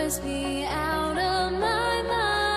must be out of my mind.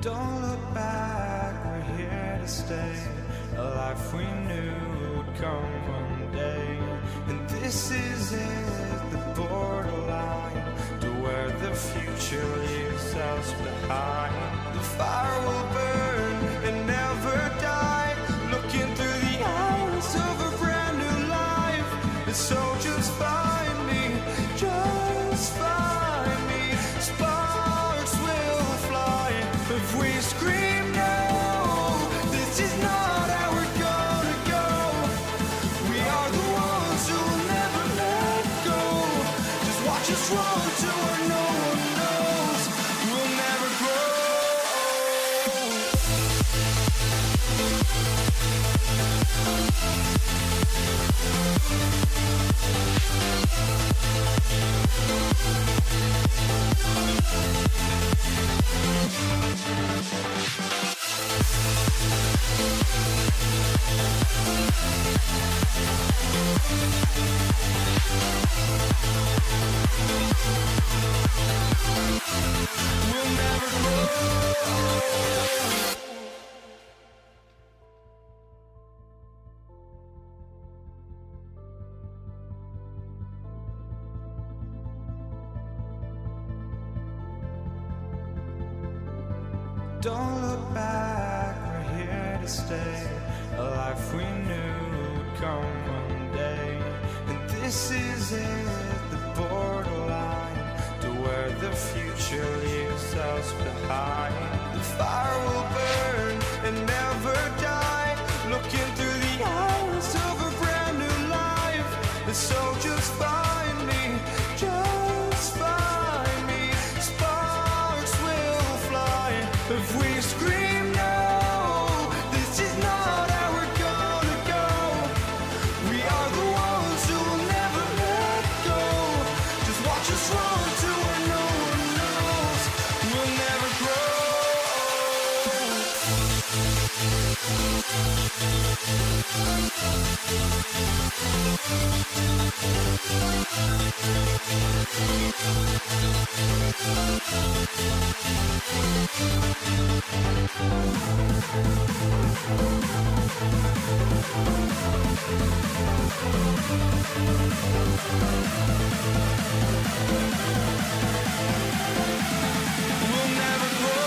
Don't look back, we're here to stay. A life we knew would come one day. And this is it, the borderline to where the future leaves us behind. The fire will burn and never die, looking through the eyes of a brand new life. And so just find me, just find me. Sparks will fly if we scream no. This is not how we're gonna go. We are the ones who will never let go. Just watch us run to where no one knows. We'll never grow. We'll never grow. Don't look back, we're here to stay. A life we knew would come one day. And this is it, the borderline to where the future leaves us behind. The fire will burn and never die, looking through the eyes of a brand new life. And so just find me, just find me. Sparks will fly if we scream no. This is not how we're gonna go. We are the ones who will never let go. Just watch us run to where no one knows. We'll never grow. We'll never grow.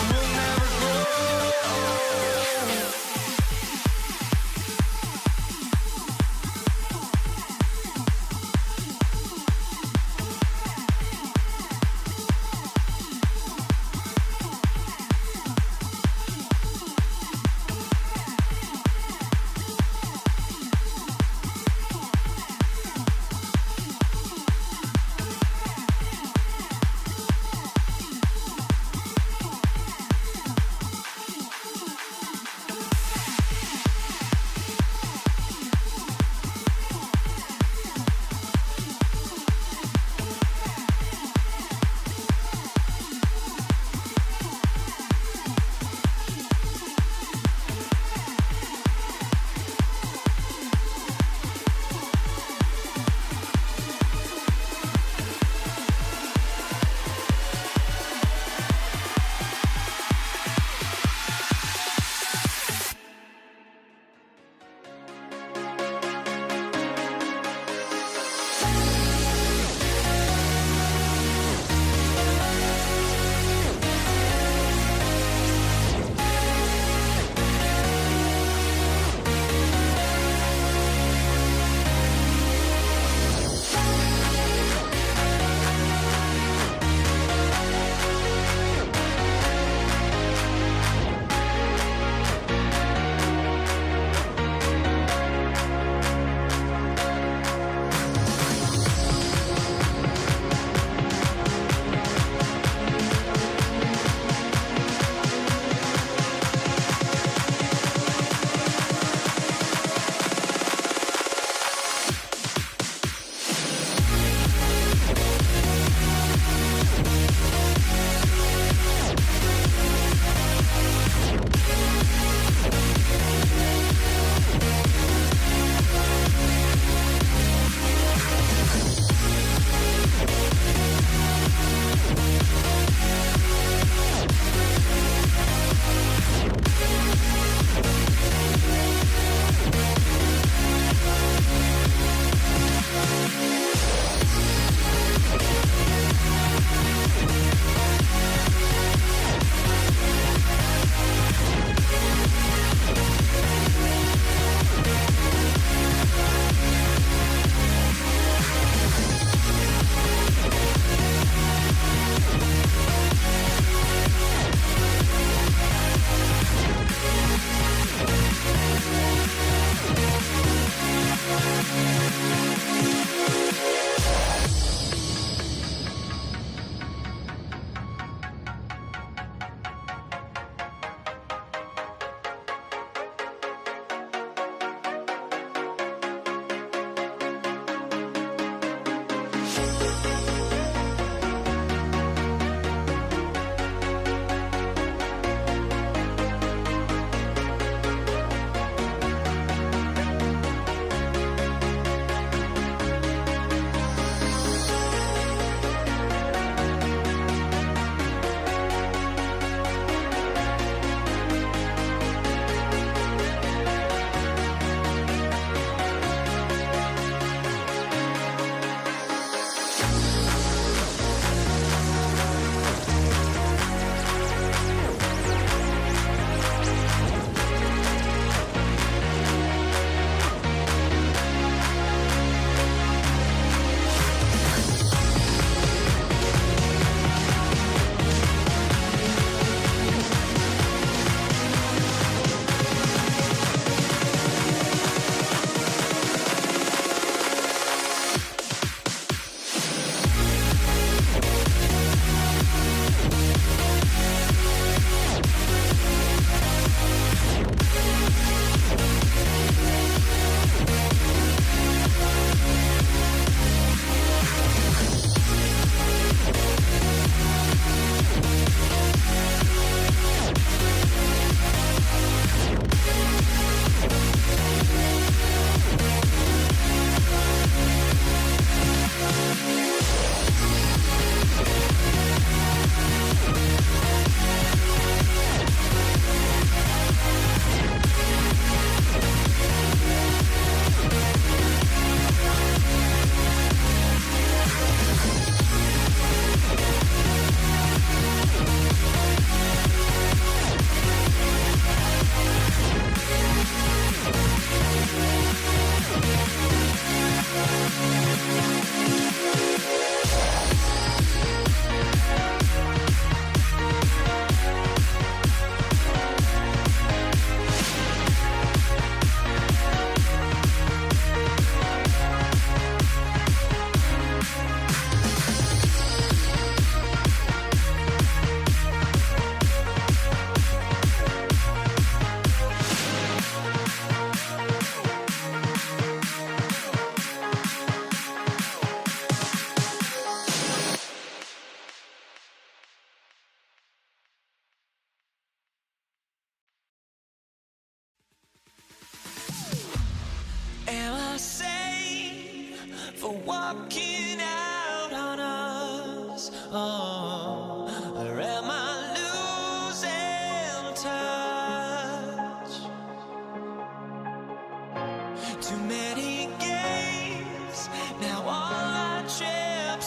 We'll never grow.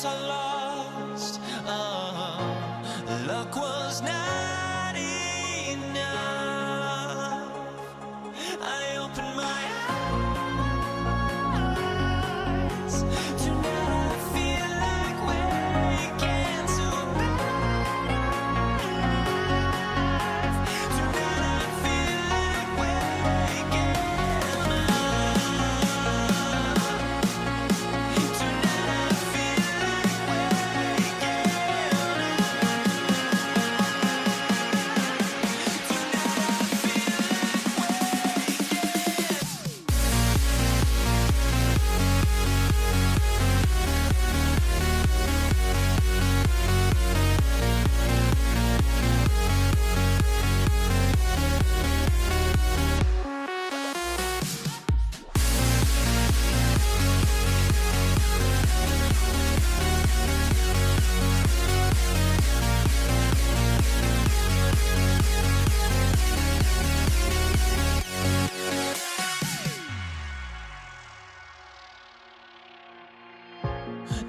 I lost. Luck was not enough. I opened my eyes. Tonight I feel like waking to life. Tonight I feel like waking up. Tonight I feel like waking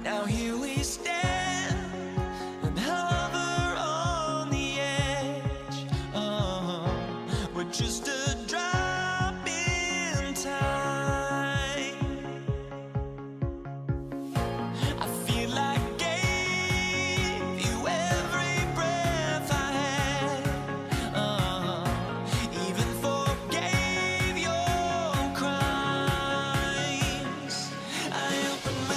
Now here we stand and hover on the edge. We're just a drop in time. I feel like I gave you every breath I had. Even forgave your crimes. I opened my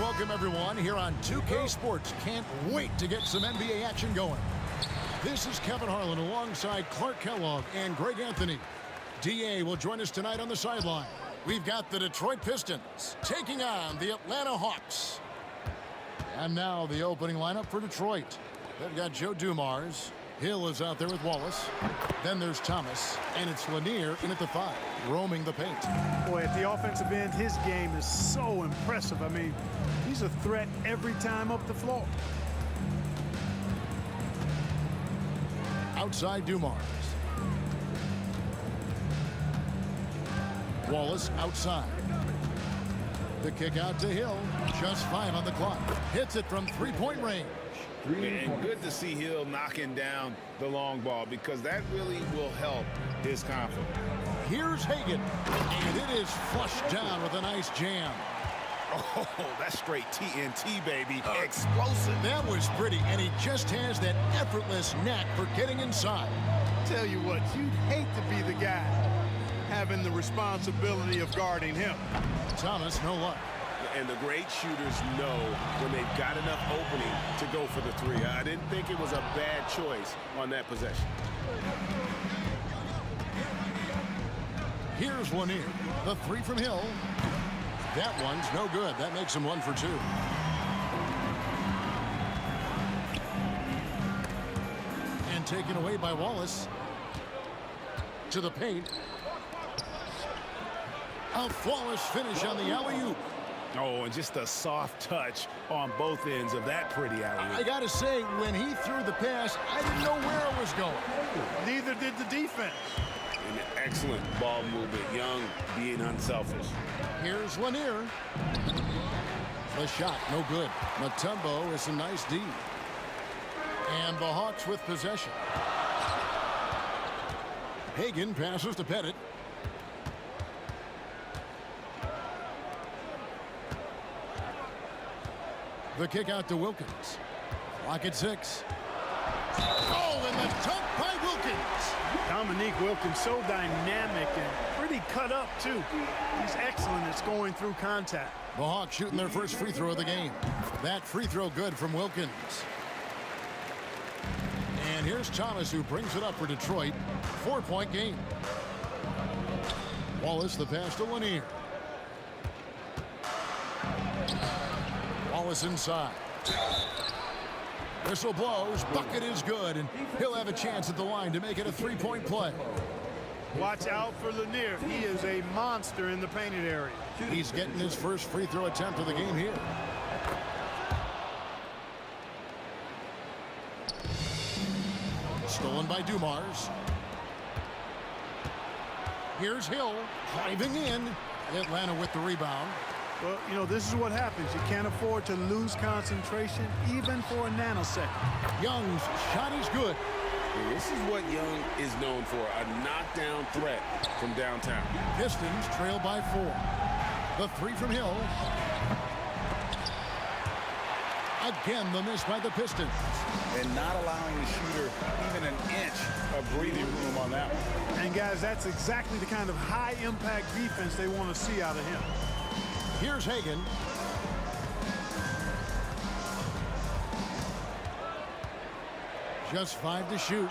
Welcome, everyone, here on 2K Sports. Can't wait to get some NBA action going. This is Kevin Harlan alongside Clark Kellogg and Greg Anthony. DA will join us tonight on the sideline. We've got the Detroit Pistons taking on the Atlanta Hawks. And now the opening lineup for Detroit. They've got Joe Dumars. Hill is out there with Wallace. Then there's Thomas, and it's Lanier in at the 5, roaming the paint. Boy, at the offensive end, his game is so impressive. I mean, he's a threat every time up the floor. Outside Dumars. Wallace outside. The kick out to Hill. Just 5 on the clock. Hits it from three-point range. And good to see Hill knocking down the long ball because that really will help his confidence. Here's Hagan, and it is flushed down with a nice jam. Oh, that's straight TNT, baby. Explosive. That was pretty, and he just has that effortless knack for getting inside. Tell you what, you'd hate to be the guy having the responsibility of guarding him. Thomas, no luck. And the great shooters know when they've got enough opening to go for the 3. I didn't think it was a bad choice on that possession. Here's Lanier. The 3 from Hill. That one's no good. That makes him 1 for 2. And taken away by Wallace. To the paint. A flawless finish on the alley-oop. Oh, and just a soft touch on both ends of that pretty alley-oop. I got to say, when he threw the pass, I didn't know where it was going. Neither did the defense. An excellent ball movement. Young being unselfish. Here's Lanier. The shot, no good. Mutombo is a nice D. And the Hawks with possession. Hagan passes to Pettit. The kick out to Wilkins. Lock at 6. Oh, and the dunk by Wilkins. Dominique Wilkins, so dynamic and pretty cut up, too. He's excellent at scoring through contact. The Hawks shooting their first free throw of the game. That free throw good from Wilkins. And here's Thomas, who brings it up for Detroit. 4-point game. Wallace, the pass to Lanier. Wallace inside. Whistle blows. Bucket is good, and he'll have a chance at the line to make it a 3-point play. Watch out for Lanier. He is a monster in the painted area. He's getting his first free throw attempt of the game here. Stolen by Dumars. Here's Hill driving in. Atlanta with the rebound. Well, you know, this is what happens. You can't afford to lose concentration even for a nanosecond. Young's shot is good. This is what Young is known for, a knockdown threat from downtown. Pistons trail by 4. The 3 from Hill. Again, the miss by the Pistons. And not allowing the shooter even an inch of breathing room on that one. And, guys, that's exactly the kind of high-impact defense they want to see out of him. Here's Hagan. Just 5 to shoot.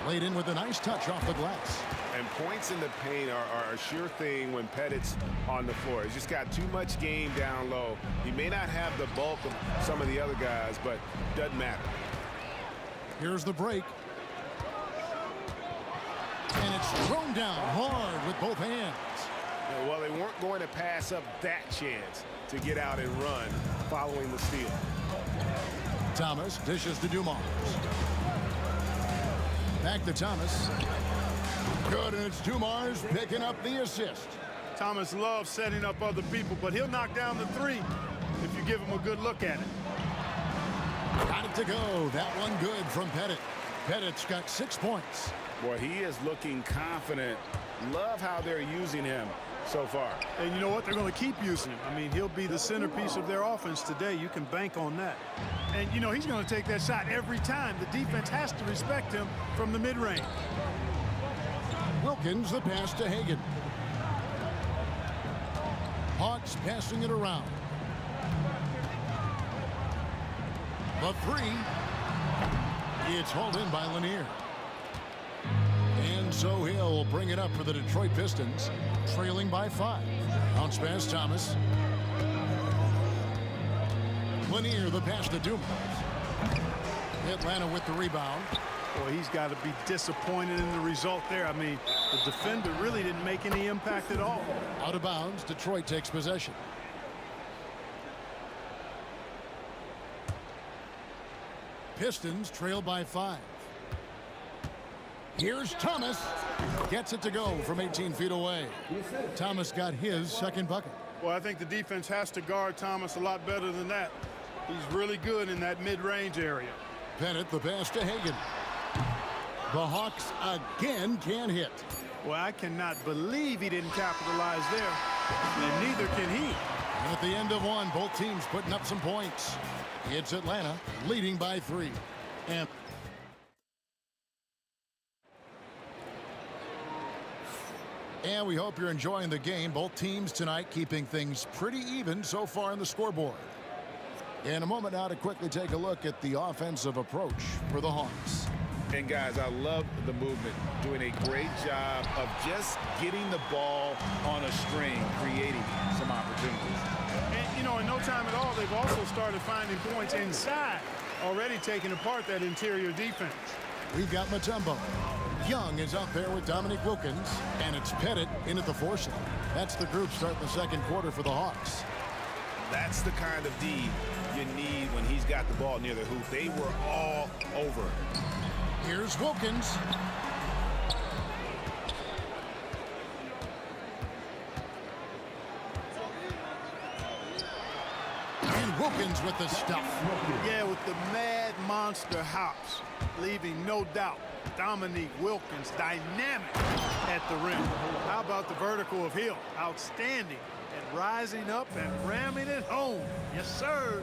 Laid in with a nice touch off the glass. And points in the paint are a sure thing when Pettit's on the floor. He's just got too much game down low. He may not have the bulk of some of the other guys, but doesn't matter. Here's the break. And it's thrown down hard with both hands. Well, they weren't going to pass up that chance to get out and run following the steal. Thomas dishes to Dumars. Back to Thomas. Good, and it's Dumars picking up the assist. Thomas loves setting up other people, but he'll knock down the 3 if you give him a good look at it. Got it to go. That one good from Pettit. Pettit's got 6 points. Boy, he is looking confident. Love how they're using him so far. And you know what? They're going to keep using him. I mean, he'll be the centerpiece of their offense today. You can bank on that. And, you know, he's going to take that shot every time. The defense has to respect him from the mid-range. Wilkins, the pass to Hagan. Hawks passing it around. The 3. It's hauled in by Lanier. So Hill will bring it up for the Detroit Pistons, trailing by 5. Bounce pass, Thomas. Lanier, the pass to Dumas. Atlanta with the rebound. Boy, he's got to be disappointed in the result there. I mean, the defender really didn't make any impact at all. Out of bounds, Detroit takes possession. Pistons trail by 5. Here's Thomas. Gets it to go from 18 feet away. Thomas got his second bucket. Well, I think the defense has to guard Thomas a lot better than that. He's really good in that mid-range area. Bennett, the pass to Hagan. The Hawks again can't hit. Well, I cannot believe he didn't capitalize there. And neither can he. And at the end of one, both teams putting up some points. It's Atlanta leading by 3. And we hope you're enjoying the game. Both teams tonight keeping things pretty even so far on the scoreboard. In a moment now to quickly take a look at the offensive approach for the Hawks. And guys, I love the movement, doing a great job of just getting the ball on a string, creating some opportunities. And, you know, in no time at all, they've also started finding points inside, already taking apart that interior defense. We've got Mutombo. Young is up there with Dominique Wilkins, and it's Pettit in at the 4 slot. That's the group starting the second quarter for the Hawks. That's the kind of D you need when he's got the ball near the hoop. They were all over. Here's Wilkins. And Wilkins with the stuff. Yeah, with the mad monster hops, leaving no doubt. Dominique Wilkins, dynamic at the rim. How about the vertical of Hill? Outstanding. And rising up and ramming it home. Yes, sir.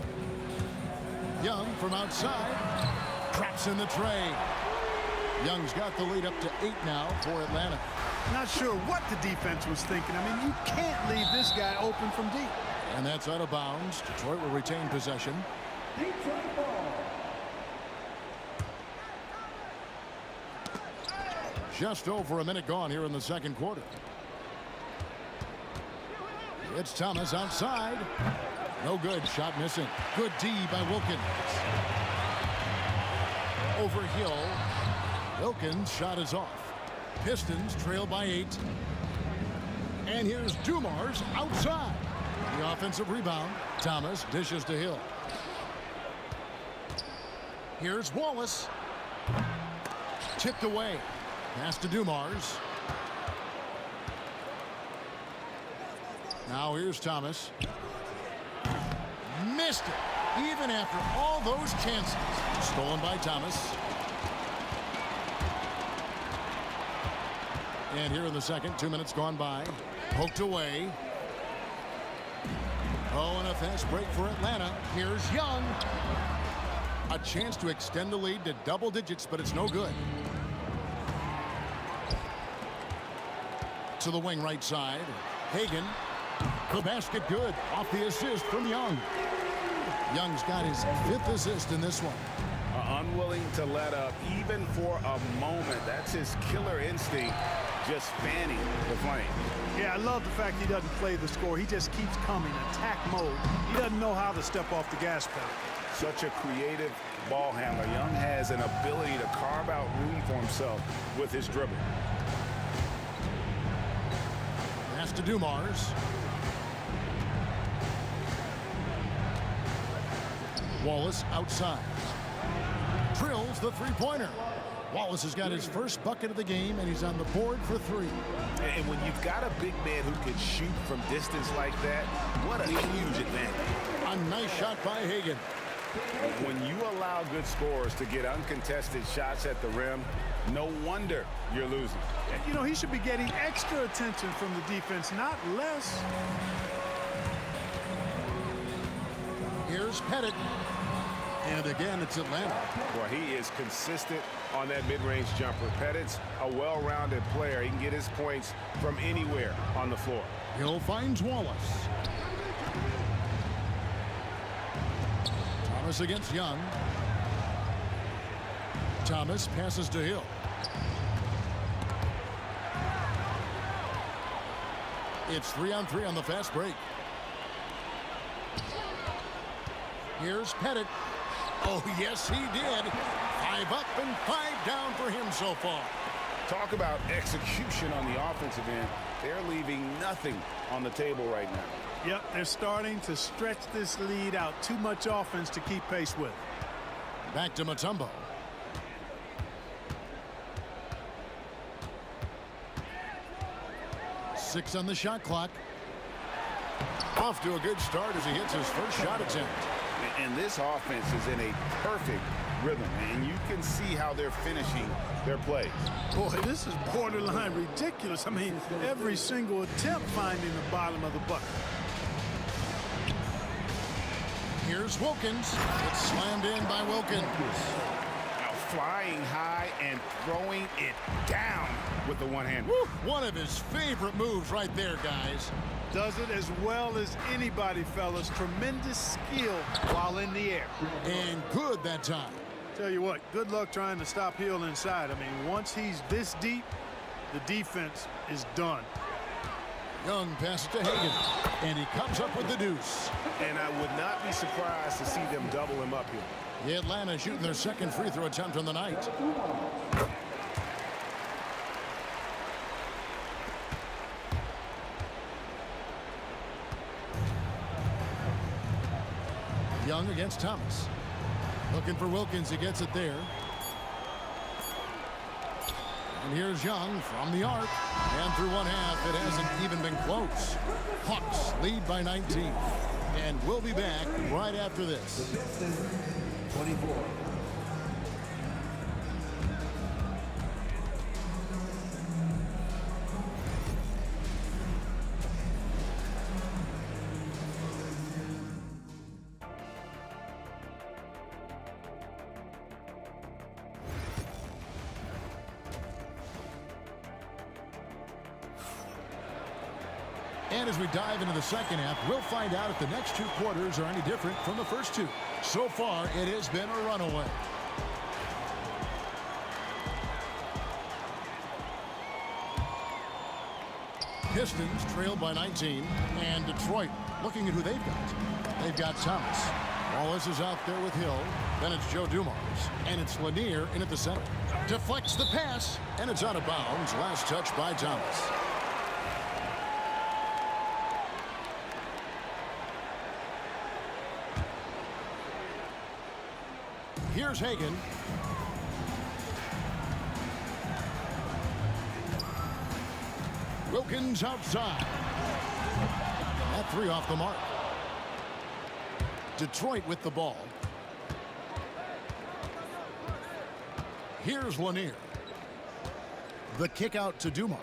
Young from outside. Traps in the tray. Young's got the lead up to 8 now for Atlanta. Not sure what the defense was thinking. I mean, you can't leave this guy open from deep. And that's out of bounds. Detroit will retain possession. Just over a minute gone here in the second quarter. It's Thomas outside. No good. Shot missing. Good D by Wilkins. Over Hill. Wilkins' shot is off. Pistons trail by 8. And here's Dumars outside. The offensive rebound. Thomas dishes to Hill. Here's Wallace. Tipped away. Pass to Dumars. Now here's Thomas. Missed it. Even after all those chances. Stolen by Thomas. And here in the second, 2 minutes gone by. Poked away. Oh, and a fast break for Atlanta. Here's Young. A chance to extend the lead to double digits, but it's no good. To the wing right side. Hagan. The basket good. Off the assist from Young. Young's got his 5th assist in this one. Unwilling to let up even for a moment. That's his killer instinct, just fanning the flame. Yeah, I love the fact he doesn't play the score. He just keeps coming, attack mode. He doesn't know how to step off the gas pedal. Such a creative ball handler. Young has an ability to carve out room for himself with his dribble. Pass to Dumars. Wallace outside. Drills the three-pointer. Wallace has got his first bucket of the game, and he's on the board for 3. And when you've got a big man who can shoot from distance like that, what a huge advantage. A nice shot by Hagan. When you allow good scorers to get uncontested shots at the rim, no wonder you're losing. You know, he should be getting extra attention from the defense, not less. Here's Pettit. And again, it's Atlanta. Well, he is consistent on that mid-range jumper. Pettit's a well-rounded player. He can get his points from anywhere on the floor. Hill finds Wallace. Thomas against Young. Thomas passes to Hill. It's 3-on-3 on the fast break. Here's Pettit. Oh, yes, he did. 5 up and 5 down for him so far. Talk about execution on the offensive end. They're leaving nothing on the table right now. Yep, they're starting to stretch this lead out. Too much offense to keep pace with. Back to Mutombo. Six on the shot clock. Off to a good start as he hits his first shot attempt. And this offense is in a perfect rhythm, and you can see how they're finishing their plays. Boy, this is borderline ridiculous. I mean, every single attempt finding the bottom of the bucket. Here's Wilkins. It's slammed in by Wilkins. Now flying high and throwing it down with the one hand. One of his favorite moves right there, guys. Does it as well as anybody, fellas. Tremendous skill while in the air. And good that time. Tell you what, good luck trying to stop Hill inside. I mean, once he's this deep, the defense is done. Young passes to Hagan, and he comes up with the deuce. And I would not be surprised to see them double him up here. The Atlanta shooting their second free throw attempt on the night. Young against Thomas. Looking for Wilkins. He gets it there. And here's Young from the arc. And through one half, it hasn't even been close. Hawks lead by 19. And we'll be back right after this. 24. And as we dive into the second half, we'll find out if the next 2 quarters are any different from the first 2. So far, it has been a runaway. Pistons trailed by 19, and Detroit looking at who they've got. They've got Thomas. Wallace is out there with Hill. Then it's Joe Dumars, and it's Lanier in at the center. Deflects the pass, and it's out of bounds. Last touch by Thomas. Here's Hagan. Wilkins outside. That 3 off the mark. Detroit with the ball. Here's Lanier. The kick out to Dumars.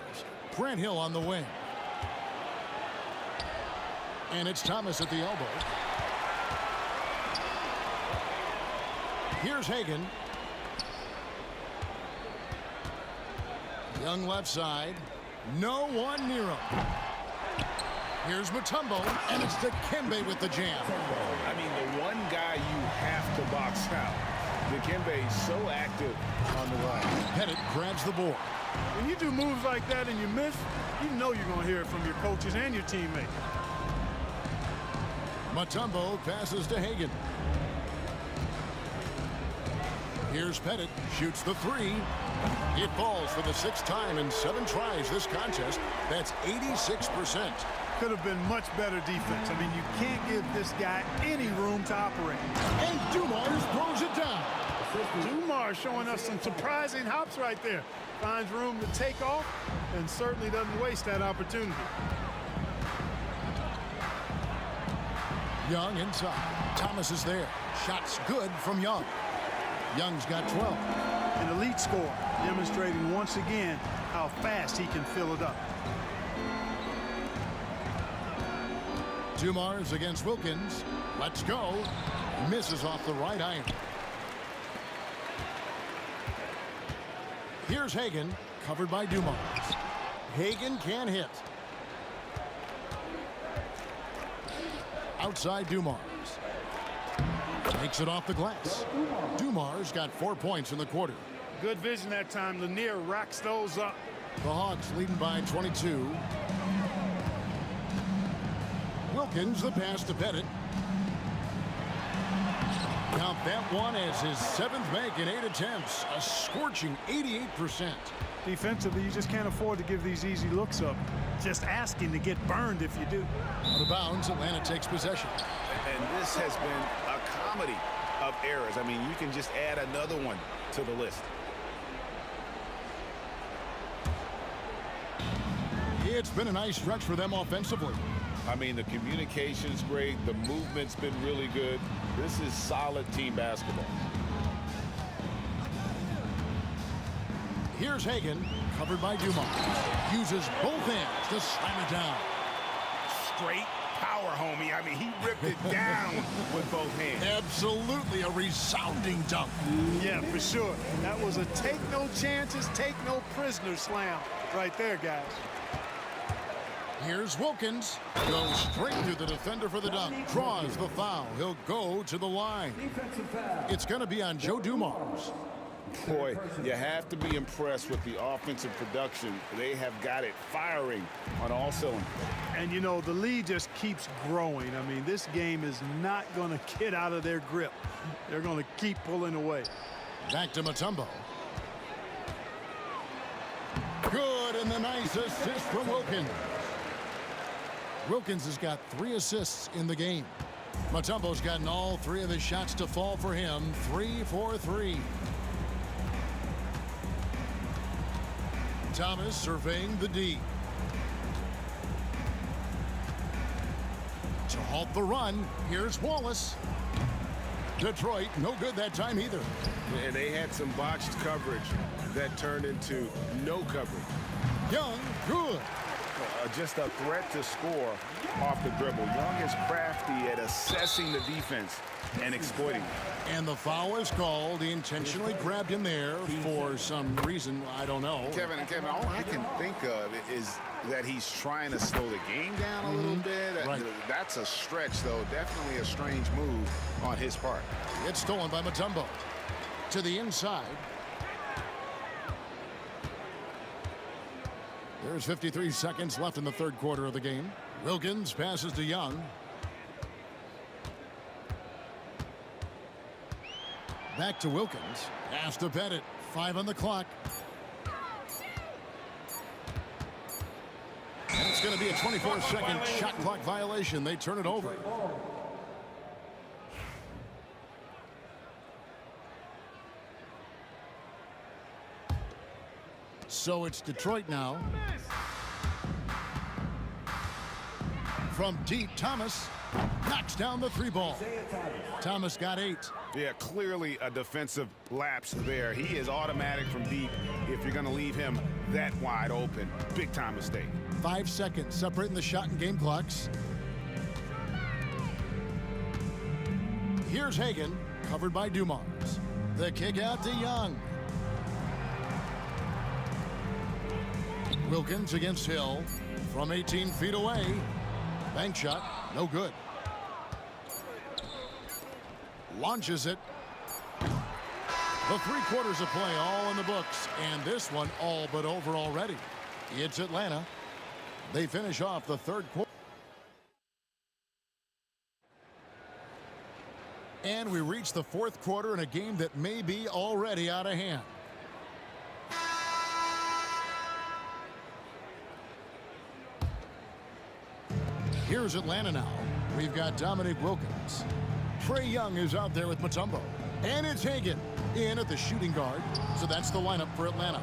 Grant Hill on the wing. And it's Thomas at the elbow. Here's Hagan. Young left side. No one near him. Here's Mutombo, and it's Dikembe with the jam. I mean, the one guy you have to box out. Dikembe so active on the line. Pettit grabs the board. When you do moves like that and you miss, you know you're going to hear it from your coaches and your teammates. Mutombo passes to Hagan. Here's Pettit, shoots the 3. It falls for the 6th time in 7 tries this contest. That's 86%. Could have been much better defense. I mean, you can't give this guy any room to operate. And Dumars throws it down. Dumars showing us some surprising hops right there. Finds room to take off and certainly doesn't waste that opportunity. Young inside. Thomas is there. Shots good from Young. Young's got 12. An elite scorer, demonstrating once again how fast he can fill it up. Dumars against Wilkins. Let's go. Misses off the right iron. Here's Hagan, covered by Dumars. Hagan can hit. Outside Dumars. Takes it off the glass. Dumars got 4 points in the quarter. Good vision that time. Lanier racks those up. The Hawks leading by 22. Wilkins, the pass to Pettit. Count that one as his 7th make in 8 attempts. A scorching 88%. Defensively, you just can't afford to give these easy looks up. Just asking to get burned if you do. Out of bounds, Atlanta takes possession. And this has been a comedy of errors. I mean, you can just add another one to the list. It's been a nice stretch for them offensively. I mean, the communication's great. The movement's been really good. This is solid team basketball. Here's Hagan, covered by Dumars. Uses both hands to slam it down. Straight power, homie. I mean, he ripped it down with both hands. Absolutely a resounding dunk. Yeah, for sure. That was a take no chances, take no prisoner slam right there, guys. Here's Wilkins. Goes straight to the defender for the dunk. Draws the foul. He'll go to the line. It's going to be on Joe Dumars. Boy, you have to be impressed with the offensive production. They have got it firing on all cylinders. And, you know, the lead just keeps growing. I mean, this game is not going to get out of their grip. They're going to keep pulling away. Back to Mutombo. Good, and the nice assist from Wilkins. Wilkins has got 3 assists in the game. Mutombo's gotten all 3 of his shots to fall for him. 3 for 3. Thomas surveying the D. To halt the run, here's Wallace. Detroit, no good that time either. And they had some botched coverage that turned into no coverage. Young, good. Just a threat to score off the dribble. Young is crafty at assessing the defense and exploiting it. And the foul is called. He intentionally grabbed him there for some reason. I don't know. Kevin, all I can think of is that he's trying to slow the game down a little bit. Right. That's a stretch, though. Definitely a strange move on his part. It's stolen by Mutombo. To the inside. There's 53 seconds left in the 3rd quarter of the game. Wilkins passes to Young. Back to Wilkins. Pass to Pettit. 5 on the clock. And it's going to be a 24-second shot clock violation. They turn it over. So it's Detroit now. From deep, Thomas knocks down the 3 ball. Thomas got 8. Yeah, clearly a defensive lapse there. He is automatic from deep if you're going to leave him that wide open. Big time mistake. 5 seconds separating the shot and game clocks. Here's Hagan, covered by Dumars. The kick out to Young. Wilkins against Hill from 18 feet away. Bank shot, no good. Launches it. The 3 quarters of play all in the books, and this one all but over already. It's Atlanta. They finish off the 3rd quarter. And we reach the 4th quarter in a game that may be already out of hand. Here's Atlanta now. We've got Dominique Wilkins. Trae Young is out there with Mutombo. And it's Hagan in at the shooting guard. So that's the lineup for Atlanta.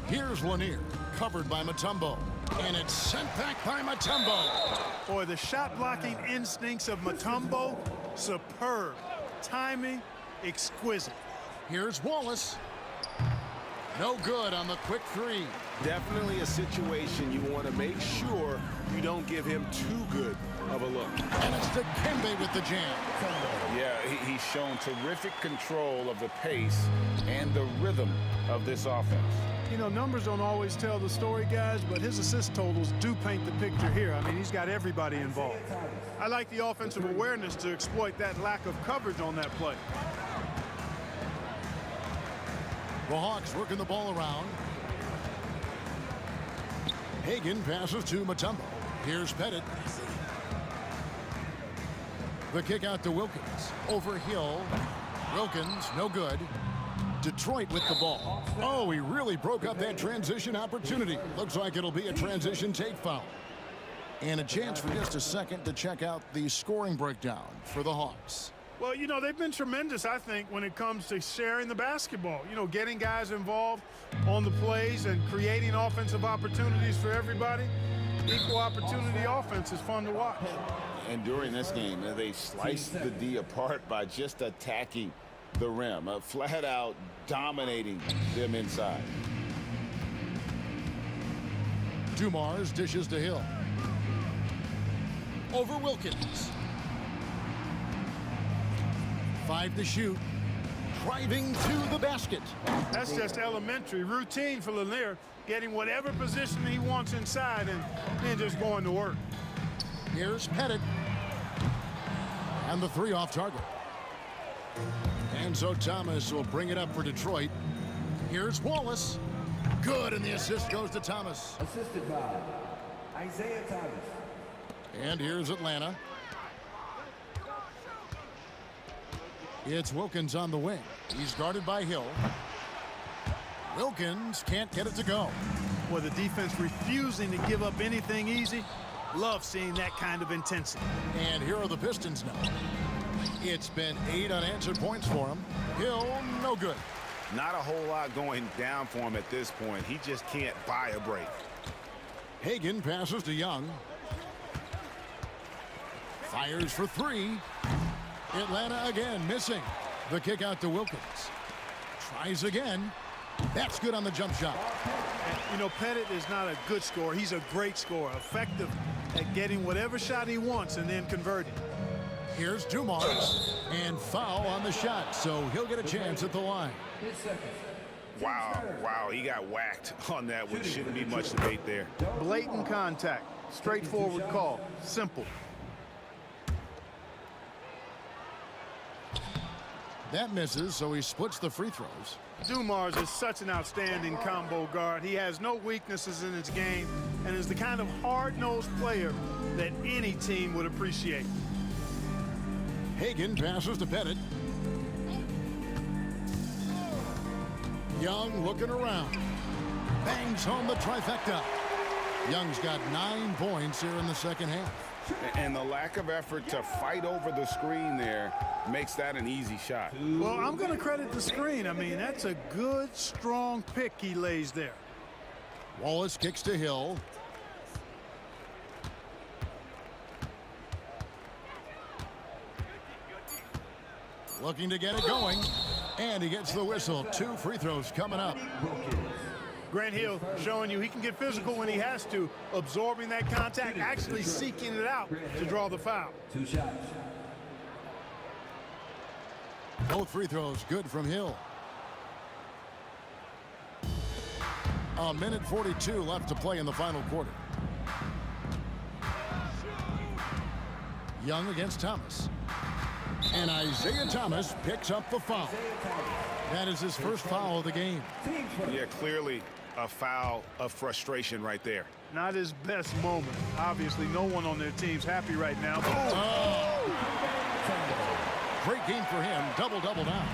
Here's Lanier, covered by Mutombo. And it's sent back by Mutombo. Boy, the shot blocking instincts of Mutombo, superb. Timing, exquisite. Here's Wallace. No good on the quick 3. Definitely a situation you want to make sure you don't give him too good of a look. And it's Dikembe with the jam. Yeah, he's shown terrific control of the pace and the rhythm of this offense. You know, numbers don't always tell the story, guys, but his assist totals do paint the picture here. I mean, he's got everybody involved. I like the offensive awareness to exploit that lack of coverage on that play. The Hawks working the ball around. Hagan passes to Mutombo. Here's Pettit. The kick out to Wilkins. Over Hill. Wilkins, no good. Detroit with the ball. Oh, he really broke up that transition opportunity. Looks like it'll be a transition take foul. And a chance for just a second to check out the scoring breakdown for the Hawks. Well, you know, they've been tremendous, I think, when it comes to sharing the basketball. You know, getting guys involved on the plays and creating offensive opportunities for everybody. Equal opportunity offense is fun to watch. And during this game, they sliced the D apart by just attacking the rim, flat out dominating them inside. Dumars dishes to Hill. Over Wilkins. 5 to shoot. Driving to the basket. That's just elementary routine for Lanier, getting whatever position he wants inside and then just going to work. Here's Pettit. And the 3 off target. And so Thomas will bring it up for Detroit. Here's Wallace. Good, and the assist goes to Thomas. Assisted by Isaiah Thomas. And here's Atlanta. It's Wilkins on the wing. He's guarded by Hill. Wilkins can't get it to go. Well, the defense refusing to give up anything easy. Love seeing that kind of intensity. And here are the Pistons now. It's been 8 unanswered points for him. Hill, no good. Not a whole lot going down for him at this point. He just can't buy a break. Hagan passes to Young. Fires for 3. Atlanta again missing. The kick out to Wilkins. Tries again. That's good on the jump shot. You know, Pettit is not a good scorer. He's a great scorer, effective at getting whatever shot he wants and then converting. Here's Dumars. And foul on the shot, so he'll get a chance at the line. Wow, he got whacked on that one. Shouldn't be much debate there. Blatant contact. Straightforward call. Simple. That misses, so he splits the free throws. Dumars is such an outstanding combo guard. He has no weaknesses in his game and is the kind of hard-nosed player that any team would appreciate. Hagan passes to Pettit. Young looking around. Bangs home the trifecta. Young's got 9 points here in the second half. And the lack of effort to fight over the screen there makes that an easy shot. Well, I'm going to credit the screen. I mean, that's a good, strong pick he lays there. Wallace kicks to Hill. Looking to get it going. And he gets the whistle. 2 free throws coming up. Grant Hill showing you he can get physical when he has to, absorbing that contact, actually seeking it out to draw the foul. 2 shots. Both free throws good from Hill. A minute 42 left to play in the final quarter. Young against Thomas. And Isaiah Thomas picks up the foul. That is his first foul of the game. Yeah, clearly a foul of frustration right there. Not his best moment. Obviously, no one on their team's happy right now. Great game for him. Double-double now.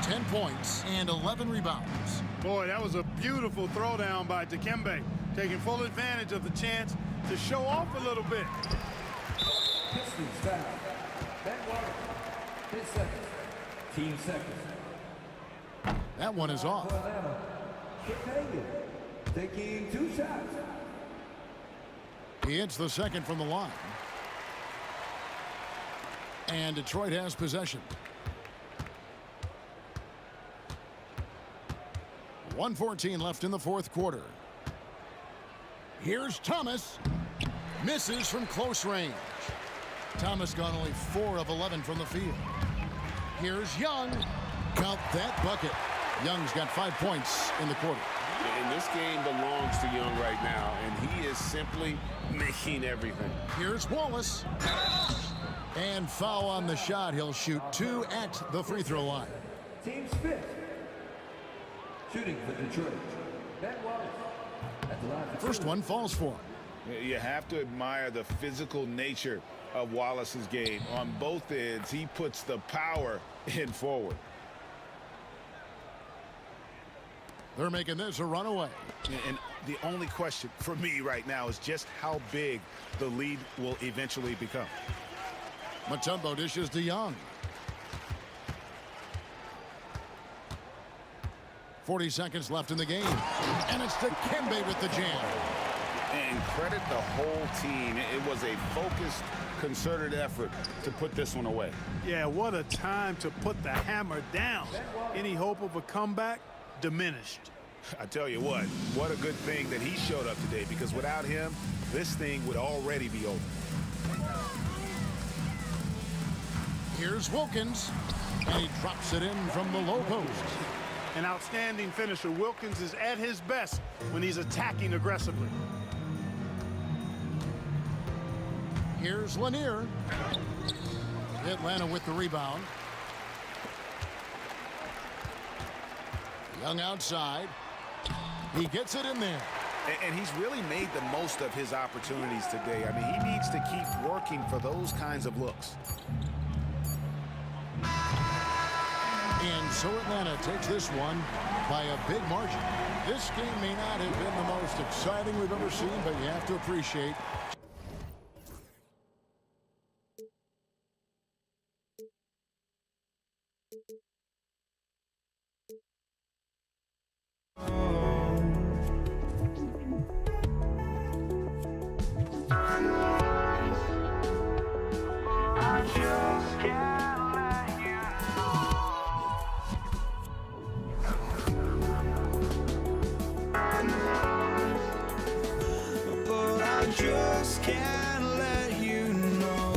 10 points and 11 rebounds. Boy, that was a beautiful throwdown by Dikembe, taking full advantage of the chance to show off a little bit. Pistons foul. Ben Water. 10 seconds. Team seconds. That one is off. Atlanta. Kip Hagan taking 2 shots. He hits the second from the line. And Detroit has possession. 1:14 left in the fourth quarter. Here's Thomas. Misses from close range. Thomas got only 4 of 11 from the field. Here's Young. Count that bucket. Young's got 5 points in the quarter. And this game belongs to Young right now, and he is simply making everything. Here's Wallace. And foul on the shot. He'll shoot 2 at the free throw line. Team fifth. Shooting for Detroit. Ben Wallace. First one falls for him. You have to admire the physical nature of Wallace's game. On both ends, he puts the power in forward. They're making this a runaway. And the only question for me right now is just how big the lead will eventually become. Mutombo dishes to Young. 40 seconds left in the game. And it's to Kembe with the jam. And credit the whole team. It was a focused, concerted effort to put this one away. Yeah, what a time to put the hammer down. Any hope of a comeback? Diminished. I tell you what a good thing that he showed up today, because without him, this thing would already be over. Here's Wilkins. And he drops it in from the low post. An outstanding finisher. Wilkins is at his best when he's attacking aggressively. Here's Lanier. Atlanta with the rebound. Young outside. He gets it in there. And he's really made the most of his opportunities today. I mean, he needs to keep working for those kinds of looks. And so Atlanta takes this one by a big margin. This game may not have been the most exciting we've ever seen, but you have to appreciate just can't let you know.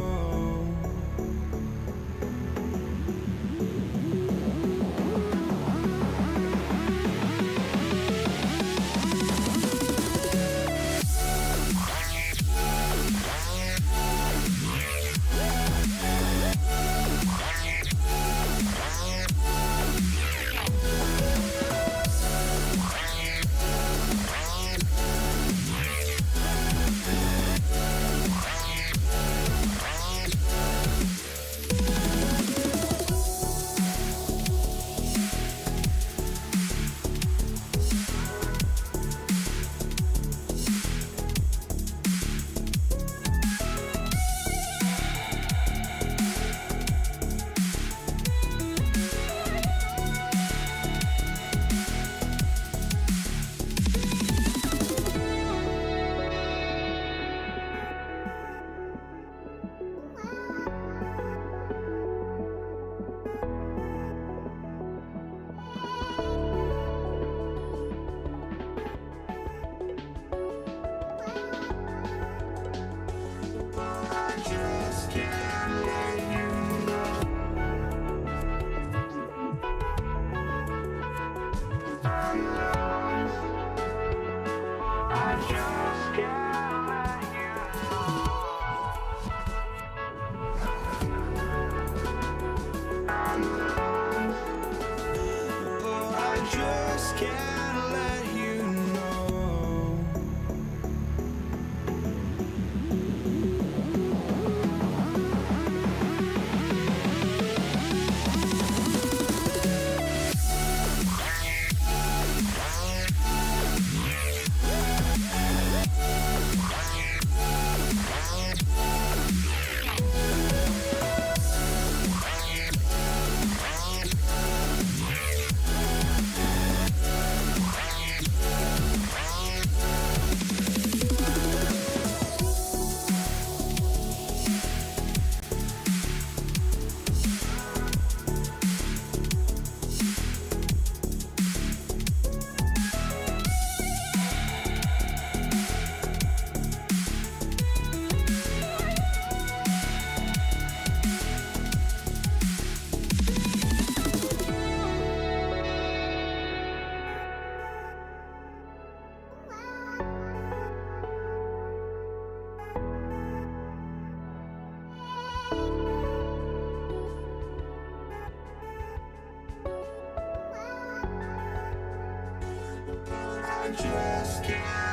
just can't.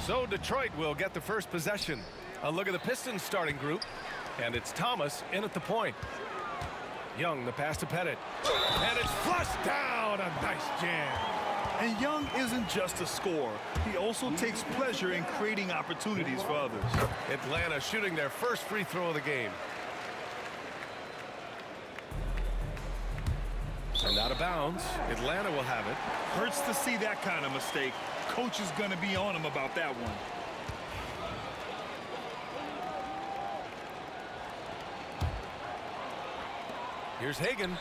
So Detroit will get the first possession. A look at the Pistons starting group. And it's Thomas in at the point. Young, the pass to Pettit. And it's flushed down. A nice jam. And Young isn't just a scorer. He also takes pleasure in creating opportunities for others. Atlanta shooting their first free throw of the game. And out of bounds. Atlanta will have it. Hurts to see that kind of mistake. Coach is going to be on him about that one. Here's Hagan.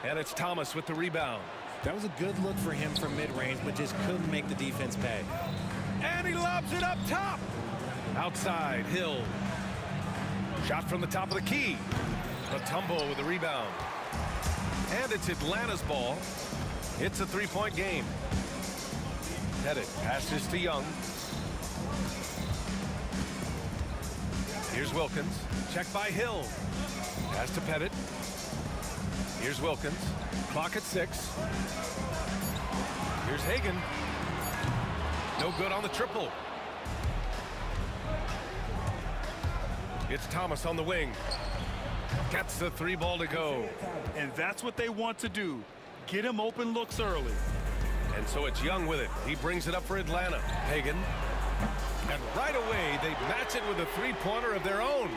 And it's Thomas with the rebound. That was a good look for him from mid-range, but just couldn't make the defense pay. And he lobs it up top. Outside, Hill. Shot from the top of the key. Mutombo with the rebound. And it's Atlanta's ball. It's a three-point game. Pettit passes to Young. Here's Wilkins. Check by Hill. Pass to Pettit. Here's Wilkins. Clock at 6. Here's Hagan. No good on the triple. It's Thomas on the wing. Gets the 3 ball to go. And that's what they want to do. Get him open looks early. And so it's Young with it. He brings it up for Atlanta. Hagan. And right away, they match it with a three-pointer of their own.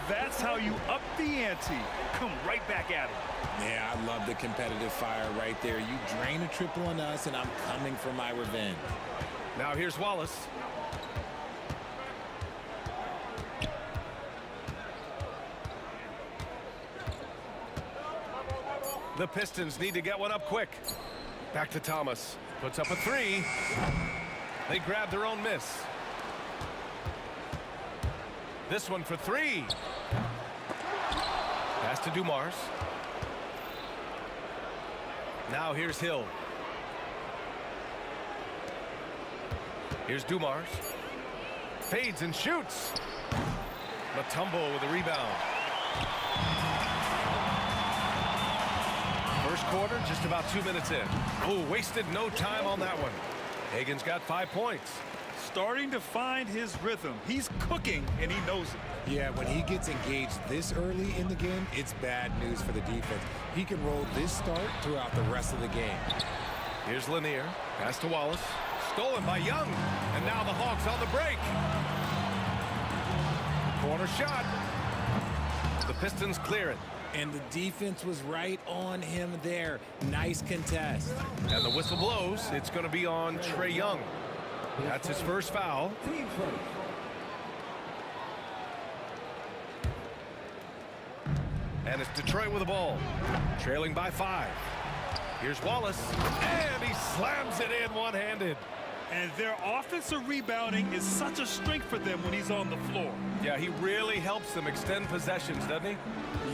That's how you up the ante. Come right back at it. Yeah, I love the competitive fire right there. You drain a triple on us, and I'm coming for my revenge. Now here's Wallace. The Pistons need to get one up quick. Back to Thomas. Puts up a 3. They grab their own miss. This one for 3. Pass to Dumars. Now here's Hill. Here's Dumars. Fades and shoots. Mutombo with a rebound. First quarter, just about 2 minutes in. Oh, wasted no time on that one. Hagan's got 5 points. Starting to find his rhythm. He's cooking, and he knows it. Yeah, when he gets engaged this early in the game, it's bad news for the defense. He can roll this start throughout the rest of the game. Here's Lanier. Pass to Wallace. Stolen by Young. And now the Hawks on the break. Corner shot. The Pistons clear it. And the defense was right on him there. Nice contest. And the whistle blows. It's going to be on Trae Young. That's his first foul. Team first. And it's Detroit with the ball. Trailing by 5. Here's Wallace. And he slams it in one-handed. And their offensive rebounding is such a strength for them when he's on the floor. Yeah, he really helps them extend possessions, doesn't he?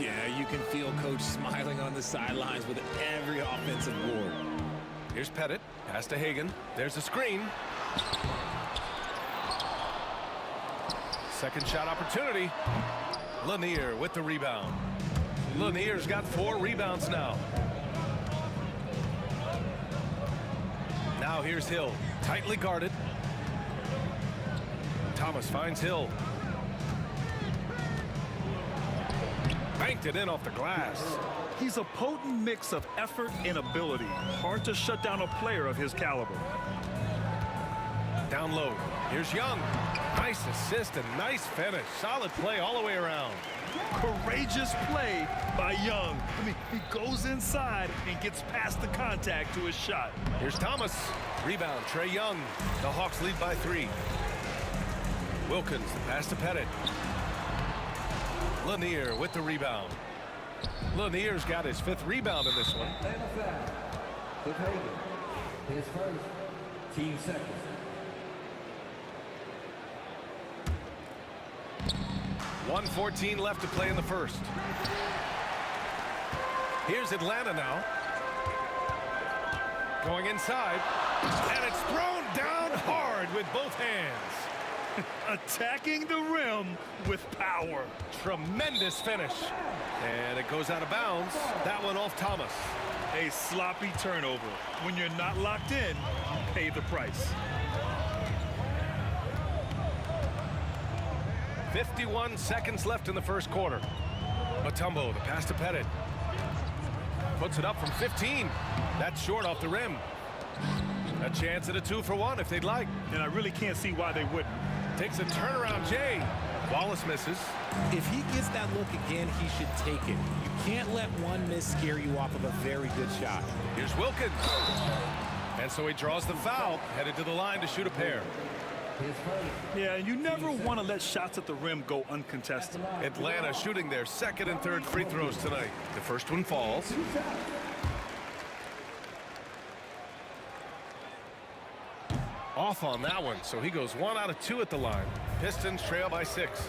Yeah, you can feel Coach smiling on the sidelines with every offensive board. Here's Pettit. Pass to Hagan. There's a screen. Second shot opportunity. Lanier with the rebound. Lanier's got 4 rebounds now. Now here's Hill. Tightly guarded. Thomas finds Hill. Banked it in off the glass. He's a potent mix of effort and ability. Hard to shut down a player of his caliber. Down low. Here's Young. Nice assist and nice finish. Solid play all the way around. Courageous play by Young. I mean, he goes inside and gets past the contact to his shot. Here's Thomas. Rebound, Trae Young. The Hawks lead by 3. Wilkins, the pass to Pettit. Lanier with the rebound. Lanier's got his 5th rebound in this one. And a foul. Cliff Hagan. His first. Team second. .114 left to play in the first. Here's Atlanta now. Going inside. And it's thrown down hard with both hands. Attacking the rim with power. Tremendous finish. And it goes out of bounds. That one off Thomas. A sloppy turnover. When you're not locked in, you pay the price. 51 seconds left in the first quarter. Mutombo, the pass to Pettit. Puts it up from 15. That's short off the rim. A chance at a 2-for-1 if they'd like. And I really can't see why they wouldn't. Takes a turnaround, Jay. Wallace misses. If he gets that look again, he should take it. You can't let one miss scare you off of a very good shot. Here's Wilkins. And so he draws the foul, headed to the line to shoot a pair. Yeah, and you never want to let shots at the rim go uncontested. Atlanta shooting their second and third free throws tonight. The first one falls. Off on that one, so he goes 1 out of 2 at the line. Pistons trail by 6.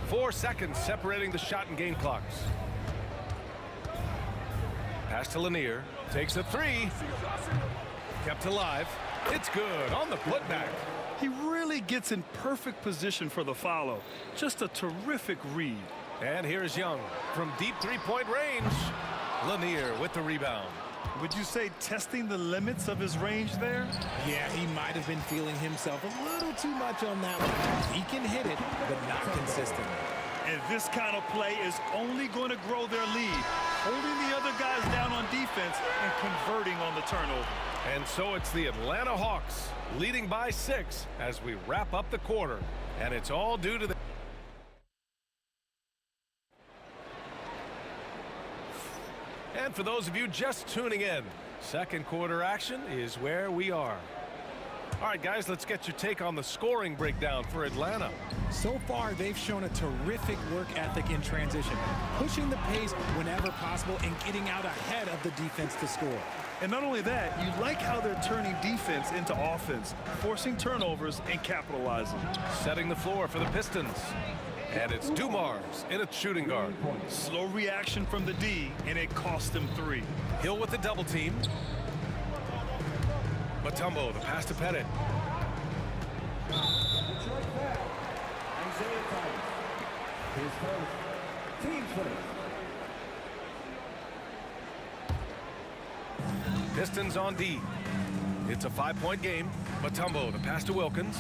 4 seconds separating the shot and game clocks. Pass to Lanier. Takes a 3. Kept alive. It's good on the putback. He really gets in perfect position for the follow. Just a terrific read. And here's Young from deep three-point range. Lanier with the rebound. Would you say testing the limits of his range there? Yeah, he might have been feeling himself a little too much on that one. He can hit it, but not consistently. And this kind of play is only going to grow their lead, holding the other guys down on defense and converting on the turnover. And so it's the Atlanta Hawks leading by 6 as we wrap up the quarter. And it's all due to the... And for those of you just tuning in, second quarter action is where we are. All right, guys, let's get your take on the scoring breakdown for Atlanta. So far, they've shown a terrific work ethic in transition, pushing the pace whenever possible and getting out ahead of the defense to score. And not only that, you like how they're turning defense into offense, forcing turnovers and capitalizing. Setting the floor for the Pistons. And it's Dumars in a shooting guard. Slow reaction from the D, and it cost them 3. Hill with the double team. Mutombo, the pass to Pettit. His first, team first. Pistons on D. It's a 5-point game. Mutombo, the pass to Wilkins.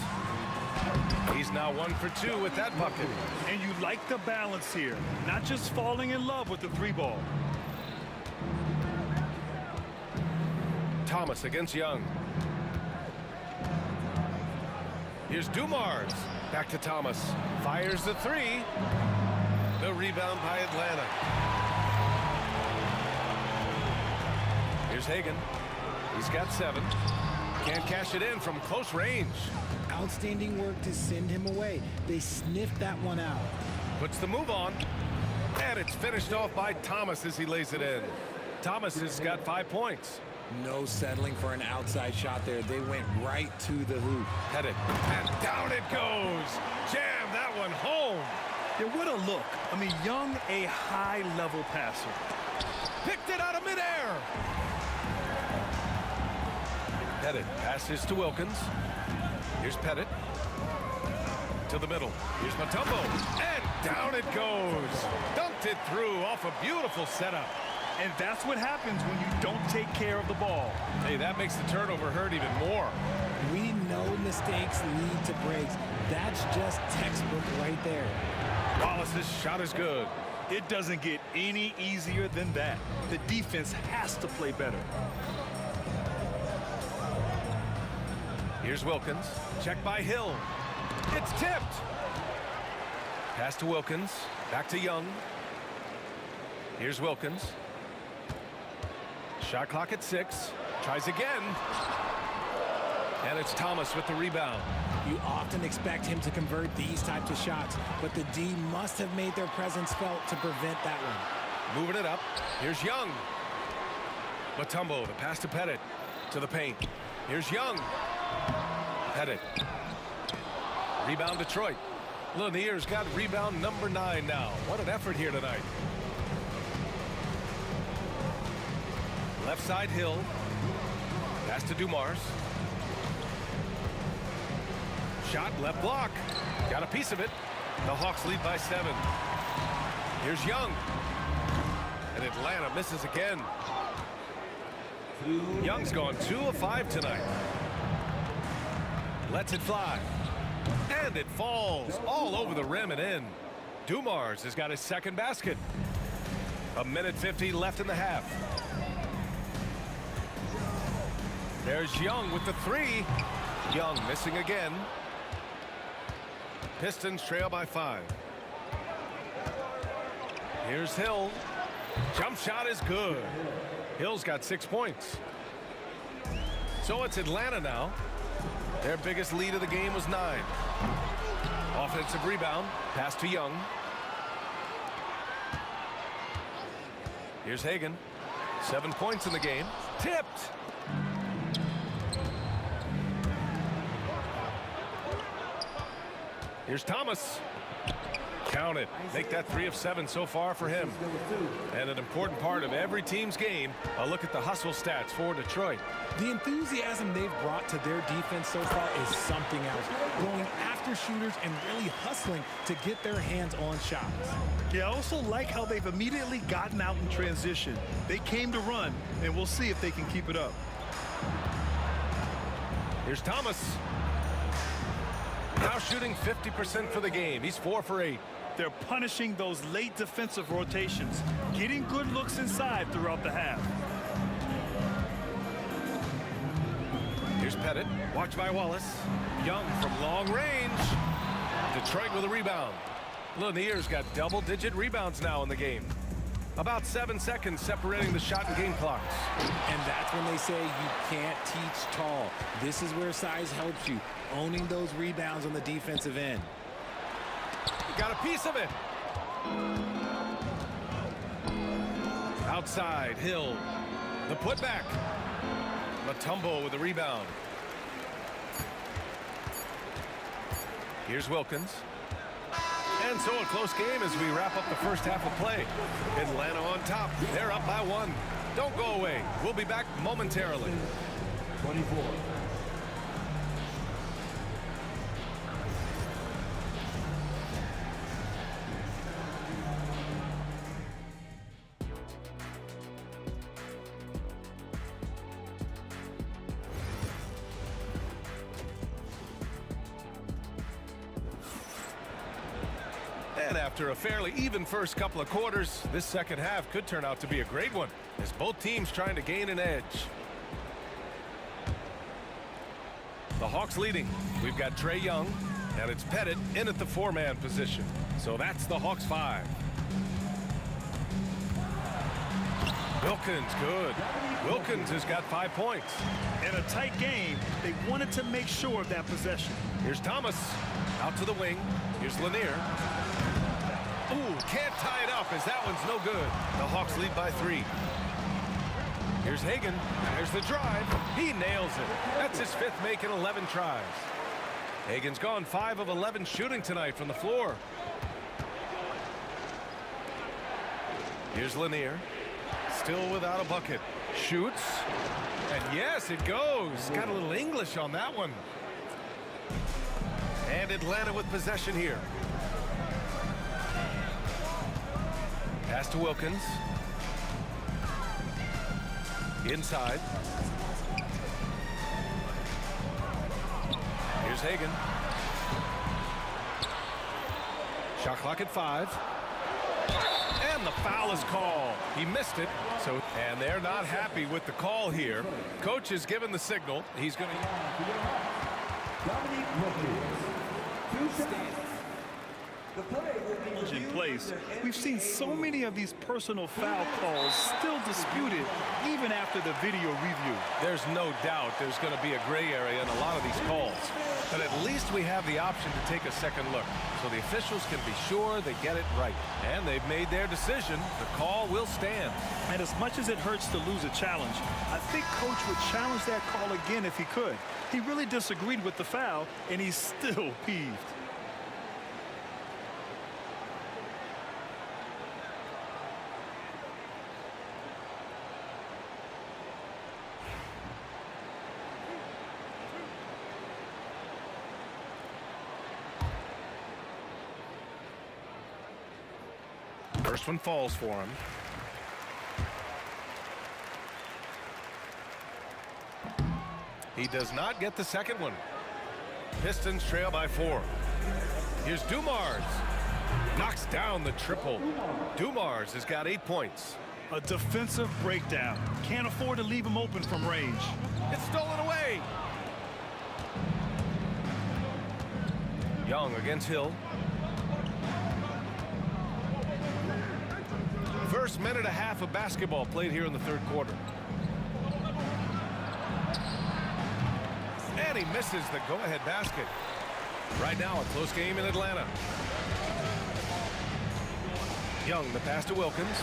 He's now 1 for 2 with that bucket. And you like the balance here, not just falling in love with the 3-ball. Thomas against Young. Here's Dumars. Back to Thomas. Fires the 3. The rebound by Atlanta. Here's Hagan. He's got 7. Can't cash it in from close range. Outstanding work to send him away. They sniffed that one out. Puts the move on. And it's finished off by Thomas as he lays it in. Thomas has got 5 points. No settling for an outside shot there. They went right to the hoop. Headed. And down it goes. Jam that one home. Yeah, what a look. I mean, Young, a high-level passer. Picked it out of midair. Pettit passes to Wilkins. Here's Pettit. To the middle. Here's Mutombo. And down it goes. Dunked it through off a beautiful setup. And that's what happens when you don't take care of the ball. Hey, that makes the turnover hurt even more. We know mistakes lead to breaks. That's just textbook right there. Wallace's shot is good. It doesn't get any easier than that. The defense has to play better. Here's Wilkins. Check by Hill. It's tipped. Pass to Wilkins. Back to Young. Here's Wilkins. Shot clock at 6. Tries again. And it's Thomas with the rebound. You often expect him to convert these types of shots, but the D must have made their presence felt to prevent that one. Moving it up. Here's Young. Mutombo, the pass to Pettit. To the paint. Here's Young. Pettit. Rebound Detroit. Lanier's got rebound number 9 now. What an effort here tonight. Left side Hill. Pass to Dumars. Shot left block. Got a piece of it. The Hawks lead by 7. Here's Young. And Atlanta misses again. Young's gone 2 of 5 tonight. Lets it fly. And it falls all over the rim and in. Dumars has got his second basket. 1:50 left in the half. There's Young with the three. Young missing again. Pistons trail by 5. Here's Hill. Jump shot is good. Hill's got 6 points. So it's Atlanta now. Their biggest lead of the game was 9. Offensive rebound. Pass to Young. Here's Hagan. 7 points in the game. Tipped. Here's Thomas. Count it. Make that 3 of 7 so far for him. And an important part of every team's game, a look at the hustle stats for Detroit. The enthusiasm they've brought to their defense so far is something else. Going after shooters and really hustling to get their hands on shots. Yeah, I also like how they've immediately gotten out in transition. They came to run, and we'll see if they can keep it up. Here's Thomas. Now shooting 50% for the game. He's 4 for 8. They're punishing those late defensive rotations, getting good looks inside throughout the half. Here's Pettit. Watched by Wallace. Young from long range. Detroit with a rebound. Lanier's got double-digit rebounds now in the game. About 7 seconds separating the shot and game clocks. And that's when they say you can't teach tall. This is where size helps you, owning those rebounds on the defensive end. Got a piece of it. Outside, Hill. The putback. Mutombo with the rebound. Here's Wilkins. And so a close game as we wrap up the first half of play. Atlanta on top. They're up by 1. Don't go away. We'll be back momentarily. 24. And after a fairly even first couple of quarters, this second half could turn out to be a great one as both teams trying to gain an edge. The Hawks leading. We've got Trae Young, and it's Pettit in at the 4-man position. So that's the Hawks 5. Wilkins, good. Wilkins has got 5 points. In a tight game, they wanted to make sure of that possession. Here's Thomas. Out to the wing. Here's Lanier. Ooh, can't tie it up as that one's no good. The Hawks lead by 3. Here's Hagan. There's the drive. He nails it. That's his 5th make in 11 tries. Hagan's gone 5 of 11 shooting tonight from the floor. Here's Lanier. Still without a bucket. Shoots. And yes, it goes. Got a little English on that one. And Atlanta with possession here. Pass to Wilkins. Inside. Here's Hagan. Shot clock at 5. And the foul is called. He missed it. And they're not happy with the call here. Coach has given the signal. He's going to... In place. We've seen so many of these personal foul calls still disputed even after the video review. There's no doubt there's going to be a gray area in a lot of these calls. But at least we have the option to take a second look so the officials can be sure they get it right. And they've made their decision. The call will stand. And as much as it hurts to lose a challenge, I think Coach would challenge that call again if he could. He really disagreed with the foul, and he's still peeved. First one falls for him. He does not get the second one. Pistons trail by 4. Here's Dumars. Knocks down the triple. Dumars has got 8 points. A defensive breakdown. Can't afford to leave him open from range. It's stolen away. Young against Hill. First minute and a half of basketball played here in the third quarter. And he misses the go-ahead basket. Right now, a close game in Atlanta. Young, the pass to Wilkins.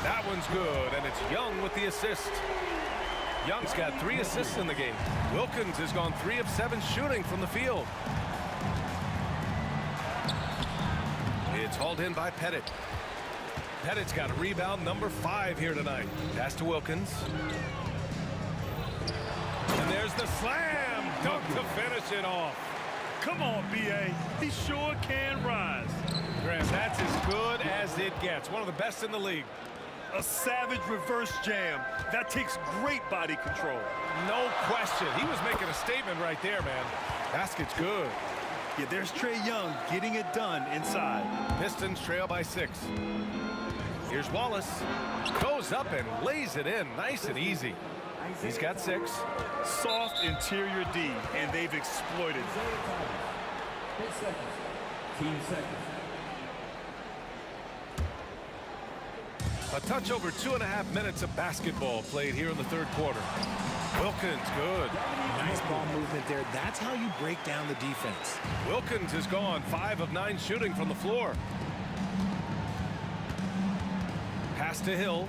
That one's good, and it's Young with the assist. Young's got 3 assists in the game. Wilkins has gone 3 of 7 shooting from the field. It's hauled in by Pettit. Pettit's got a rebound number 5 here tonight. Pass to Wilkins. And there's the slam dunk to finish it off. Come on, B.A. He sure can rise. Graham, that's as good as it gets. One of the best in the league. A savage reverse jam. That takes great body control. No question. He was making a statement right there, man. Basket's good. Yeah, there's Trae Young getting it done inside. Pistons trail by 6. Here's Wallace. Goes up and lays it in. Nice and easy. He's got 6. Soft interior D, and they've exploited. 10 seconds. Team seconds. A touch over 2.5 minutes of basketball played here in the third quarter. Wilkins, good. Nice ball movement there. That's how you break down the defense. Wilkins has gone 5 of 9 shooting from the floor. Pass to Hill.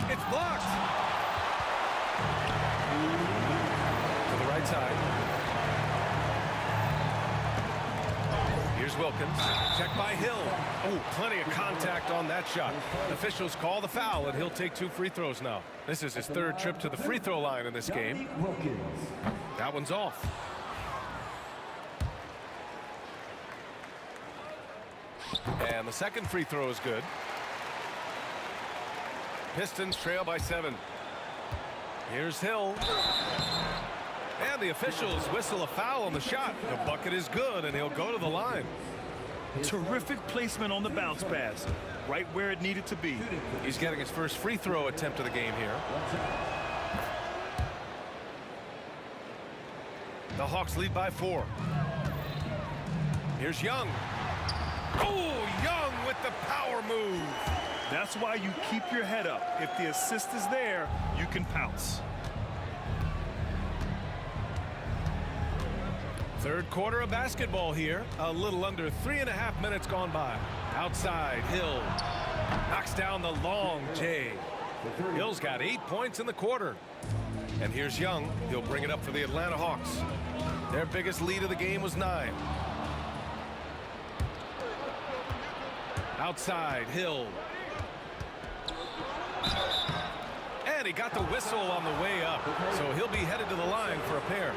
It's blocked. To the right side. Here's Wilkins. Check by Hill. Oh, plenty of contact on that shot. Officials call the foul, and he'll take 2 free throws now. This is his 3rd trip to the free throw line in this game. That one's off. And the second free throw is good. Pistons trail by 7. Here's Hill. And the officials whistle a foul on the shot. The bucket is good, and he'll go to the line. Terrific placement on the bounce pass. Right where it needed to be. He's getting his first free throw attempt of the game here. The Hawks lead by 4. Here's Young. Oh, Young with the power move. That's why you keep your head up. If the assist is there, you can pounce. Third quarter of basketball here. A little under 3.5 minutes gone by. Outside, Hill knocks down the long J. Hill's got 8 points in the quarter. And here's Young. He'll bring it up for the Atlanta Hawks. Their biggest lead of the game was 9. Outside, Hill. And he got the whistle on the way up. So he'll be headed to the line for a pair.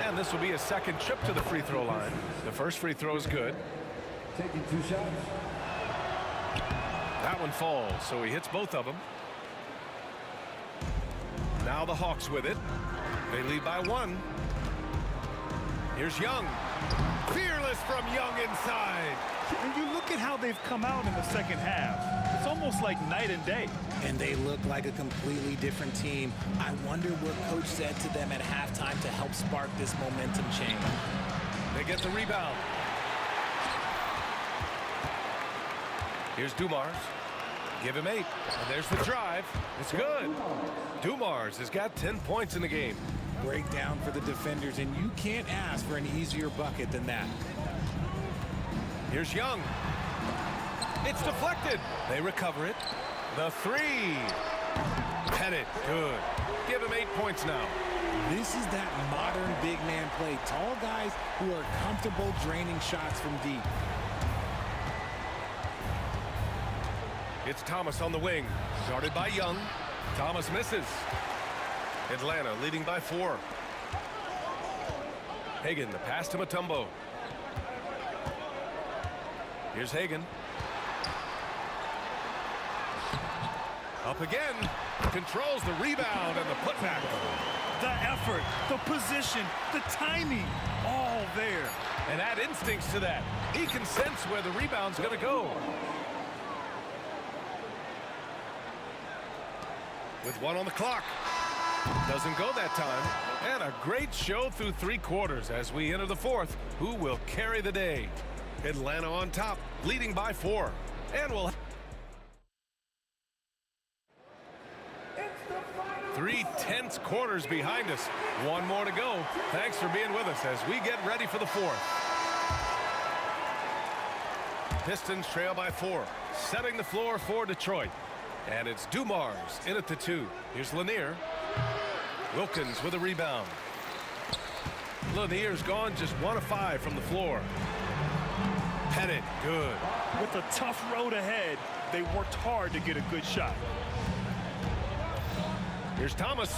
And this will be his 2nd trip to the free throw line. The first free throw is good. Taking 2 shots. That one falls, so he hits both of them. Now the Hawks with it. They lead by 1. Here's Young. Fearless from Young inside. And you look at how they've come out in the second half. It's almost like night and day. And they look like a completely different team. I wonder what coach said to them at halftime to help spark this momentum change. They get the rebound. Here's Dumars. Give him 8. And there's the drive. It's good. Dumars has got 10 points in the game. Breakdown for the defenders, and you can't ask for an easier bucket than that. Here's Young. It's deflected. They recover it. The 3. Pettit, good. Give him 8 points now. This is that modern big man play. Tall guys who are comfortable draining shots from deep. It's Thomas on the wing. Guarded by Young. Thomas misses. Atlanta leading by 4. Hagan, the pass to Mutombo. Here's Hagan. Up again. Controls the rebound and the putback. The effort, the position, the timing, all there. And add instincts to that. He can sense where the rebound's going to go. With 1 on the clock. Doesn't go that time. And a great show through 3 quarters as we enter the 4th. Who will carry the day? Atlanta on top, leading by 4. And we'll... 3 tense quarters behind us. 1 more to go. Thanks for being with us as we get ready for the 4th. Pistons trail by 4, setting the floor for Detroit. And it's Dumars in at the 2. Here's Lanier. Wilkins with a rebound. Lanier's gone just 1 of 5 from the floor. Pettit, good. With a tough road ahead, they worked hard to get a good shot. Here's Thomas.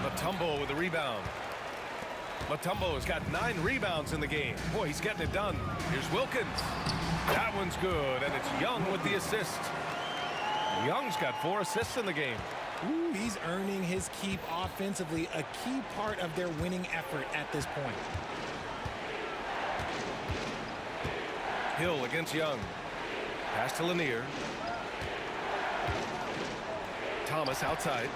Mutombo with a rebound. Mutombo has got 9 rebounds in the game. Boy, he's getting it done. Here's Wilkins. That one's good, and it's Young with the assist. Young's got 4 assists in the game. Ooh, he's earning his keep offensively, a key part of their winning effort at this point. Hill against Young. Pass to Lanier. Thomas outside.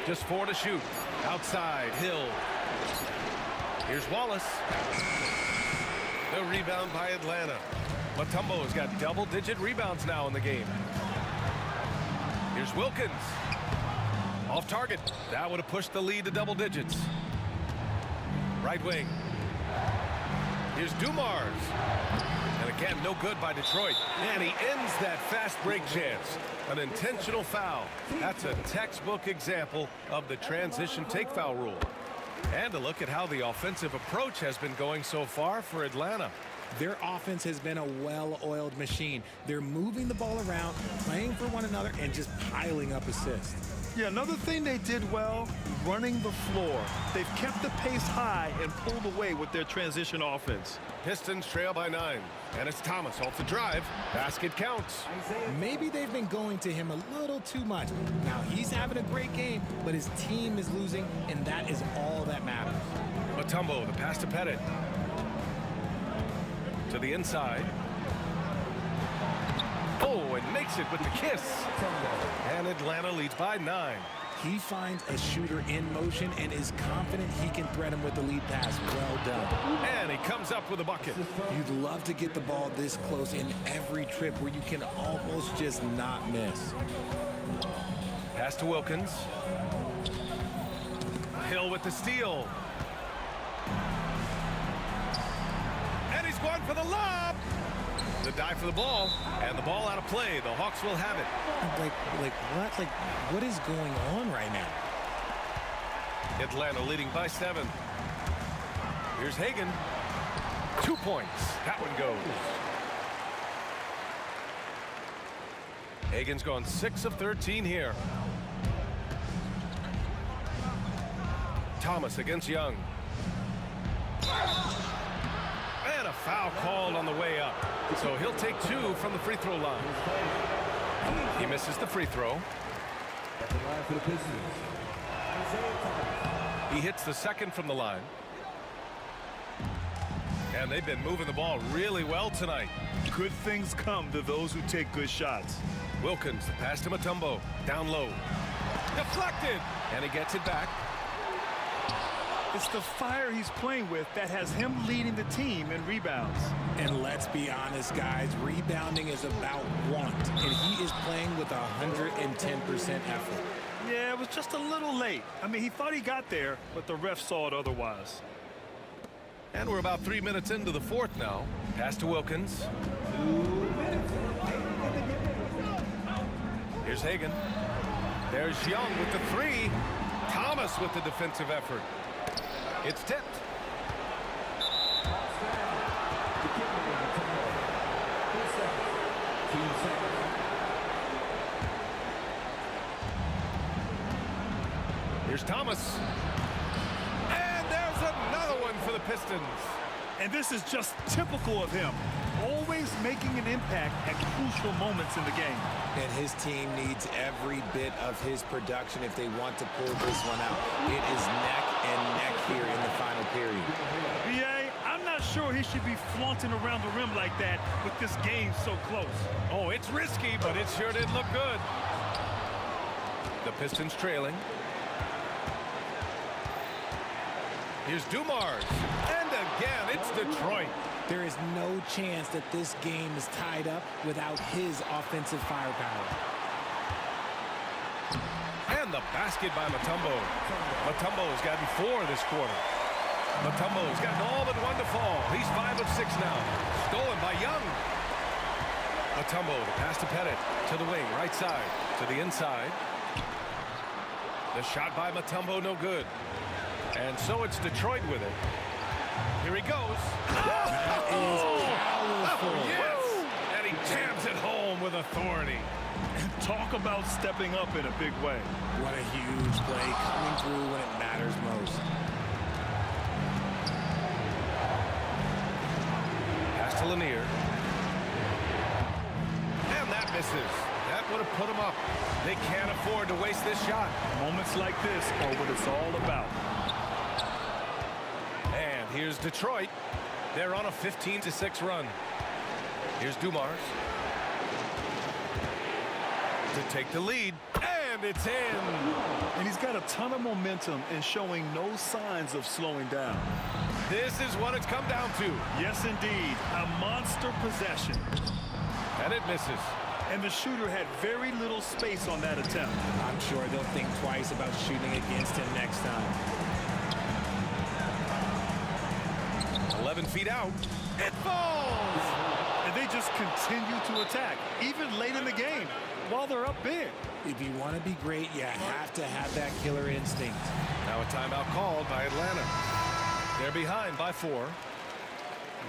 Just 4 to shoot. Outside, Hill. Here's Wallace. The rebound by Atlanta. Mutombo has got double-digit rebounds now in the game. Here's Wilkins. Off target. That would have pushed the lead to double digits. Right wing. Here's Dumars. And again, no good by Detroit. And he ends that fast break chance. An intentional foul. That's a textbook example of the transition take foul rule. And a look at how the offensive approach has been going so far for Atlanta. Their offense has been a well-oiled machine. They're moving the ball around, playing for one another, and just piling up assists. Yeah, another thing they did well, running the floor. They've kept the pace high and pulled away with their transition offense. Pistons trail by 9. And it's Thomas off the drive. Basket counts. Maybe they've been going to him a little too much. Now, he's having a great game, but his team is losing, and that is all that matters. Mutombo, the pass to Pettit. To the inside. Oh, and makes it with the kiss. And Atlanta leads by 9. He finds a shooter in motion and is confident he can thread him with the lead pass. Well done. And he comes up with a bucket. You'd love to get the ball this close in every trip where you can almost just not miss. Pass to Wilkins. Hill with the steal. And he's going for the lob. The dive for the ball, and the ball out of play. The Hawks will have it. Like what? Like, what is going on right now? Atlanta leading by 7. Here's Hagan. 2 points. That one goes. Hagan's gone 6 of 13 here. Thomas against Young. And a foul called on the way up. So he'll take 2 from the free throw line. He misses the free throw. He hits the second from the line. And they've been moving the ball really well tonight. Good things come to those who take good shots. Wilkins, the pass to Mutombo. Down low. Deflected. And he gets it back. It's the fire he's playing with that has him leading the team in rebounds. And let's be honest, guys, rebounding is about want, and he is playing with 110% effort. Yeah, it was just a little late. I mean, he thought he got there, but the ref saw it otherwise. And we're about 3 minutes into the 4th now. Pass to Wilkins. Here's Hagan. There's Young with the 3. Thomas with the defensive effort. It's tipped. Here's Thomas. And there's another one for the Pistons. And this is just typical of him. always making an impact at crucial moments in the game. And his team needs every bit of his production if they want to pull this one out. It is neck and neck here in the final period. B.A., I'm not sure he should be flaunting around the rim like that with this game so close. Oh, it's risky, but it sure did look good. The Pistons trailing. Here's Dumars. And again, it's Detroit. There is no chance that this game is tied up without his offensive firepower. And the basket by Mutombo. Mutombo's gotten 4 this quarter. Mutombo's gotten all but 1 to fall. He's 5 of 6 now. Stolen by Young. Mutombo, the pass to Pettit. To the wing, right side. To the inside. The shot by Mutombo, no good. And so it's Detroit with it. Here he goes. That is powerful. Oh, yes! And he jams it home with authority. Talk about stepping up in a big way. What a huge play, coming through when it matters most. Pass to Lanier. And that misses. That would have put him up. They can't afford to waste this shot. Moments like this are what it's all about. And here's Detroit. They're on a 15-6 run. Here's Dumars to take the lead, and it's in. And he's got a ton of momentum and showing no signs of slowing down. This is what it's come down to. Yes, indeed, a monster possession. And it misses. And the shooter had very little space on that attempt. I'm sure they'll think twice about shooting against him next time. 11 feet out. It falls! And they just continue to attack, even late in the game, while they're up big. If you want to be great, you have to have that killer instinct. Now a timeout called by Atlanta. They're behind by 4.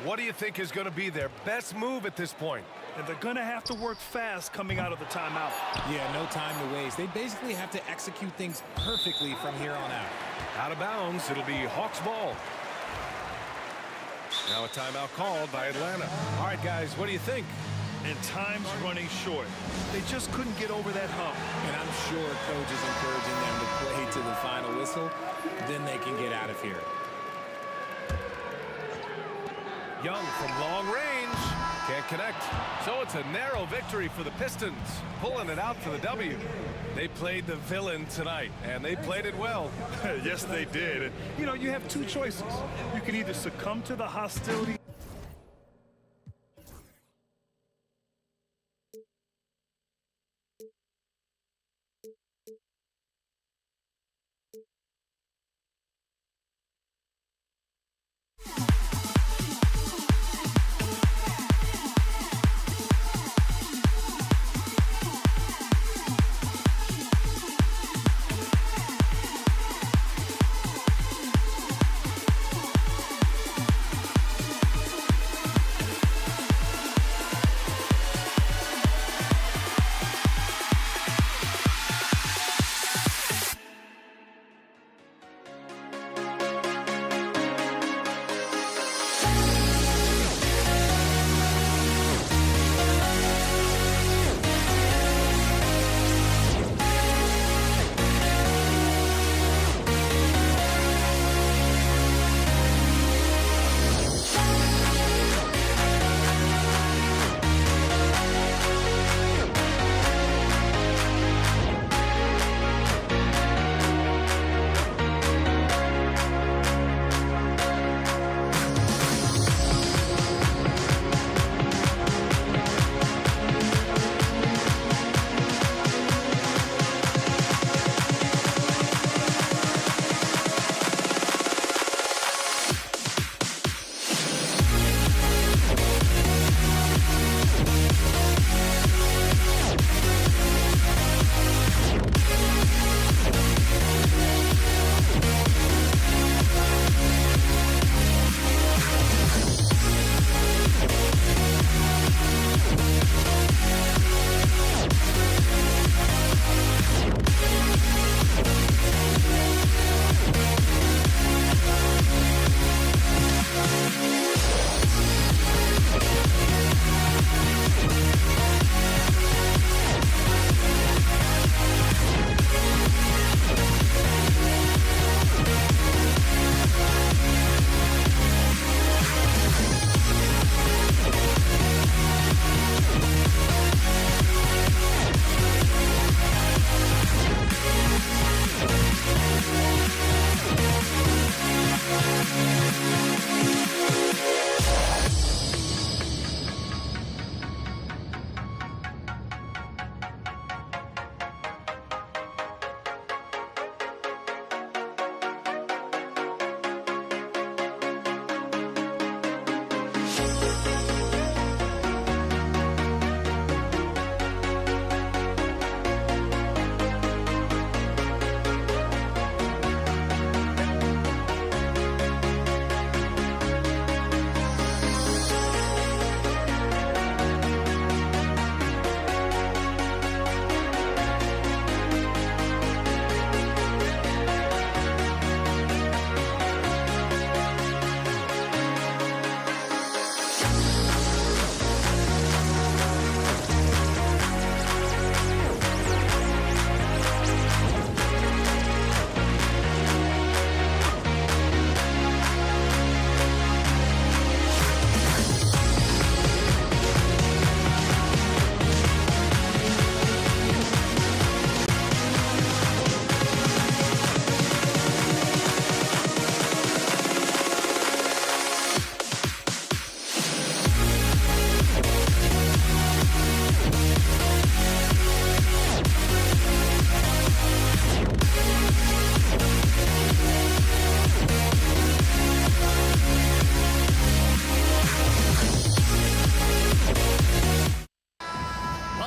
What do you think is going to be their best move at this point? And they're going to have to work fast coming out of the timeout. Yeah, no time to waste. They basically have to execute things perfectly from here on out. Out of bounds, it'll be Hawks ball. Now a timeout called by Atlanta. All right, guys, what do you think? And time's running short. They just couldn't get over that hump. And I'm sure coach is encouraging them to play to the final whistle. Then they can get out of here. Young from long range. Can't connect. So it's a narrow victory for the Pistons. Pulling it out for the W. They played the villain tonight, and they played it well. Yes, they did. And, you know, you have two choices. You can either succumb to the hostility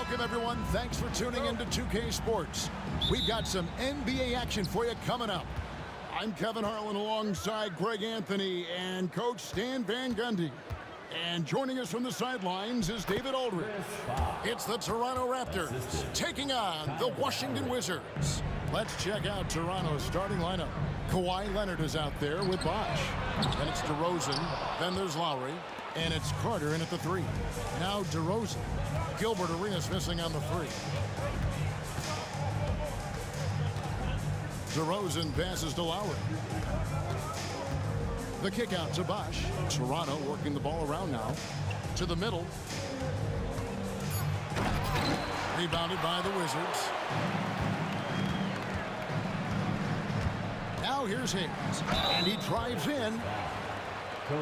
Welcome, everyone. Thanks for tuning into 2K Sports. We've got some NBA action for you coming up. I'm Kevin Harlan alongside Greg Anthony and Coach Stan Van Gundy. And joining us from the sidelines is David Aldridge. It's the Toronto Raptors taking on the Washington Wizards. Let's check out Toronto's starting lineup. Kawhi Leonard is out there with Bosh. Then it's DeRozan. Then there's Lowry. And it's Carter in at the 3. Now DeRozan. Gilbert Arenas missing on the 3. DeRozan passes to Lowry. The kick out to Bosh. Toronto working the ball around now. To the middle. Rebounded by the Wizards. Now here's Hayes. And he drives in.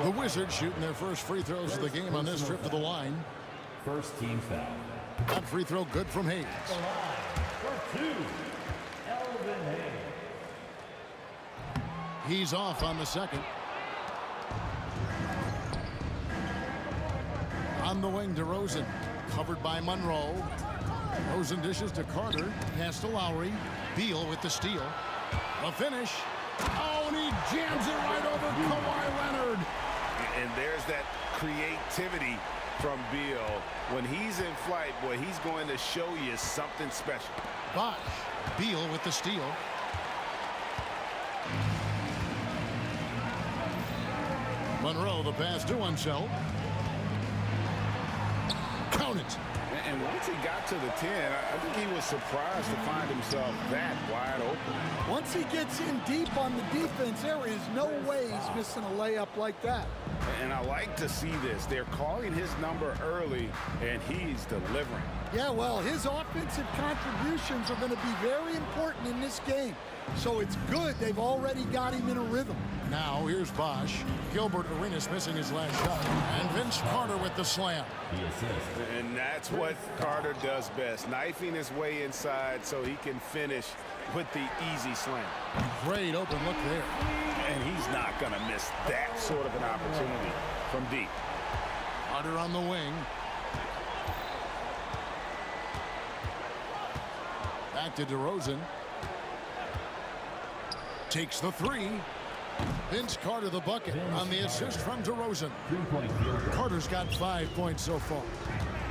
The Wizards shooting their first free throws of the game on this trip to the line. First team foul. That free throw good from Hayes. For 2, Elvin Hayes. He's off on the second. On the wing, DeRozan. Covered by Monroe. Rosen dishes to Carter. Pass to Lowry. Beal with the steal. The finish. Oh, and he jams it right over Kawhi Leonard. And there's that creativity from Beal. When he's in flight, boy, he's going to show you something special. Bosh. Beal with the steal. Monroe, the pass to himself. Count it. And once he got to the 10, I think he was surprised to find himself that wide open. Once he gets in deep on the defense, there is no way he's missing a layup like that. And I like to see this. They're calling his number early, and he's delivering. Yeah, well, his offensive contributions are going to be very important in this game. So it's good they've already got him in a rhythm. Now here's Bosh. Gilbert Arenas missing his last shot. And Vince Carter with the slam. And that's what Carter does best, knifing his way inside so he can finish with the easy slam. Great open look there. And he's not going to miss that sort of an opportunity from deep. Carter on the wing. Back to DeRozan. Takes the 3. Vince Carter the bucket on the assist from DeRozan. Carter's got 5 points so far.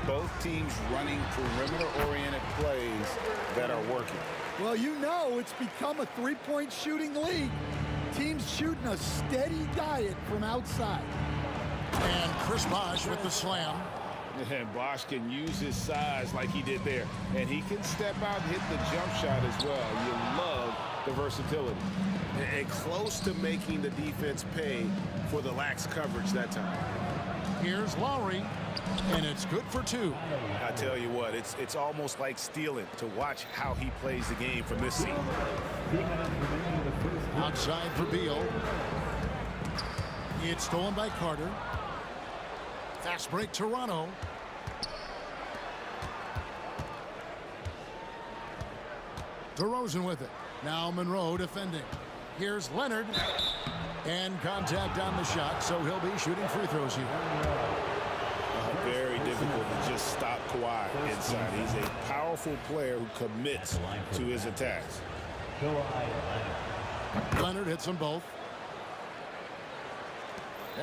Both teams running perimeter-oriented plays that are working. Well, you know it's become a three-point shooting league. Teams shooting a steady diet from outside. And Chris Bosh with the slam. And Bosh can use his size like he did there. And he can step out and hit the jump shot as well. You love the versatility. And close to making the defense pay for the lax coverage that time. Here's Lowry. And it's good for 2. I tell you what, it's almost like stealing to watch how he plays the game from this scene. Outside for Beal. It's stolen by Carter. Fast break Toronto. DeRozan with it. Now Monroe defending. Here's Leonard. And contact on the shot, so he'll be shooting free throws here. Very difficult to just stop Kawhi inside. He's a powerful player who commits to his attacks. Leonard hits them both.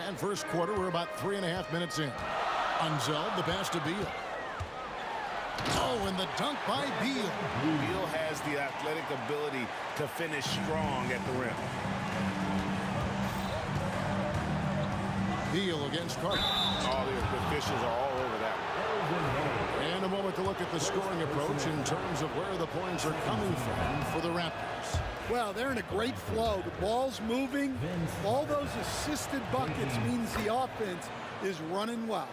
And first quarter, we're about 3.5 minutes in. Unzeld, the pass to Beal. Oh, and the dunk by Beal. Beal has the athletic ability to finish strong at the rim. Beal against Carter. All the officials are all over that one. And a moment to look at the scoring approach in terms of where the points are coming from for the Raptors. Well, they're in a great flow. The ball's moving. All those assisted buckets means the offense is running well.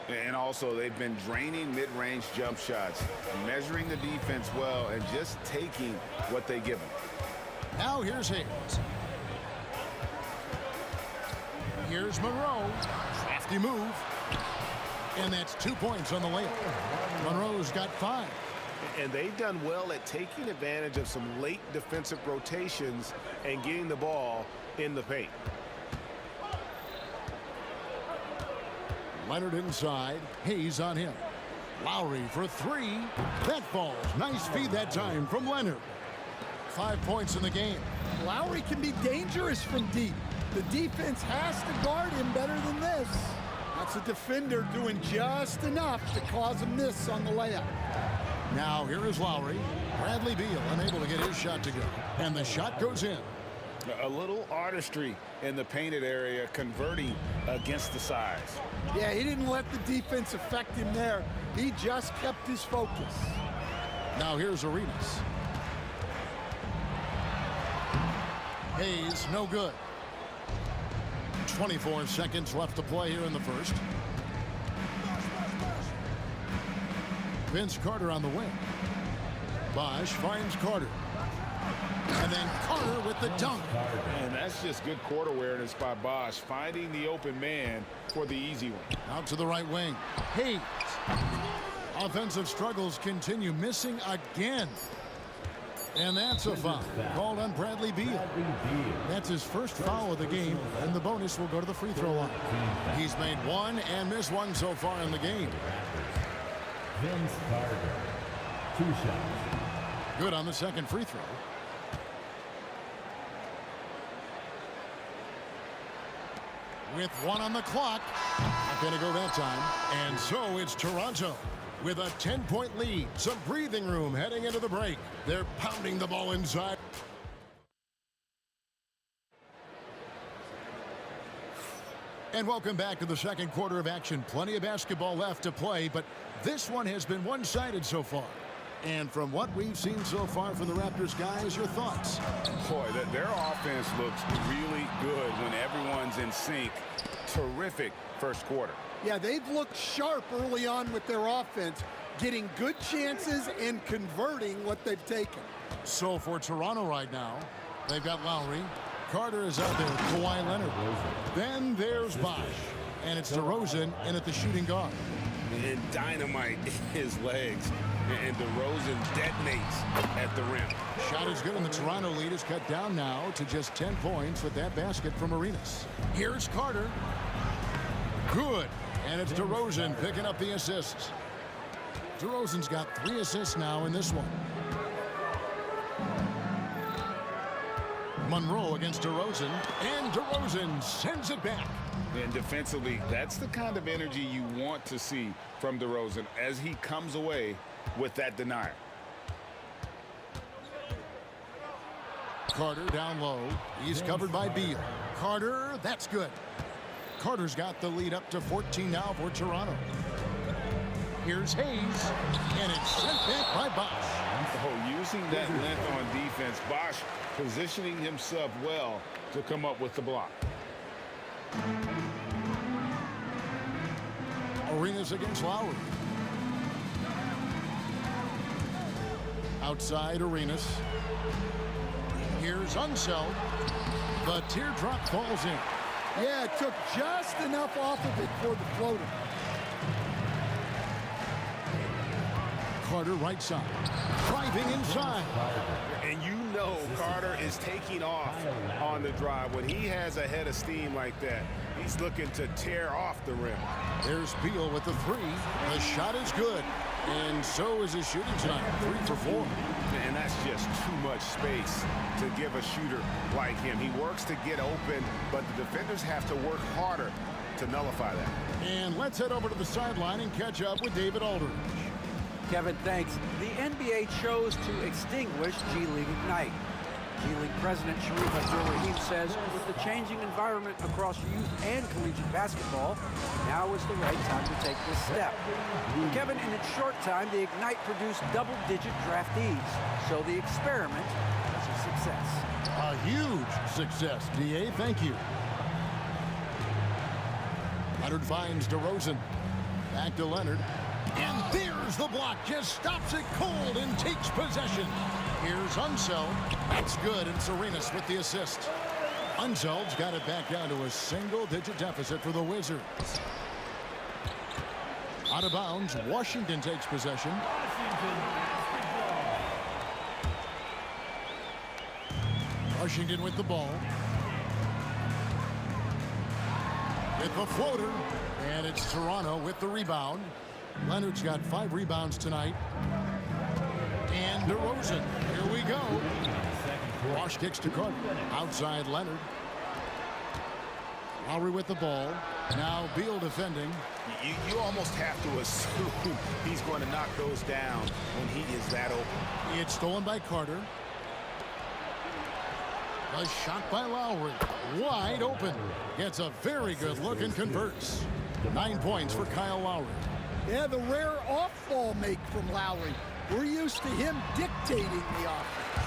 And also, they've been draining mid-range jump shots, measuring the defense well, and just taking what they give them. Now here's Hayes. Here's Monroe. Crafty move. And that's 2 points on the layup. Monroe's got 5. And they've done well at taking advantage of some late defensive rotations and getting the ball in the paint. Leonard inside. Hayes on him. Lowry for three. That falls. Nice feed that time from Leonard. 5 points in the game. Lowry can be dangerous from deep. The defense has to guard him better than this. That's a defender doing just enough to cause a miss on the layup. Now here is Lowry. Bradley Beal unable to get his shot to go. And the shot goes in. A little artistry in the painted area, converting against the size. Yeah, he didn't let the defense affect him there. He just kept his focus. Now here's Arenas. Hayes, no good. 24 seconds left to play here in the first. Vince Carter on the wing. Bosch finds Carter. And then Carter with the dunk. And that's just good court awareness by Bosch, finding the open man for the easy one. Out to the right wing. Hayes. Offensive struggles continue, missing again. And that's a foul called on Bradley Beal. That's his first foul of the game, and the bonus will go to the free throw line. He's made one and missed one so far in the game. Vince Carter. 2 shots. Good on the second free throw. With 1 on the clock. Not going to go that time. And so it's Toronto with a 10-point lead. Some breathing room heading into the break. They're pounding the ball inside. And welcome back to the second quarter of action. Plenty of basketball left to play, but this one has been one-sided so far. And from what we've seen so far from the Raptors, guys, your thoughts? Boy, their offense looks really good when everyone's in sync. Terrific first quarter. Yeah, they've looked sharp early on with their offense, getting good chances and converting what they've taken. So for Toronto right now, they've got Lowry. Carter is out there. Kawhi Leonard. Then there's Bosch. And it's DeRozan in at the shooting guard. And dynamite his legs. And DeRozan detonates at the rim. Shot is good, and the Toronto lead is cut down now to just 10 points with that basket from Arenas. Here's Carter. Good. And it's DeRozan picking up the assists. DeRozan's got 3 assists now in this one. Monroe against DeRozan, and DeRozan sends it back. And defensively, that's the kind of energy you want to see from DeRozan as he comes away with that denial. Carter down low. He's covered by Beal. Carter, that's good. Carter's got the lead up to 14 now for Toronto. Here's Hayes, and it's sent back by Bosch. Oh, using that length on defense, Bosch positioning himself well to come up with the block. Arenas against Lowry. Outside Arenas. Here's Unseld. The teardrop falls in. Yeah, it took just enough off of it for the floater. Carter right side. Driving inside. And you know Carter is taking off on the drive. When he has a head of steam like that, he's looking to tear off the rim. There's Beal with the 3. The shot is good. And so is his shooting tonight. 3 for 4. And that's just too much space to give a shooter like him. He works to get open, but the defenders have to work harder to nullify that. And let's head over to the sideline and catch up with David Aldridge. Kevin, thanks. The NBA chose to extinguish G League Ignite. G League President Sharif Abdul-Rahim says with the changing environment across youth and collegiate basketball, now is the right time to take this step. Kevin, in its short time, the Ignite produced double-digit draftees, so the experiment was a success. A huge success, D.A. Thank you. Leonard finds DeRozan. Back to Leonard. And there's the block. Just stops it cold and takes possession. Here's Unseld. That's good, and it's Arenas with the assist. Unseld's got it back down to a single-digit deficit for the Wizards. Out of bounds, Washington takes possession. Washington with the ball. With the floater. And it's Toronto with the rebound. Leonard's got 5 rebounds tonight. And DeRozan. Here we go. Wash kicks to Carter. Outside Leonard. Lowry with the ball. Now Beal defending. You almost have to assume he's going to knock those down when he is that open. It's stolen by Carter. A shot by Lowry. Wide open. Gets a very good look and converts. 9 points for Kyle Lowry. Yeah, the rare off-ball make from Lowry. We're used to him dictating the offense.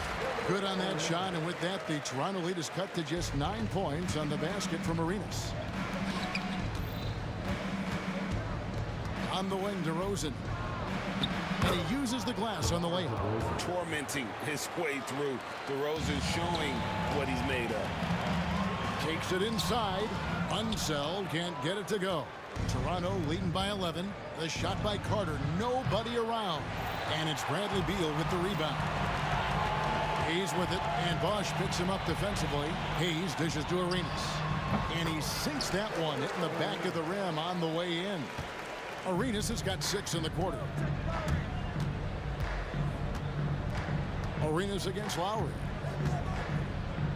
Good on that shot, and with that, the Toronto lead is cut to just 9 points on the basket from Arenas. On the wing, DeRozan. And he uses the glass on the layup. Tormenting his way through. DeRozan showing what he's made of. Takes it inside. Unseld can't get it to go. Toronto leading by 11. The shot by Carter. Nobody around. And it's Bradley Beal with the rebound. Hayes with it, and Bosch picks him up defensively. Hayes dishes to Arenas. And he sinks that one, hitting the back of the rim on the way in. Arenas has got 6 in the quarter. Arenas against Lowry.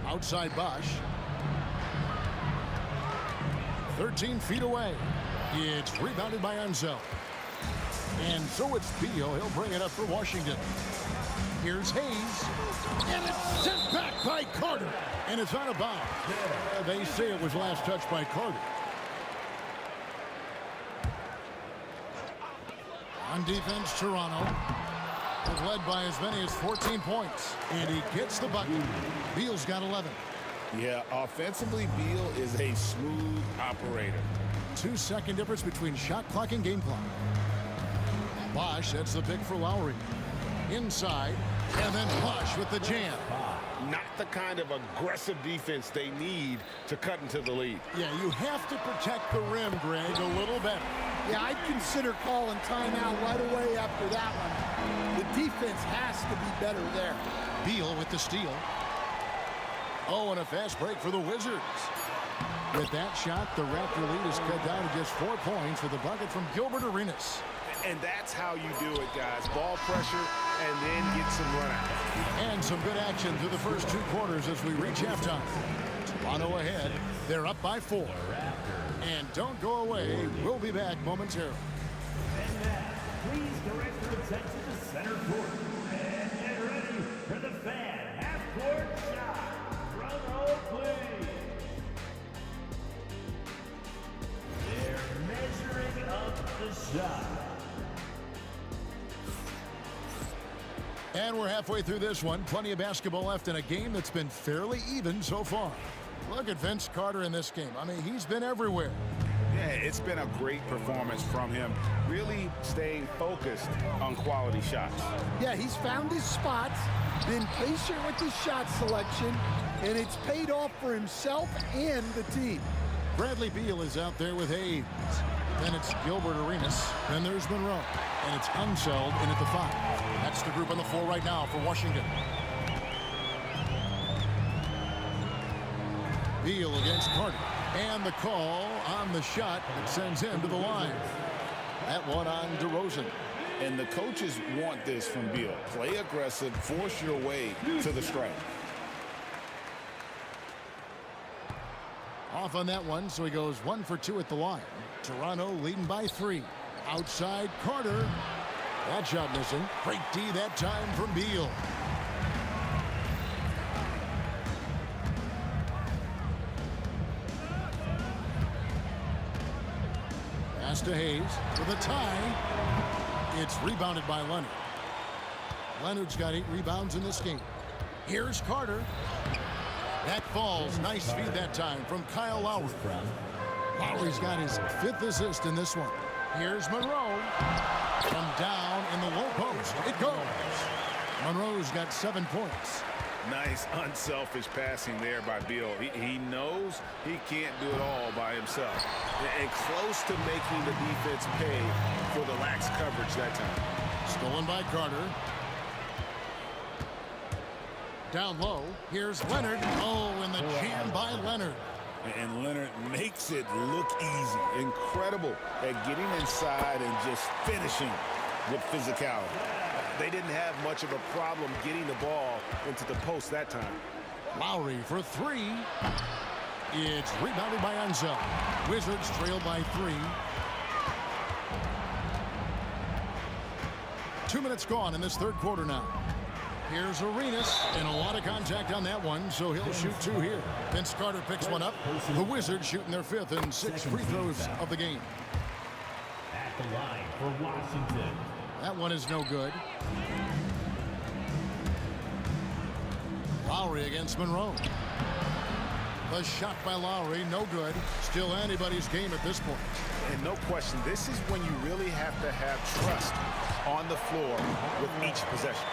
Outside Bosch. 13 feet away. It's rebounded by Unseld. And so it's Beal. He'll bring it up for Washington. Here's Hayes. And it's sent back by Carter. And it's out of bounds. They say it was last touched by Carter. On defense, Toronto is led by as many as 14 points. And he gets the bucket. Beal's got 11. Yeah, offensively, Beal is a smooth operator. 2-second difference between shot clock and game clock. Bosch sets the pick for Lowry. Inside, and then Bosch with the jam. Not the kind of aggressive defense they need to cut into the lead. Yeah, you have to protect the rim, Greg, a little better. Yeah, I'd consider calling timeout right away after that one. The defense has to be better there. Beal with the steal. Oh, and a fast break for the Wizards. With that shot, the Raptor lead is cut down to just 4 points with a bucket from Gilbert Arenas. And that's how you do it, guys. Ball pressure and then get some run out. And some good action through the first 2 quarters as we reach halftime. Toronto ahead. They're up by 4. And don't go away. We'll be back momentarily. And now, please direct your attention to center court. And get ready for the fan half-court shot. Drum roll, please. They're measuring up the shot. And we're halfway through this one. Plenty of basketball left in a game that's been fairly even so far. Look at Vince Carter in this game. I mean, he's been everywhere. Yeah, it's been a great performance from him. Really staying focused on quality shots. Yeah, he's found his spots, been patient with his shot selection, and it's paid off for himself and the team. Bradley Beal is out there with Hayes. Then it's Gilbert Arenas. Then there's Monroe. And it's Unseld in at the 5. That's the group on the floor right now for Washington. Beal against Carter. And the call on the shot that sends him to the line. That one on DeRozan. And the coaches want this from Beal. Play aggressive, force your way to the strike. Off on that one, so he goes 1 for 2 at the line. Toronto leading by 3. Outside Carter. That shot missing. Great D that time from Beal. Pass to Hayes with a tie. It's rebounded by Leonard. Leonard's got 8 rebounds in this game. Here's Carter. That falls. Nice feed that time from Kyle Lowry. Lowry's got his 5th assist in this one. Here's Monroe. From down in the low post. It goes. Monroe's got 7 points. Nice unselfish passing there by Beal. He knows he can't do it all by himself. And close to making the defense pay for the lax coverage that time. Stolen by Carter. Down low. Here's Leonard. Oh, and the jam by Leonard. And Leonard makes it look easy. Incredible at getting inside and just finishing with physicality. They didn't have much of a problem getting the ball into the post that time. Lowry for three. It's rebounded by Ansel. Wizards trail by 3. 2 minutes gone in this third quarter now. Here's Arenas, and a lot of contact on that one, so he'll shoot 2 here. Vince Carter picks one up. The Wizards shooting their 5th and 6th free throws of the game. At the line for Washington. That one is no good. Lowry against Monroe. The shot by Lowry, no good. Still anybody's game at this point. And no question, this is when you really have to have trust on the floor with each possession.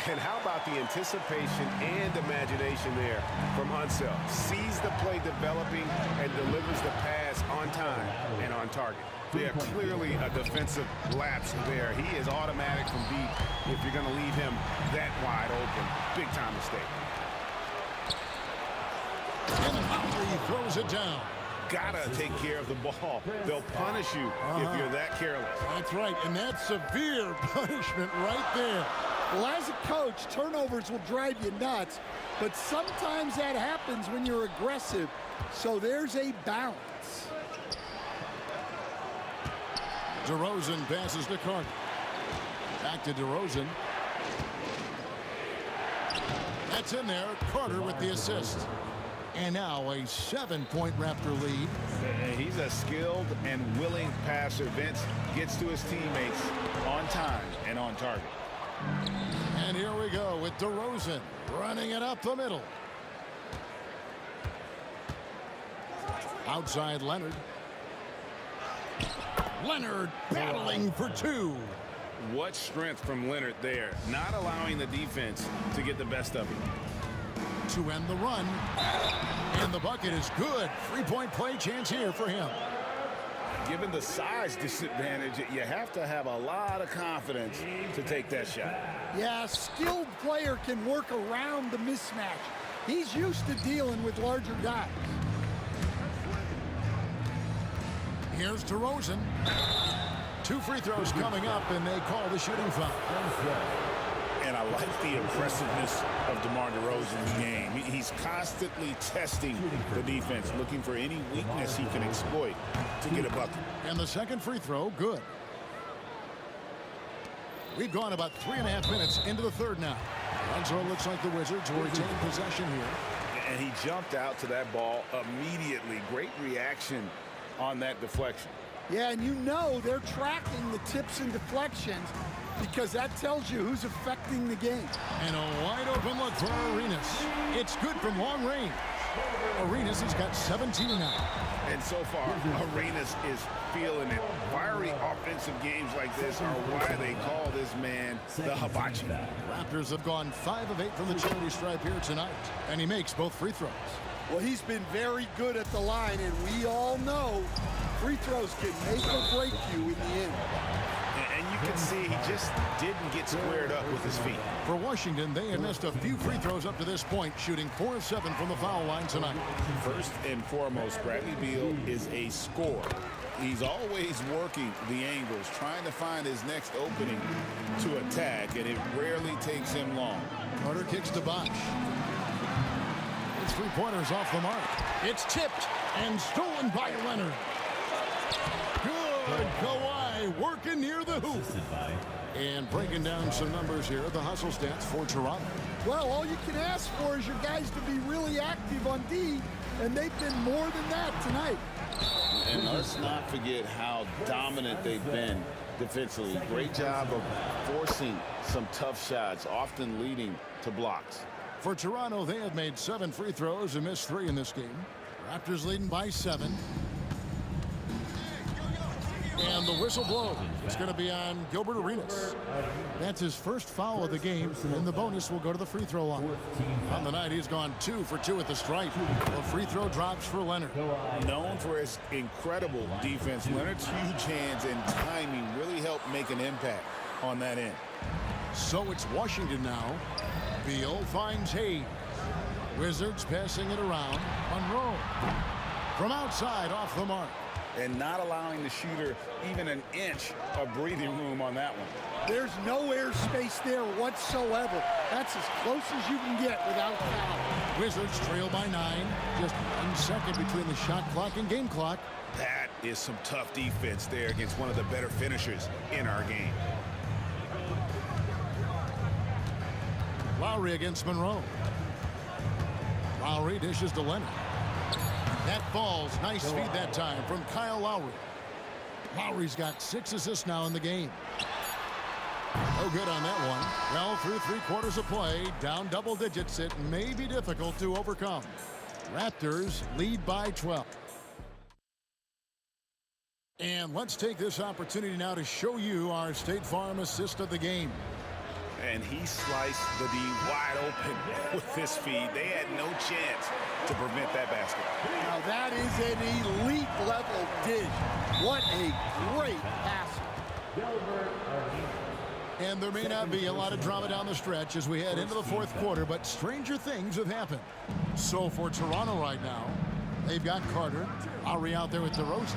And how about the anticipation and imagination there from Ansel? Sees the play developing and delivers the pass on time and on target. Yeah, clearly a defensive lapse there. He is automatic from deep if you're going to leave him that wide open. Big time mistake. And Lowry throws it down. Gotta take care of the ball. They'll punish you if you're that careless. That's right, and that's severe punishment right there. Well, as a coach, turnovers will drive you nuts, but sometimes that happens when you're aggressive. So there's a balance. DeRozan passes to Carter. Back to DeRozan. That's in there. Carter with the assist. And now a 7-point Raptor lead. He's a skilled and willing passer. Vince gets to his teammates on time and on target. And here we go with DeRozan running it up the middle. Outside Leonard. Leonard battling for 2. What strength from Leonard there, not allowing the defense to get the best of him. To end the run. And the bucket is good. 3-point play chance here for him. Given the size disadvantage, you have to have a lot of confidence to take that shot. Yeah, a skilled player can work around the mismatch. He's used to dealing with larger guys. Here's DeRozan. 2 free throws coming up, and they call the shooting foul. And I like the impressiveness of DeMar DeRozan's game. He's constantly testing the defense, looking for any weakness he can exploit to get a bucket. And the second free throw, good. We've gone about 3.5 minutes into the third now. And so it looks like the Wizards will retain possession here. And he jumped out to that ball immediately. Great reaction on that deflection. Yeah, and you know they're tracking the tips and deflections because that tells you who's affecting the game. And a wide open look for Arenas. It's good from long range. Arenas has got 17 now. And so far, Arenas is feeling it. Fiery offensive games like this are why they call this man the hibachi. Raptors have gone 5 of 8 from the charity stripe here tonight. And he makes both free throws. Well, he's been very good at the line, and we all know free throws can make or break you in the end. And you can see he just didn't get squared up with his feet. For Washington, they have missed a few free throws up to this point, shooting 4 of 7 from the foul line tonight. First and foremost, Bradley Beal is a scorer. He's always working the angles, trying to find his next opening to attack, and it rarely takes him long. Carter kicks to Bosh. It's 3-pointers off the mark. It's tipped and stolen by Leonard. Good. Kawhi working near the hoop. And breaking down some numbers here, the hustle stats for Toronto. Well, all you can ask for is your guys to be really active on D, and they've been more than that tonight. And let's not forget how dominant they've been defensively. Great job of forcing some tough shots, often leading to blocks. For Toronto, they have made 7 free throws and missed 3 in this game. Raptors leading by 7. And the whistle blows. It's going to be on Gilbert Arenas. That's his first foul of the game, and the bonus will go to the free throw line. On the night, he's gone 2 for 2 at the stripe. The free throw drops for Leonard. Known for his incredible defense, Leonard's huge hands and timing really helped make an impact on that end. So it's Washington now. Beal finds Hayes. Wizards passing it around. Monroe. from outside off the mark. And not allowing the shooter even an inch of breathing room on that one. There's no air space there whatsoever. That's as close as you can get without foul. Wizards trail by 9. Just 1 second between the shot clock and game clock. That is some tough defense there against one of the better finishers in our game. Lowry against Monroe. Lowry dishes to Leonard. That falls. Nice feed that time from Kyle Lowry. Lowry's got 6 assists now in the game. No good on that one. Well, through 3/4 of play, down double digits, it may be difficult to overcome. Raptors lead by 12. And let's take this opportunity now to show you our State Farm assist of the game. And he sliced the D wide open with this feed. They had no chance to prevent that basket. Now that is an elite level dish. What a great pass. And there may not be a lot of drama down the stretch as we head into the 4th quarter, but stranger things have happened. So for Toronto right now, they've got Carter, Lowry out there with DeRozan.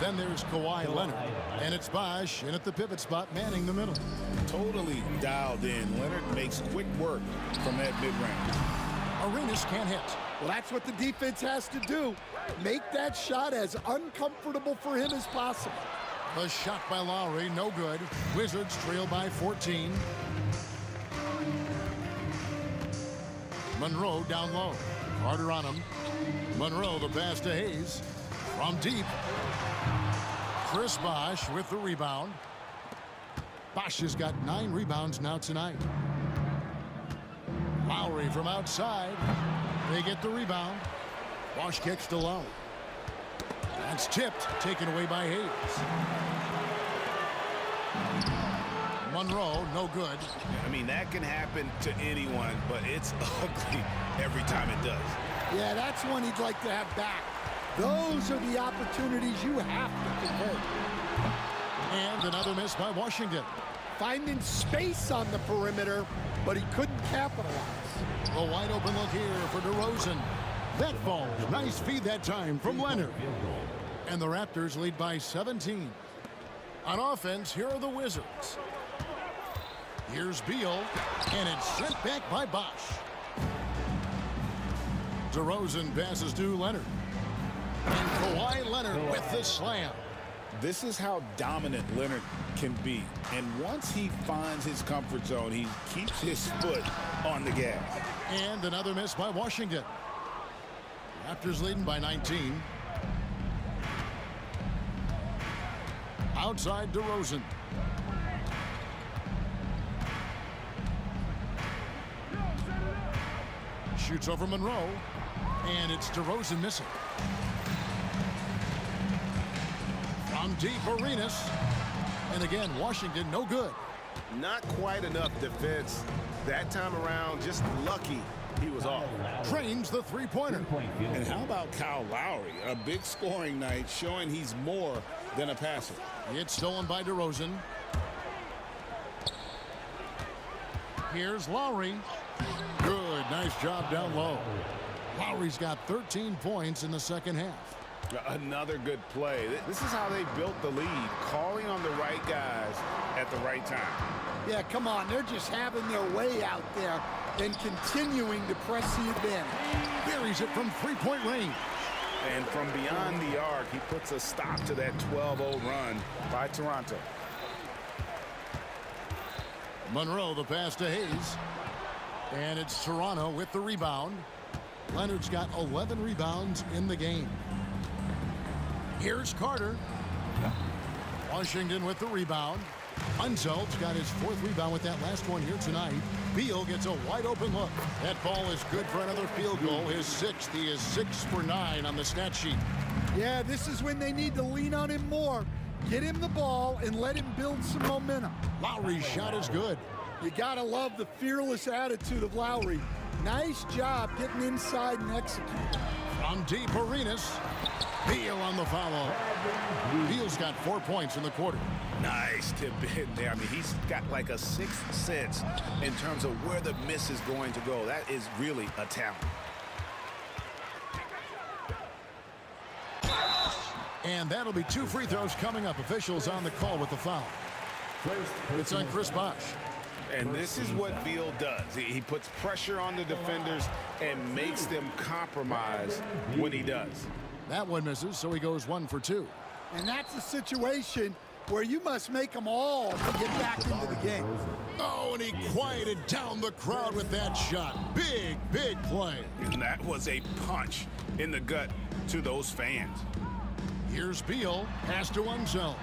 Then there's Kawhi Leonard, and it's Bosh in at the pivot spot, manning the middle. Totally dialed in. Leonard makes quick work from that mid-range. Arenas can't hit. Well, that's what the defense has to do. Make that shot as uncomfortable for him as possible. A shot by Lowry, no good. Wizards trail by 14. Monroe down low. Carter on him. Monroe the pass to Hayes. From deep. Chris Bosh with the rebound. Bosh has got 9 rebounds now tonight. Lowry from outside. They get the rebound. Bosh kicks to low. That's tipped, taken away by Hayes. Monroe, no good. I mean, that can happen to anyone, but it's ugly every time it does. Yeah, that's one he'd like to have back. Those are the opportunities you have to convert. And another miss by Washington. Finding space on the perimeter, but he couldn't capitalize. A wide open look here for DeRozan. That falls. Nice feed that time from Leonard. And the Raptors lead by 17. On offense, here are the Wizards. Here's Beal, and it's sent back by Bosh. DeRozan passes to Leonard. And Kawhi Leonard with the slam. This is how dominant Leonard can be. And once he finds his comfort zone, he keeps his foot on the gas. And another miss by Washington. Raptors leading by 19. Outside DeRozan. Shoots over Monroe. And it's DeRozan missing. From deep, Arenas. And again, Washington no good. Not quite enough defense that time around. Just lucky he was off. Trains the three-pointer. And how about Kyle Lowry? A big scoring night showing he's more than a passer. It's stolen by DeRozan. Here's Lowry. Good, nice job down low. Lowry's got 13 points in the second half. Another good play. This is how they built the lead, calling on the right guys at the right time. Yeah, come on. They're just having their way out there and continuing to press the advantage. Buries it from three-point range. And from beyond the arc, he puts a stop to that 12-0 run by Toronto. Monroe the pass to Hayes. And it's Toronto with the rebound. Leonard's got 11 rebounds in the game. Here's Carter. Washington with the rebound. Unzelt's got his 4th rebound with that last one here tonight. Beal gets a wide open look. That ball is good for another field goal. His 6th. He is 6 for 9 on the stat sheet. Yeah, this is when they need to lean on him more. Get him the ball and let him build some momentum. Lowry's shot is good. You gotta love the fearless attitude of Lowry. Nice job getting inside and executing. From deep, Arenas. Beal on the foul. Beal's got 4 points in the quarter. Nice tip in there. I mean, he's got like a 6th sense in terms of where the miss is going to go. That is really a talent. And that'll be 2 free throws coming up. Officials on the call with the foul. It's on Chris Bosh. And this is what Beal does. He puts pressure on the defenders and makes them compromise when he does. That one misses, so he goes 1 for 2. And that's a situation where you must make them all to get back into the game. Oh, and he quieted down the crowd with that shot. Big, big play. And that was a punch in the gut to those fans. Here's Beal, pass to one zone.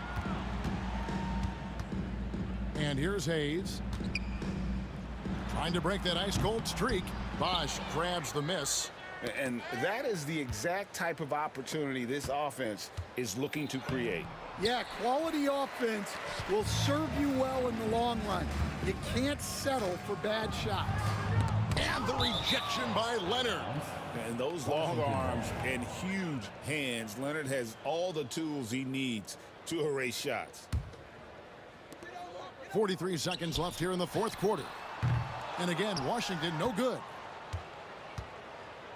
And here's Hayes. Trying to break that ice-cold streak. Bosh grabs the miss. And that is the exact type of opportunity this offense is looking to create. Yeah, quality offense will serve you well in the long run. You can't settle for bad shots. And the rejection by Leonard. And those long arms and huge hands, Leonard has all the tools he needs to erase shots. 43 seconds left here in the fourth quarter. And again, Washington no good.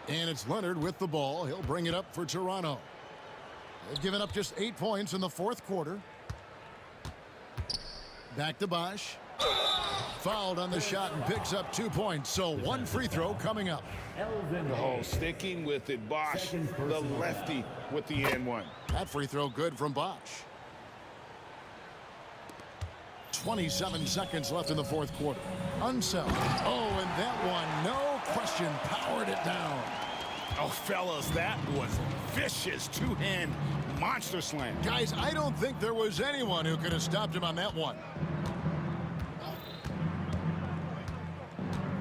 And it's Leonard with the ball. He'll bring it up for Toronto. They've given up just 8 points in the fourth quarter. Back to Bosh. Fouled on the shot and picks up 2 points. So 1 free throw coming up. Oh, sticking with it, Bosh, the lefty with the N1. That free throw good from Bosh. 27 seconds left in the fourth quarter. Unseld. Oh, and that one, no question, powered it down. Oh, fellas, that was vicious two-hand monster slam. Guys, I don't think there was anyone who could have stopped him on that one.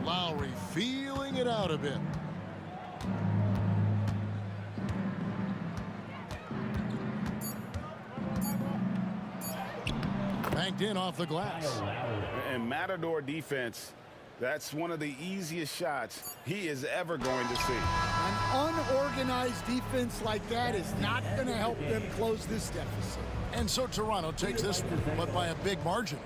Lowry feeling it out a bit. Banked in off the glass. And Matador defense, that's one of the easiest shots he is ever going to see. An unorganized defense like that is not going to help them close this deficit. And so Toronto takes this, but by a big margin.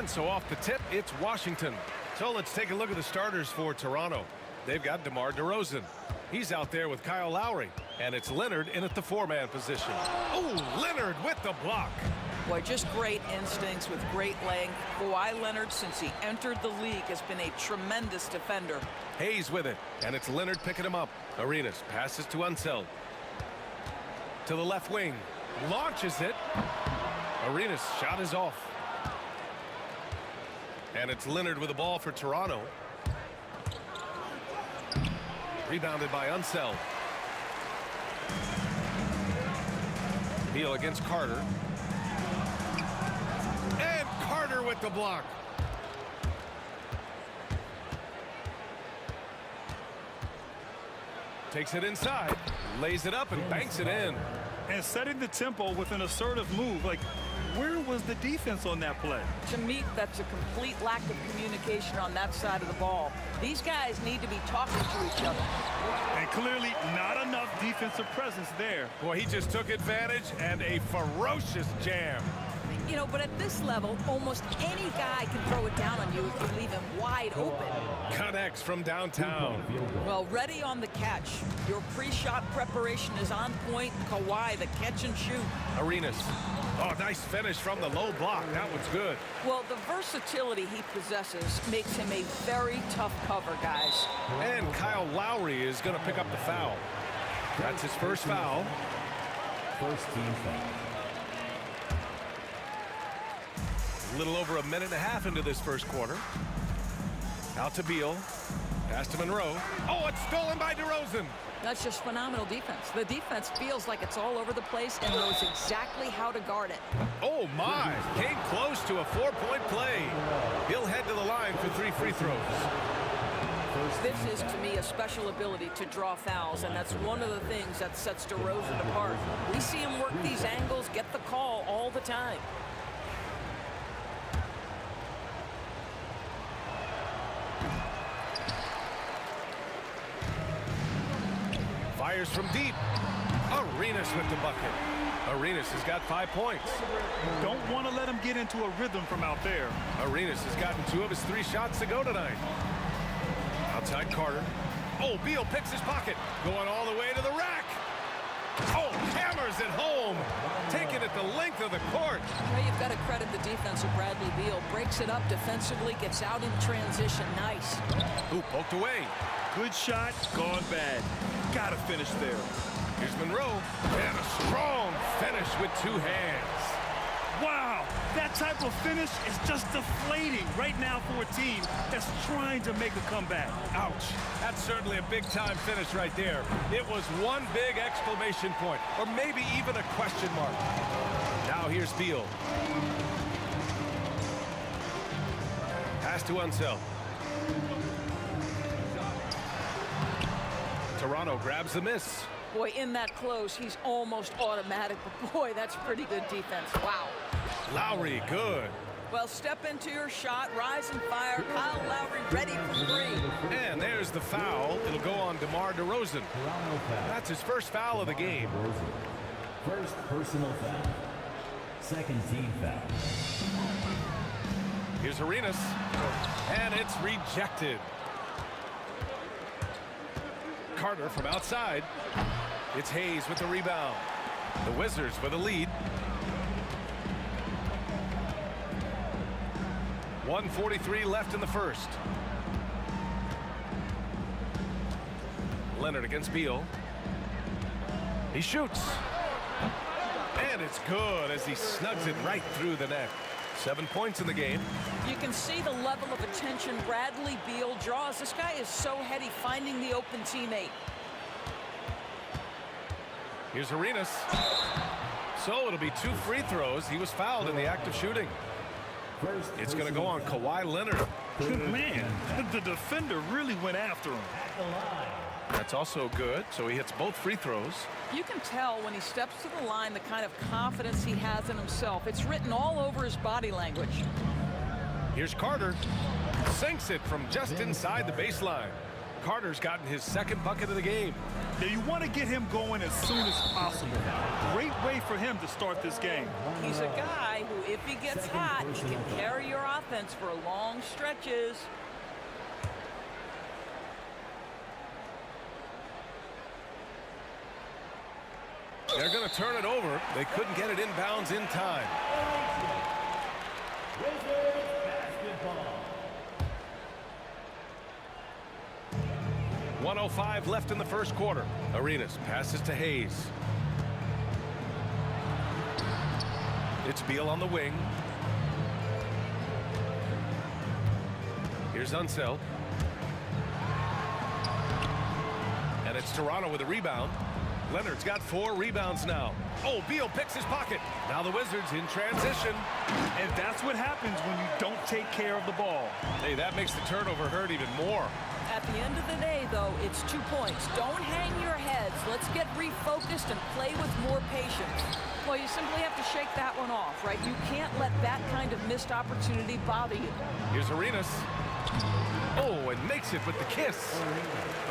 And so off the tip, it's Washington. So let's take a look at the starters for Toronto. They've got DeMar DeRozan. He's out there with Kyle Lowry. And it's Leonard in at the four-man position. Oh, Leonard with the block. Boy, just great instincts with great length. Kawhi Leonard, since he entered the league, has been a tremendous defender. Hayes with it, and it's Leonard picking him up. Arenas passes to Unseld. To the left wing. Launches it. Arenas' shot is off. And it's Leonard with the ball for Toronto. Rebounded by Unseld. Beal against Carter. And Carter with the block. Takes it inside, lays it up and banks it in. And setting the tempo with an assertive move. Like, where was the defense on that play? To me, that's a complete lack of communication on that side of the ball. These guys need to be talking to each other. And clearly not enough defensive presence there. Boy, he just took advantage and a ferocious jam. You know, but at this level, almost any guy can throw it down on you if you leave him wide open. Connects from downtown. Well, ready on the catch. Your pre-shot preparation is on point. Kawhi, the catch and shoot. Arenas. Oh, nice finish from the low block. That one's good. Well, the versatility he possesses makes him a very tough cover, guys. And Kyle Lowry is going to pick up the foul. That's his first foul. First team foul. A little over a minute and a half into this first quarter. Out to Beal. Pass to Monroe. Oh, it's stolen by DeRozan. That's just phenomenal defense. The defense feels like it's all over the place and knows exactly how to guard it. Oh, my. Came close to a 4-point play. He'll head to the line for 3 free throws. This is, to me, a special ability to draw fouls, and that's one of the things that sets DeRozan apart. We see him work these angles, get the call all the time. Fires from deep. Arenas with the bucket. Arenas has got 5 points. Don't want to let him get into a rhythm from out there. Arenas has gotten 2 of his 3 shots to go tonight. Outside Carter. Oh, Beal picks his pocket. Going all the way to the rack. Oh, hammers it home. Taking it the length of the court. Well, you've got to credit the defense of Bradley Beal. Breaks it up defensively, gets out in transition. Nice. Ooh, poked away. Good shot, gone bad. Gotta finish there. Here's Monroe. And a strong finish with 2 hands. Wow, that type of finish is just deflating right now for a team that's trying to make a comeback. Ouch. That's certainly a big-time finish right there. It was one big exclamation point, or maybe even a question mark. Now here's Beal. Pass to Unseld. Toronto grabs the miss. Boy, in that close, he's almost automatic. But boy, that's pretty good defense. Wow. Lowry, good. Well, step into your shot, rise and fire. Kyle Lowry ready for 3. And there's the foul. It'll go on DeMar DeRozan. That's his first foul of the game. First personal foul. Second team foul. Here's Arenas. And it's rejected. Carter from outside. It's Hayes with the rebound. The Wizards with a lead. 1:43 left in the first. Leonard against Beal. He shoots. And it's good as he snugs it right through the net. 7 points in the game. You can see the level of attention Bradley Beal draws. This guy is so heady finding the open teammate. Here's Arenas. So it'll be 2 free throws. He was fouled in the act of shooting. It's going to go on Kawhi Leonard. Man, the defender really went after him. That's also good. So he hits both free throws. You can tell when he steps to the line the kind of confidence he has in himself. It's written all over his body language. Here's Carter. Sinks it from just inside the baseline. Carter's gotten his 2nd bucket of the game. Now you want to get him going as soon as possible. Great way for him to start this game. He's a guy who, if he gets hot, he can carry your offense for long stretches. They're going to turn it over. They couldn't get it inbounds in time. Wizards basketball. 1:05 left in the first quarter. Arenas passes to Hayes. It's Beal on the wing. Here's Unseld. And it's Toronto with a rebound. Leonard's got 4 rebounds now. Oh, Beal picks his pocket. Now the Wizards in transition. And that's what happens when you don't take care of the ball. Hey, that makes the turnover hurt even more. At the end of the day, though, it's 2 points. Don't hang your heads. Let's get refocused and play with more patience. Well, you simply have to shake that one off, right? You can't let that kind of missed opportunity bother you. Here's Arenas. Oh, and makes it with the kiss.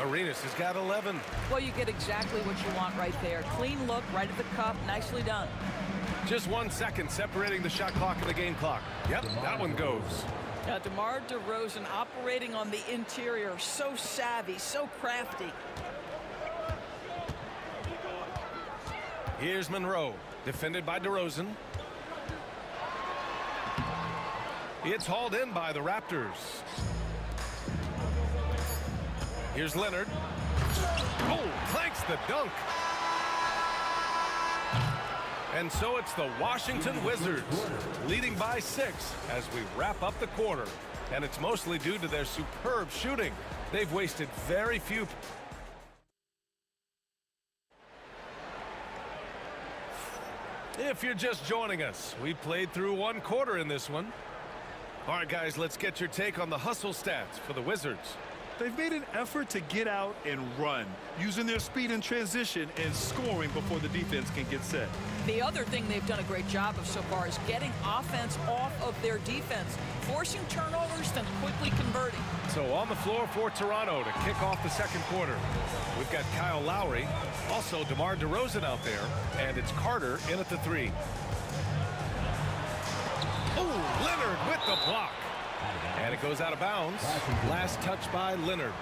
Arenas has got 11. Well, you get exactly what you want right there. Clean look, right at the cup. Nicely done. Just 1 second separating the shot clock and the game clock. Yep, that one goes. Now, DeMar DeRozan operating on the interior. So savvy, so crafty. Here's Monroe, defended by DeRozan. It's hauled in by the Raptors. Here's Leonard. Oh, clanks the dunk. And so it's the Washington Wizards leading by 6 as we wrap up the quarter. And it's mostly due to their superb shooting. They've wasted very few. If you're just joining us, we played through 1 quarter in this one. All right, guys, let's get your take on the hustle stats for the Wizards. They've made an effort to get out and run, using their speed in transition and scoring before the defense can get set. The other thing they've done a great job of so far is getting offense off of their defense, forcing turnovers, then quickly converting. So on the floor for Toronto to kick off the second quarter, we've got Kyle Lowry, also DeMar DeRozan out there, and it's Carter in at the 3. Oh, Leonard with the block. And it goes out of bounds. Last touch by Leonard.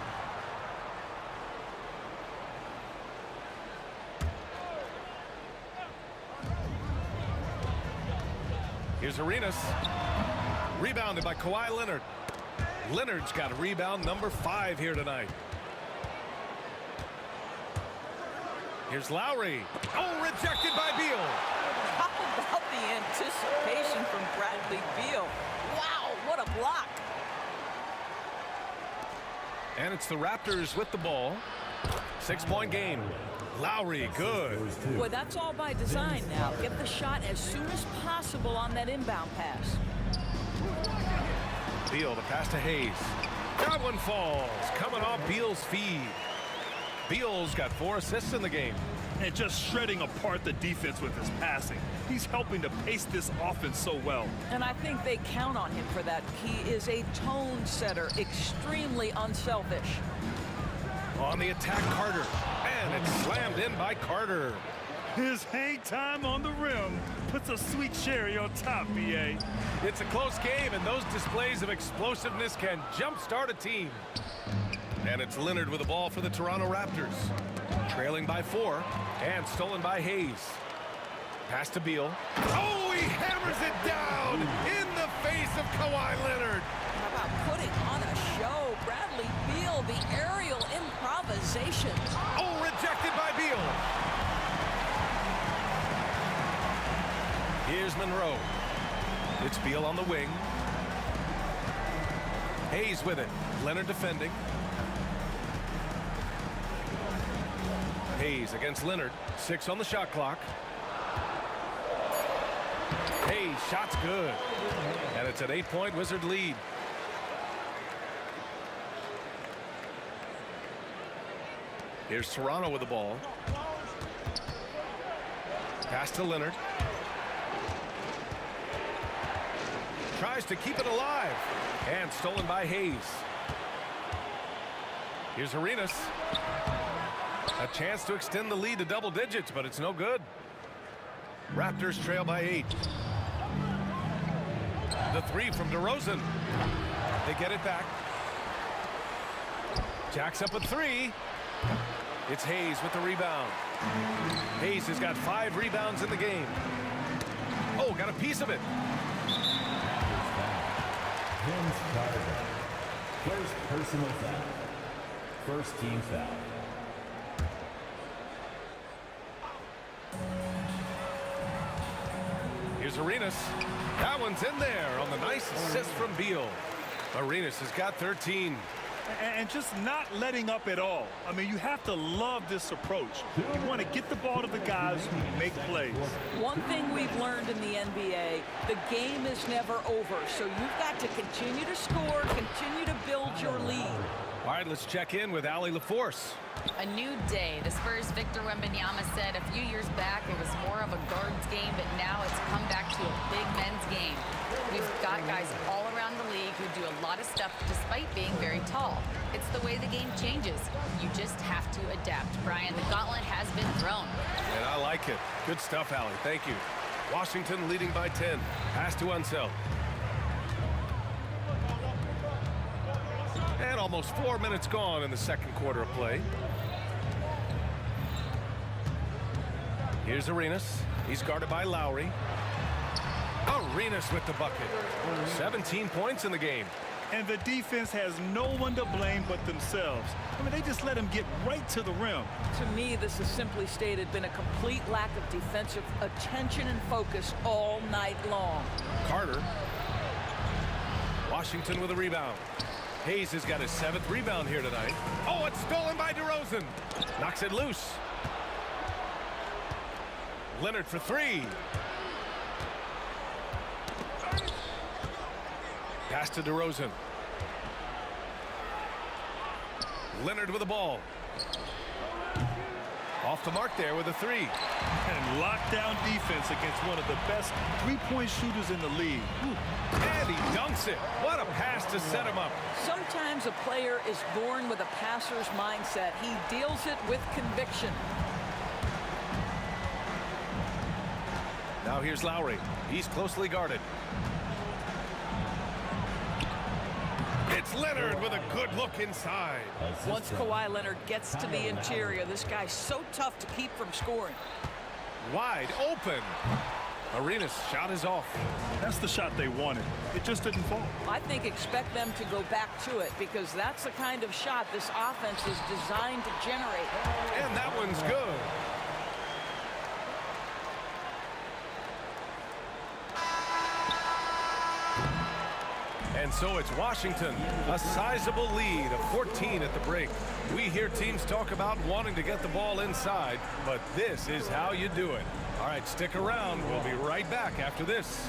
Here's Arenas. Rebounded by Kawhi Leonard. Leonard's got a rebound number 5 here tonight. Here's Lowry. Oh, rejected by Beal. How about the anticipation from Bradley Beal? Wow, what a block. And it's the Raptors with the ball. 6-point game. Lowry, good. Boy, that's all by design now. Get the shot as soon as possible on that inbound pass. Beal, the pass to Hayes. That one falls. Coming off Beal's feed. Beal's got 4 assists in the game. And just shredding apart the defense with his passing. He's helping to pace this offense so well. And I think they count on him for that. He is a tone setter, extremely unselfish. On the attack, Carter. And it's slammed in by Carter. His hang time on the rim puts a sweet cherry on top, BA. It's a close game, and those displays of explosiveness can jumpstart a team. And it's Leonard with the ball for the Toronto Raptors. Trailing by 4 and stolen by Hayes. Pass to Beal. Oh, he hammers it down in the face of Kawhi Leonard. How about putting on a show? Bradley Beal, the aerial improvisation. Oh, rejected by Beal. Here's Monroe. It's Beal on the wing. Hayes with it. Leonard defending. Hayes against Leonard. 6 on the shot clock. Hayes, shot's good. And it's an 8-point Wizard lead. Here's Toronto with the ball. Pass to Leonard. Tries to keep it alive. And stolen by Hayes. Here's Arenas. A chance to extend the lead to double digits, but it's no good. Raptors trail by 8. The three from DeRozan. They get it back. Jacks up a three. It's Hayes with the rebound. Hayes has got 5 rebounds in the game. Oh, got a piece of it. First personal foul. First team foul. Here's Arenas. That one's in there on the nice assist from Beal. Arenas has got 13. And just not letting up at all. I mean, you have to love this approach. You want to get the ball to the guys who make plays. One thing we've learned in the NBA, the game is never over. So you've got to continue to score, continue to build your lead. All right, let's check in with Allie LaForce. A new day. The Spurs' Victor Wembanyama said a few years back it was more of a guards game, but now it's come back to a big men's game. We've got guys all around the league who do a lot of stuff despite being very tall. It's the way the game changes. You just have to adapt. Brian, the gauntlet has been thrown. And I like it. Good stuff, Allie. Thank you. Washington leading by 10. Pass to Unseld. And almost 4 minutes gone in the second quarter of play. Here's Arenas. He's guarded by Lowry. Arenas with the bucket. 17 points in the game. And the defense has no one to blame but themselves. I mean, they just let him get right to the rim. To me, this has simply stated been a complete lack of defensive attention and focus all night long. Carter. Washington with a rebound. Hayes has got his 7th rebound here tonight. Oh, it's stolen by DeRozan. Knocks it loose. Leonard for 3. Pass to DeRozan. Leonard with the ball. Off the mark there with a 3. And lockdown defense against one of the best three-point shooters in the league. And he dunks it. What a pass to set him up. Sometimes a player is born with a passer's mindset. He deals it with conviction. Now here's Lowry. He's closely guarded. It's Leonard with a good look inside. Once Kawhi Leonard gets to the interior, this guy's so tough to keep from scoring. Wide open. Arenas' shot is off. That's the shot they wanted. It just didn't fall. I think expect them to go back to it because that's the kind of shot this offense is designed to generate. And that one's good. And so it's Washington, a sizable lead of 14 at the break. We hear teams talk about wanting to get the ball inside, but this is how you do it. All right, stick around. We'll be right back after this.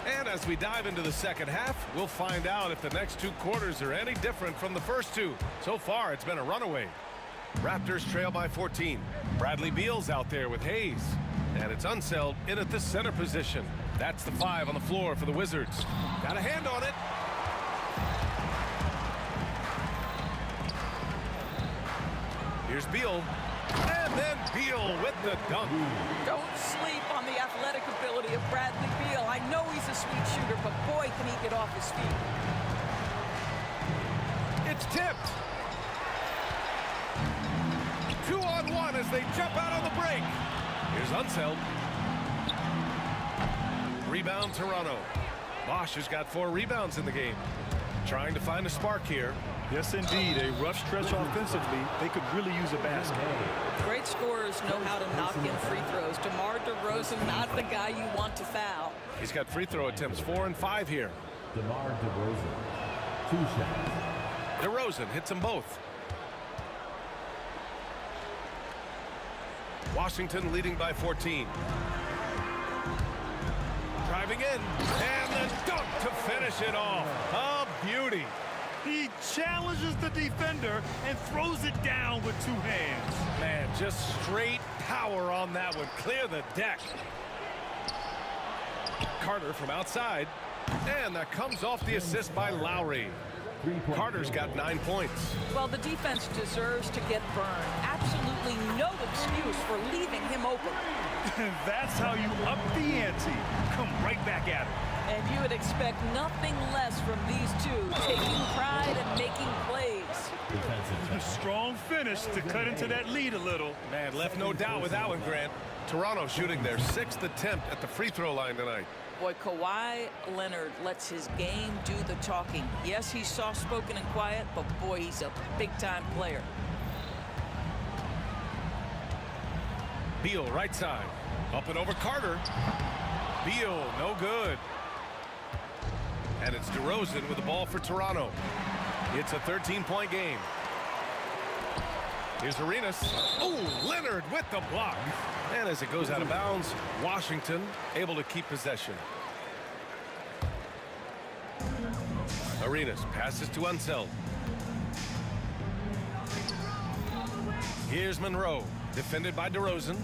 And as we dive into the second half, we'll find out if the next 2 quarters are any different from the first 2. So far, it's been a runaway. Raptors trail by 14. Bradley Beal's out there with Hayes. And it's Unseld in at the center position. That's the 5 on the floor for the Wizards. Got a hand on it. Here's Beal. And then Beal with the dunk. Don't sleep on the athletic ability of Bradley Beal. I know he's a sweet shooter, but boy, can he get off his feet. It's tipped. 2-on-1 as they jump out on the break. Here's Unseld. Rebound Toronto. Bosch has got 4 rebounds in the game. Trying to find a spark here. Yes, indeed. A rough stretch offensively. They could really use a basket. Great scorers know how to knock in free throws. DeMar DeRozan, not the guy you want to foul. He's got free throw attempts 4 and 5 here. DeMar DeRozan, 2 shots. DeRozan hits them both. Washington leading by 14. Driving in, and the dunk to finish it off. A beauty. He challenges the defender and throws it down with two hands. Man, just straight power on that one. Clear the deck. Carter from outside, and that comes off the assist by Lowry. Carter's got 9 points. Well, the defense deserves to get burned. Absolutely no excuse for leaving him open. That's how you up the ante. Come right back at him. And you would expect nothing less from these two, taking pride and making plays. A strong finish to cut into that lead a little. Man, left no doubt with that one, Grant. Toronto shooting their 6th attempt at the free throw line tonight. Boy, Kawhi Leonard lets his game do the talking. Yes, he's soft-spoken and quiet, but boy, he's a big-time player. Beal right side. Up and over Carter. Beal, no good. And it's DeRozan with the ball for Toronto. It's a 13-point game. Here's Arenas. Oh, Leonard with the block. And as it goes out of bounds, Washington able to keep possession. Arenas passes to Unseld. Here's Monroe, defended by DeRozan.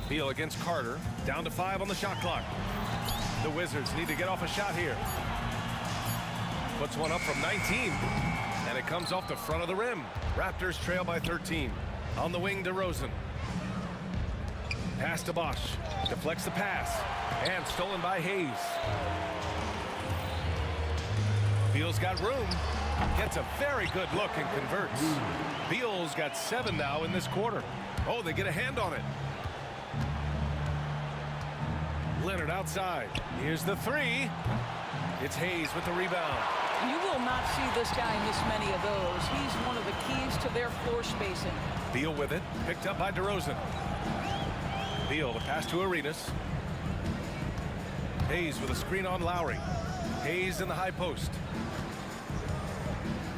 Beal against Carter, down to 5 on the shot clock. The Wizards need to get off a shot here. Puts one up from 19, and it comes off the front of the rim. Raptors trail by 13. On the wing, DeRozan. Pass to Bosch. Deflects the pass, and stolen by Hayes. Beal's got room. Gets a very good look and converts. Beal's got 7 now in this quarter. Oh, they get a hand on it. Leonard outside. Here's the 3. It's Hayes with the rebound. You will not see this guy miss many of those. He's one of the keys to their floor spacing. Beal with it. Picked up by DeRozan. Beal, the pass to Arenas. Hayes with a screen on Lowry. Hayes in the high post.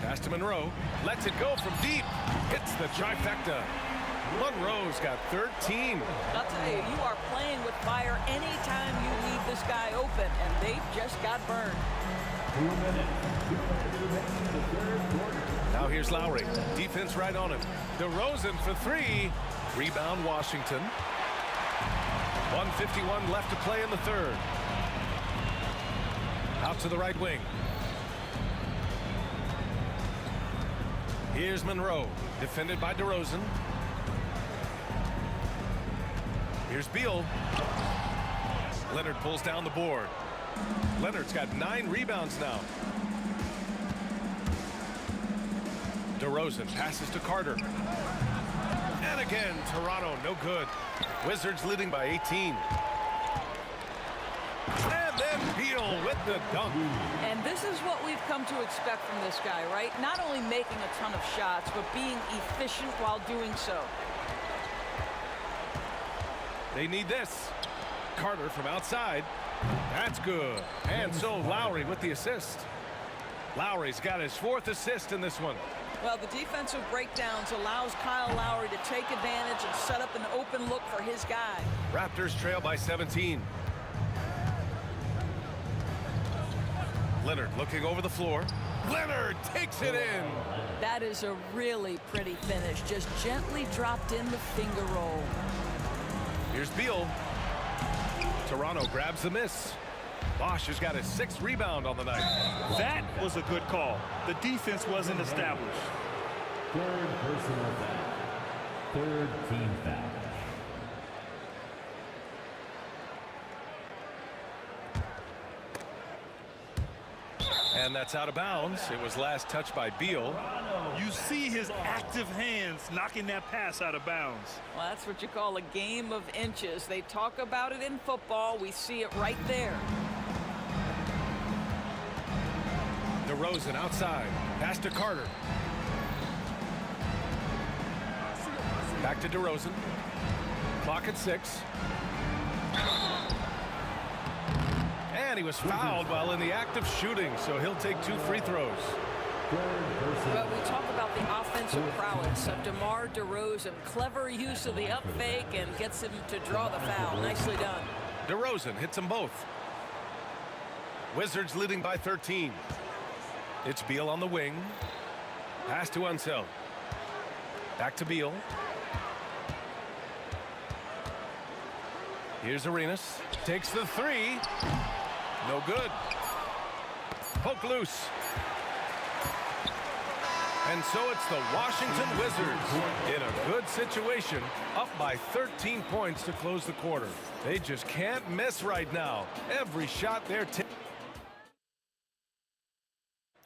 Pass to Monroe. Lets it go from deep. Hits the trifecta. Monroe's got 13. I'll tell you, you are playing with fire anytime you leave this guy open, and they just got burned. 2 minutes. The third quarter. Now here's Lowry. Defense right on him. DeRozan for 3. Rebound Washington. 1:51 left to play in the third. Out to the right wing. Here's Monroe, defended by DeRozan. Here's Beal. Leonard pulls down the board. Leonard's got 9 rebounds now. DeRozan passes to Carter. And again, Toronto, no good. Wizards leading by 18. And then Beal with the dunk. And this is what we've come to expect from this guy, right? Not only making a ton of shots, but being efficient while doing so. They need this. Carter from outside. That's good. And so Lowry with the assist. Lowry's got his 4th assist in this one. Well, the defensive breakdowns allows Kyle Lowry to take advantage and set up an open look for his guy. Raptors trail by 17. Leonard looking over the floor. Leonard takes it in. That is a really pretty finish. Just gently dropped in the finger roll. Here's Beal. Toronto grabs the miss. Bosch has got his 6th rebound on the night. That was a good call. The defense wasn't established. Third personal foul. Third team foul. And that's out of bounds. It was last touched by Beal. You see his active hands knocking that pass out of bounds. Well, that's what you call a game of inches. They talk about it in football. We see it right there. DeRozan outside. Pass to Carter. Back to DeRozan. Clock at 6. And he was fouled while in the act of shooting, so he'll take 2 free throws. Well, we talk about the offensive prowess of DeMar DeRozan. Clever use of the up fake and gets him to draw the foul. Nicely done. DeRozan hits them both. Wizards leading by 13. It's Beal on the wing. Pass to Unseld. Back to Beal. Here's Arenas. Takes the three. No good. Poke loose. And so it's the Washington Wizards in a good situation, up by 13 points to close the quarter. They just can't miss right now. Every shot they're taking.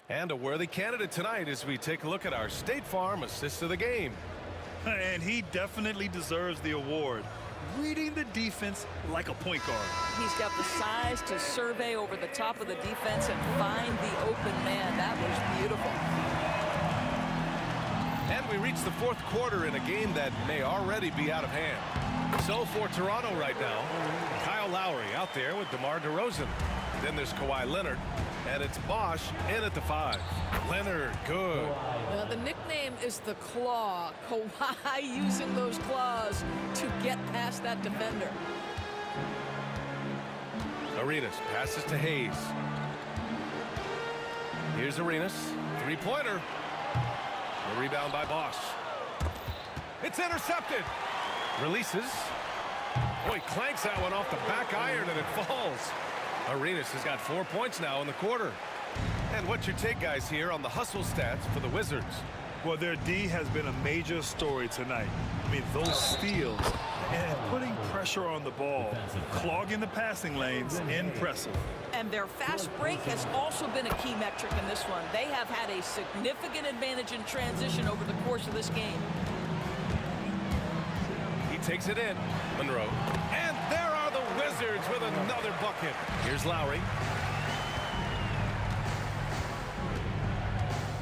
And a worthy candidate tonight as we take a look at our State Farm assist of the game. And he definitely deserves the award. Reading the defense like a point guard. He's got the size to survey over the top of the defense and find the open man. That was beautiful. And we reach the fourth quarter in a game that may already be out of hand. So for Toronto right now, Kyle Lowry out there with DeMar DeRozan. Then there's Kawhi Leonard, and it's Bosch in at the 5. Leonard, good. The nickname is the Claw. Kawhi using those claws to get past that defender. Arenas passes to Hayes. Here's Arenas, three-pointer. A rebound by Bosch. It's intercepted. Releases. Boy, clanks that one off the back iron and it falls. Arenas has got 4 points now in the quarter. And what's your take, guys, here on the hustle stats for the Wizards? Well, their D has been a major story tonight. I mean, those steals and putting pressure on the ball, clogging the passing lanes, impressive. And their fast break has also been a key metric in this one. They have had a significant advantage in transition over the course of this game. He takes it in. Monroe. And there are the Wizards with another bucket. Here's Lowry.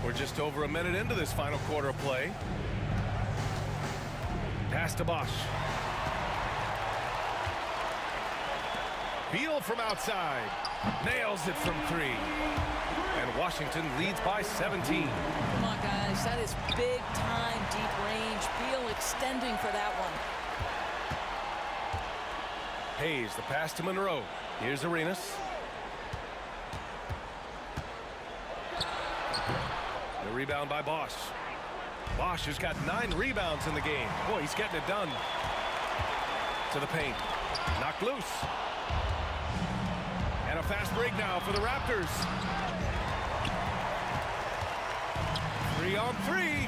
We're just over a minute into this final quarter of play. Pass to Bosch. Beal from outside. Nails it from 3. And Washington leads by 17. Come on, guys. That is big time, deep range. Beal extending for that one. Hayes, the pass to Monroe. Here's Arenas. The rebound by Bosch. Bosch has got 9 rebounds in the game. Boy, he's getting it done. To the paint. Knocked loose. And a fast break now for the Raptors. 3-on-3.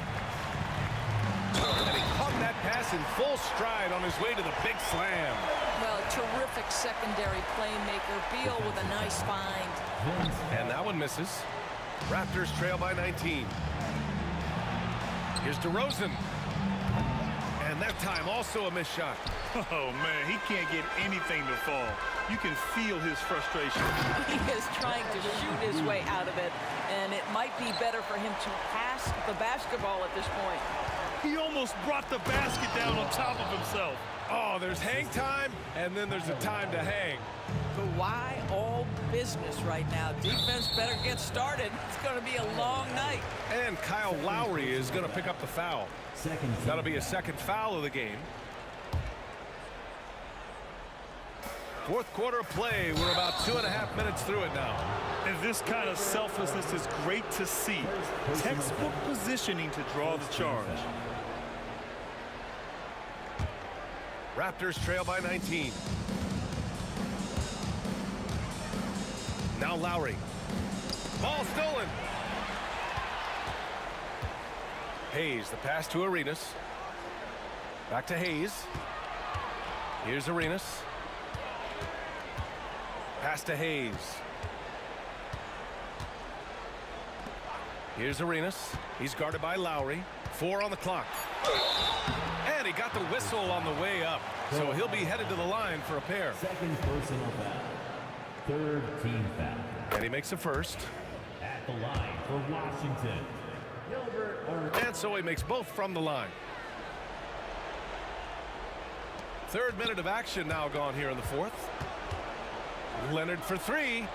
And he caught that pass in full stride on his way to the big slam. Well, terrific secondary playmaker. Beal with a nice find. And that one misses. Raptors trail by 19. Here's DeRozan. And that time also a missed shot. Oh, man, he can't get anything to fall. You can feel his frustration. He is trying to shoot his way out of it, and it might be better for him to pass the basketball at this point. He almost brought the basket down on top of himself. Oh, there's hang time, and then there's a time to hang. Kawhi all business right now. Defense better get started. It's going to be a long night. And Kyle Lowry is going to pick up the foul. That'll be a second foul of the game. Fourth quarter of play. We're about 2.5 minutes through it now. And this kind of selflessness is great to see. Textbook positioning to draw the charge. Raptors trail by 19. Now Lowry. Ball stolen. Hayes, the pass to Arenas. Back to Hayes. Here's Arenas. Pass to Hayes. Here's Arenas. He's guarded by Lowry. 4 on the clock. And he got the whistle on the way up. So he'll be headed to the line for a pair. Second personal foul. Third team foul. And he makes a first. At the line for Washington. And so he makes both from the line. Third minute of action now gone here in the fourth. Leonard for three.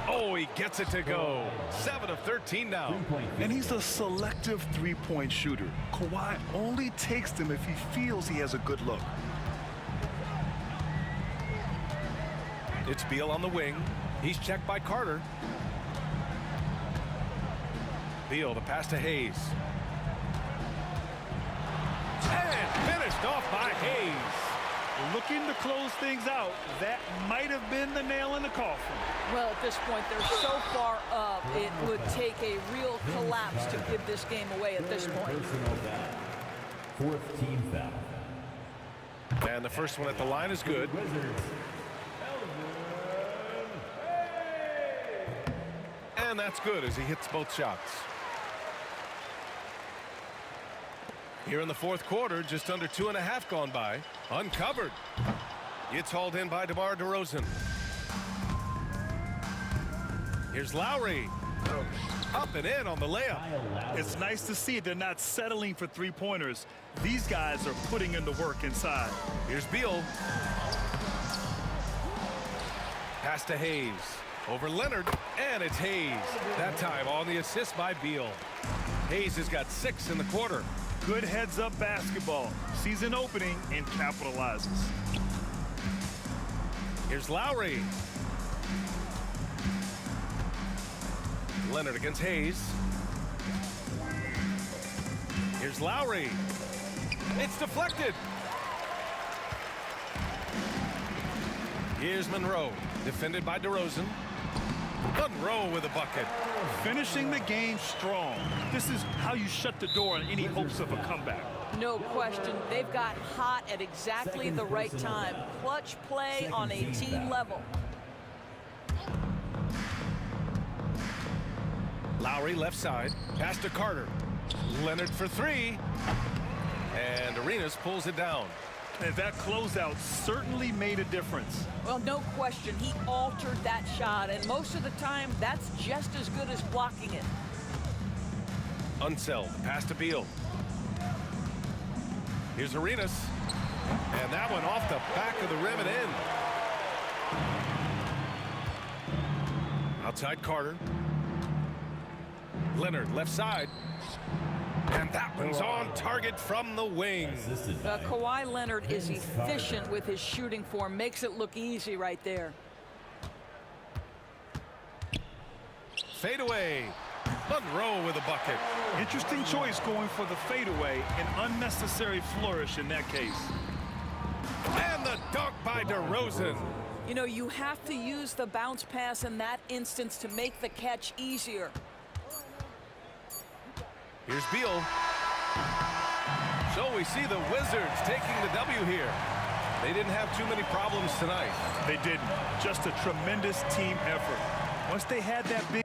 Oh, he gets it to go. 7 of 13 now. And he's a selective three-point shooter. Kawhi only takes them if he feels he has a good look. It's Beal on the wing. He's checked by Carter. Beal, the pass to Hayes. And finished off by Hayes. Looking to close things out. That might have been the nail in the coffin. Well, at this point, they're so far up, it would take a real collapse to give this game away at this point. Fourth team foul. And the first one at the line is good. And that's good as he hits both shots. Here in the fourth quarter, just under 2.5 gone by. Uncovered. It's hauled in by DeMar DeRozan. Here's Lowry. Up and in on the layup. It's nice to see they're not settling for three-pointers. These guys are putting in the work inside. Here's Beal. Pass to Hayes. Over Leonard, and it's Hayes. That time on the assist by Beal. Hayes has got 6 in the quarter. Good heads-up basketball. Sees an opening and capitalizes. Here's Lowry. Leonard against Hayes. Here's Lowry. It's deflected. Here's Monroe, defended by DeRozan. Monroe with a bucket. Finishing the game strong. This is how you shut the door on any hopes of a comeback. No question. They've got hot at exactly the right time. Clutch play on a team level. Lowry left side. Pass to Carter. Leonard for three. And Arenas pulls it down. And that closeout certainly made a difference. Well, no question. He altered that shot, and most of the time, that's just as good as blocking it. Unseld. Pass to Beal. Here's Arenas. And that one off the back of the rim and in. Outside Carter. Leonard left side. And that one's on target from the wing. Kawhi Leonard is efficient with his shooting form. Makes it look easy right there. Fade away. Monroe with a bucket. Interesting choice going for the fadeaway. An unnecessary flourish in that case. And the dunk by DeRozan. You know, you have to use the bounce pass in that instance to make the catch easier. Here's Beal. So we see the Wizards taking the W here. They didn't have too many problems tonight. They didn't. Just a tremendous team effort. Once they had that big...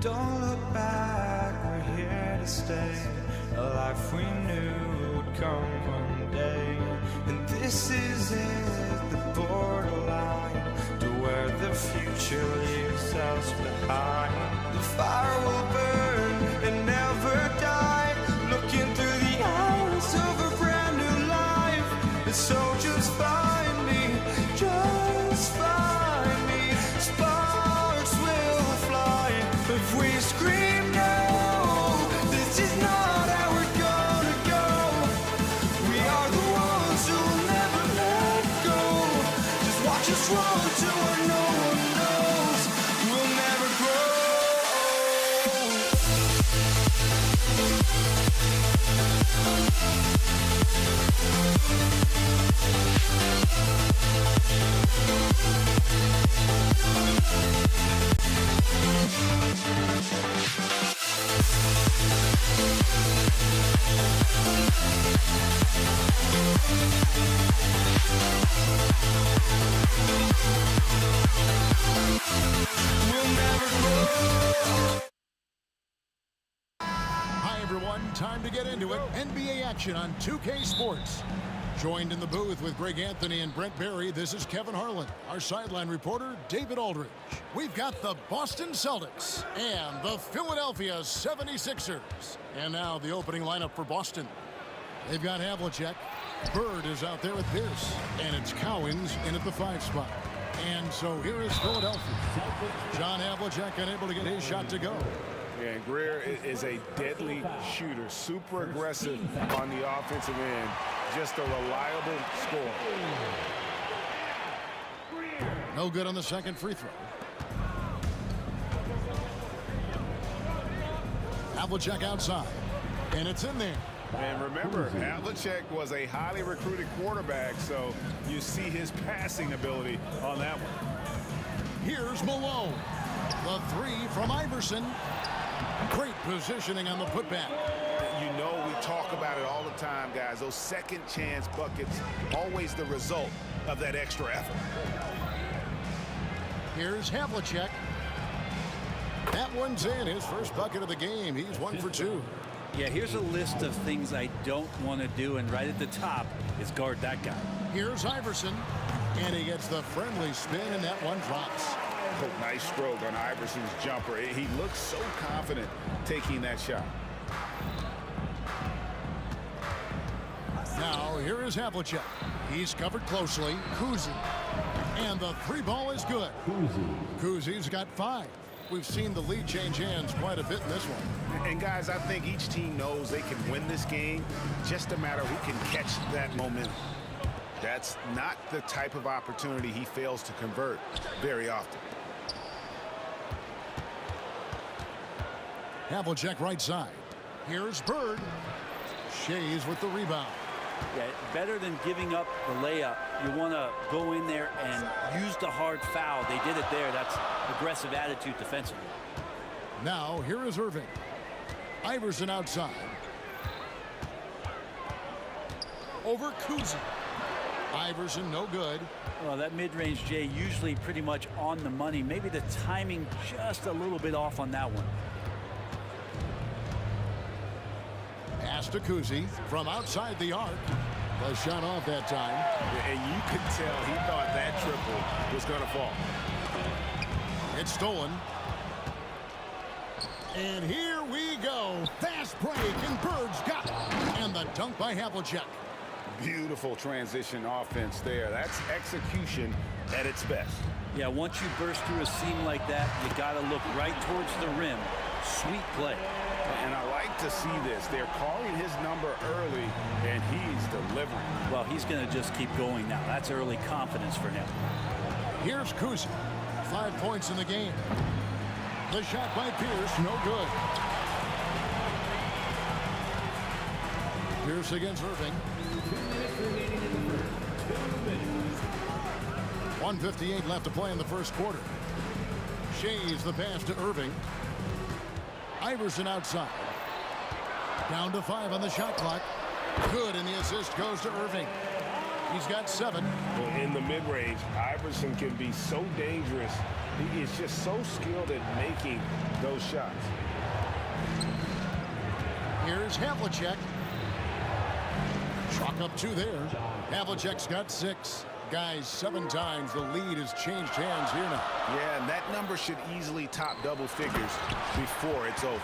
Don't look back, we're here to stay. A life we knew would come one day. And this is it, the borderline, to where the future leaves us behind. The fire will burn and never die, looking through the eyes of a brand new life. And so just find me, just find me. Sparks will fly if we scream no. This is not how we're gonna go. We are the ones who'll never let go. Just watch us run to where no one knows. We'll never grow. Hi, everyone. Time to get into it. NBA action on 2K Sports. Joined in the booth with Greg Anthony and Brent Barry, this is Kevin Harlan. Our sideline reporter, David Aldridge. We've got the Boston Celtics and the Philadelphia 76ers. And now the opening lineup for Boston. They've got Havlicek. Bird is out there with Pierce. And it's Cowens in at the 5 spot. And so here is Philadelphia. John Havlicek unable to get his shot to go. Yeah, and Greer is a deadly shooter, super aggressive on the offensive end, just a reliable scorer. No good on the second free throw. Havlicek outside, and it's in there. And remember, Havlicek was a highly recruited quarterback, so you see his passing ability on that one. Here's Malone. The 3 from Iverson. Great positioning on the putback. You know, we talk about it all the time, guys. Those second chance buckets, always the result of that extra effort. Here's Havlicek. That one's in, his first bucket of the game. He's 1 for 2. Yeah, here's a list of things I don't want to do, and right at the top is guard that guy. Here's Iverson, and he gets the friendly spin, and that one drops. Oh, nice stroke on Iverson's jumper. He looks so confident taking that shot. Now, here is Havlicek. He's covered closely. Kuzi. And the 3 ball is good. Kuzi's got 5. We've seen the lead change hands quite a bit in this one. And, guys, I think each team knows they can win this game. Just a matter who can catch that momentum. That's not the type of opportunity he fails to convert very often. Havlicek right side. Here's Bird. Shays with the rebound. Yeah, better than giving up the layup. You want to go in there and use the hard foul. They did it there. That's aggressive attitude defensively. Now, here is Irving. Iverson outside. Over Kuzi. Iverson, no good. Well, that mid-range, Jay, usually pretty much on the money. Maybe the timing just a little bit off on that one. Pass to Kuzi from outside the arc. The shot off that time. And you could tell he thought that triple was going to fall. It's stolen. And here we go. Fast break, and Bird's got it. And the dunk by Havlicek. Beautiful transition offense there. That's execution at its best. Yeah, once you burst through a seam like that, you got to look right towards the rim. Sweet play. And I like to see this. They're calling his number early, and he's delivering. Well, he's going to just keep going now. That's early confidence for him. Here's Kuzi. 5 points in the game. The shot by Pierce, no good. Pierce against Irving. 1:58 left to play in the first quarter. Shays the pass to Irving. Iverson outside. Down to 5 on the shot clock. Good, and the assist goes to Irving. He's got 7. In the mid-range, Iverson can be so dangerous. He is just so skilled at making those shots. Here's Havlicek. Chalk up 2 there. Havlicek's got 6. Guys, 7 times the lead has changed hands here now. Yeah, and that number should easily top double figures before it's over.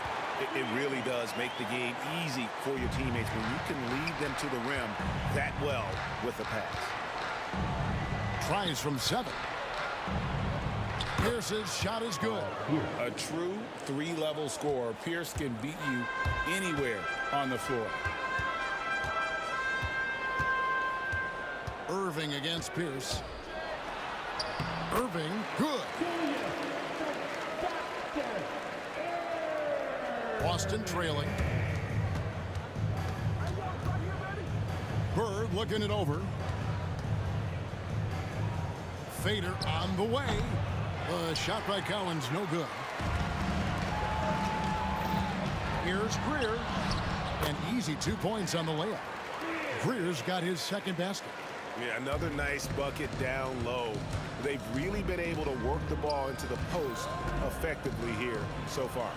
It really does make the game easy for your teammates when you can lead them to the rim that well with a pass. Tries from 7. Pierce's shot is good. A true 3-level scorer. Pierce can beat you anywhere on the floor. Irving against Pierce. Irving, good. Boston trailing. Bird looking it over. Fader on the way. Shot by Collins, no good. Here's Greer. An easy 2 points on the layup. Greer's got his second basket. Yeah, another nice bucket down low. They've really been able to work the ball into the post effectively here so far.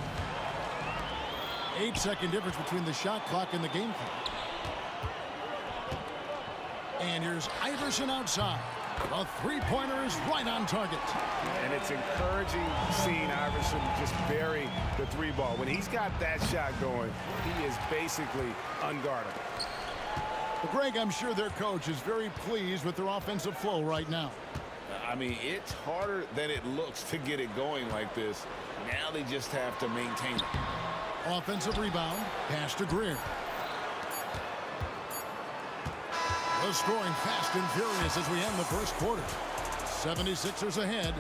8-second difference between the shot clock and the game clock. And here's Iverson outside. The three-pointer is right on target. And it's encouraging seeing Iverson just bury the 3 ball. When he's got that shot going, he is basically unguardable. Well, Greg, I'm sure their coach is very pleased with their offensive flow right now. I mean, it's harder than it looks to get it going like this. Now they just have to maintain it. Offensive rebound, pass to Greer. The scoring fast and furious as we end the first quarter. 76ers ahead.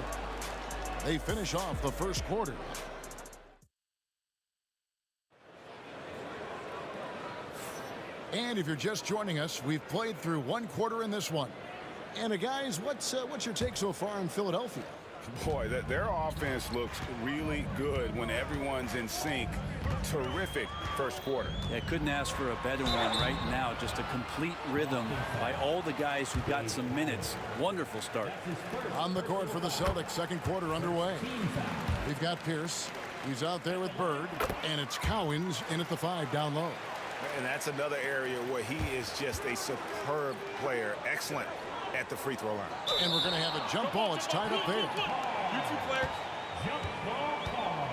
They finish off the first quarter. And if you're just joining us, we've played through 1 quarter in this one. And guys, what's your take so far in Philadelphia? Boy, their offense looks really good when everyone's in sync. Terrific first quarter. Yeah, couldn't ask for a better one right now. Just a complete rhythm by all the guys who got some minutes. Wonderful start. On the court for the Celtics, second quarter underway. We've got Pierce. He's out there with Bird. And it's Cowens in at the 5 down low. And that's another area where he is just a superb player. Excellent at the free throw line. And we're going to have a jump ball. It's tied up there. You 2 players. Jump ball call.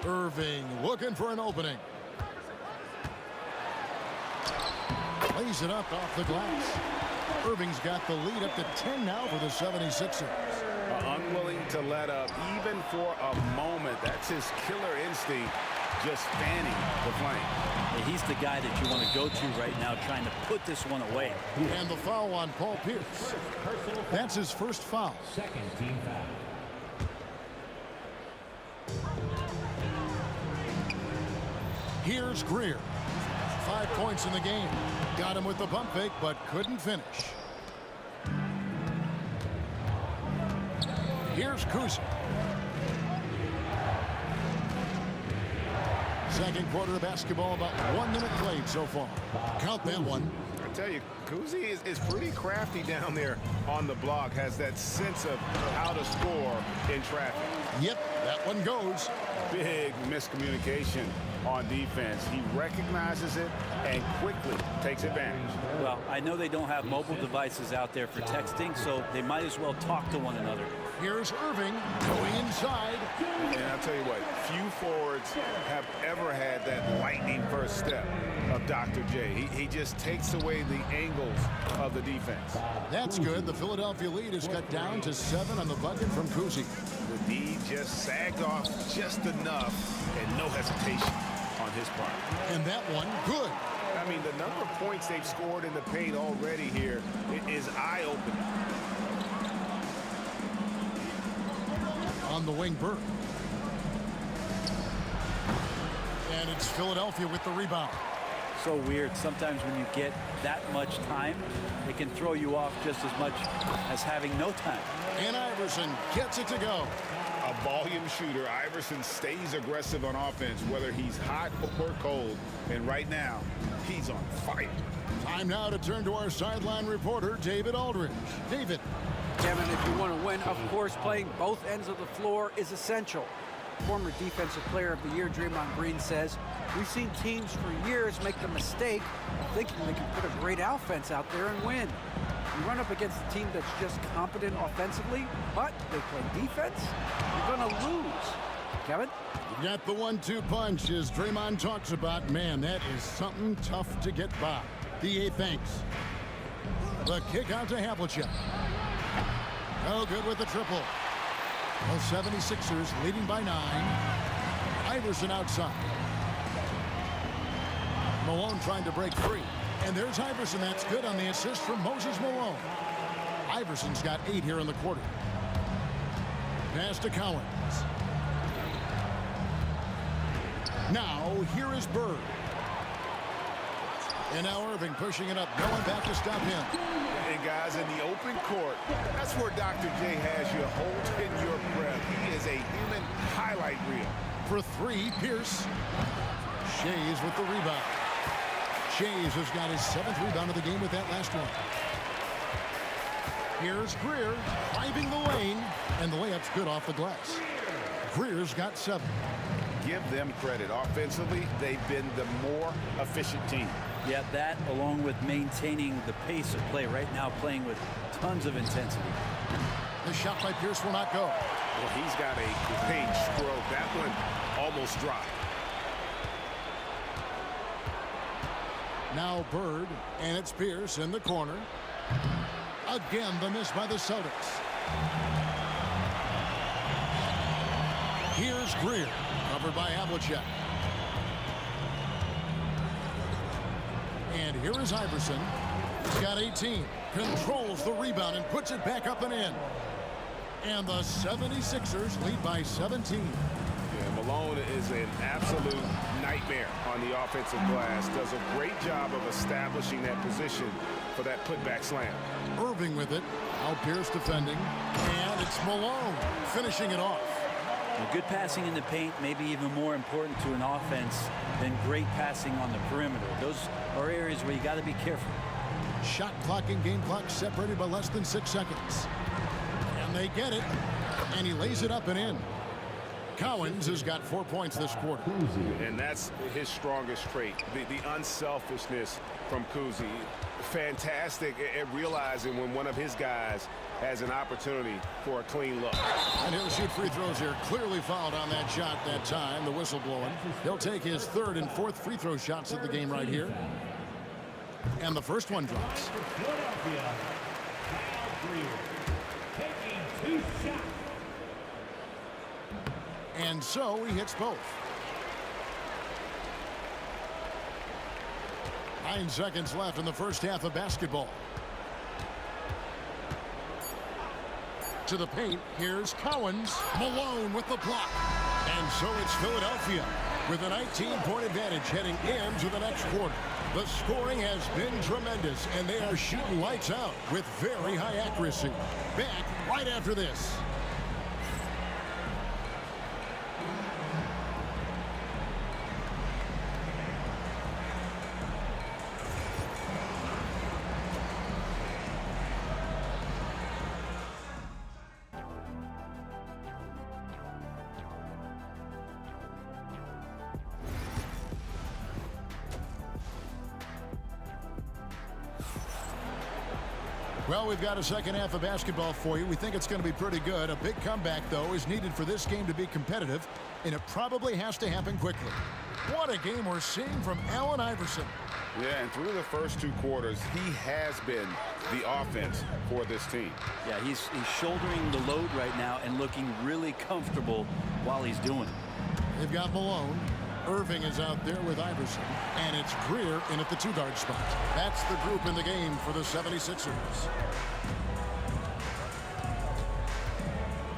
Irving looking for an opening. Lays it up off the glass. Irving's got the lead up to 10 now for the 76ers. Unwilling to let up even for a moment. That's his killer instinct, just fanning the flame. Yeah, he's the guy that you want to go to right now, trying to put this one away. And the foul on Paul Pierce. That's his first foul. Second team foul. Here's Greer. 5 points in the game. Got him with the pump fake, but couldn't finish. Here's Kuzma. Second quarter of basketball, about 1 minute played so far. Count that one. I tell you, Kuzi is pretty crafty down there on the block. Has that sense of how to score in traffic. Yep, that one goes. Big miscommunication on defense. He recognizes it and quickly takes advantage. Well, I know they don't have mobile devices out there for texting, so they might as well talk to one another. Here's Irving going inside. And I'll tell you what, few forwards have ever had that lightning first step of Dr. J. He just takes away the angles of the defense. That's good. The Philadelphia lead is cut down to 7 on the bucket from Kuzi. The D just sagged off just enough and no hesitation on his part. And that one, good. I mean, the number of points they've scored in the paint already here is eye-opening. On the wing, Burke. And it's Philadelphia with the rebound. so weird. Sometimes when you get that much time, it can throw you off just as much as having no time. And Iverson gets it to go. A volume shooter, Iverson stays aggressive on offense, whether he's hot or cold. And right now, he's on fire. Time now to turn to our sideline reporter, David Aldridge. David. Kevin, if you want to win, of course, playing both ends of the floor is essential. Former Defensive Player of the Year Draymond Green says, we've seen teams for years make the mistake of thinking they can put a great offense out there and win. You run up against a team that's just competent offensively, but they play defense, you're going to lose. Kevin? You got the 1-2 punch as Draymond talks about. Man, that is something tough to get by. DA thanks. The kick out to Havlicek. Oh, good with the triple. The 76ers leading by 9. Iverson outside. Malone trying to break free. And there's Iverson. That's good on the assist from Moses Malone. Iverson's got 8 here in the quarter. Pass to Collins. Now, here is Bird. And now Irving pushing it up. No one back to stop him. And guys, in the open court, that's where Dr. J has you holding your breath. He is a human highlight reel. For 3, Pierce. Shays with the rebound. Shays has got his 7th rebound of the game with that last one. Here's Greer driving the lane, and the layup's good off the glass. Greer's got 7. Give them credit. Offensively, they've been the more efficient team. Yeah, that along with maintaining the pace of play right now, playing with tons of intensity. The shot by Pierce will not go. Well, he's got a page stroke. That one almost dropped. Now Bird, and it's Pierce in the corner. Again, the miss by the Celtics. Here's Greer, covered by Havlicek. And here is Iverson. He's got 18. Controls the rebound and puts it back up and in. And the 76ers lead by 17. Yeah, Malone is an absolute nightmare on the offensive glass. Does a great job of establishing that position for that putback slam. Irving with it. Now Pierce defending. And it's Malone finishing it off. Well, good passing in the paint may be even more important to an offense than great passing on the perimeter. Those are areas where you got to be careful. Shot clock and game clock separated by less than 6 seconds. And they get it. And he lays it up and in. Collins has got 4 points this quarter. And that's his strongest trait, the unselfishness from Kuzi. Fantastic at realizing when one of his guys has an opportunity for a clean look. And he'll shoot free throws here. Clearly fouled on that shot that time. The whistle blowing. He'll take his 3rd and 4th free throw shots of the game right here. And the first one drops. Taking 2 shots. And so he hits both. 9 seconds left in the first half of basketball. To the paint, here's Collins. Malone with the block. And so it's Philadelphia with a 19-point advantage heading into the next quarter. The scoring has been tremendous, and they are shooting lights out with very high accuracy. Back right after this. Well, we've got a second half of basketball for you. We think it's going to be pretty good. A big comeback, though, is needed for this game to be competitive, and it probably has to happen quickly. What a game we're seeing from Allen Iverson. Yeah, and through the first 2 quarters, he has been the offense for this team. Yeah, he's shouldering the load right now and looking really comfortable while he's doing it. They've got Malone. Irving is out there with Iverson. And it's Greer in at the 2-guard spot. That's the group in the game for the 76ers.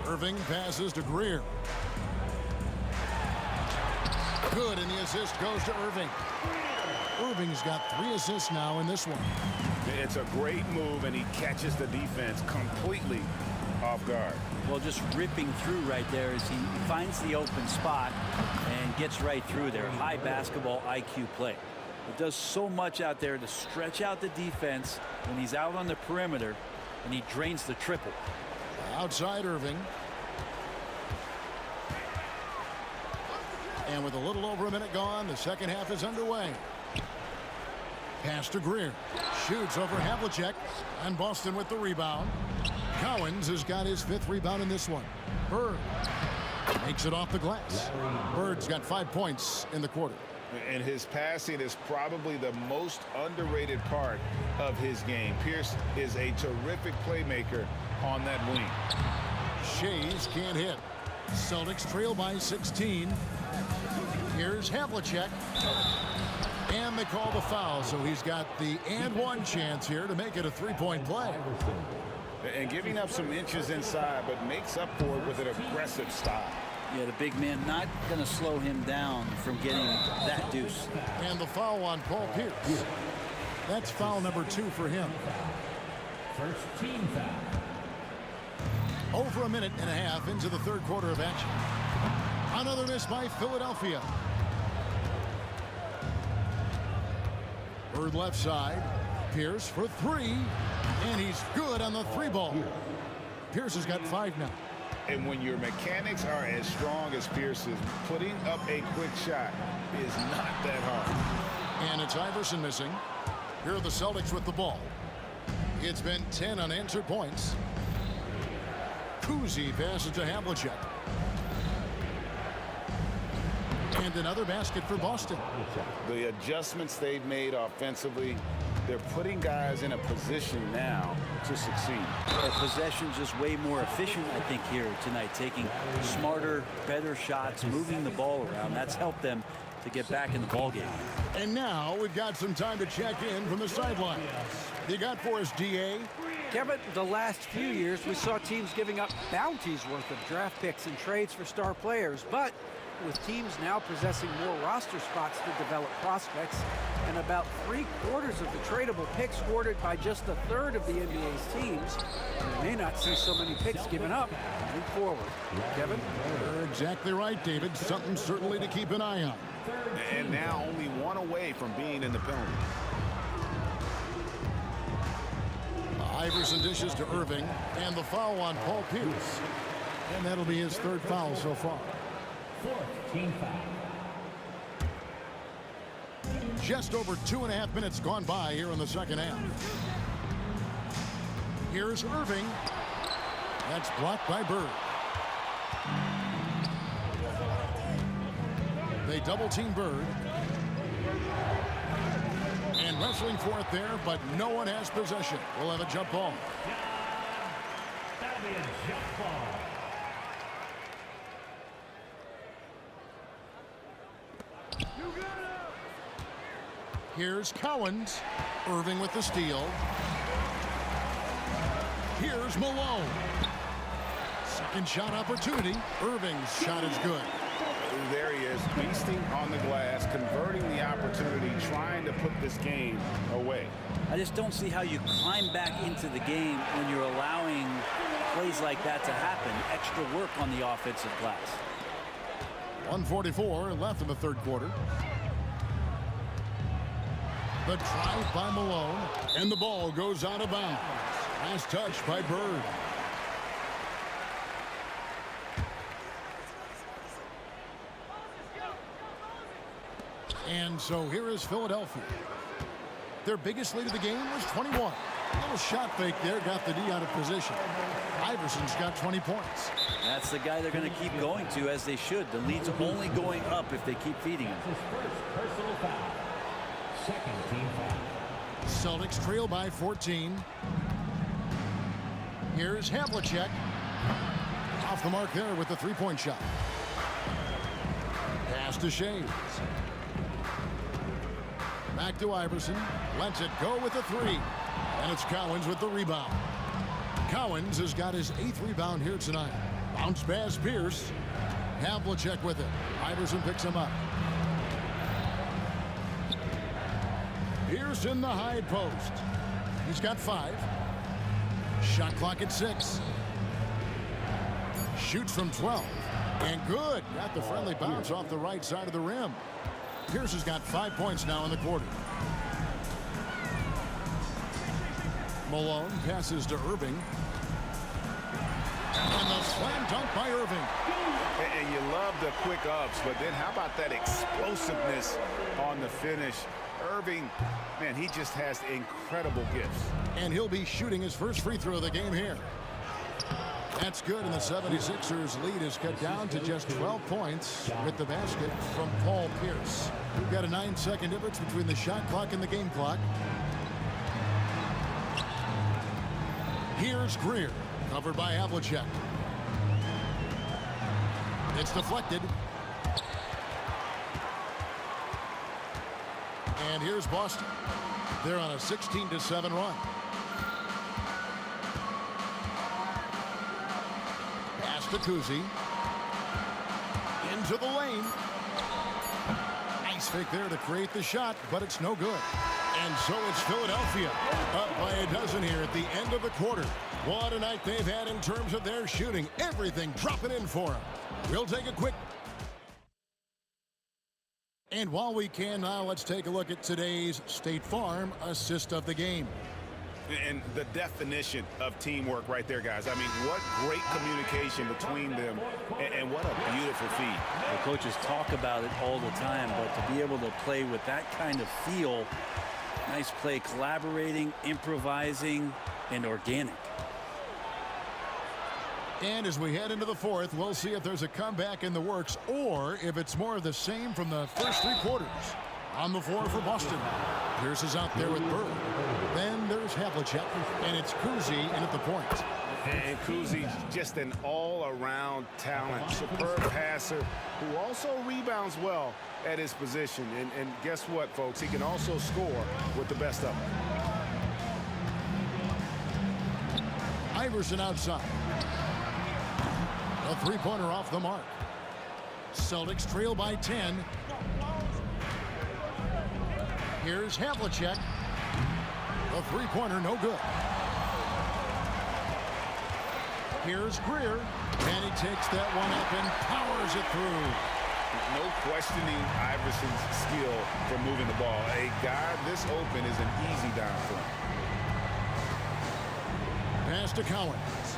Irving passes to Greer. Good, and the assist goes to Irving. Irving's got 3 assists now in this one. It's a great move, and he catches the defense completely off guard. Well, just ripping through right there as he finds the open spot and gets right through there. High basketball IQ play. It does so much out there to stretch out the defense when he's out on the perimeter, and he drains the triple. Outside Irving. And with a little over a minute gone, the second half is underway. Pass to Greer. Shoots over Havlicek. And Boston with the rebound. Cowens has got his 5th rebound in this one. Bird makes it off the glass. Bird's got 5 points in the quarter. And his passing is probably the most underrated part of his game. Pierce is a terrific playmaker on that wing. Shays can't hit. Celtics trail by 16. Here's Havlicek. And they call the foul, so he's got the and one chance here to make it a 3-point play. And giving up some inches inside, but makes up for it with an aggressive style. Yeah, the big man not going to slow him down from getting that deuce. And the foul on Paul Pierce. That's foul number 2 for him. First team foul. Over a minute and a half into the third quarter of action. Another miss by Philadelphia. Bird left side. Pierce for 3. And he's good on the 3-ball. Pierce has got 5 now. And when your mechanics are as strong as Pierce's, putting up a quick shot is not that hard. And it's Iverson missing. Here are the Celtics with the ball. It's been 10 unanswered points. Kuzi passes to Havlicek. And another basket for Boston. The adjustments they've made offensively, they're putting guys in a position now to succeed. Their possession's just way more efficient, I think, here tonight. Taking smarter, better shots, moving the ball around. That's helped them to get back in the ballgame. And now we've got some time to check in from the sideline. You got for us, DA? Kevin, the last few years we saw teams giving up bounties worth of draft picks and trades for star players, but with teams now possessing more roster spots to develop prospects and about 3/4 of the tradable picks hoarded by just a third of the NBA's teams, we may not see so many picks given up moving forward. Kevin? You're exactly right, David. Something certainly to keep an eye on. And now only 1 away from being in the penalty. Iverson dishes to Irving, and the foul on Paul Pierce. And that'll be his 3rd foul so far. 4th team foul. Just over 2.5 minutes gone by here in the second half. Here's Irving. That's blocked by Bird. They double-team Bird. And wrestling for it there, but no one has possession. We'll have a jump ball. That'll be a jump ball. Here's Cowens. Irving with the steal. Here's Malone. Second shot opportunity. Irving's shot is good. There he is, beasting on the glass, converting the opportunity, trying to put this game away. I just don't see how you climb back into the game when you're allowing plays like that to happen. Extra work on the offensive glass. 1:44 left in the third quarter. The drive by Malone, and the ball goes out of bounds. Last touch by Bird. And so here is Philadelphia. Their biggest lead of the game was 21. A little shot fake there got the D out of position. Iverson's got 20 points. That's the guy they're going to keep going to, as they should. The lead's only going up if they keep feeding him. His first personal foul. 2nd team foul. Celtics trail by 14. Here's Havlicek. Off the mark there with the 3-point shot. Pass to Shays. Back to Iverson. Lets it go with the 3. And it's Cowens with the rebound. Cowens has got his 8th rebound here tonight. Bounce pass Pierce. Havlicek with it. Iverson picks him up. Pierce in the high post. He's got 5. Shot clock at 6. Shoots from 12. And good. Got the friendly bounce off the right side of the rim. Pierce has got 5 points now in the quarter. Malone passes to Irving. And the slam dunk by Irving. And you love the quick ups, but then how about that explosiveness on the finish? Irving, man, he just has incredible gifts. And he'll be shooting his first free throw of the game here. That's good, and the 76ers lead is cut down to just 12 points with the basket from Paul Pierce. We've got a 9-second difference between the shot clock and the game clock. Here's Greer, covered by Havlicek. It's deflected. And here's Boston. They're on a 16-7 run. Pass to Kuzi. Into the lane. Nice fake there to create the shot, but it's no good. And so it's Philadelphia up by a dozen here at the end of the quarter. What a night they've had in terms of their shooting. Everything dropping in for them. We'll take a quick. And while we can now, let's take a look at today's State Farm assist of the game. And the definition of teamwork right there, guys. I mean, what great communication between them, and what a beautiful feed. The coaches talk about it all the time, but to be able to play with that kind of feel, nice play, collaborating, improvising, and organic. And as we head into the fourth, we'll see if there's a comeback in the works or if it's more of the same from the first 3 quarters. On the floor for Boston. Pierce is out there with Bird. Then there's Havlicek, and it's Kuzi in at the point. And Kuzi, just an all-around talent, superb passer who also rebounds well at his position. And guess what, folks? He can also score with the best of them. Iverson outside. A 3-pointer off the mark. Celtics trail by 10. Here's Havlicek. A 3-pointer, no good. Here's Greer. And he takes that one up and powers it through. No questioning Iverson's skill for moving the ball. A guy this open is an easy down for him. Pass to Collins.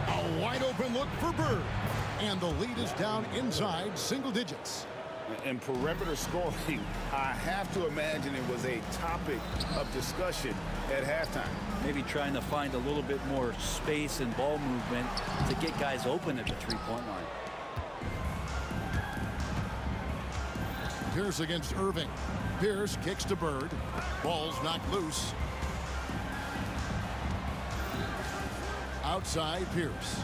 A wide open look for Bird. And the lead is down inside single digits. And perimeter scoring, I have to imagine it was a topic of discussion at halftime. Maybe trying to find a little bit more space and ball movement to get guys open at the 3-point line. Pierce against Irving. Pierce kicks to Bird. Ball's knocked loose. Outside Pierce.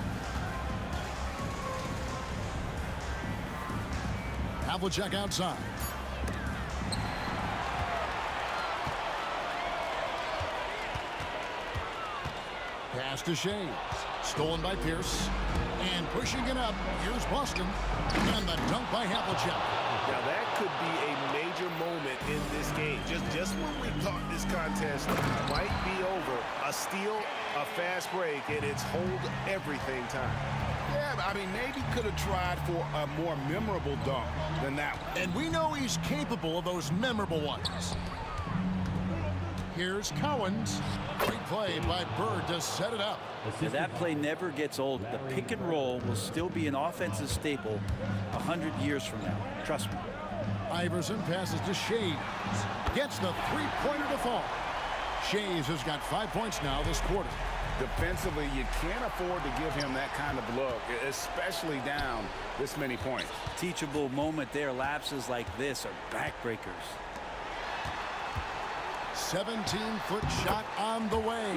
Havlicek outside. Pass to Shea. Stolen by Pierce. And pushing it up. Here's Boston. And the dunk by Havlicek. Now that could be a major moment in this game. Just when we thought this contest might be over, a steal, a fast break, and it's hold everything time. Yeah, I mean, maybe could have tried for a more memorable dunk than that one. And we know he's capable of those memorable ones. Here's Cowens. Great play by Bird to set it up. Now that play never gets old. The pick and roll will still be an offensive staple 100 years from now. Trust me. Iverson passes to Shays. Gets the 3-pointer to fall. Shays has got 5 points now this quarter. Defensively, you can't afford to give him that kind of look, especially down this many points. Teachable moment there. Lapses like this are backbreakers. 17-foot shot on the way.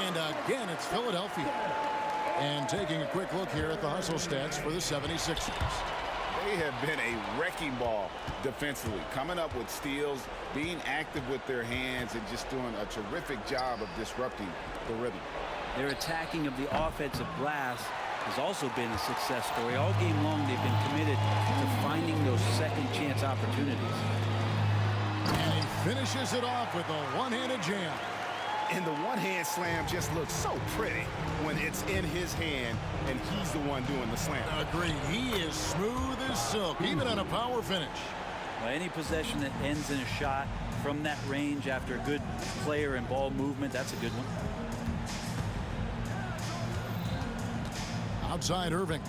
And again, it's Philadelphia. And taking a quick look here at the hustle stats for the 76ers. They have been a wrecking ball defensively, coming up with steals, being active with their hands, and just doing a terrific job of disrupting the rhythm. Their attacking of the offensive glass has also been a success story. All game long, they've been committed to finding those second chance opportunities. And a Finishes it off with a one-handed jam. And the one-hand slam just looks so pretty when it's in his hand and he's the one doing the slam. Agreed. He is smooth as silk, even on a power finish. Well, any possession that ends in a shot from that range after a good player and ball movement, that's a good one. Outside Irving.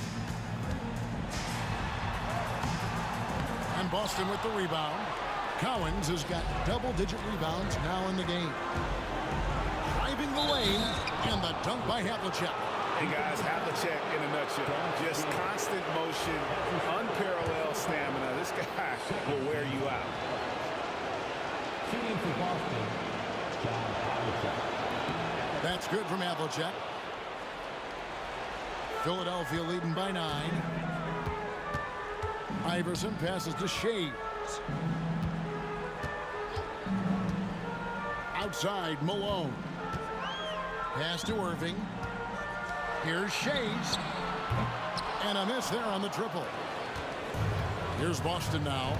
And Boston with the rebound. Cowens has got double-digit rebounds now in the game. Driving the lane, and the dunk by Havlicek. Hey guys, Havlicek in a nutshell. Just constant motion, unparalleled stamina. This guy will wear you out. Shooting for Boston, John Havlicek. That's good from Havlicek. Philadelphia leading by 9. Iverson passes to Shades. Outside Malone. Pass to Irving. Here's Shays. And a miss there on the triple. Here's Boston now.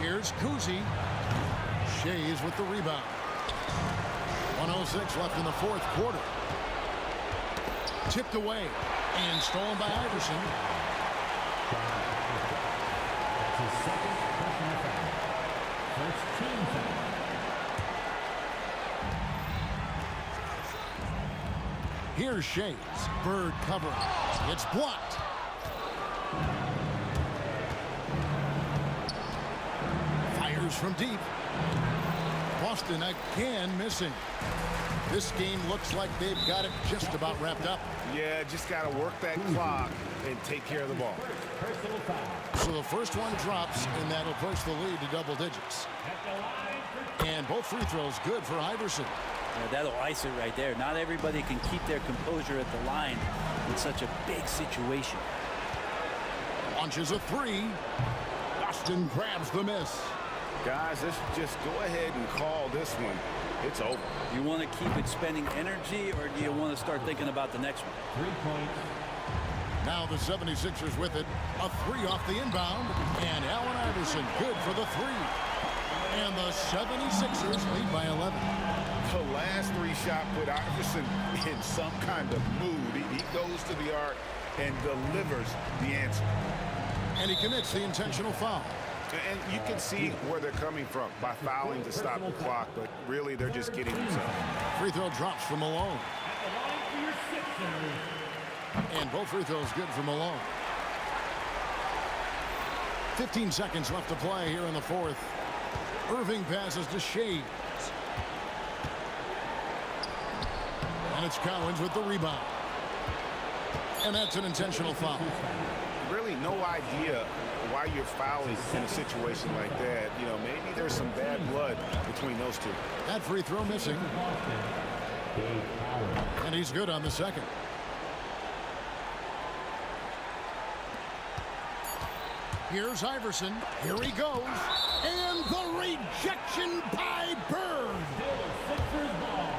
Here's Kuzi. Shays with the rebound. 1:06 left in the fourth quarter. Tipped away and stolen by Iverson. That's his second personal foul. First team foul. Here's Shays. Bird cover. It's blocked. Fires from deep. Boston again missing. This game looks like they've got it just about wrapped up. Yeah, just got to work that clock and take care of the ball. Personal foul. So the first one drops, and that'll push the lead to double digits. And both free throws good for Iverson. Yeah, that'll ice it right there. Not everybody can keep their composure at the line in such a big situation. Launches a three. Boston grabs the miss. Guys, let's just go ahead and call this one. It's over. You want to keep it spending energy, or do you want to start thinking about the next one? 3 points. Now the 76ers with it. A three off the inbound. And Allen Iverson good for the three. And the 76ers lead by 11. The last three shot put Iverson in some kind of mood. He goes to the arc and delivers the answer. And he commits the intentional foul. And you can see where they're coming from by fouling to stop the clock, but really they're just getting themselves. Free throw drops from Malone. At the line for your Sixers. And both free throws good for Malone. 15 seconds left to play here in the fourth. Irving passes to Shades. And it's Cowens with the rebound. And that's an intentional foul. Really no idea why you're fouling in a situation like that. You know, maybe there's some bad blood between those two. That free throw missing. And he's good on the second. Here's Iverson. Here he goes. And the rejection by Bird. Sixers ball.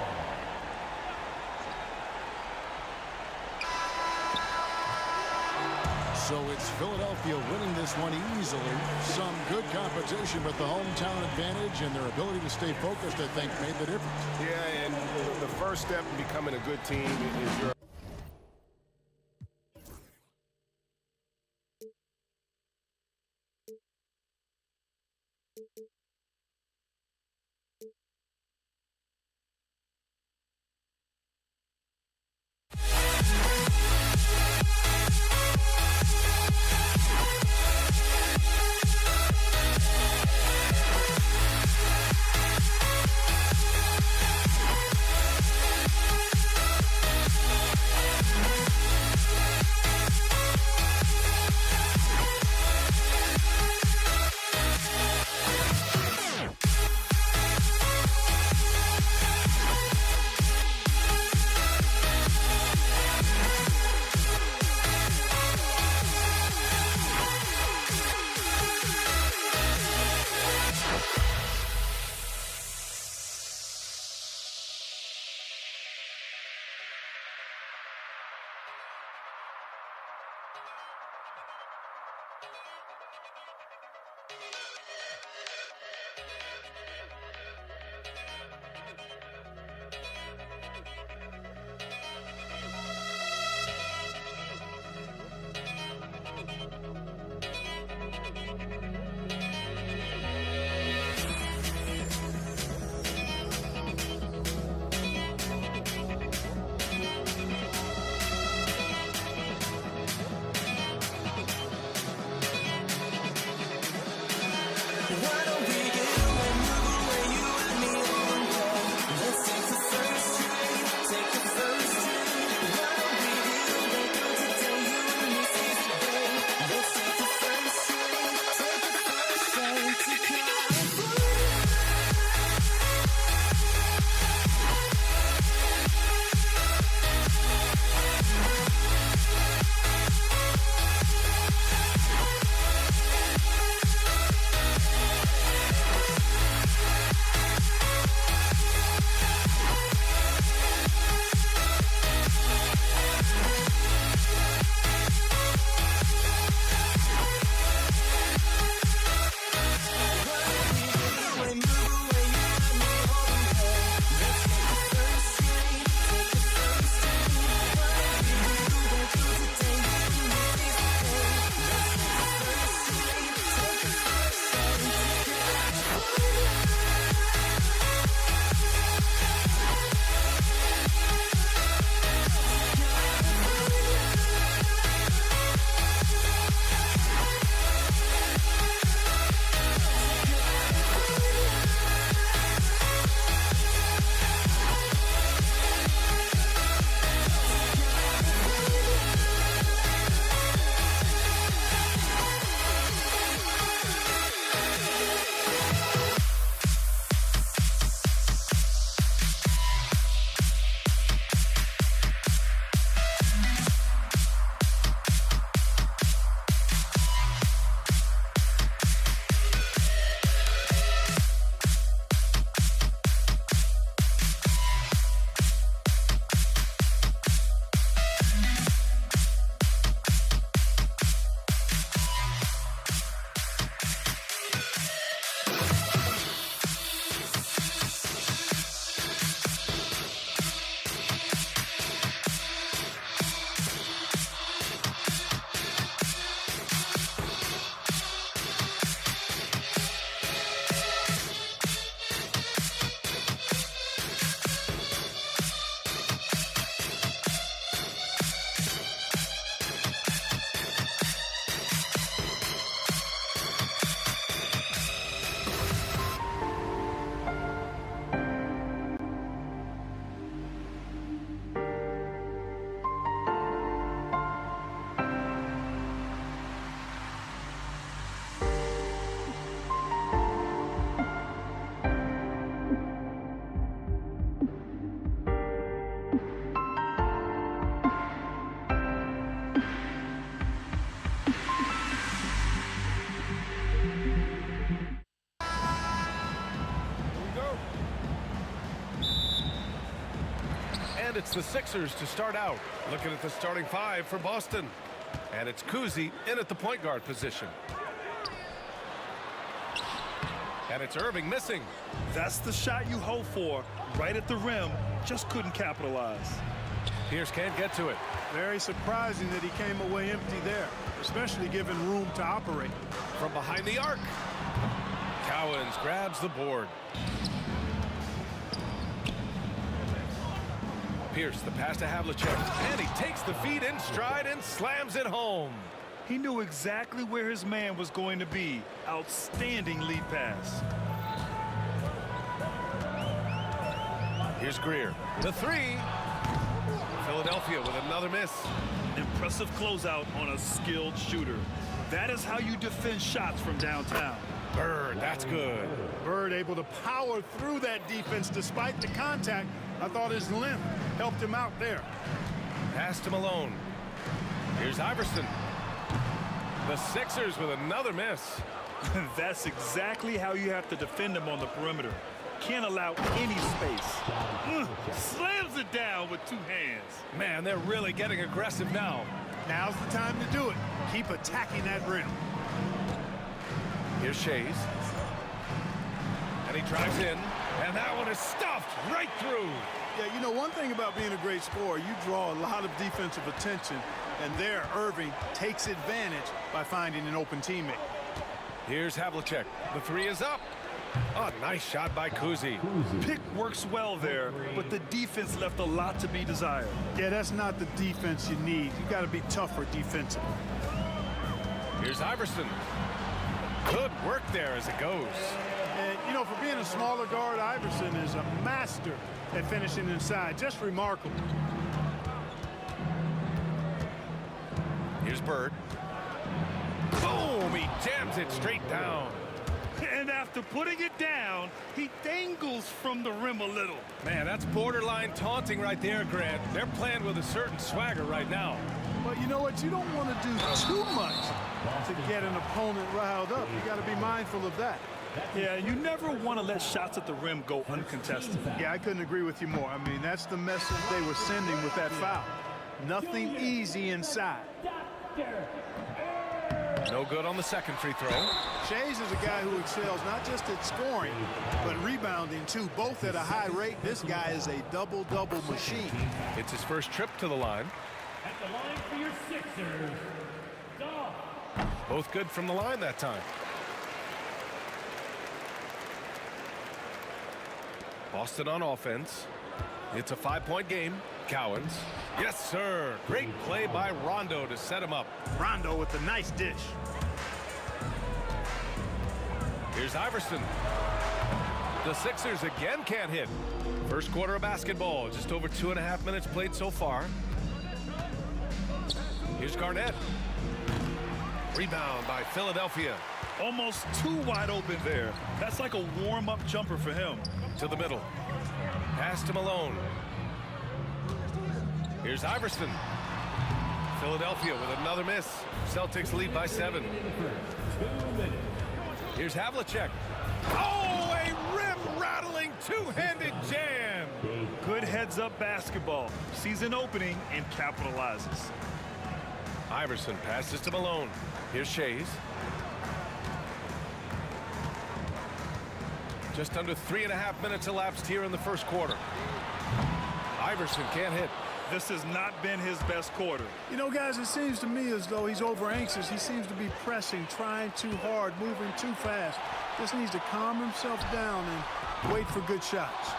So it's Philadelphia winning this one easily. Some good competition, but the hometown advantage and their ability to stay focused, I think, made the difference. Yeah, and the first step in becoming a good team is your it's the Sixers to start out. Looking at the starting five for Boston. And it's Kuzi in at the point guard position. And it's Irving missing. That's the shot you hope for. Right at the rim. Just couldn't capitalize. Pierce can't get to it. Very surprising that he came away empty there, especially given room to operate. From behind the arc. Cowens grabs the board. Pierce, the pass to Havlicek. And he takes the feed in stride and slams it home. He knew exactly where his man was going to be. Outstanding lead pass. Here's Greer. The three. Philadelphia with another miss. Impressive closeout on a skilled shooter. That is how you defend shots from downtown. Bird, that's good. Bird able to power through that defense despite the contact. I thought his length helped him out there. Pass to Malone. Here's Iverson. The Sixers with another miss. That's exactly how you have to defend him on the perimeter. Can't allow any space. Slams it down with two hands. Man, they're really getting aggressive now. Now's the time to do it. Keep attacking that rim. Here's Shays. And he drives in. And that one is stuffed right through. Yeah, you know, one thing about being a great scorer, you draw a lot of defensive attention. And there, Irving takes advantage by finding an open teammate. Here's Havlicek. The three is up. Oh, nice shot by Kuzi. Pick works well there, but the defense left a lot to be desired. Yeah, that's not the defense you need. You got to be tougher defensively. Here's Iverson. Good work there as it goes. And, you know, for being a smaller guard, Iverson is a master at finishing inside. Just remarkable. Here's Bird. Boom! He jams it straight down. And after putting it down, he dangles from the rim a little. Man, that's borderline taunting right there, Grant. They're playing with a certain swagger right now. But you know what? You don't want to do too much to get an opponent riled up. You got to be mindful of that. Yeah, you never want to let shots at the rim go uncontested. Yeah, I couldn't agree with you more. I mean, that's the message they were sending with that foul. Nothing easy inside. No good on the second free throw. Shays is a guy who excels not just at scoring, but rebounding too, both at a high rate. This guy is a double-double machine. It's his first trip to the line. At the line for your Sixers, Goff. Both good from the line that time. Boston on offense. It's a 5-point game. Cowens. Yes, sir. Great play by Rondo to set him up. Rondo with a nice dish. Here's Iverson. The Sixers again can't hit. First quarter of basketball. Just over 2.5 minutes played so far. Here's Garnett. Rebound by Philadelphia. Almost too wide open there. That's like a warm-up jumper for him. To the middle. Pass to Malone. Here's Iverson. Philadelphia with another miss. Celtics lead by 7. Here's Havlicek. Oh, a rim-rattling two-handed jam. Good heads-up basketball. Sees an opening and capitalizes. Iverson passes to Malone. Here's Shays. Just under 3.5 minutes elapsed here in the first quarter. Iverson can't hit. This has not been his best quarter. You know, guys, it seems to me as though he's over anxious. He seems to be pressing, trying too hard, moving too fast. Just needs to calm himself down and wait for good shots.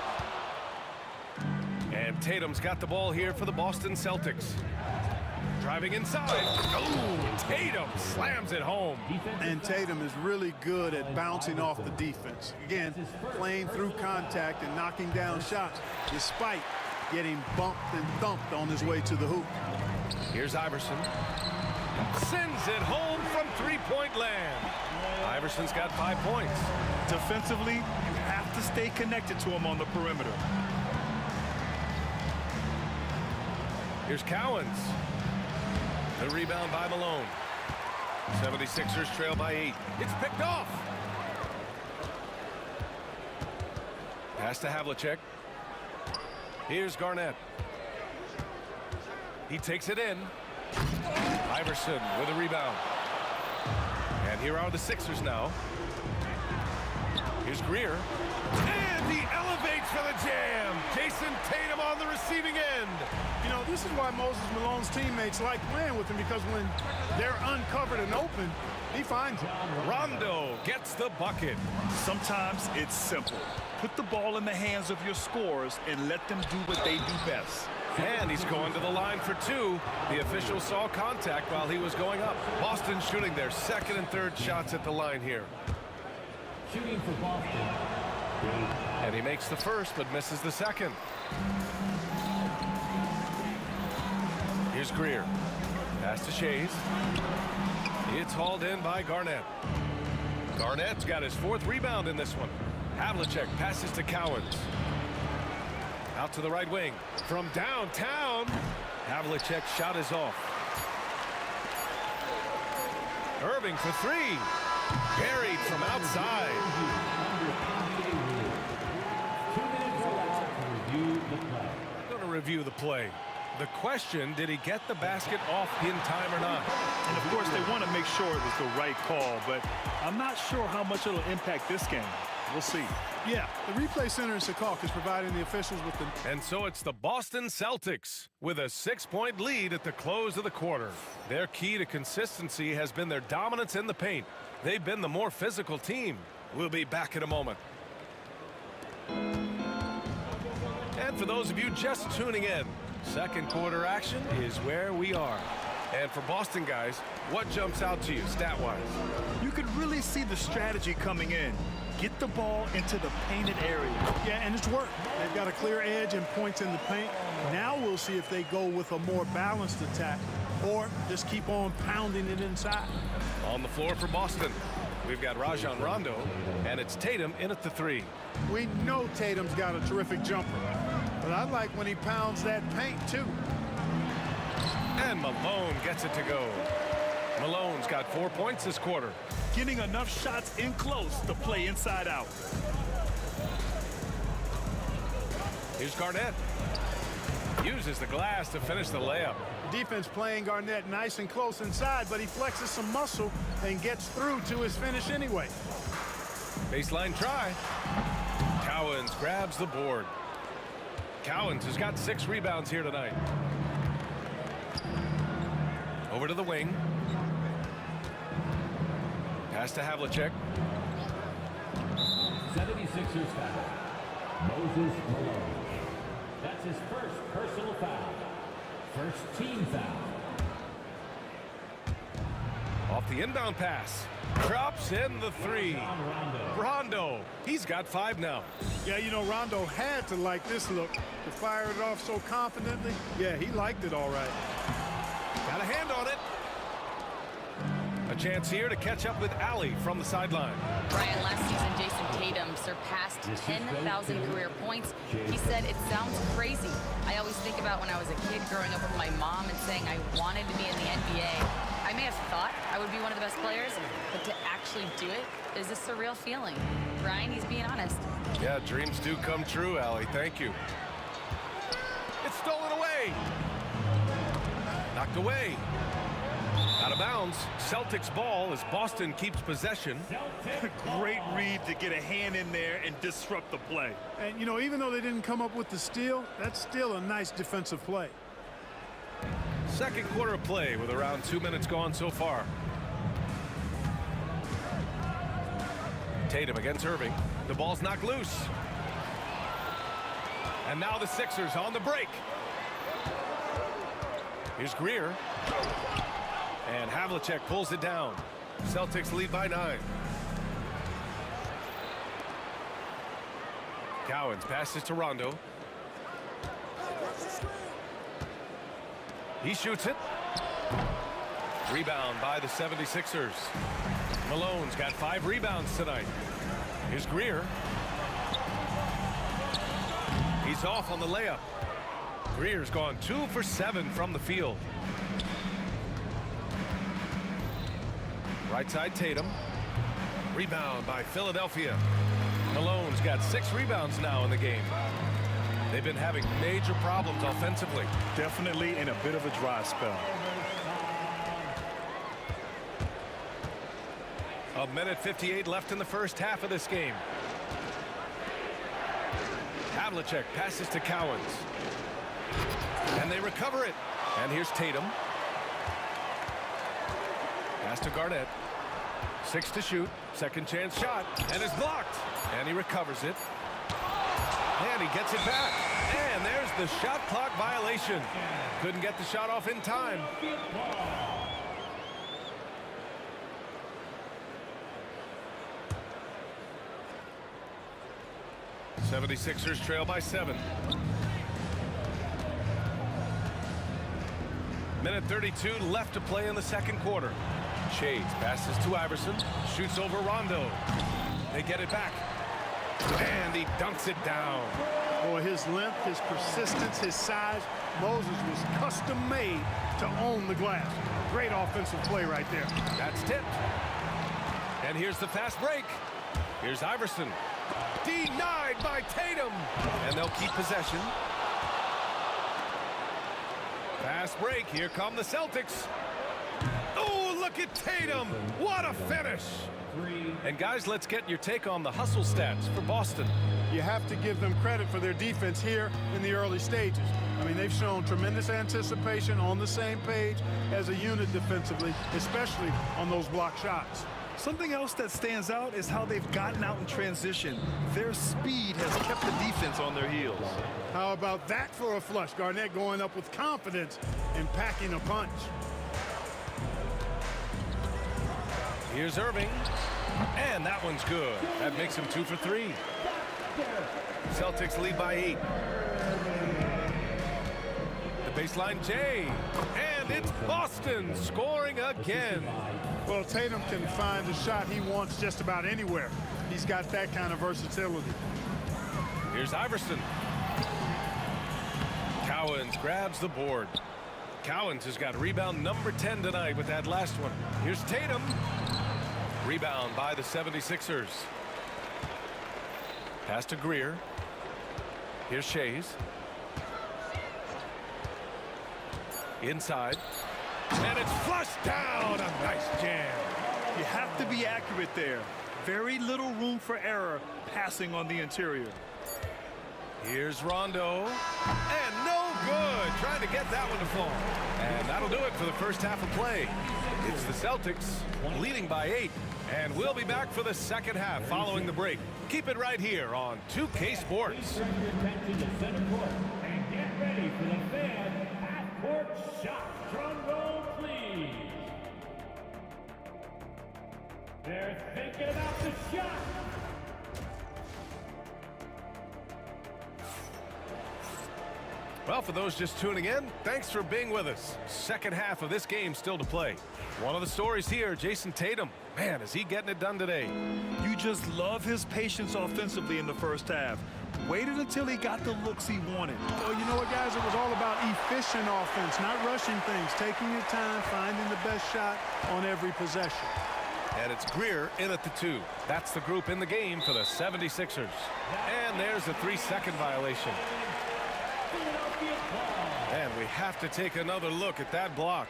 And Tatum's got the ball here for the Boston Celtics. Driving inside. Oh, Tatum slams it home. And Tatum is really good at bouncing off the defense. Again, playing through contact and knocking down shots, despite getting bumped and thumped on his way to the hoop. Here's Iverson. Sends it home from three-point land. Iverson's got 5 points. Defensively, you have to stay connected to him on the perimeter. Here's Cowens. The rebound by Malone. 76ers trail by 8. It's picked off. Pass to Havlicek. Here's Garnett. He takes it in. Iverson with a rebound. And here are the Sixers now. Here's Greer. And he elevates for the jam. Jason Tatum on the receiving end. You know, this is why Moses Malone's teammates like playing with him, because when they're uncovered and open, he finds them. Rondo gets the bucket. Sometimes it's simple. Put the ball in the hands of your scorers and let them do what they do best. And he's going to the line for two. The official saw contact while he was going up. Boston shooting their second and third shots at the line here. Shooting for Boston. And he makes the first but misses the second. Here's Greer. Pass to Shays. It's hauled in by Garnett. Garnett's got his fourth rebound in this one. Havlicek passes to Cowens. Out to the right wing. From downtown. Havlicek's shot is off. Irving for three. Buried from outside. 2 minutes allowed to review the play. Going to review the play. The question, did he get the basket off in time or not? And of course, they want to make sure it was the right call, but I'm not sure how much it'll impact this game. We'll see. Yeah, the replay center in Secaucus is providing the officials with the... And so it's the Boston Celtics with a 6-point lead at the close of the quarter. Their key to consistency has been their dominance in the paint. They've been the more physical team. We'll be back in a moment. And for those of you just tuning in, second quarter action is where we are. And for Boston guys, what jumps out to you stat-wise? You could really see the strategy coming in. Get the ball into the painted area. Yeah, and it's worked. They've got a clear edge and points in the paint. Now we'll see if they go with a more balanced attack or just keep on pounding it inside. On the floor for Boston, we've got Rajon Rondo, and it's Tatum in at the three. We know Tatum's got a terrific jumper, but I like when he pounds that paint too. And Malone gets it to go. Malone's got 4 points this quarter. Getting enough shots in close to play inside out. Here's Garnett. Uses the glass to finish the layup. Defense playing Garnett nice and close inside, but he flexes some muscle and gets through to his finish anyway. Baseline try. Cowens grabs the board. Cowens has got 6 rebounds here tonight. Over to the wing. Pass to Havlicek. 76ers foul. Moses Malone. That's his first personal foul. First team foul. Off the inbound pass. Drops in the three. Rondo. He's got 5 now. Yeah, you know, Rondo had to like this look. To fire it off so confidently. Yeah, he liked it all right. Got a hand on it. A chance here to catch up with Allie from the sideline. Brian, last season, Jason Tatum surpassed 10,000 career points. He said, it sounds crazy. I always think about when I was a kid growing up with my mom and saying I wanted to be in the NBA. I may have thought I would be one of the best players, but to actually do it is a surreal feeling. Brian, he's being honest. Yeah, dreams do come true, Allie. Thank you. It's stolen away. Knocked away. Out of bounds. Celtics ball as Boston keeps possession. Great read to get a hand in there and disrupt the play. And, you know, even though they didn't come up with the steal, that's still a nice defensive play. Second quarter of play with around 2 minutes gone so far. Tatum against Irving. The ball's knocked loose. And now the Sixers on the break. Here's Greer. And Havlicek pulls it down. Celtics lead by 9. Cowens passes to Rondo. He shoots it. Rebound by the 76ers. Malone's got 5 rebounds tonight. Here's Greer. He's off on the layup. Greer's gone 2 for 7 from the field. Right side Tatum. Rebound by Philadelphia. Malone's got 6 rebounds now in the game. They've been having major problems offensively. Definitely in a bit of a dry spell. A minute 58 left in the first half of this game. Havlicek passes to Cowens. And they recover it. And here's Tatum. Pass to Garnett. 6 to shoot. Second chance shot. And it's blocked. And he recovers it. And he gets it back. And there's the shot clock violation. Couldn't get the shot off in time. '76ers trail by 7. Minute 32 left to play in the second quarter. Shades passes to Iverson. Shoots over Rondo. They get it back. And he dunks it down. Boy, his length, his persistence, his size. Moses was custom made to own the glass. Great offensive play right there. That's tipped. And here's the fast break. Here's Iverson. Denied by Tatum. And they'll keep possession. Fast break. Here come the Celtics. Oh, look at Tatum. What a finish. And guys, let's get your take on the hustle stats for Boston. You have to give them credit for their defense here in the early stages. I mean, they've shown tremendous anticipation, on the same page as a unit defensively, especially on those block shots. Something else that stands out is how they've gotten out in transition. Their speed has kept the defense on their heels. How about that for a flush? Garnett going up with confidence and packing a punch. Here's Irving. And that one's good. That makes him 2 for 3. Celtics lead by 8. The baseline Jay. And it's Boston scoring again. Well, Tatum can find the shot he wants just about anywhere. He's got that kind of versatility. Here's Iverson. Cowens grabs the board. Cowens has got rebound number 10 tonight with that last one. Here's Tatum. Rebound by the 76ers. Pass to Greer. Here's Shays. Inside. And it's flushed down. A nice jam. You have to be accurate there. Very little room for error passing on the interior. Here's Rondo. And no good. Trying to get that one to fall. And that'll do it for the first half of play. It's the Celtics leading by 8. And we'll be back for the second half following the break. Keep it right here on 2K Sports. And get ready for the fan half-court shot. Drum roll, please. They're thinking about the shot. Well, for those just tuning in, thanks for being with us. Second half of this game still to play. One of the stories here, Jason Tatum. Man, is he getting it done today? You just love his patience offensively in the first half. Waited until he got the looks he wanted. Well, you know what, guys? It was all about efficient offense, not rushing things, taking your time, finding the best shot on every possession. And it's Greer in at the 2. That's the group in the game for the 76ers. And there's a 3-second violation. And we have to take another look at that block.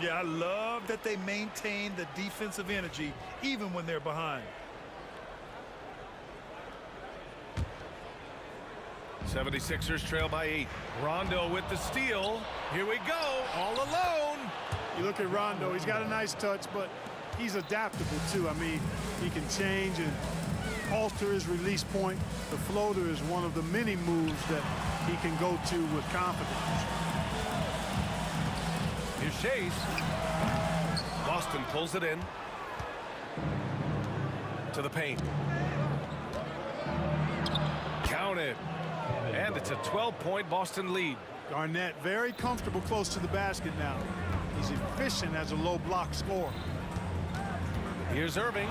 Yeah, I love that they maintain the defensive energy even when they're behind. 76ers trail by 8. Rondo with the steal. Here we go, all alone. You look at Rondo, he's got a nice touch, but he's adaptable too. I mean, he can change and alter his release point. The floater is one of the many moves that he can go to with confidence. Here's Shays. Boston pulls it in. To the paint. Counted. And it's a 12-point Boston lead. Garnett very comfortable close to the basket now. He's efficient as a low block scorer. Here's Irving.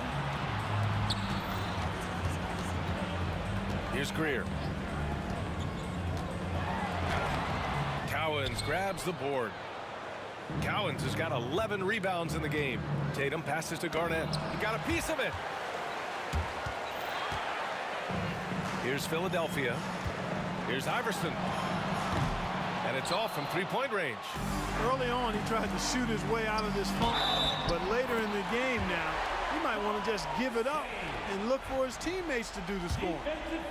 Here's Greer. Cowens grabs the board. Cowens has got 11 rebounds in the game. Tatum passes to Garnett. He got a piece of it. Here's Philadelphia. Here's Iverson. And it's off from three-point range. Early on, he tried to shoot his way out of this funk, but later in the game now, he might want to just give it up and look for his teammates to do the scoring.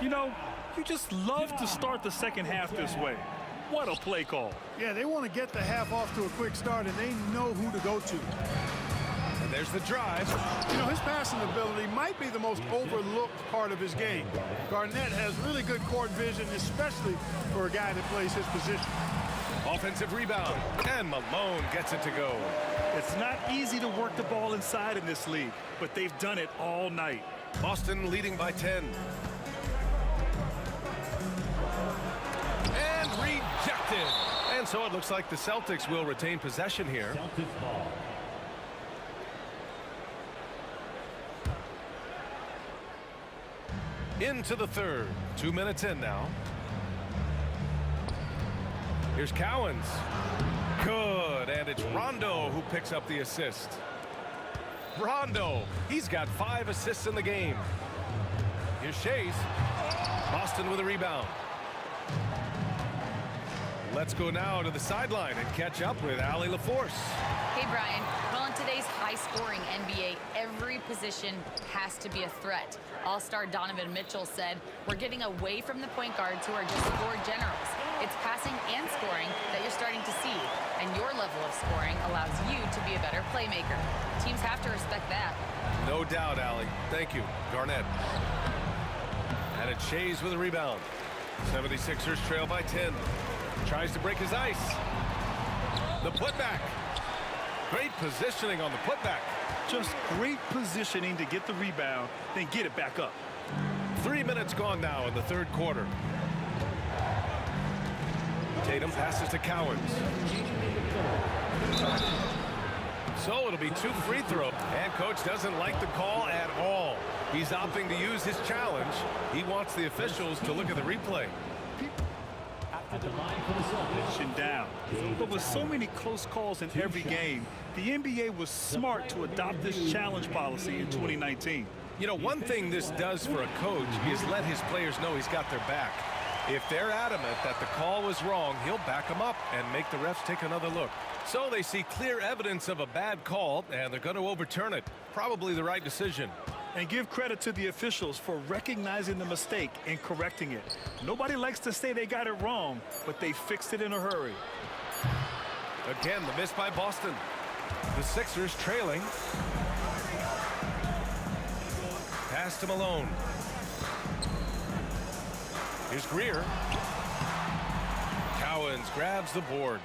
You know, you just love to start the second half this way. What a play call. Yeah, they want to get the half off to a quick start, and they know who to go to. And there's the drive. You know, his passing ability might be the most overlooked part of his game. Garnett has really good court vision, especially for a guy that plays his position. Offensive rebound, and Malone gets it to go. It's not easy to work the ball inside in this league, but they've done it all night. Boston leading by 10. And rejected. And so it looks like the Celtics will retain possession here. Into the third. 2 minutes in now. Here's Cowens. Good, and it's Rondo who picks up the assist. Rondo, he's got 5 assists in the game. Here's Shays. Boston with a rebound. Let's go now to the sideline and catch up with Allie LaForce. Hey, Brian. Well, in today's high-scoring NBA, every position has to be a threat. All-star Donovan Mitchell said, "We're getting away from the point guards who are just score generals. It's passing and scoring that you're starting to see, and your level of scoring allows you to be a better playmaker. Teams have to respect that." No doubt, Allie. Thank you, Garnett. And it's Shays with a rebound. 76ers trail by 10. Tries to break his ice. The putback. Great positioning on the putback. Just great positioning to get the rebound, then get it back up. 3 minutes gone now in the third quarter. Tatum passes to Cowens. So it'll be 2 free throws. And coach doesn't like the call at all. He's opting to use his challenge. He wants the officials to look at the replay. Down. But with so many close calls in every game, the NBA was smart to adopt this challenge policy in 2019. You know, one thing this does for a coach is let his players know he's got their back. If they're adamant that the call was wrong, he'll back them up and make the refs take another look. So they see clear evidence of a bad call, and they're going to overturn it. Probably the right decision. And give credit to the officials for recognizing the mistake and correcting it. Nobody likes to say they got it wrong, but they fixed it in a hurry. Again, the miss by Boston. The Sixers trailing. Pass to Malone. Here's Greer. Cowens grabs the board.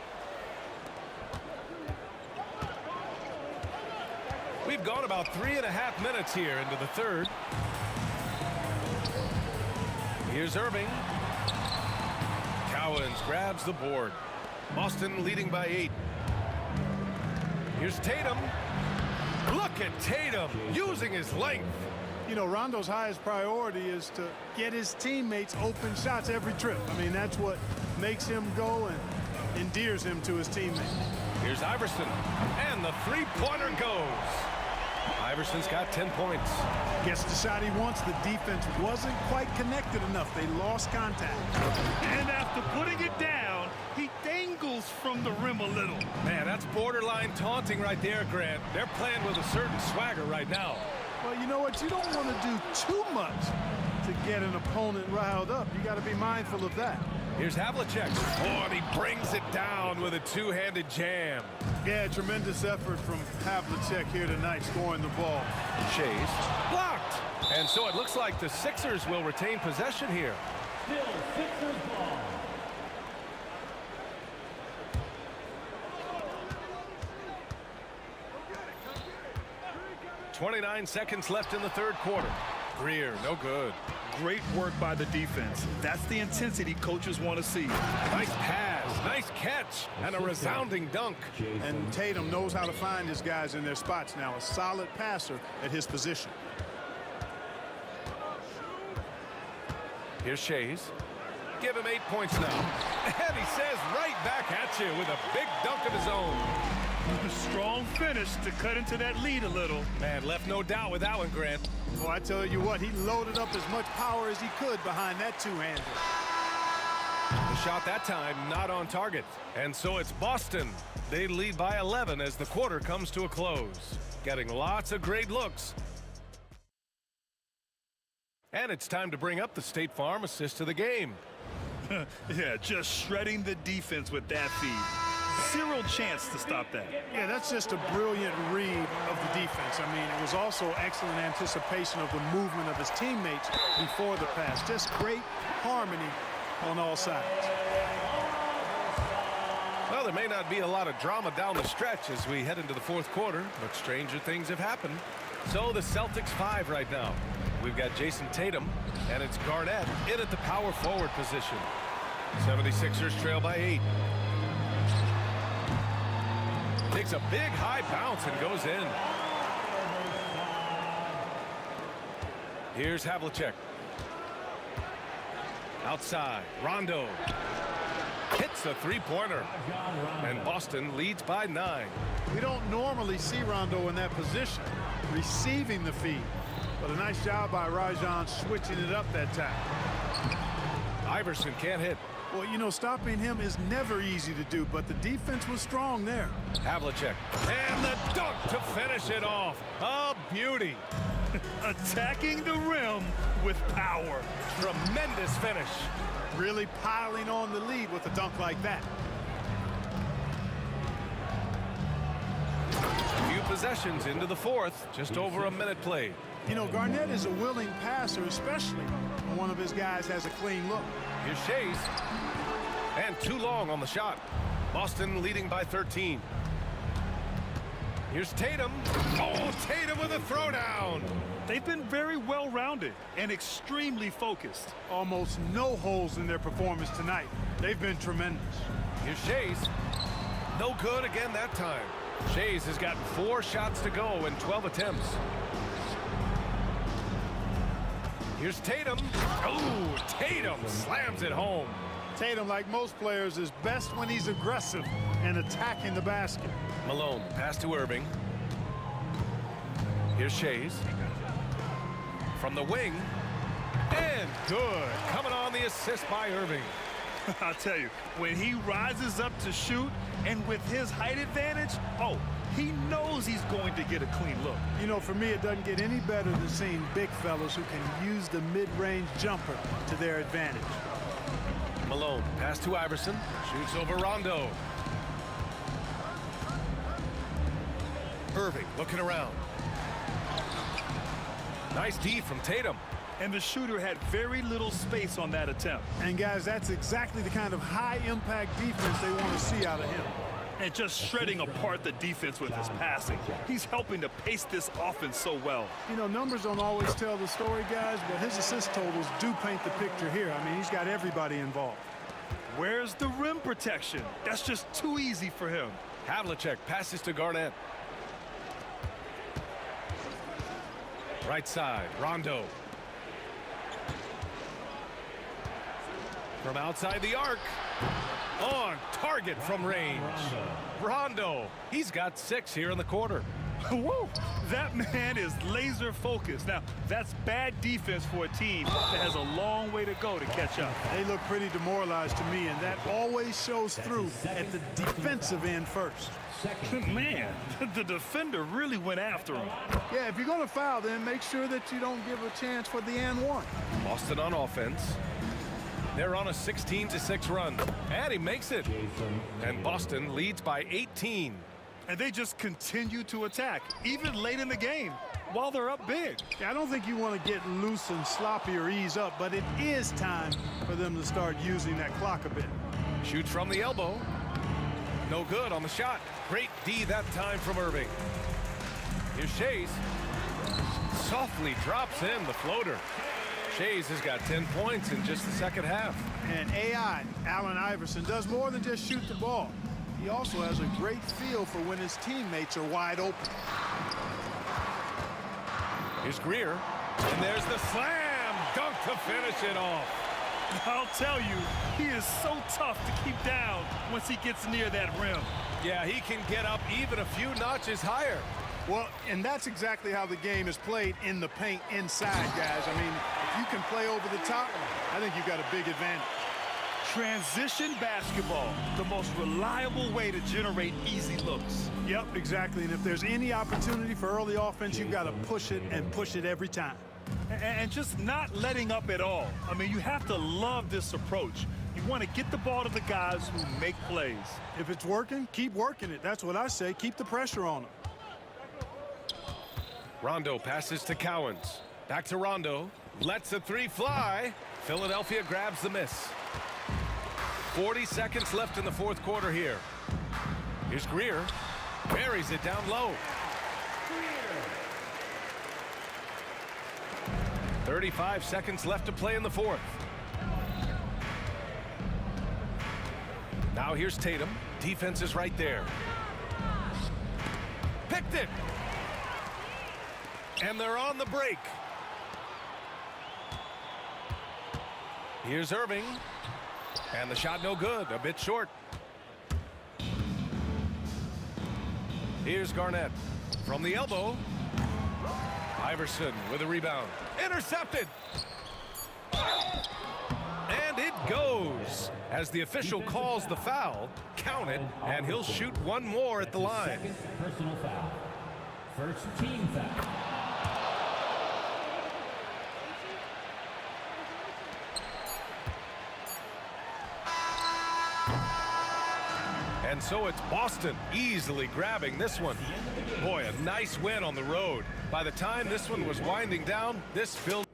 We've gone about 3.5 minutes here into the third. Here's Irving. Cowens grabs the board. Boston leading by 8. Here's Tatum. Look at Tatum using his length. You know, Rondo's highest priority is to get his teammates open shots every trip. I mean, that's what makes him go and endears him to his teammates. Here's Iverson, and the three-pointer goes. Iverson's got 10 points. Gets the shot he wants. The defense wasn't quite connected enough. They lost contact. And after putting it down, he dangles from the rim a little. Man, that's borderline taunting right there, Grant. They're playing with a certain swagger right now. Well, you know what? You don't want to do too much to get an opponent riled up. You got to be mindful of that. Here's Havlicek. Oh, and he brings it down with a two-handed jam. Yeah, tremendous effort from Havlicek here tonight, scoring the ball. Shays blocked. And so it looks like the Sixers will retain possession here. Still Sixers ball. .29 seconds left in the third quarter. Greer, no good. Great work by the defense. That's the intensity coaches want to see. Nice pass, nice catch, and a resounding dunk. And Tatum knows how to find his guys in their spots now. A solid passer at his position. Here's Shays. Give him 8 points now. And he says right back at you with a big dunk of his own. A strong finish to cut into that lead a little. Man, left no doubt with that one, Grant. Well, I tell you what, he loaded up as much power as he could behind that two-hander. The shot that time not on target. And so it's Boston. They lead by 11 as the quarter comes to a close. Getting lots of great looks. And it's time to bring up the State Farm assist of the game. Yeah, just shredding the defense with that feed. Zero chance to stop that. Yeah, that's just a brilliant read of the defense. I mean, it was also excellent anticipation of the movement of his teammates before the pass. Just great harmony on all sides. Well, there may not be a lot of drama down the stretch as we head into the fourth quarter, but stranger things have happened. So the Celtics 5 right now. We've got Jason Tatum, and it's Garnett in at the power forward position. 76ers trail by 8. Takes a big high bounce and goes in. Here's Havlicek. Outside, Rondo. Hits a three-pointer. And Boston leads by 9. We don't normally see Rondo in that position, receiving the feed. But a nice job by Rajon switching it up that time. Iverson can't hit. Well, you know, stopping him is never easy to do, but the defense was strong there. Havlicek. And the dunk to finish it off. A beauty. Attacking the rim with power. Tremendous finish. Really piling on the lead with a dunk like that. Few possessions into the fourth. Just over a minute played. You know, Garnett is a willing passer, especially when one of his guys has a clean look. Here's Shays. And too long on the shot. Boston leading by 13. Here's Tatum. Oh, Tatum with a throwdown. They've been very well-rounded and extremely focused. Almost no holes in their performance tonight. They've been tremendous. Here's Shays. No good again that time. Shays has gotten 4 shots to go in 12 attempts. Here's Tatum. Oh, Tatum slams it home. Tatum, like most players, is best when he's aggressive and attacking the basket. Malone, pass to Irving. Here's Shays. From the wing. And good. Coming on the assist by Irving. I'll tell you, when he rises up to shoot, and with his height advantage, oh, he knows he's going to get a clean look. You know, for me, it doesn't get any better than seeing big fellas who can use the mid-range jumper to their advantage. Malone, pass to Iverson. Shoots over Rondo. Irving looking around. Nice D from Tatum. And the shooter had very little space on that attempt. And guys, that's exactly the kind of high-impact defense they want to see out of him. And just shredding apart the defense with his passing. He's helping to pace this offense so well. You know, numbers don't always tell the story, guys, but his assist totals do paint the picture here. I mean, he's got everybody involved. Where's the rim protection? That's just too easy for him. Havlicek passes to Garnett. Right side, Rondo. From outside the arc. On target from range. Rondo. He's got 6 here in the quarter. Woo! That man is laser focused. Now, that's bad defense for a team that has a long way to go to catch up. They look pretty demoralized to me, and that always shows through at the defensive end first. Man, the defender really went after him. Yeah, if you're going to foul, then make sure that you don't give a chance for the and one. Boston on offense. They're on a 16-6 run. And he makes it. And Boston leads by 18. And they just continue to attack, even late in the game, while they're up big. Yeah, I don't think you want to get loose and sloppy or ease up, but it is time for them to start using that clock a bit. Shoots from the elbow. No good on the shot. Great D that time from Irving. Here's Shays. Softly drops in the floater. Shays has got 10 points in just the second half. And AI, Allen Iverson, does more than just shoot the ball. He also has a great feel for when his teammates are wide open. Here's Greer. And there's the slam dunk to finish it off. I'll tell you, he is so tough to keep down once he gets near that rim. Yeah, he can get up even a few notches higher. Well, and that's exactly how the game is played in the paint inside, guys. I mean, if you can play over the top, I think you've got a big advantage. Transition basketball, the most reliable way to generate easy looks. Yep, exactly. And if there's any opportunity for early offense, you've got to push it and push it every time. And just not letting up at all. I mean, you have to love this approach. You want to get the ball to the guys who make plays. If it's working, keep working it. That's what I say. Keep the pressure on them. Rondo passes to Cowens. Back to Rondo. Lets a three fly. Philadelphia grabs the miss. 40 seconds left in the fourth quarter here. Here's Greer. Buries it down low. 35 seconds left to play in the fourth. Now here's Tatum. Defense is right there. Picked it. And they're on the break. Here's Irving. And the shot no good, a bit short. Here's Garnett from the elbow. Iverson with a rebound. Intercepted. And it goes. As the official calls the foul, count it, and he'll shoot one more at the line. Second personal foul. First team foul. And so it's Boston easily grabbing this one. Boy, a nice win on the road. By the time this one was winding down, this filled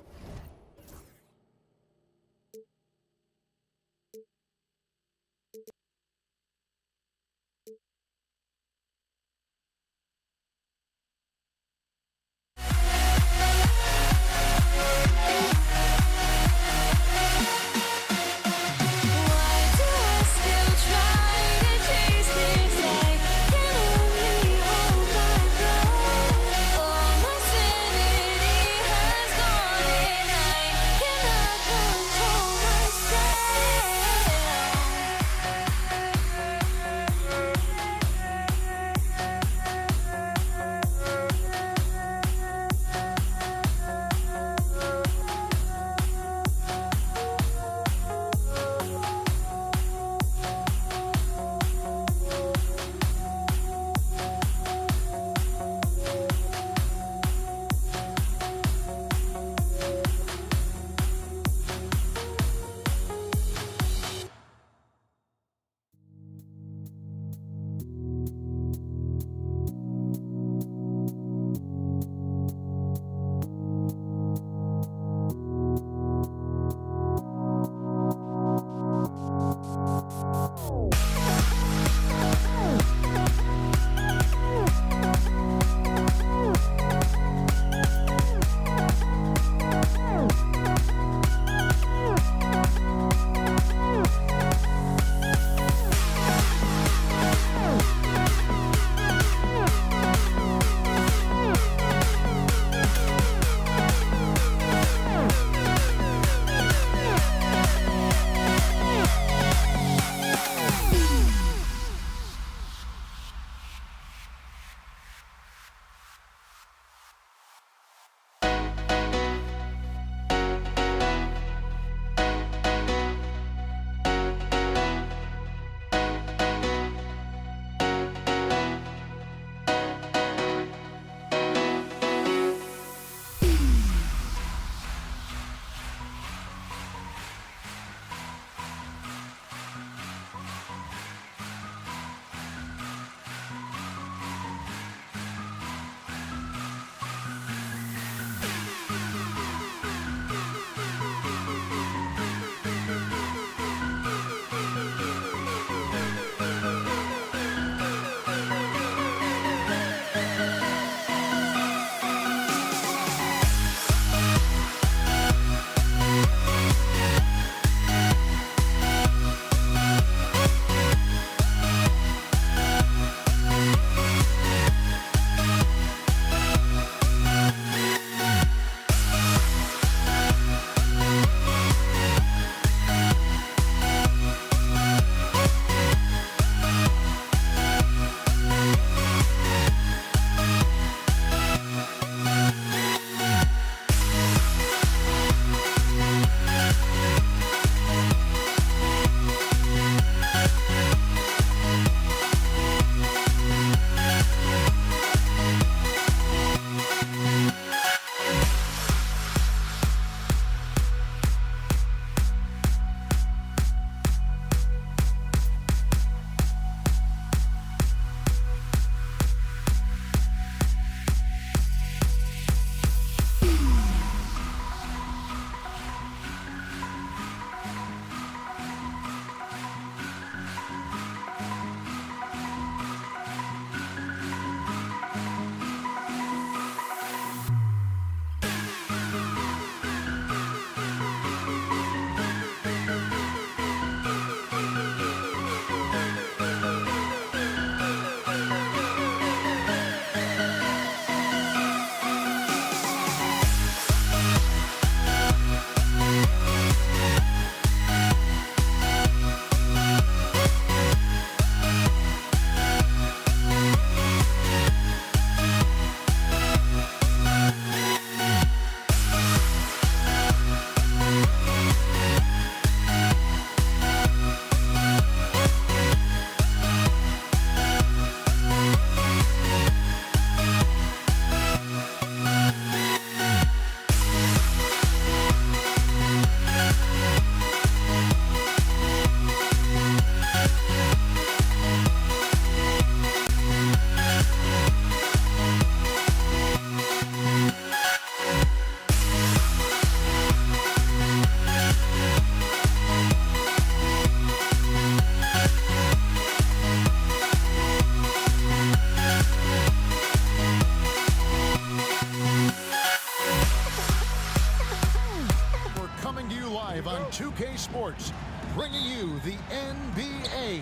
live on 2K Sports, bringing you the NBA.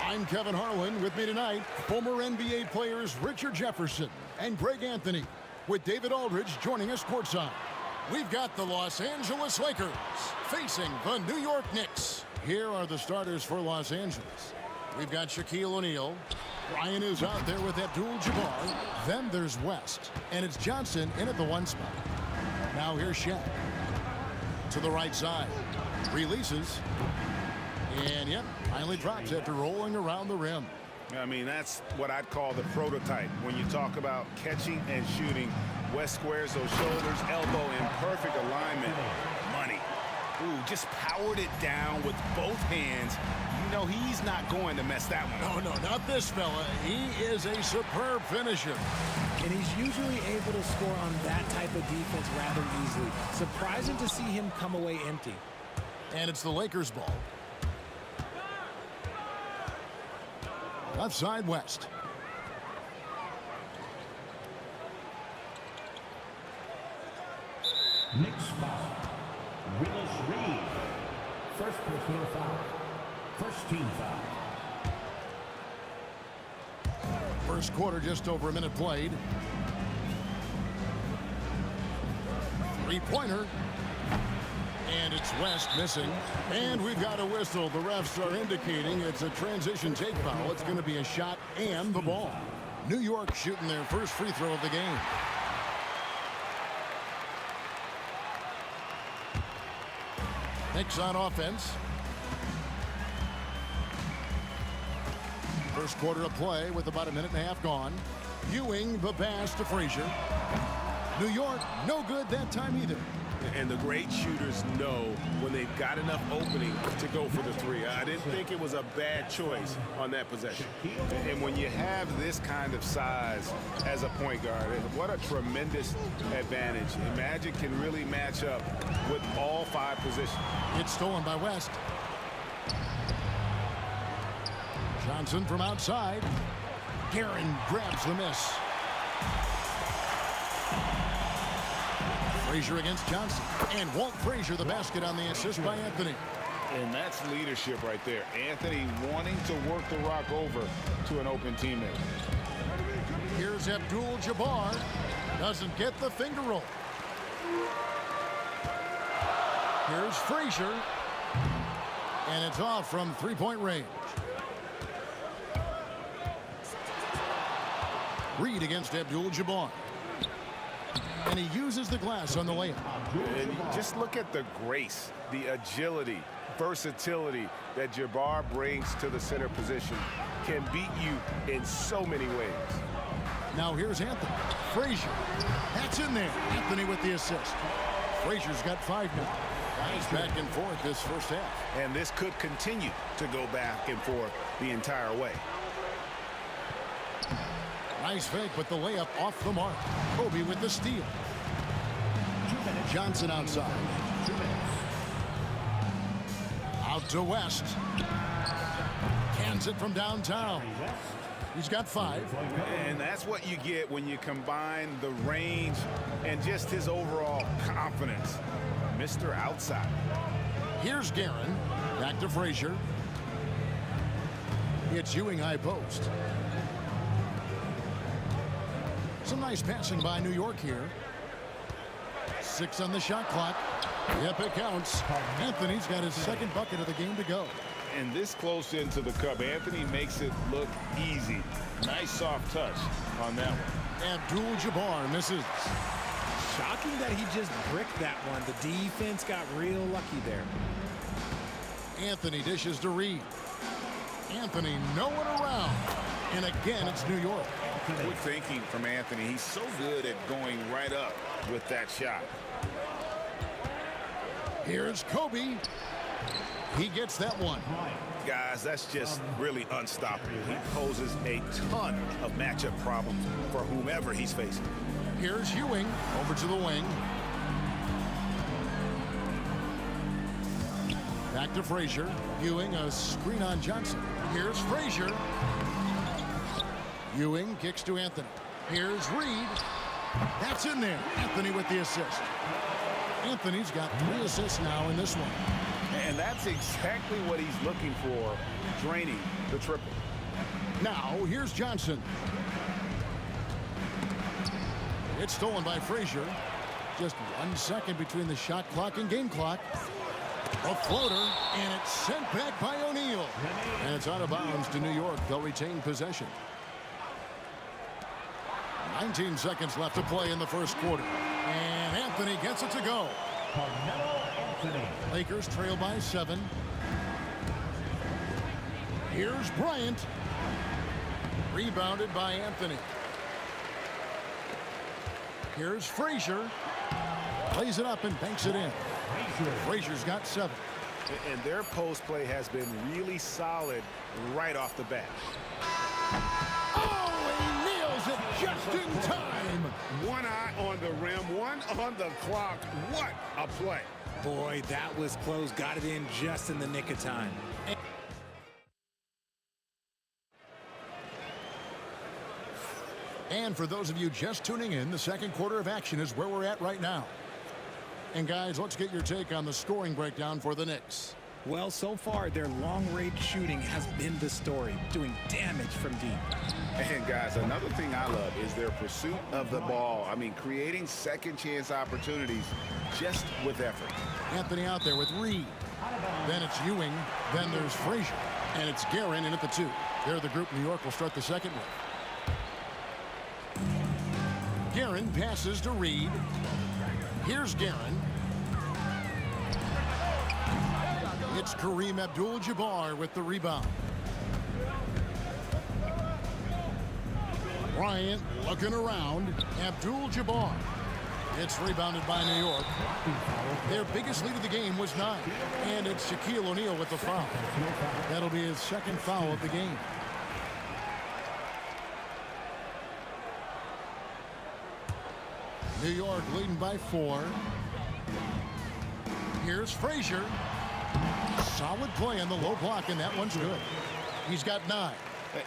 I'm Kevin Harlan. With me tonight, former NBA players Richard Jefferson and Greg Anthony, with David Aldridge joining us courtside. We've got the Los Angeles Lakers facing the New York Knicks. Here are the starters for Los Angeles. We've got Shaquille O'Neal. Ryan is out there with Abdul-Jabbar. Then there's West, and it's Johnson in at the 1 spot. Now here's Shaq. To the right side. Releases. And, yep, finally drops after rolling around the rim. I mean, that's what I'd call the prototype. When you talk about catching and shooting, West squares those shoulders, elbow in perfect alignment. Money. Ooh, just powered it down with both hands. You know he's not going to mess that one up. No, not this fella. He is a superb finisher. And he's usually able to score on that type of defense rather easily. Surprising to see him come away empty. And it's the Lakers ball. Left side, West. Knicks foul. Willis Reed. First personal foul. First team foul. First quarter, just over a minute played. Three-pointer. And it's West missing. And we've got a whistle. The refs are indicating it's a transition take foul. It's going to be a shot and the ball. New York shooting their first free throw of the game. Knicks on offense. First quarter of play with about a minute and a half gone. Ewing the pass to Frazier. New York, no good that time either. And the great shooters know when they've got enough opening to go for the three. I didn't think it was a bad choice on that possession. And when you have this kind of size as a point guard, what a tremendous advantage. And Magic can really match up with all 5 positions. It's stolen by West. Johnson from outside. Guerin grabs the miss. Frazier against Johnson. And Walt Frazier the basket on the assist by Anthony. And that's leadership right there. Anthony wanting to work the rock over to an open teammate. Here's Abdul-Jabbar. Doesn't get the finger roll. Here's Frazier. And it's off from three-point range. Reed against Abdul-Jabbar. And he uses the glass on the layup. And just look at the grace, the agility, versatility that Jabbar brings to the center position. Can beat you in so many ways. Now here's Anthony. Frazier. That's in there. Anthony with the assist. Frazier's got 5 now. Guys back and forth this first half. And this could continue to go back and forth the entire way. Nice fake, but the layup off the mark. Kobe with the steal. Johnson outside. Out to West. Cans it from downtown. He's got 5. And that's what you get when you combine the range and just his overall confidence. Mr. Outside. Here's Guerin. Back to Frazier. It's Ewing high post. Some nice passing by New York here. 6 on the shot clock. Yep, it counts. Anthony's got his second bucket of the game to go. And this close into the cup, Anthony makes it look easy. Nice soft touch on that one. Abdul-Jabbar misses. Shocking that he just bricked that one. The defense got real lucky there. Anthony dishes to Reed. Anthony nowhere around. And again, it's New York. Good thinking from Anthony. He's so good at going right up with that shot. Here's Kobe. He gets that one. Guys, that's just really unstoppable. He poses a ton of matchup problems for whomever he's facing. Here's Ewing over to the wing. Back to Frazier. Ewing, a screen on Johnson. Here's Frazier. Ewing kicks to Anthony. Here's Reed. That's in there. Anthony with the assist. Anthony's got 3 assists now in this one. And that's exactly what he's looking for, draining the triple. Now, here's Johnson. It's stolen by Frazier. Just 1 second between the shot clock and game clock. A floater, and it's sent back by O'Neal. And it's out of bounds to New York. They'll retain possession. 19 seconds left to play in the first quarter. And Anthony gets it to go. Lakers trail by 7. Here's Bryant. Rebounded by Anthony. Here's Frazier. Plays it up and banks it in. Frazier's got 7. And their post play has been really solid right off the bat. Oh, he nails it just in time. One eye on the rim, one on the clock. What a play. Boy, that was close. Got it in just in the nick of time. And for those of you just tuning in, the second quarter of action is where we're at right now. And guys, let's get your take on the scoring breakdown for the Knicks. Well, so far, their long-range shooting has been the story, doing damage from deep. And guys, another thing I love is their pursuit of the ball. I mean, creating second-chance opportunities just with effort. Anthony out there with Reed. Then it's Ewing. Then there's Frazier. And it's Guerin in at the 2. They're the group New York will start the second with. Guerin passes to Reed. Here's Guerin. It's Kareem Abdul-Jabbar with the rebound. Bryant looking around. Abdul-Jabbar. It's rebounded by New York. Their biggest lead of the game was 9. And it's Shaquille O'Neal with the foul. That'll be his second foul of the game. New York leading by 4. Here's Frazier. Solid play on the low block, and that one's good. He's got 9.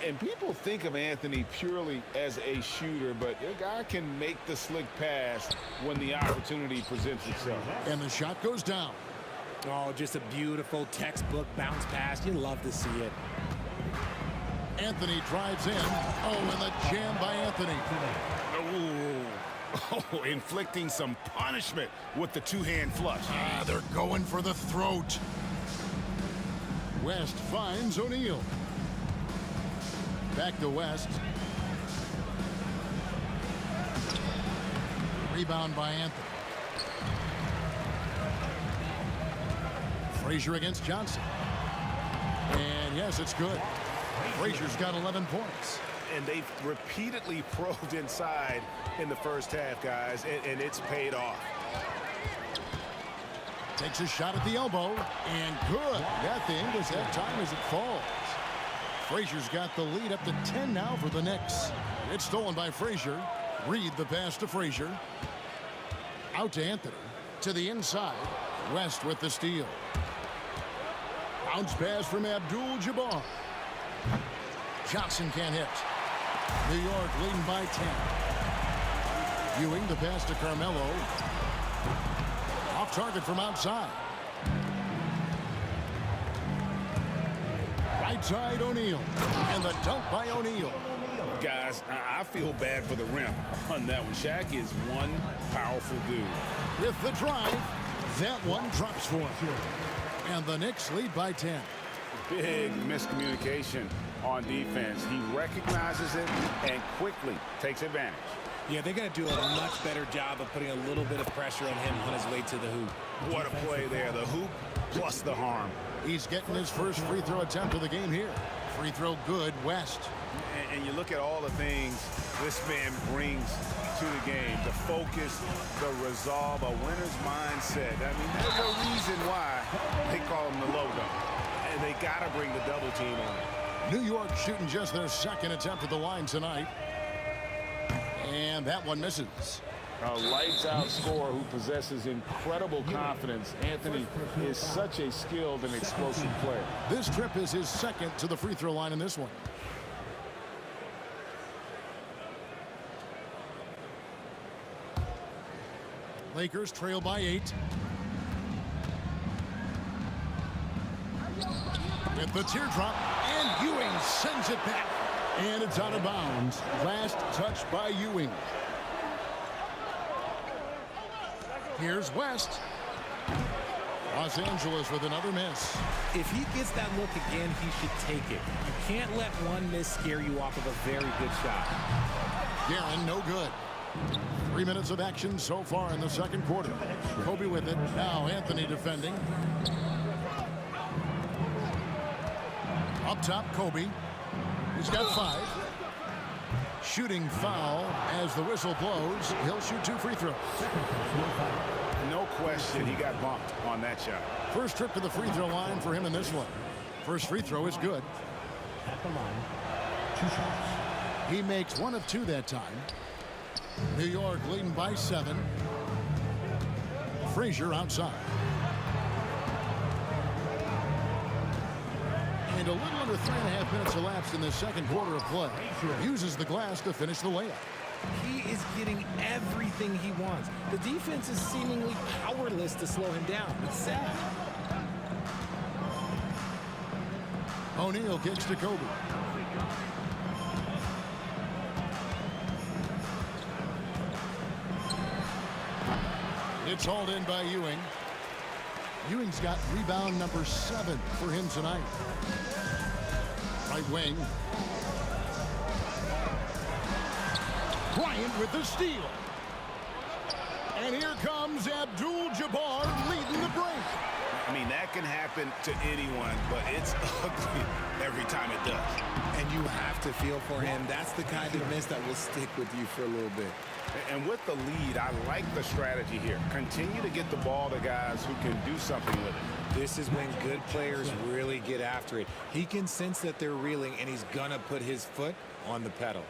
And people think of Anthony purely as a shooter, but a guy can make the slick pass when the opportunity presents itself. And the shot goes down. Oh, just a beautiful textbook bounce pass. You love to see it. Anthony drives in. Oh, and the jam by Anthony. Oh, inflicting some punishment with the two-hand flush. They're going for the throat. West finds O'Neal. Back to West. Rebound by Anthony. Frazier against Johnson. And yes, it's good. Frazier's got 11 points. And they've repeatedly probed inside in the first half, guys, and it's paid off. Takes a shot at the elbow, and good. That thing was that time as it falls. Frazier's got the lead up to 10 now for the Knicks. It's stolen by Frazier. Reed the pass to Frazier. Out to Anthony. To the inside. West with the steal. Bounce pass from Abdul-Jabbar. Johnson can't hit. New York leading by 10. Ewing the pass to Carmelo. Off target from outside. Right side O'Neal. And the dunk by O'Neal. Guys, I feel bad for the rim on that one. Shaq is one powerful dude. With the drive, that one drops for him. And the Knicks lead by 10. Big miscommunication on defense. He recognizes it and quickly takes advantage. Yeah, they're going to do a much better job of putting a little bit of pressure on him on his way to the hoop. What a play there. The hoop plus the harm. He's getting his first free throw attempt of the game here. Free throw good, West. And you look at all the things this man brings to the game. The focus, the resolve, a winner's mindset. I mean, there's a reason why they call him the logo. And they got to bring the double team on. New York shooting just their second attempt at the line tonight. And that one misses. A lights-out scorer who possesses incredible confidence. Anthony is such a skilled and explosive player. This trip is his second to the free throw line in this one. Lakers trail by 8. With the teardrop, and Ewing sends it back. And it's out of bounds. Last touch by Ewing. Here's West. Los Angeles with another miss. If he gets that look again, he should take it. You can't let one miss scare you off of a very good shot. Guerin, no good. 3 minutes of action so far in the second quarter. Kobe with it. Now Anthony defending. Up top, Kobe. He's got 5. Shooting foul as the whistle blows. He'll shoot 2 free throws. No question, he got bumped on that shot. First trip to the free throw line for him in this one. First free throw is good. At the line, 2 shots. He makes 1 of 2 that time. New York leading by 7. Frazier outside. And a little under 3.5 minutes elapsed in the second quarter of play. Uses the glass to finish the layup. He is getting everything he wants. The defense is seemingly powerless to slow him down. It's sad. O'Neal kicks to Kobe. It's hauled in by Ewing. Ewing's got rebound number 7 for him tonight. Right wing. Bryant with the steal. And here comes Abdul-Jabbar leading the break. I mean, that can happen to anyone, but it's ugly every time it does. And you have to feel for him. That's the kind of miss that will stick with you for a little bit. And with the lead, I like the strategy here. Continue to get the ball to guys who can do something with it. This is when good players really get after it. He can sense that they're reeling, and he's going to put his foot on the pedal.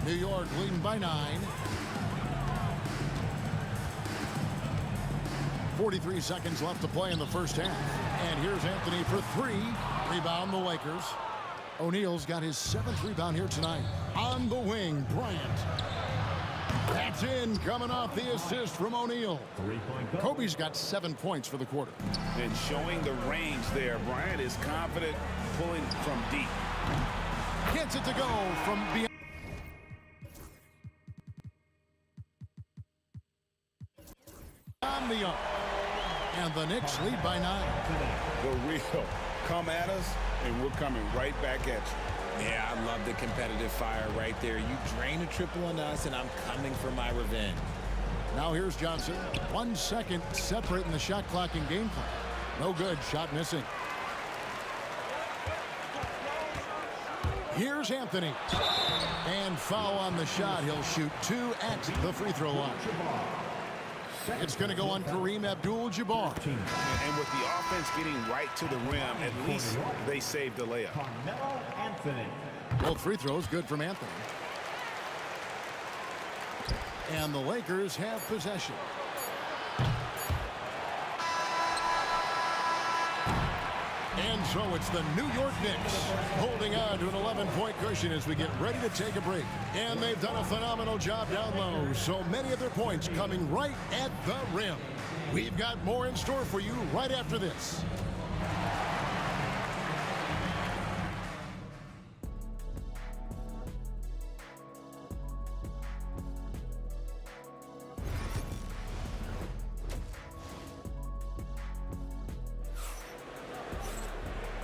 New York leading by 9. 43 seconds left to play in the first half. And here's Anthony for 3. Rebound the Lakers. O'Neal's got his 7th rebound here tonight. On the wing, Bryant. That's in, coming off the assist from O'Neal. Kobe's got 7 points for the quarter. And showing the range there, Bryant is confident pulling from deep. Gets it to go from beyond. On the arc. And the Knicks lead by 9. The real. Come at us, and we're coming right back at you. Yeah, I love the competitive fire right there. You drain a triple on us, and I'm coming for my revenge. Now here's Johnson. 1 second separating the shot clock and game clock. No good. Shot missing. Here's Anthony. And foul on the shot. He'll shoot 2 at the free throw line. It's going to go on Kareem Abdul-Jabbar. And with the offense getting right to the rim, at least they saved the layup. Both free throws good from Anthony. And the Lakers have possession. And so it's the New York Knicks holding on to an 11-point cushion as we get ready to take a break. And they've done a phenomenal job down low. So many of their points coming right at the rim. We've got more in store for you right after this.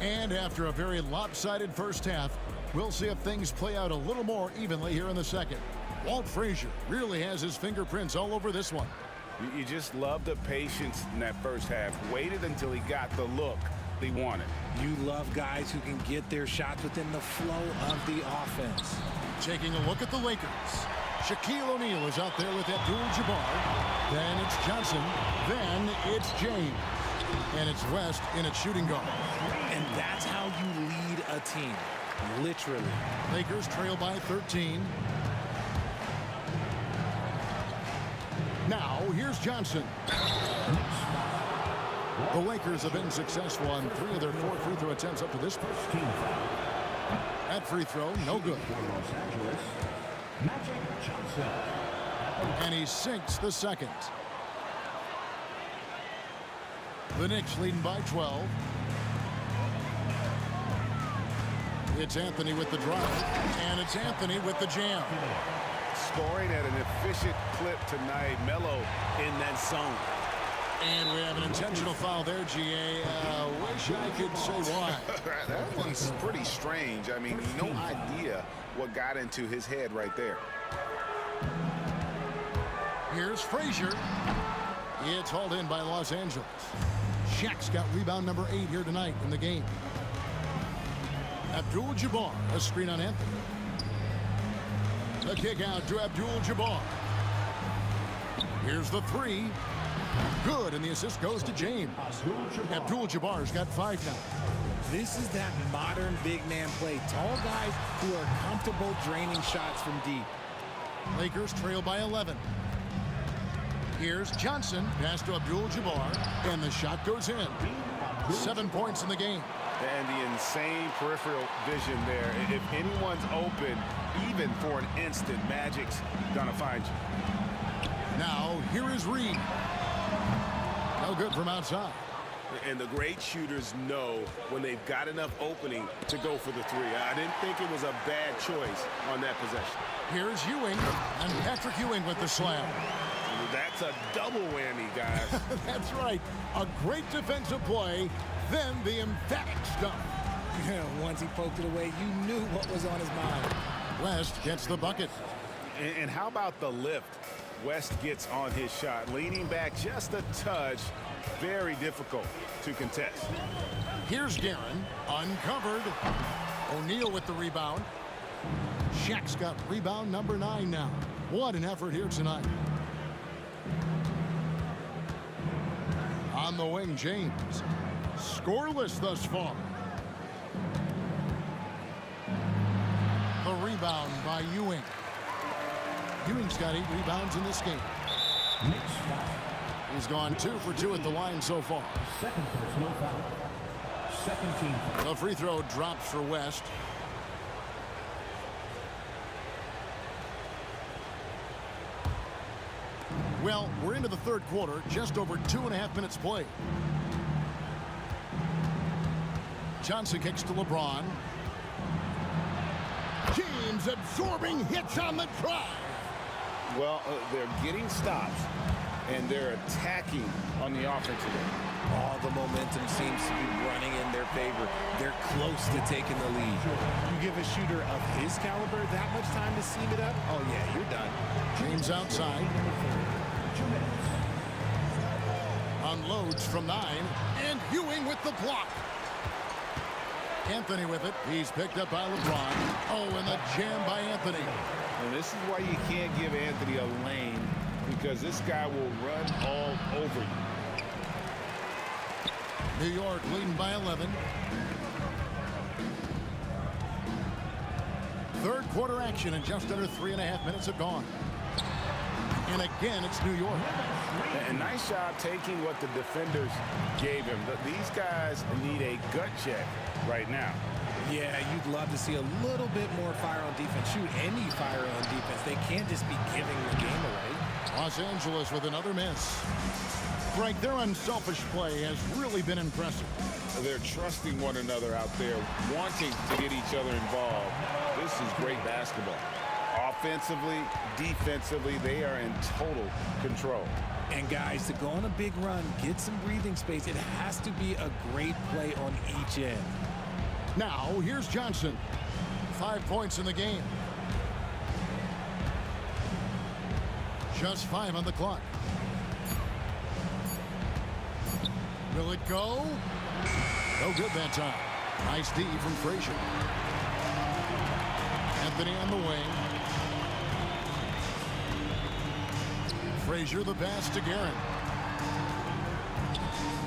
And after a very lopsided first half, we'll see if things play out a little more evenly here in the second. Walt Frazier really has his fingerprints all over this one. You just love the patience in that first half. Waited until he got the look he wanted. You love guys who can get their shots within the flow of the offense. Taking a look at the Lakers. Shaquille O'Neal is out there with Abdul-Jabbar. Then it's Johnson. Then it's James. And it's West in its shooting guard. And that's how you lead a team. Literally. Lakers trail by 13. Now, here's Johnson. The Lakers have been successful on 3 of their 4 free throw attempts up to this point. That free throw, no good. And he sinks the second. The Knicks leading by 12. It's Anthony with the drive, and it's Anthony with the jam. Scoring at an efficient clip tonight. Melo in that zone. And we have an intentional foul there, GA. Wish I could say why. That one's pretty strange. I mean, no idea what got into his head right there. Here's Frazier. It's hauled in by Los Angeles. Shaq's got rebound number 8 here tonight in the game. Abdul-Jabbar, a screen on Anthony. The kick out to Abdul-Jabbar. Here's the 3. Good, and the assist goes to James. Abdul-Jabbar's got 5 now. This is that modern big man play. Tall guys who are comfortable draining shots from deep. Lakers trail by 11. Here's Johnson, pass to Abdul-Jabbar, and the shot goes in. 7 points in the game. And the insane peripheral vision there. If anyone's open, even for an instant, Magic's gonna find you. Now, here is Reed. No good from outside. And the great shooters know when they've got enough opening to go for the 3. I didn't think it was a bad choice on that possession. Here's Ewing, and Patrick Ewing with the slam. That's a double whammy, guys. That's right. A great defensive play, then the emphatic stuff. Yeah, once he poked it away, you knew what was on his mind. West gets the bucket. And how about the lift? West gets on his shot, leaning back just a touch. Very difficult to contest. Here's Guerin, uncovered. O'Neal with the rebound. Shaq's got rebound number 9 now. What an effort here tonight. On the wing, James. Scoreless thus far. The rebound by Ewing. Ewing's got 8 rebounds in this game. He's gone 2 for 2 at the line so far. Second personal foul. Second team foul. The free throw drops for West. Well, we're into the third quarter, just over 2.5 minutes played. Johnson kicks to LeBron. James absorbing hits on the drive. Well, they're getting stops, and they're attacking on the offensive end. All the momentum seems to be running in their favor. They're close to taking the lead. You give a shooter of his caliber that much time to seam it up, oh yeah, you're done. James outside. Unloads from 9, and Ewing with the block. Anthony with it. He's picked up by LeBron. Oh, and the jam by Anthony. And this is why you can't give Anthony a lane, because this guy will run all over you. New York leading by 11. Third quarter action, and just under 3.5 minutes have gone. And again, it's New York. And nice job taking what the defenders gave him. These guys need a gut check right now. Yeah, you'd love to see a little bit more fire on defense. Shoot, any fire on defense. They can't just be giving the game away. Los Angeles with another miss. Frank, their unselfish play has really been impressive. They're trusting one another out there, wanting to get each other involved. This is great basketball. Offensively, defensively, they are in total control. And guys, to go on a big run, get some breathing space, it has to be a great play on each end. Now, here's Johnson. 5 points in the game. Just 5 on the clock. Will it go? No good that time. Nice D from Frazier. Anthony on the wing. Frazier the pass to Guerin.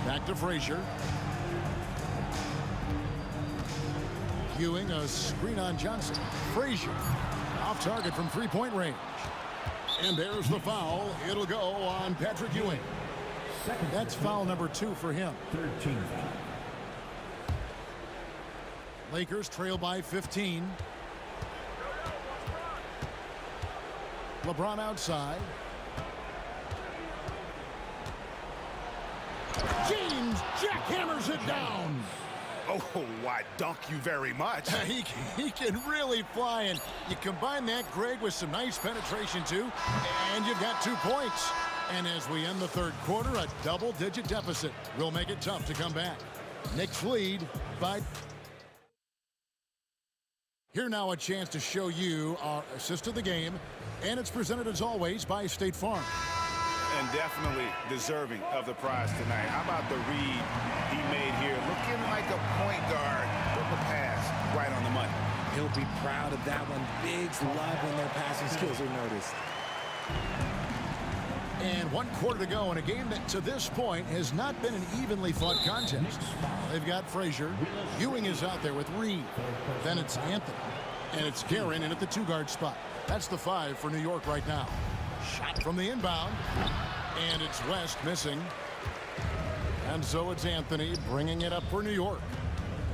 Back to Frazier. Ewing a screen on Johnson. Frazier off target from 3-point range. And there's the foul. It'll go on Patrick Ewing. That's foul number 2 for him. 13. Lakers trail by 15. LeBron outside. James jackhammers it down. Oh, why, dunk you very much. He can really fly, and you combine that, Greg, with some nice penetration, too, and you've got 2 points. And as we end the third quarter, a double-digit deficit will make it tough to come back. Knicks lead by... Here now a chance to show you our assist of the game, and it's presented as always by State Farm. And definitely deserving of the prize tonight. How about the read he made here? Looking like a point guard. Put the pass right on the money. He'll be proud of that one. Bigs love when their passing skills are noticed. And 1 quarter to go in a game that to this point has not been an evenly fought contest. They've got Frazier. Ewing is out there with Reed. Then it's Anthony. And it's Guerin in at the 2-guard spot. That's the 5 for New York right now. Shot from the inbound. And it's West missing. And so it's Anthony bringing it up for New York.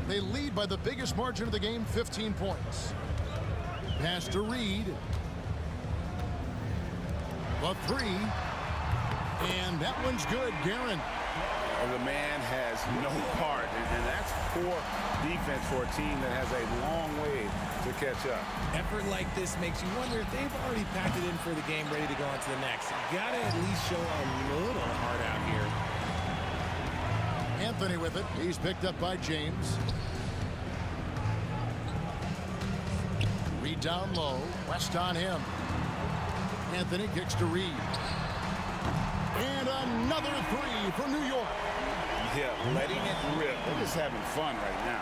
They lead by the biggest margin of the game, 15 points. Pass to Reed. The 3. And that one's good, Guerin. The man has no heart, and that's poor defense for a team that has a long way to catch up. Effort like this makes you wonder if they've already packed it in for the game, ready to go on to the next. You gotta at least show a little heart out here. Anthony with it. He's picked up by James. Reed down low. West on him. Anthony kicks to Reed. And another 3 for New York. Yeah, letting it rip. They're just having fun right now.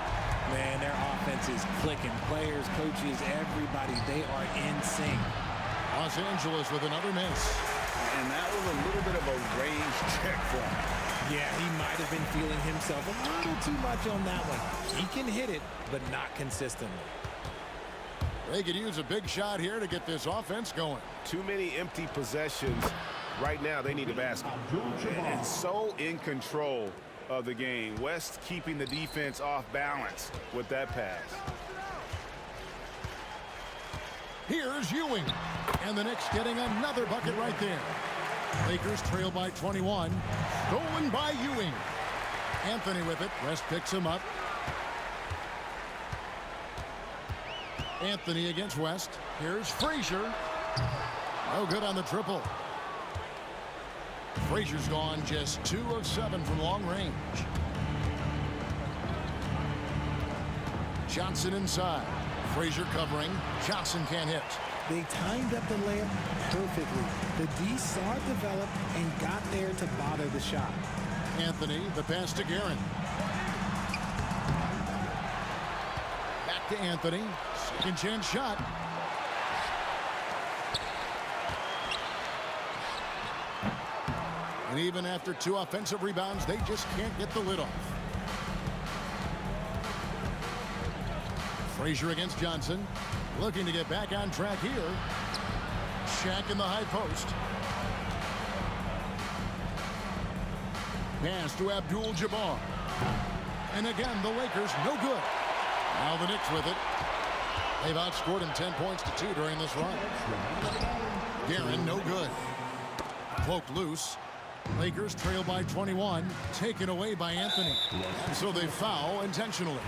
Man, their offense is clicking. Players, coaches, everybody, they are in sync. Los Angeles with another miss. And that was a little bit of a range check for him. Yeah, he might have been feeling himself a little too much on that one. He can hit it, but not consistently. They could use a big shot here to get this offense going. Too many empty possessions. Right now, they need a basket. And so in control of the game. West keeping the defense off balance with that pass. Here's Ewing. And the Knicks getting another bucket right there. Lakers trail by 21. Stolen by Ewing. Anthony with it. West picks him up. Anthony against West. Here's Frazier. No good on the triple. Frazier's gone just 2 of 7 from long range. Johnson inside. Frazier covering. Johnson can't hit. They timed up the layup perfectly. The D saw it develop and got there to bother the shot. Anthony, the pass to Guerin. Back to Anthony. Second chance shot. And even after 2 offensive rebounds, they just can't get the lid off. Frazier against Johnson. Looking to get back on track here. Shaq in the high post. Pass to Abdul-Jabbar. And again, the Lakers no good. Now the Knicks with it. They've outscored them 10 points to 2 during this run. Guerin no good. Poke loose. Lakers trail by 21, taken away by Anthony. And so they foul intentionally.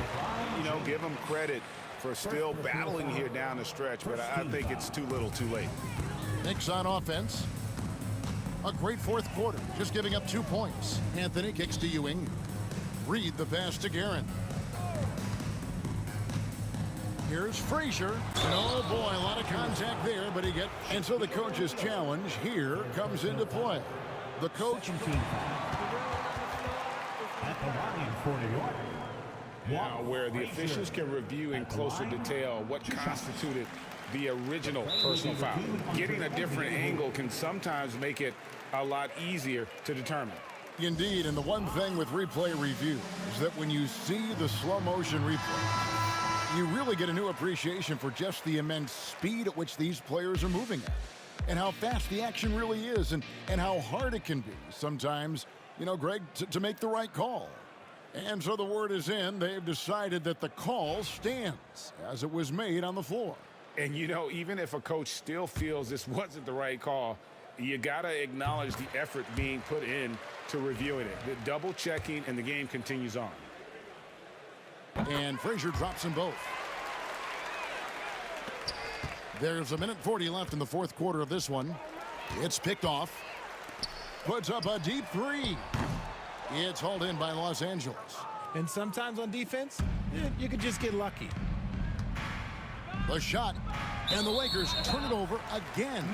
You know, give them credit for still battling here down the stretch, but I think it's too little too late. Knicks on offense. A great fourth quarter, just giving up 2 points. Anthony kicks to Ewing. Reed the pass to Guerin. Here's Frazier. And oh boy, a lot of contact there, but he gets... And so the coach's challenge here comes into play. The coach at the line for New York. Now, where the officials can review in closer detail what constituted the original personal foul. Getting a different angle can sometimes make it a lot easier to determine. Indeed, and the one thing with replay review is that when you see the slow motion replay, you really get a new appreciation for just the immense speed at which these players are moving at. And how fast the action really is, and how hard it can be sometimes, you know, Greg, to make the right call. And so the word is in. They've decided that the call stands as it was made on the floor. And, you know, even if a coach still feels this wasn't the right call, You got to acknowledge the effort being put in to reviewing it. The double checking, and the game continues on. And Frazier drops them both. There's 1:40 left in the fourth quarter of this one. It's picked off. Puts up a deep three. It's hauled in by Los Angeles. And sometimes on defense, you could just get lucky. The shot, and the Lakers turn it over again.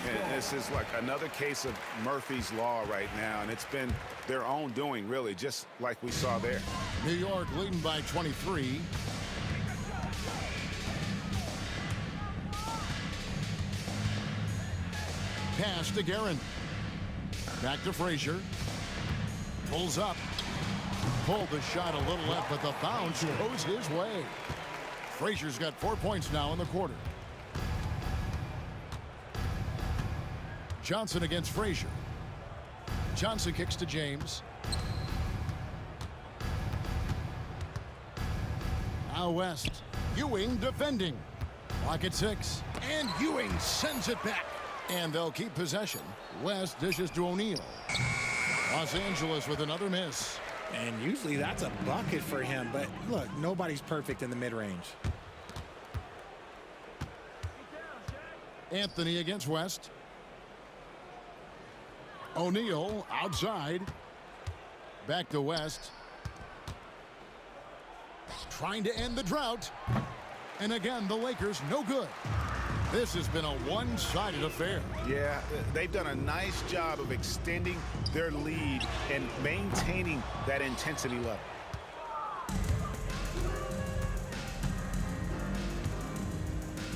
And this is like another case of Murphy's Law right now, and it's been their own doing, really, just like we saw there. New York leading by 23. Pass to Guerin. Back to Frazier. Pulls up. Pulled the shot a little left, but the bounce goes his way. Frazier's got 4 points now in the quarter. Johnson against Frazier. Johnson kicks to James. Now West. Ewing defending. Clock at 6. And Ewing sends it back. And they'll keep possession. West dishes to O'Neal. Los Angeles with another miss. And usually that's a bucket for him, but look, nobody's perfect in the mid-range. Anthony against West. O'Neal outside. Back to West. Trying to end the drought. And again, the Lakers no good. This has been a one-sided affair. Yeah, they've done a nice job of extending their lead and maintaining that intensity level.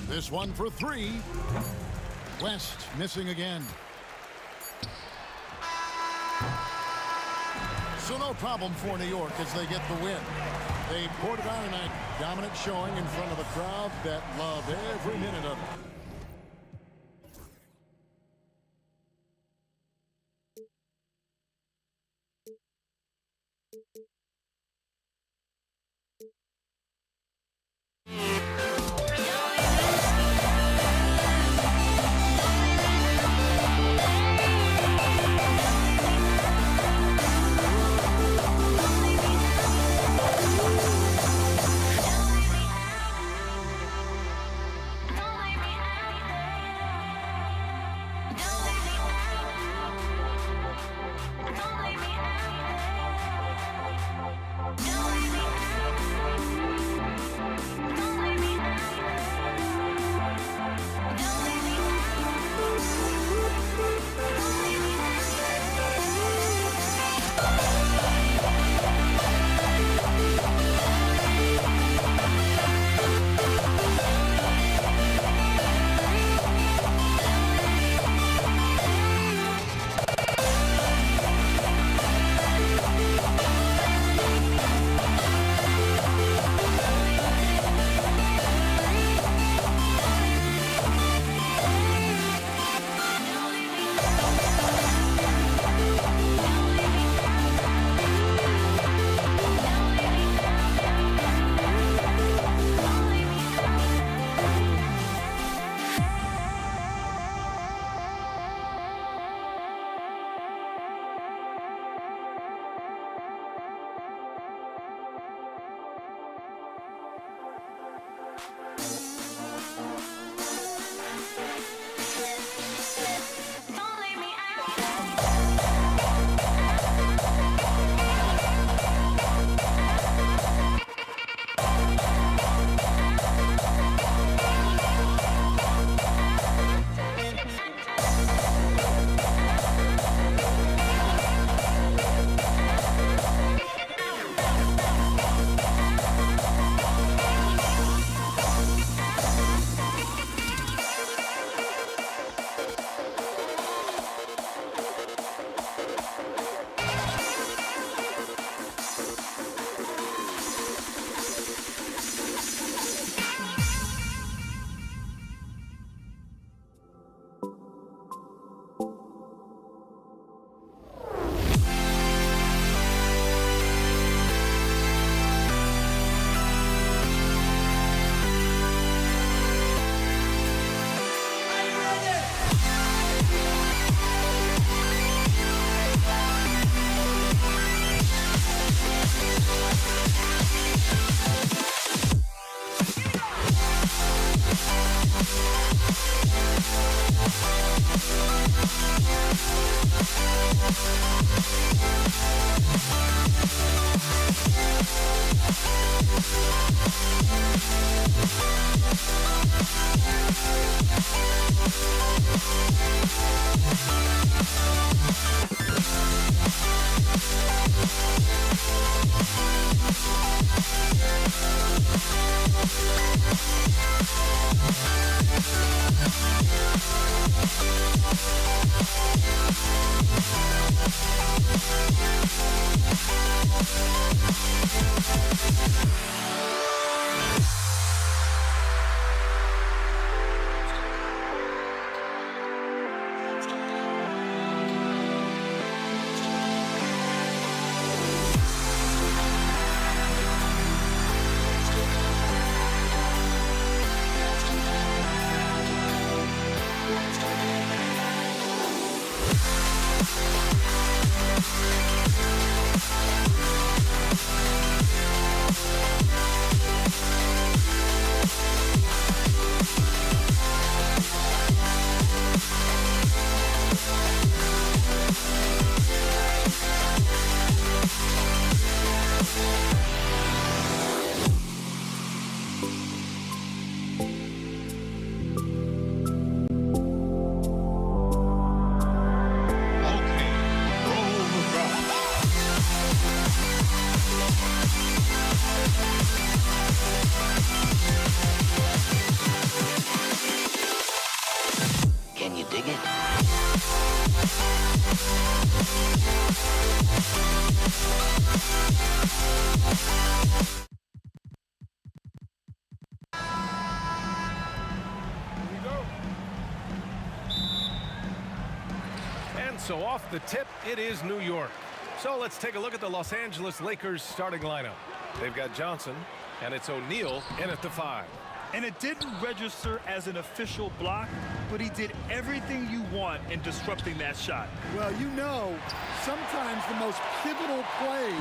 This one for three. West missing again. So no problem for New York as they get the win. They poured it on tonight. Dominant showing in front of a crowd that loved every minute of it. So off the tip, it is New York. So let's take a look at the Los Angeles Lakers starting lineup. They've got Johnson, and it's O'Neal in at the 5. And it didn't register as an official block, but he did everything you want in disrupting that shot. Well, you know, sometimes the most pivotal plays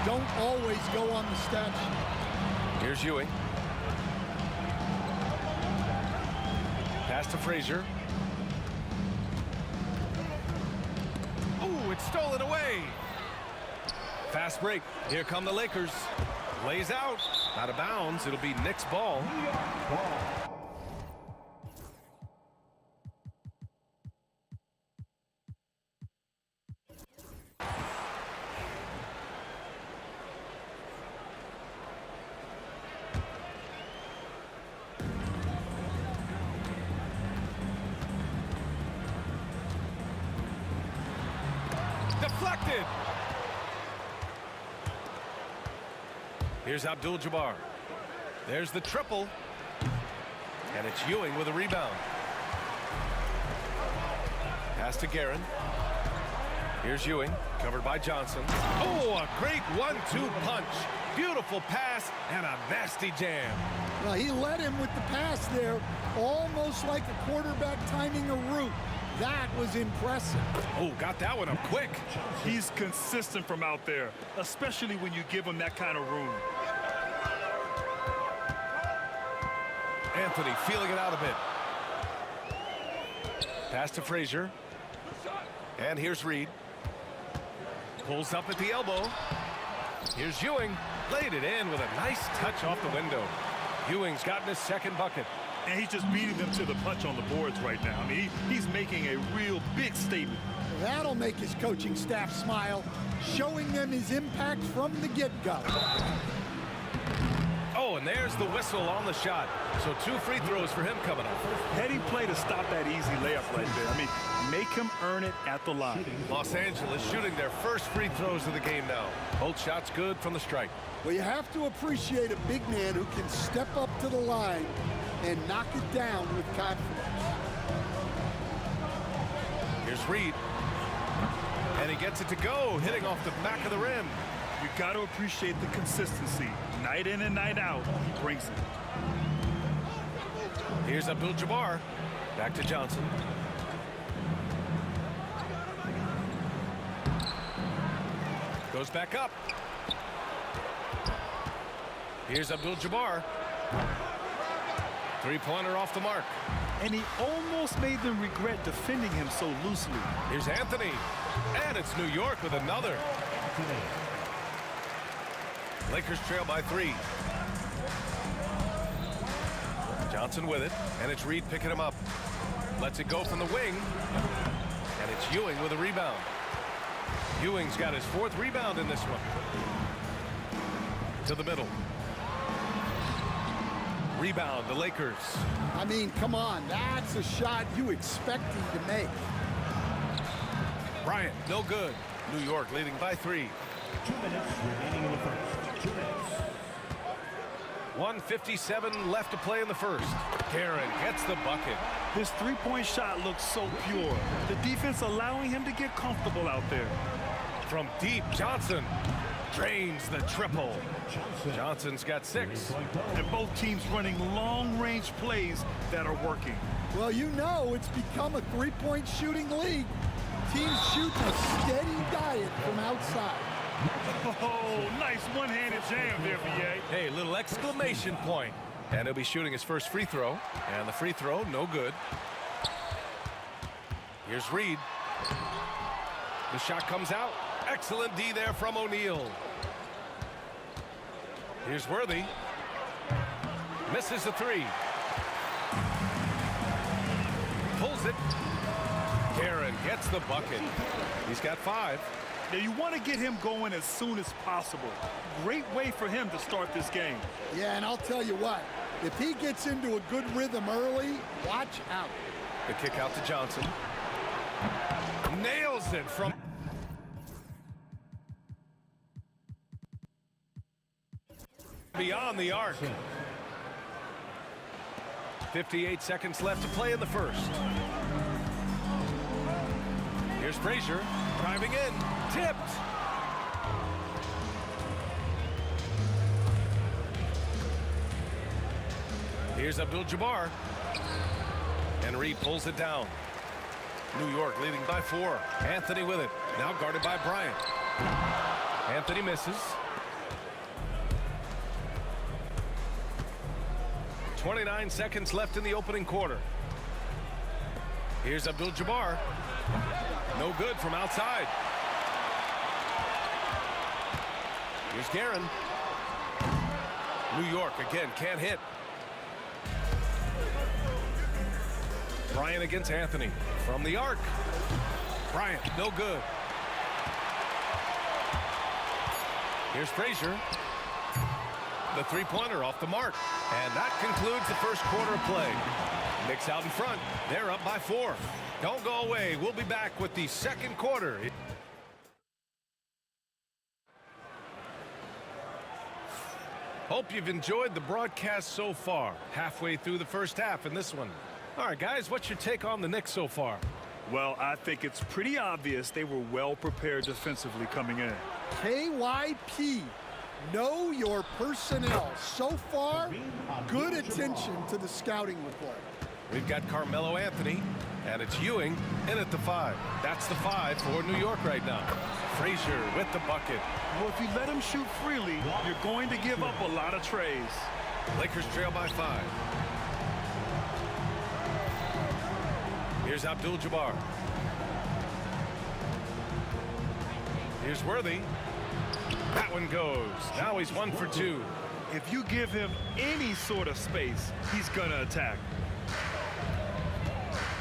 don't always go on the stat sheet. Here's Ewing. Pass to Frazier. Ooh, it's stolen away. Fast break. Here come the Lakers. Lays out. Out of bounds. It'll be Knicks ball. Deflected. Here's Abdul-Jabbar. There's the triple. And it's Ewing with a rebound. Pass to Guerin. Here's Ewing, covered by Johnson. Oh, a great 1-2 punch. Beautiful pass and a nasty jam. Well, he led him with the pass there, almost like a quarterback timing a route. That was impressive. Oh, got that one up quick. He's consistent from out there, especially when you give him that kind of room. Anthony feeling it out a bit. Pass to Frazier. And here's Reed. Pulls up at the elbow. Here's Ewing. Laid it in with a nice touch off the window. Ewing's gotten his second bucket. And he's just beating them to the punch on the boards right now. I mean, he's making a real big statement. That'll make his coaching staff smile, showing them his impact from the get-go. Oh, and there's the whistle on the shot. So 2 free throws for him coming up. Heading play to stop that easy layup right there. I mean, make him earn it at the line. Los Angeles shooting their first free throws of the game now. Both shots good from the strike. Well, you have to appreciate a big man who can step up to the line and knock it down with confidence. Here's Reed. And he gets it to go, hitting off the back of the rim. You got to appreciate the consistency. Night in and night out, he brings it. Here's Abdul-Jabbar. Back to Johnson. Goes back up. Here's Abdul-Jabbar. Three-pointer off the mark. And he almost made them regret defending him so loosely. Here's Anthony. And it's New York with another. Lakers trail by 3. Johnson with it, and it's Reed picking him up. Lets it go from the wing, and it's Ewing with a rebound. Ewing's got his 4th rebound in this one. To the middle. Rebound, the Lakers. I mean, come on, that's a shot you expect him to make. Bryant, no good. New York leading by 3. 2 minutes remaining in the first. 2 minutes. 1:57 left to play in the first. Karen gets the bucket. His three-point shot looks so pure. The defense allowing him to get comfortable out there. From deep, Johnson drains the triple. Johnson's got 6. And both teams running long-range plays that are working. Well, you know it's become a three-point shooting league. Teams shooting a steady diet from outside. Oh, nice one-handed jam there, B.A. Hey, little exclamation point. And he'll be shooting his first free throw. And the free throw, no good. Here's Reed. The shot comes out. Excellent D there from O'Neal. Here's Worthy. Misses the 3. Pulls it. Karen gets the bucket. He's got 5. Now, you want to get him going as soon as possible. Great way for him to start this game. Yeah, and I'll tell you what, if he gets into a good rhythm early, watch out. The kick out to Johnson. Nails it from beyond the arc. 58 seconds left to play in the first. Here's Frazier driving in, tipped. Here's Abdul-Jabbar, and Reed pulls it down. New York leading by 4. Anthony with it, now guarded by Bryant. Anthony misses. 29 seconds left in the opening quarter. Here's Abdul-Jabbar. No good from outside. Here's Guerin. New York again can't hit. Bryant against Anthony from the arc. Bryant, no good. Here's Frazier. The three-pointer off the mark. And that concludes the first quarter of play. Knicks out in front. They're up by 4. Don't go away. We'll be back with the second quarter. Hope you've enjoyed the broadcast so far. Halfway through the first half in this one. All right, guys, what's your take on the Knicks so far? Well, I think it's pretty obvious they were well prepared defensively coming in. KYP, know your personnel. So far, good attention to the scouting report. We've got Carmelo Anthony, and it's Ewing in at the 5. That's the 5 for New York right now. Frazier with the bucket. Well, if you let him shoot freely, you're going to give up a lot of trays. Lakers trail by 5. Here's Abdul-Jabbar. Here's Worthy. That one goes. Now he's 1 for 2. If you give him any sort of space, he's going to attack.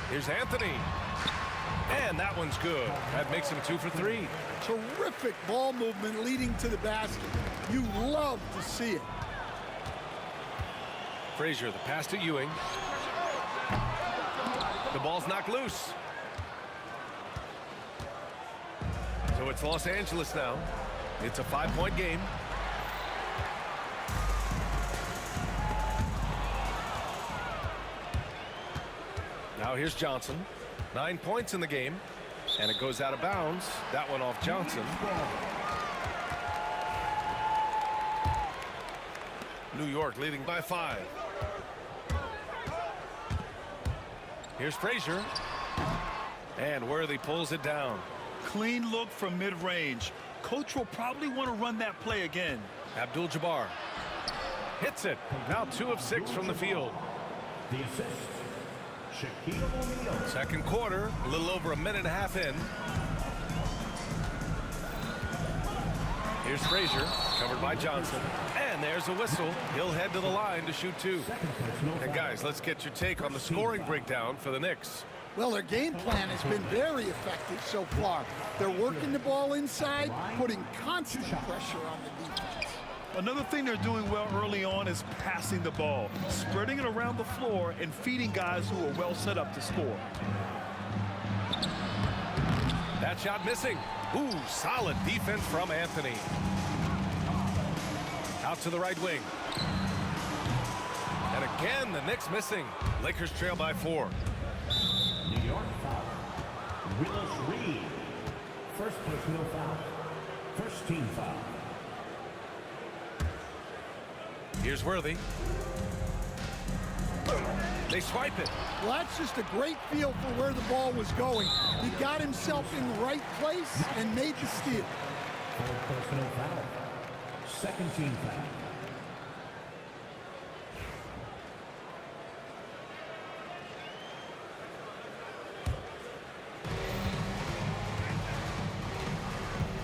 Here's Anthony. And that one's good. That makes him 2 for 3. Terrific ball movement leading to the basket. You love to see it. Frazier, the pass to Ewing. The ball's knocked loose. So it's Los Angeles now. It's a 5-point game. Now here's Johnson. 9 points in the game. And it goes out of bounds. That one off Johnson. New York leading by 5. Here's Frazier. And Worthy pulls it down. Clean look from mid-range. Coach will probably want to run that play again. Abdul-Jabbar hits it. Now 2 of 6 from the field. The assist, Shaquille O'Neal. Second quarter, a little over a minute and a half in. Here's Frazier, covered by Johnson. And there's a whistle. He'll head to the line to shoot 2. And guys, let's get your take on the scoring breakdown for the Knicks. Well, their game plan has been very effective so far. They're working the ball inside, putting constant pressure on the defense. Another thing they're doing well early on is passing the ball, spreading it around the floor and feeding guys who are well set up to score. That shot missing. Ooh, solid defense from Anthony. Out to the right wing. And again, the Knicks missing. Lakers trail by 4. New York foul. Willis Reed. First personal foul. First team foul. Here's Worthy. They swipe it. Well, that's just a great feel for where the ball was going. He got himself in the right place and made the steal. Fourth personal foul. Second team foul.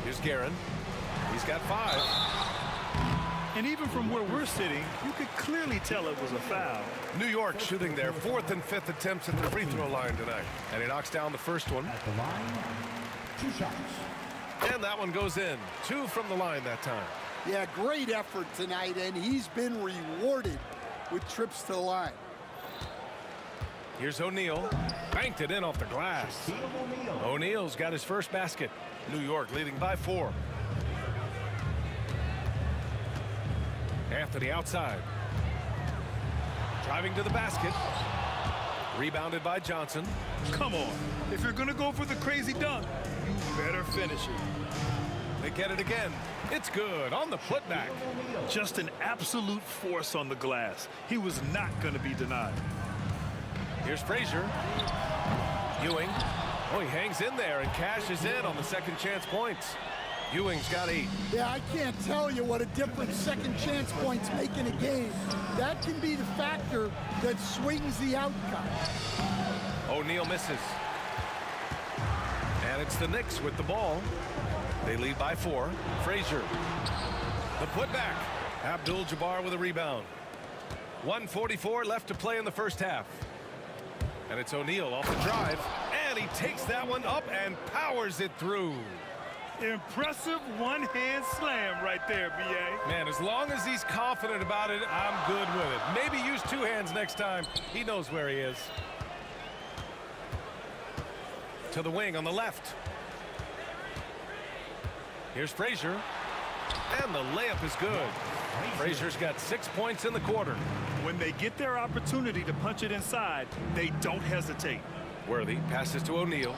Here's Guerin. He's got 5. And even from where we're sitting, you could clearly tell it was a foul. New York shooting their 4th and 5th attempts at the free throw line tonight. And he knocks down the first one. At the line, 2 shots. And that one goes in. 2 from the line that time. Yeah, great effort tonight, and he's been rewarded with trips to the line. Here's O'Neal. Banked it in off the glass. O'Neal's got his first basket. New York leading by 4. Anthony outside. Driving to the basket. Rebounded by Johnson. Come on. If you're going to go for the crazy dunk, you better finish it. They get it again. It's good on the putback. Just an absolute force on the glass. He was not going to be denied. Here's Frazier. Ewing. Oh, he hangs in there and cashes in on the second chance points. Ewing's got 8. Yeah, I can't tell you what a difference second chance points make in a game. That can be the factor that swings the outcome. O'Neal misses. And it's the Knicks with the ball. They lead by 4. Frazier. The putback. Abdul-Jabbar with a rebound. 1:44 left to play in the first half. And it's O'Neal off the drive. And he takes that one up and powers it through. Impressive one-hand slam right there, B.A. Man, as long as he's confident about it, I'm good with it. Maybe use 2 hands next time. He knows where he is. To the wing on the left. Here's Frazier. And the layup is good. Frazier's got 6 points in the quarter. When they get their opportunity to punch it inside, they don't hesitate. Worthy passes to O'Neal.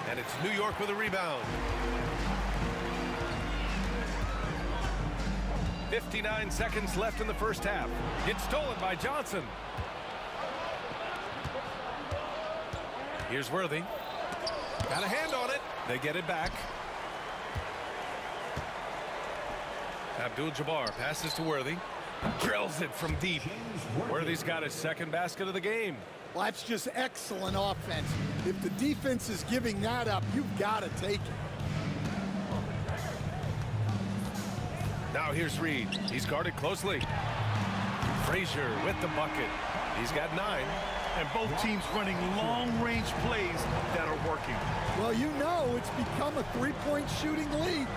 And it's New York with a rebound. 59 seconds left in the first half. It's stolen by Johnson. Here's Worthy. Got a hand on it. They get it back. Abdul-Jabbar passes to Worthy. Drills it from deep. Worthy's got his second basket of the game. Well, that's just excellent offense. If the defense is giving that up, you've got to take it. Now here's Reed. He's guarded closely. Frazier with the bucket. He's got 9. And both teams running long-range plays that are working. Well, you know it's become a 3-point shooting league.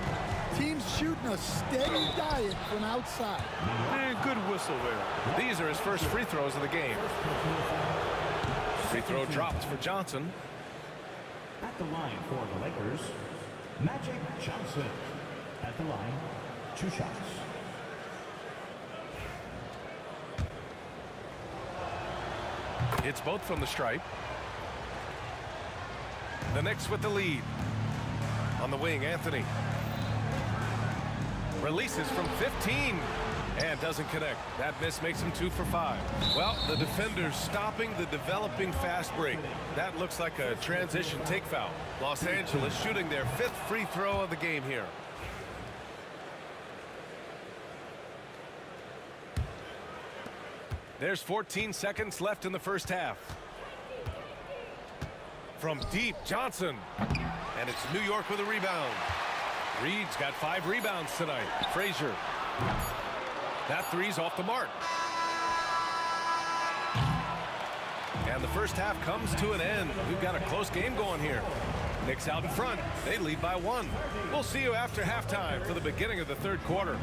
Teams shooting a steady diet from outside. And good whistle there. These are his first free throws of the game. Free throw dropped for Johnson. At the line for the Lakers, Magic Johnson. At the line, 2 shots. It's both from the stripe. The Knicks with the lead. On the wing, Anthony. Releases from 15. And doesn't connect. That miss makes him 2 for 5. Well, the defender's stopping the developing fast break. That looks like a transition take foul. Los Angeles shooting their 5th free throw of the game here. There's 14 seconds left in the first half. From deep, Johnson. And it's New York with a rebound. Reed's got 5 rebounds tonight. Frazier. That three's off the mark. And the first half comes to an end. We've got a close game going here. Knicks out in front. They lead by 1. We'll see you after halftime for the beginning of the third quarter.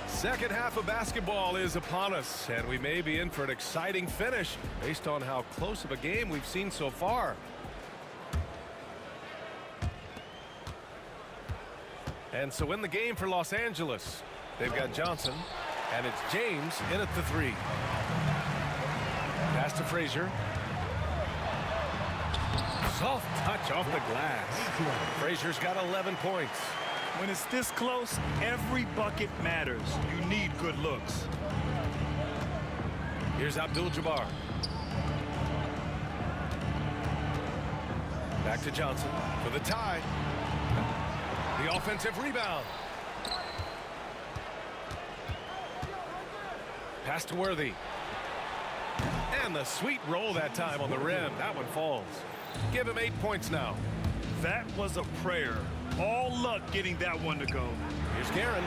Second half of basketball is upon us, and we may be in for an exciting finish based on how close of a game we've seen so far. And so in the game for Los Angeles, they've got Johnson, and it's James in at the 3. Pass to Frazier. Soft touch off the glass. Frazier's got 11 points. When it's this close, every bucket matters. You need good looks. Here's Abdul-Jabbar. Back to Johnson for the tie. The offensive rebound. Pass to Worthy. And the sweet roll that time on the rim. That one falls. Give him 8 points now. That was a prayer. All luck getting that one to go. Here's Guerin.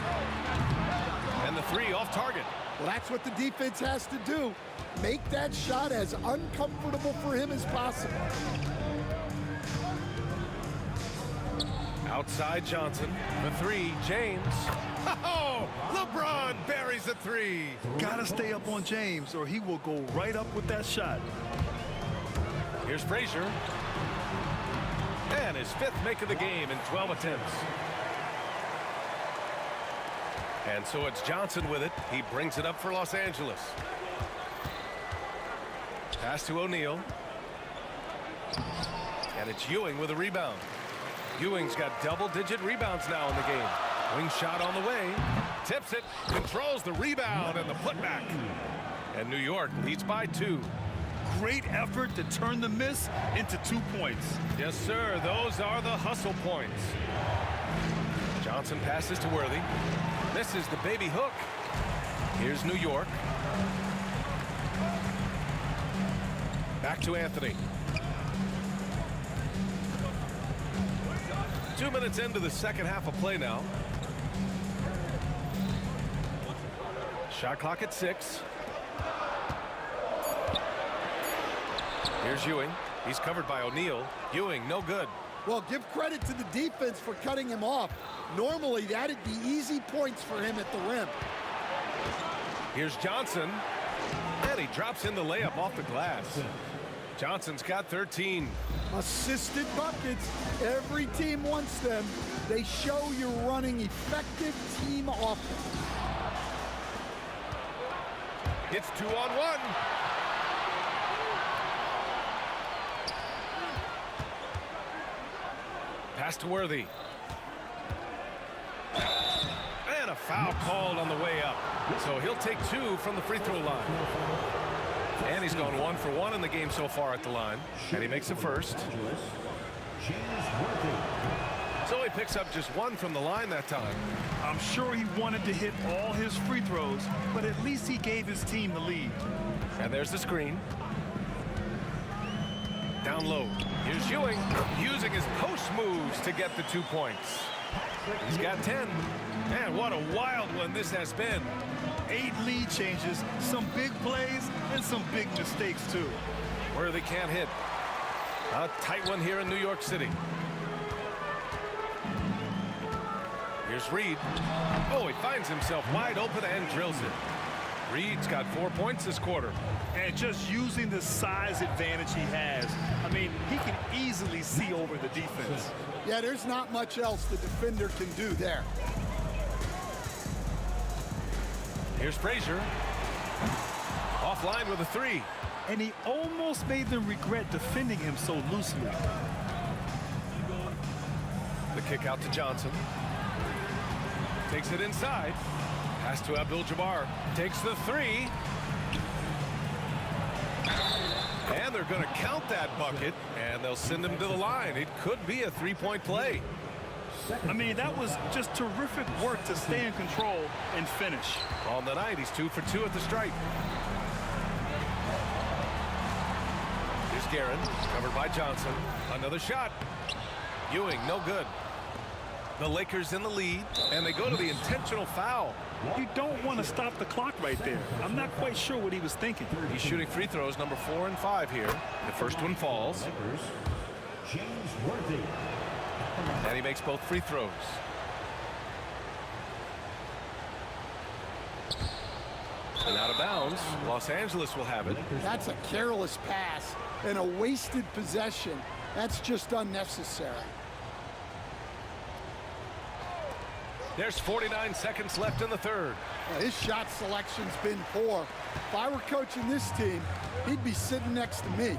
And the 3 off target. Well, that's what the defense has to do. Make that shot as uncomfortable for him as possible. Outside Johnson. The 3, James. Oh, LeBron buries a 3. Gotta stay up on James or he will go right up with that shot. Here's Frazier. And his 5th make of the game in 12 attempts. And so it's Johnson with it. He brings it up for Los Angeles. Pass to O'Neal. And it's Ewing with a rebound. Ewing's got double-digit rebounds now in the game. Wing shot on the way. Tips it. Controls the rebound and the putback. And New York leads by 2. Great effort to turn the miss into 2 points. Yes, sir. Those are the hustle points. Johnson passes to Worthy. Misses the baby hook. Here's New York. Back to Anthony. 2 minutes into the second half of play now. Shot clock at 6. Here's Ewing. He's covered by O'Neal. Ewing, no good. Well, give credit to the defense for cutting him off. Normally, that'd be easy points for him at the rim. Here's Johnson. And he drops in the layup off the glass. Johnson's got 13. Assisted buckets. Every team wants them. They show you're running effective team offense. It's 2-on-1. Pass to Worthy. And a foul called on the way up. So he'll take 2 from the free throw line. And he's gone 1 for 1 in the game so far at the line. And he makes the first. So he picks up just 1 from the line that time. I'm sure he wanted to hit all his free throws, but at least he gave his team the lead. And there's the screen. Down low. Here's Ewing using his post moves to get the 2 points. He's got 10. Man, what a wild one this has been. 8 lead changes, some big plays, and some big mistakes, too. Worthy can't hit. A tight one here in New York City. Here's Reed. Oh, he finds himself wide open and drills it. Reed's got 4 points this quarter. And just using the size advantage he has, I mean, he can easily see over the defense. Yeah, there's not much else the defender can do there. Here's Frazier. Offline with a 3. And he almost made them regret defending him so loosely. The kick out to Johnson. Takes it inside. Pass to Abdul-Jabbar. Takes the 3. And they're going to count that bucket, and they'll send him to the line. It could be a three-point play. I mean, that was just terrific work to stay in control and finish. On the night, he's 2 for 2 at the stripe. Here's Guerin, covered by Johnson. Another shot. Ewing, no good. The Lakers in the lead, and they go to the intentional foul. You don't want to stop the clock right there. I'm not quite sure what he was thinking. He's shooting free throws, number 4 and 5 here. The first one falls. James Worthy. And he makes both free throws. And out of bounds, Los Angeles will have it. That's a careless pass and a wasted possession. That's just unnecessary. There's 49 seconds left in the third. His shot selection's been poor. If I were coaching this team, he'd be sitting next to me.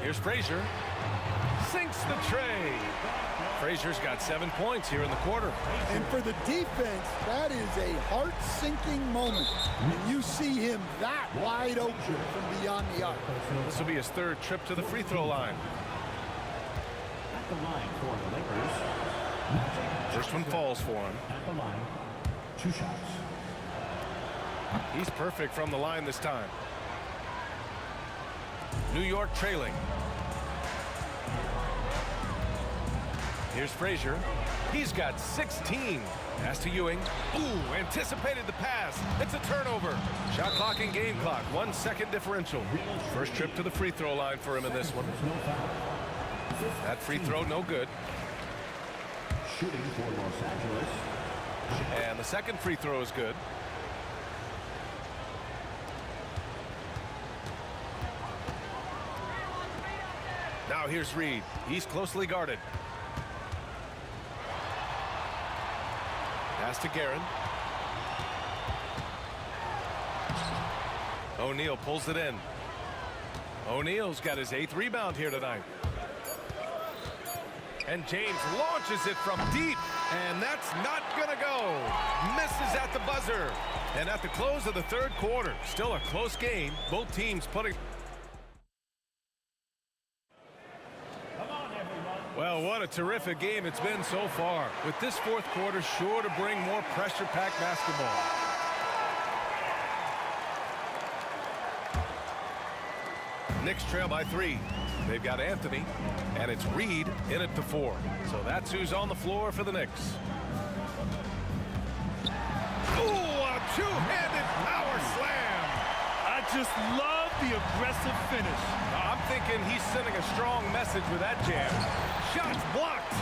Here's Frazier. Sinks the tray. Frazier's got 7 points here in the quarter. And for the defense, that is a heart-sinking moment. And you see him that wide open from beyond the arc. This will be his third trip to the free throw line. At the line for the Lakers. First one falls for him. At the line, 2 shots. He's perfect from the line this time. New York trailing. Here's Frazier. He's got 16. Pass to Ewing. Ooh, anticipated the pass. It's a turnover. Shot clock and game clock. 1 second differential. First trip to the free throw line for him in this one. That free throw, no good. Shooting for Los Angeles. And the second free throw is good. Now here's Reed. He's closely guarded. Pass to Guerin. O'Neal pulls it in. O'Neal's got his 8th rebound here tonight. And James launches it from deep, and that's not gonna go. Misses at the buzzer. And at the close of the third quarter, still a close game. Both teams putting... Well, what a terrific game it's been so far. With this fourth quarter sure to bring more pressure-packed basketball. Knicks trail by 3. They've got Anthony, and it's Reed in it to 4. So that's who's on the floor for the Knicks. Ooh, a two-handed power slam. I just love the aggressive finish. I'm thinking he's sending a strong message with that jam. Shots blocked.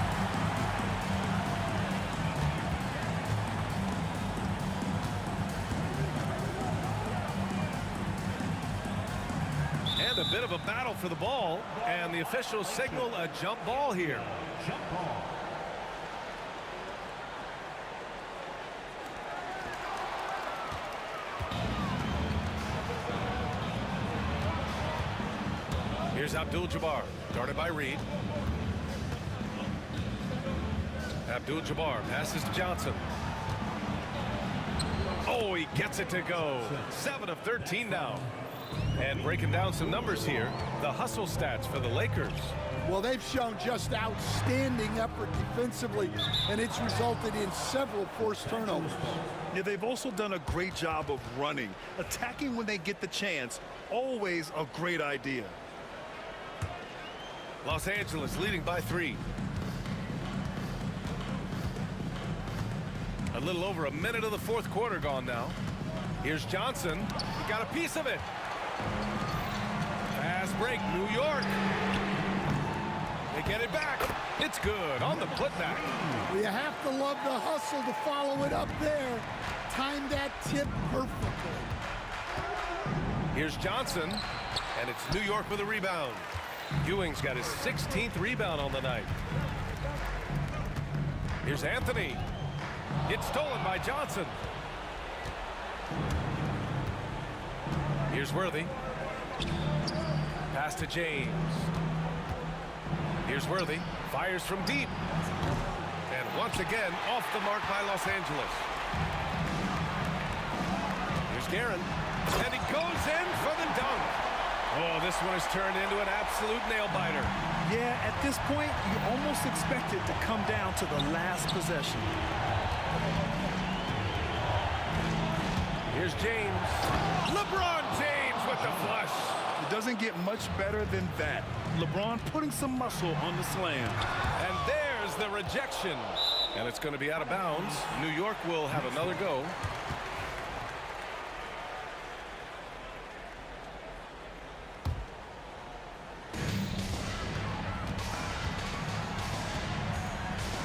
And a bit of a battle for the ball, and the officials signal a jump ball here. Jump ball. Here's Abdul-Jabbar, guarded by Reed. Abdul-Jabbar passes to Johnson. Oh, he gets it to go. 7 of 13 now. And breaking down some numbers here, the hustle stats for the Lakers. Well, they've shown just outstanding effort defensively, and it's resulted in several forced turnovers. Yeah, they've also done a great job of running. Attacking when they get the chance, always a great idea. Los Angeles leading by 3. A little over a minute of the fourth quarter gone now. Here's Johnson. He got a piece of it. Fast break, New York. They get it back. It's good on the putback. Well, you have to love the hustle to follow it up there. Timed that tip perfectly. Here's Johnson, and it's New York with a rebound. Ewing's got his 16th rebound on the night. Here's Anthony. It's stolen by Johnson. Here's Worthy. Pass to James. Here's Worthy. Fires from deep. And once again, off the mark by Los Angeles. Here's Guerin. And he goes in for the dunk. Oh, this one is turned into an absolute nail-biter. Yeah, at this point, you almost expect it to come down to the last possession. Here's James. LeBron James with the flush. It doesn't get much better than that. LeBron putting some muscle on the slam. And there's the rejection. And it's going to be out of bounds. New York will have another go.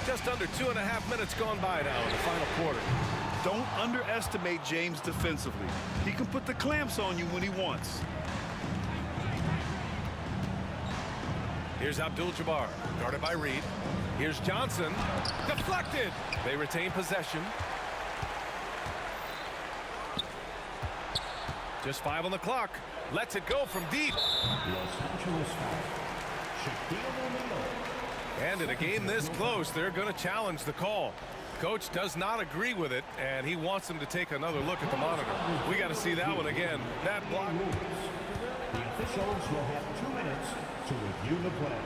Just under 2.5 minutes gone by now in the final quarter. Don't underestimate James defensively. He can put the clamps on you when he wants. Here's Abdul-Jabbar, guarded by Reed. Here's Johnson, deflected. They retain possession. Just 5 on the clock. Lets it go from deep. And in a game this close, they're going to challenge the call. Coach does not agree with it, and he wants them to take another look at the monitor. We got to see that one again. That block. The officials will have 2 minutes to review the play.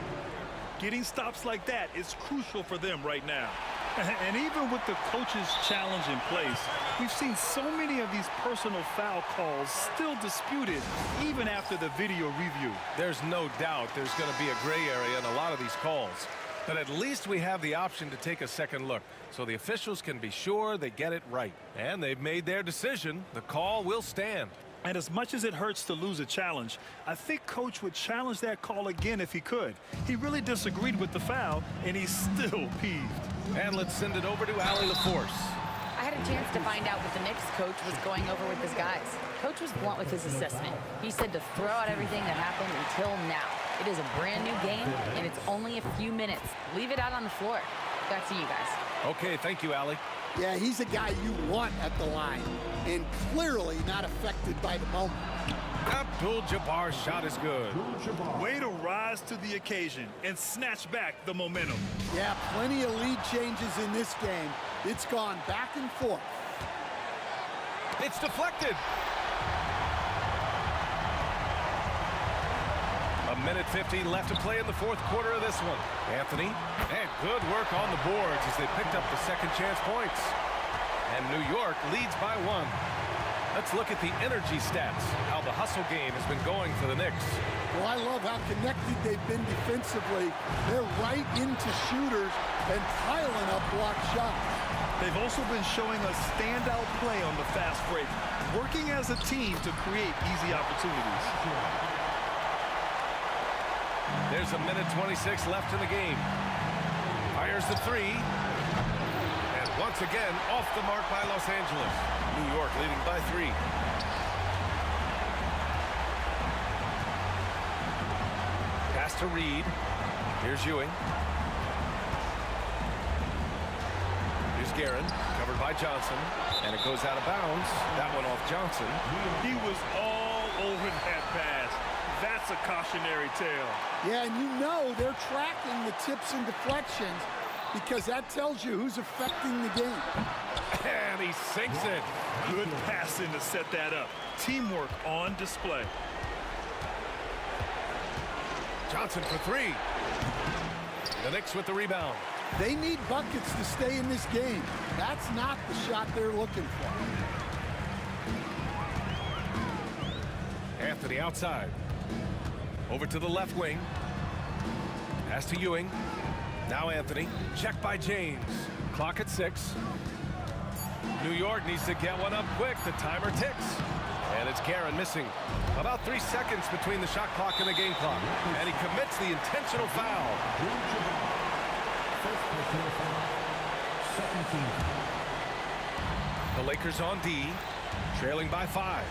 Getting stops like that is crucial for them right now. And even with the coach's challenge in place, we've seen so many of these personal foul calls still disputed even after the video review. There's no doubt there's going to be a gray area in a lot of these calls. But at least we have the option to take a second look, so the officials can be sure they get it right. And they've made their decision. The call will stand. And as much as it hurts to lose a challenge, I think Coach would challenge that call again if he could. He really disagreed with the foul, and he's still peeved. And let's send it over to Allie LaForce. I had a chance to find out what the Knicks coach was going over with his guys. Coach was blunt with his assessment. He said to throw out everything that happened until now. It is a brand new game, and it's only a few minutes. Leave it out on the floor. Back to you guys. Okay, thank you, Allie. Yeah, he's a guy you want at the line, and clearly not affected by the moment. Abdul-Jabbar's shot is good. Way to rise to the occasion and snatch back the momentum. Yeah, plenty of lead changes in this game. It's gone back and forth. It's deflected. A minute 15 left to play in the fourth quarter of this one. Anthony, and good work on the boards as they picked up the second chance points. And New York leads by 1. Let's look at the energy stats, how the hustle game has been going for the Knicks. Well, I love how connected they've been defensively. They're right into shooters and piling up block shots. They've also been showing a standout play on the fast break, working as a team to create easy opportunities. There's a minute 26 left in the game. Fires the 3. And once again, off the mark by Los Angeles. New York leading by 3. Pass to Reed. Here's Ewing. Here's Guerin, covered by Johnson. And it goes out of bounds. That one off Johnson. He was all over that pass. That's a cautionary tale. Yeah, and you know they're tracking the tips and deflections because that tells you who's affecting the game. And he sinks it. Good passing to set that up. Teamwork on display. Johnson for 3. The Knicks with the rebound. They need buckets to stay in this game. That's not the shot they're looking for. Anthony outside. Over to the left wing. Pass to Ewing. Now Anthony. Checked by James. Clock at 6. New York needs to get one up quick. The timer ticks. And it's Guerin missing. About 3 seconds between the shot clock and the game clock. And he commits the intentional foul. The Lakers on D. Trailing by 5.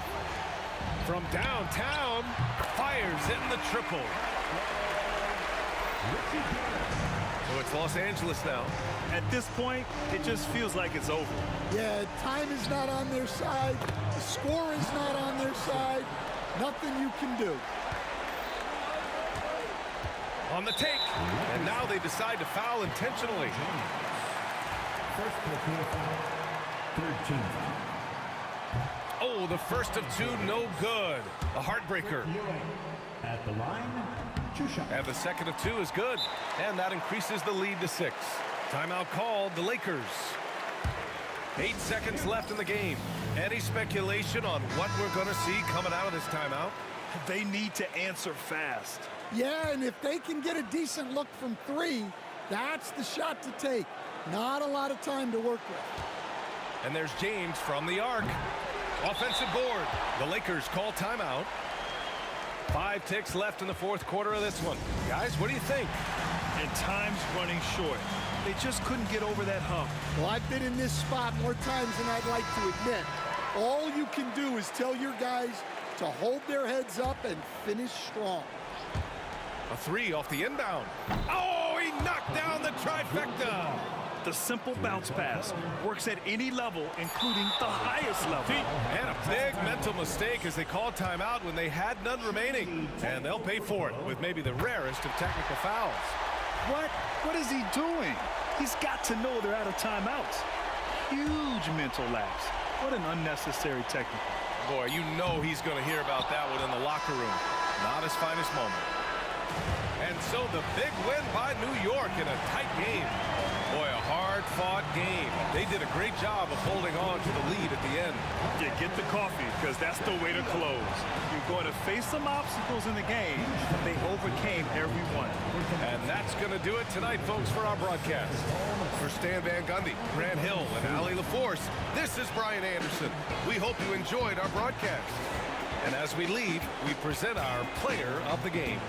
From downtown, fires in the triple. So it's Los Angeles now. At this point, it just feels like it's over. Yeah, time is not on their side. The score is not on their side. Nothing you can do. On the take. And now they decide to foul intentionally. First personal foul, 13. Oh, the first of two, no good. A heartbreaker. At the line, 2 shots. And the second of two is good. And that increases the lead to 6. Timeout called, the Lakers. 8 seconds left in the game. Any speculation on what we're going to see coming out of this timeout? They need to answer fast. Yeah, and if they can get a decent look from 3, that's the shot to take. Not a lot of time to work with. And there's James from the arc. Offensive board. The Lakers call timeout. 5 ticks left in the fourth quarter of this one. Guys, what do you think? And time's running short. They just couldn't get over that hump. Well, I've been in this spot more times than I'd like to admit. All you can do is tell your guys to hold their heads up and finish strong. A 3 off the inbound. Oh, he knocked down the trifecta. The simple bounce pass works at any level, including the highest level. And a big mental mistake as they called timeout when they had none remaining. And they'll pay for it with maybe the rarest of technical fouls. What is he doing? He's got to know they're out of timeouts. Huge mental lapse. What an unnecessary technical. Boy, you know he's going to hear about that one in the locker room. Not his finest moment. And so the big win by New York in a tight game. Boy, a hard-fought game. They did a great job of holding on to the lead at the end. Yeah, get the coffee, because that's the way to close. You're going to face some obstacles in the game, but they overcame every one. And that's going to do it tonight, folks, for our broadcast. For Stan Van Gundy, Grant Hill, and Ali LaForce, this is Brian Anderson. We hope you enjoyed our broadcast. And as we leave, we present our player of the game.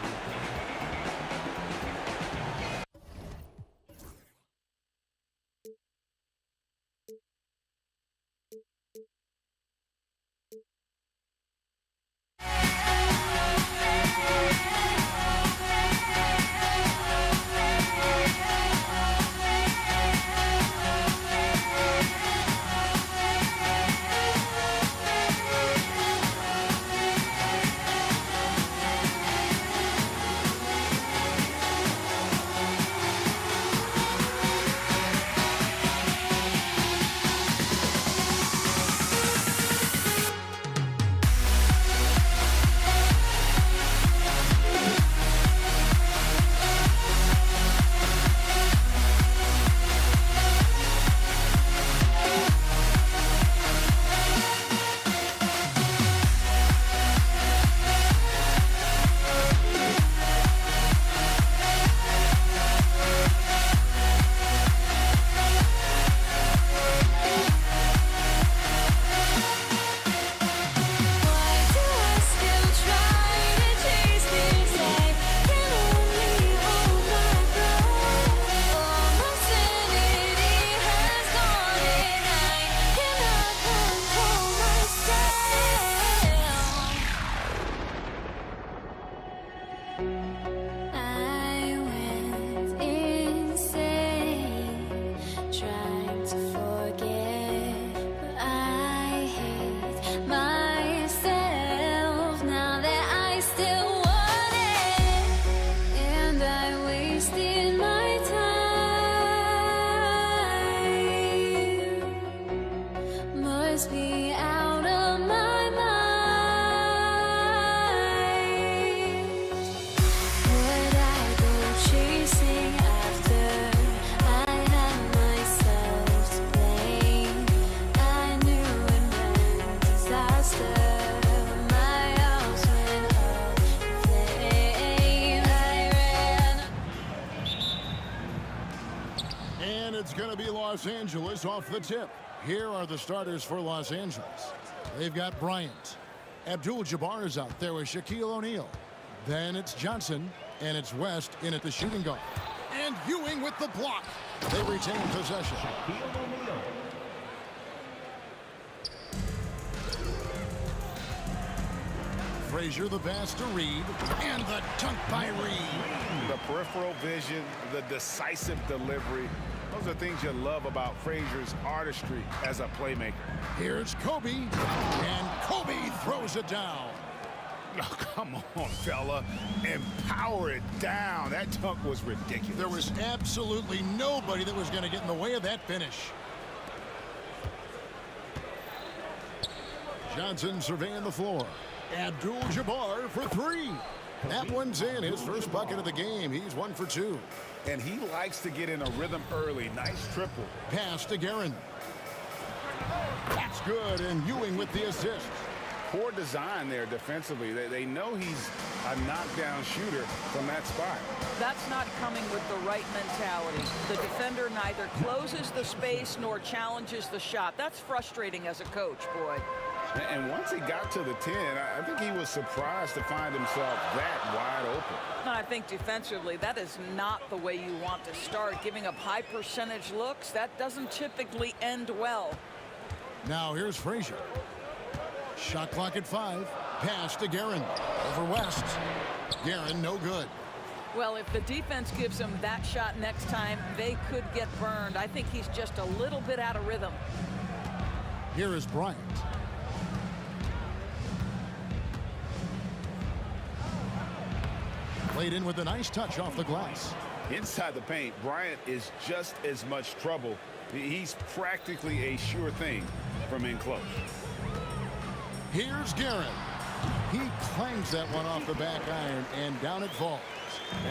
It's going to be Los Angeles off the tip. Here are the starters for Los Angeles. They've got Bryant. Abdul-Jabbar is out there with Shaquille O'Neal. Then it's Johnson, and it's West in at the shooting guard. And Ewing with the block. They retain possession. Frazier the pass to Reed, and the dunk by Reed. The peripheral vision, the decisive delivery. Those are things you love about Frazier's artistry as a playmaker. Here's Kobe, and Kobe throws it down. Oh, come on, fella. And power it down. That dunk was ridiculous. There was absolutely nobody that was going to get in the way of that finish. Johnson surveying the floor. Abdul-Jabbar for three. That one's in. His first bucket of the game. He's 1 for 2. And he likes to get in a rhythm early. Nice triple. Pass to Guerin. That's good, and Ewing with the assist. Poor design there defensively. They know he's a knockdown shooter from that spot. That's not coming with the right mentality. The defender neither closes the space nor challenges the shot. That's frustrating as a coach, boy. And once he got to the 10, I think he was surprised to find himself that wide open. I think defensively, that is not the way you want to start. Giving up high percentage looks, that doesn't typically end well. Now here's Frazier. Shot clock at 5. Pass to Guerin. Over West. Guerin, no good. Well, if the defense gives him that shot next time, they could get burned. I think he's just a little bit out of rhythm. Here is Bryant. Played in with a nice touch off the glass. Inside the paint, Bryant is just as much trouble. He's practically a sure thing from in close. Here's Guerin. He clangs that one off the back iron, and down it falls.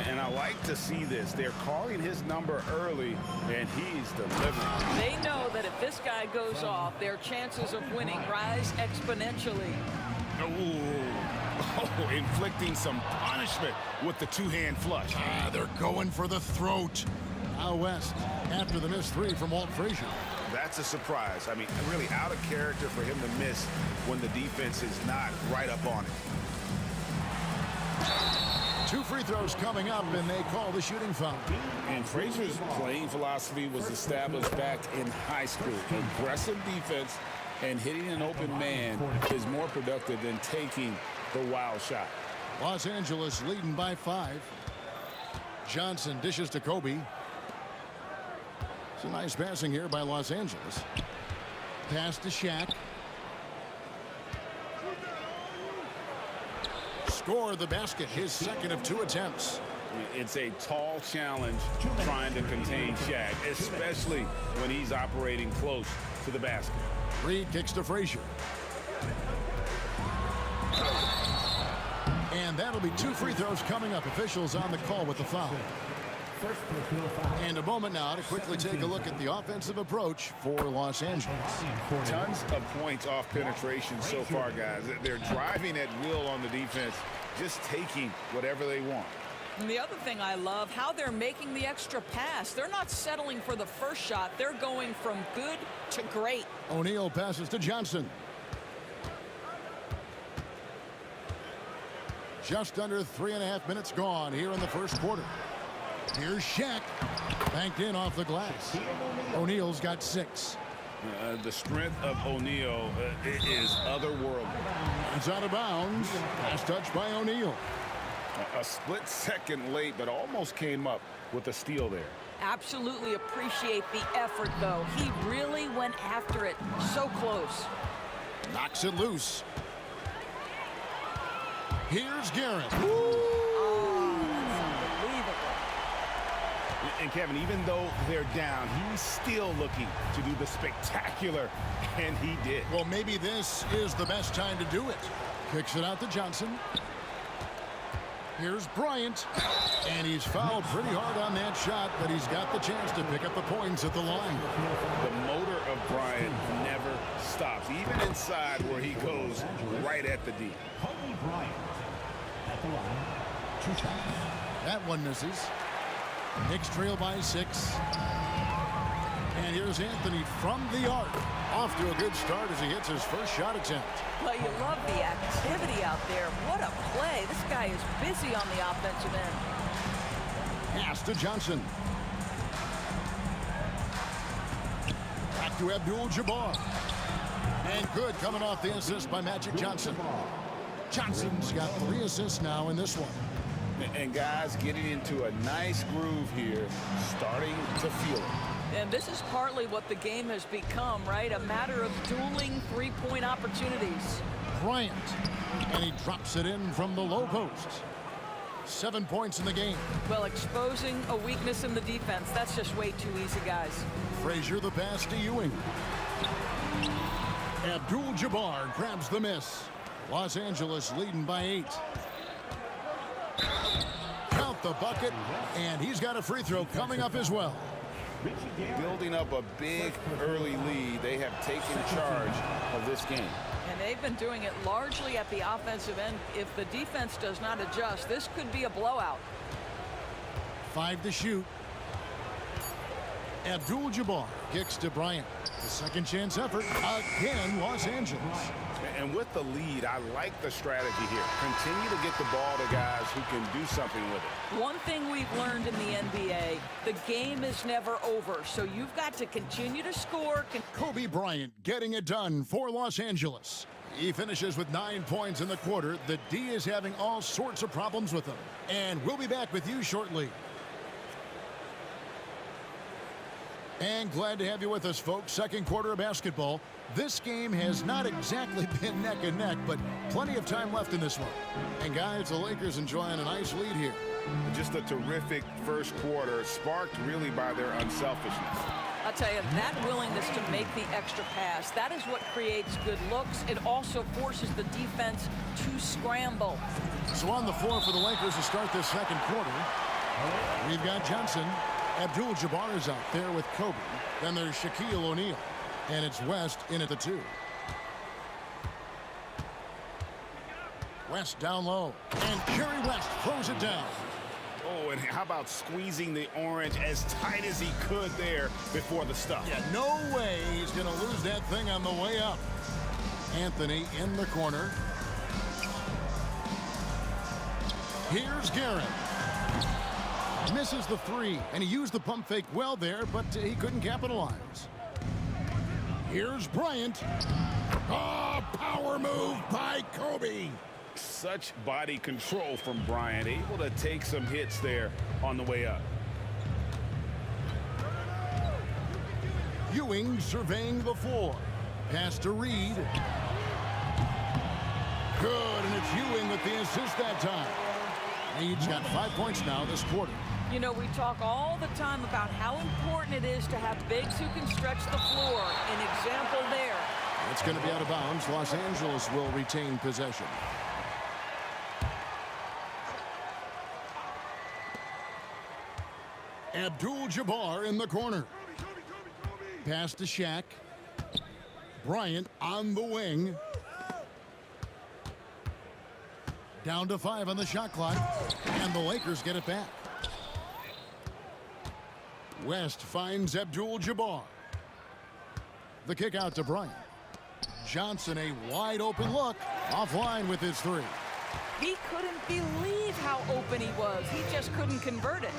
And I like to see this. They're calling his number early, and he's delivering. They know that if this guy goes off, their chances of winning rise exponentially. Oh, inflicting some punishment with the two-hand flush. They're going for the throat. Now West, after the missed 3 from Walt Frazier. That's a surprise. I mean, really out of character for him to miss when the defense is not right up on it. 2 free throws coming up, and they call the shooting foul. And Frazier's playing philosophy was established back in high school. Aggressive defense and hitting an open man is more productive than taking the wild shot. Los Angeles leading by 5. Johnson dishes to Kobe. It's a nice passing here by Los Angeles. Pass to Shaq. Score the basket, his second of 2 attempts. It's a tall challenge trying to contain Shaq, especially when he's operating close to the basket. Reed kicks to Frazier. And that'll be 2 free throws coming up. Officials on the call with the foul. And a moment now to quickly take a look at the offensive approach for Los Angeles. Tons of points off penetration so far, guys. They're driving at will on the defense, just taking whatever they want. And the other thing I love, how they're making the extra pass. They're not settling for the first shot. They're going from good to great. O'Neal passes to Johnson. Just under 3.5 minutes gone here in the first quarter. Here's Shaq. Banked in off the glass. O'Neal's got 6. The strength of O'Neal is otherworldly. It's out of bounds. Last touch by O'Neal. A split second late, but almost came up with a steal there. Absolutely appreciate the effort, though. He really went after it. So close. Knocks it loose. Here's Guerin. And Kevin, even though they're down, he's still looking to do the spectacular, and he did. Well, maybe this is the best time to do it. Kicks it out to Johnson. Here's Bryant, and he's fouled pretty hard on that shot, but he's got the chance to pick up the points at the line. The motor of Bryant never stops, even inside where he goes right at the D. That one misses. Knicks trail by 6. And here's Anthony from the arc. Off to a good start as he hits his first shot attempt. Well, you love the activity out there. What a play. This guy is busy on the offensive end. Pass to Johnson. Back to Abdul-Jabbar. And good coming off the assist by Magic Johnson. Johnson's got 3 assists now in this one. And guys getting into a nice groove here, starting to feel it. And this is partly what the game has become, right? A matter of dueling three-point opportunities. Bryant, and he drops it in from the low post. 7 points in the game. Well, exposing a weakness in the defense, that's just way too easy, guys. Frazier the pass to Ewing. Abdul-Jabbar grabs the miss. Los Angeles leading by 8. Count the bucket, and he's got a free throw coming up as well. Building up a big early lead, they have taken charge of this game. And they've been doing it largely at the offensive end. If the defense does not adjust, this could be a blowout. 5 to shoot. Abdul-Jabbar kicks to Bryant. The second chance effort again, Los Angeles. And with the lead, I like the strategy here. Continue to get the ball to guys who can do something with it. One thing we've learned in the NBA, the game is never over, so you've got to continue to score. Kobe Bryant getting it done for Los Angeles. He finishes with 9 points in the quarter. The D is having all sorts of problems with him. And we'll be back with you shortly. And glad to have you with us, folks. Second quarter of basketball. This game has not exactly been neck and neck, but plenty of time left in this one. And guys, the Lakers enjoying a nice lead here. Just a terrific first quarter, sparked really by their unselfishness. I'll tell you, that willingness to make the extra pass, that is what creates good looks. It also forces the defense to scramble. So on the floor for the Lakers to start this second quarter, we've got Johnson. Abdul-Jabbar is out there with Kobe. Then there's Shaquille O'Neal. And it's West in at the 2. West down low. And Jerry West throws it down. Oh, and how about squeezing the orange as tight as he could there before the stuff? Yeah, no way he's going to lose that thing on the way up. Anthony in the corner. Here's Garrett. Misses the 3, and he used the pump fake well there, but he couldn't capitalize. Here's Bryant. Oh, power move by Kobe. Such body control from Bryant, able to take some hits there on the way up. Ewing surveying the floor. Pass to Reed. Good, and it's Ewing with the assist that time. Reed's got 5 points now this quarter. You know, we talk all the time about how important it is to have bigs who can stretch the floor. An example there. It's going to be out of bounds. Los Angeles will retain possession. Abdul-Jabbar in the corner. Pass to Shaq. Bryant on the wing. Down to 5 on the shot clock. And the Lakers get it back. West finds Abdul-Jabbar. The kick out to Bryant. Johnson, a wide open look. Offline with his 3. He couldn't believe how open he was. He just couldn't convert it.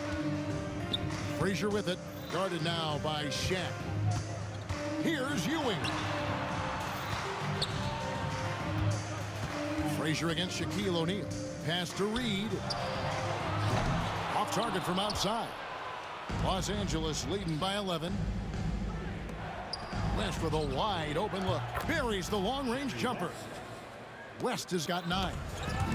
Frazier with it. Guarded now by Shaq. Here's Ewing. Frazier against Shaquille O'Neal. Pass to Reed. Off target from outside. Los Angeles leading by 11. West with a wide open look. Buries the long-range jumper. West has got 9.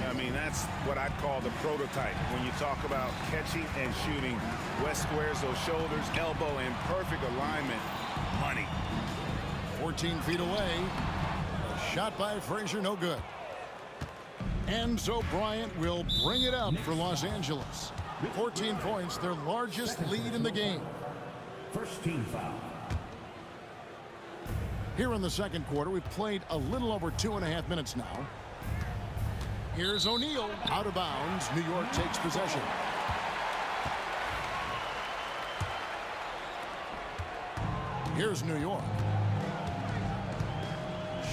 I mean, that's what I'd call the prototype. When you talk about catching and shooting, West squares those shoulders, elbow in perfect alignment. Money. 14 feet away. A shot by Frazier, no good. And so Bryant will bring it up for Los Angeles. 14 points, their largest lead in the game. First team foul. Here in the second quarter, we've played a little over 2.5 minutes now. Here's O'Neal, out of bounds. New York takes possession. Here's New York.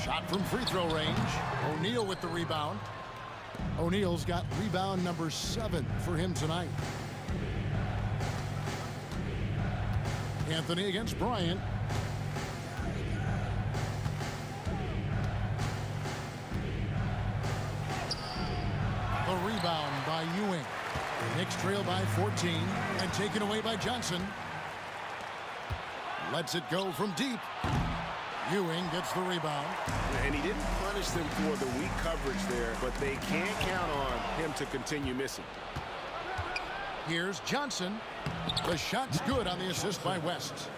Shot from free throw range. O'Neal with the rebound. O'Neal's got rebound number 7 for him tonight. Anthony against Bryant. The rebound by Ewing. Knicks trail by 14 and taken away by Johnson. Lets it go from deep. Ewing gets the rebound. And he didn't punish them for the weak coverage there, but they can't count on him to continue missing. Here's Johnson. The shot's good on the assist by West.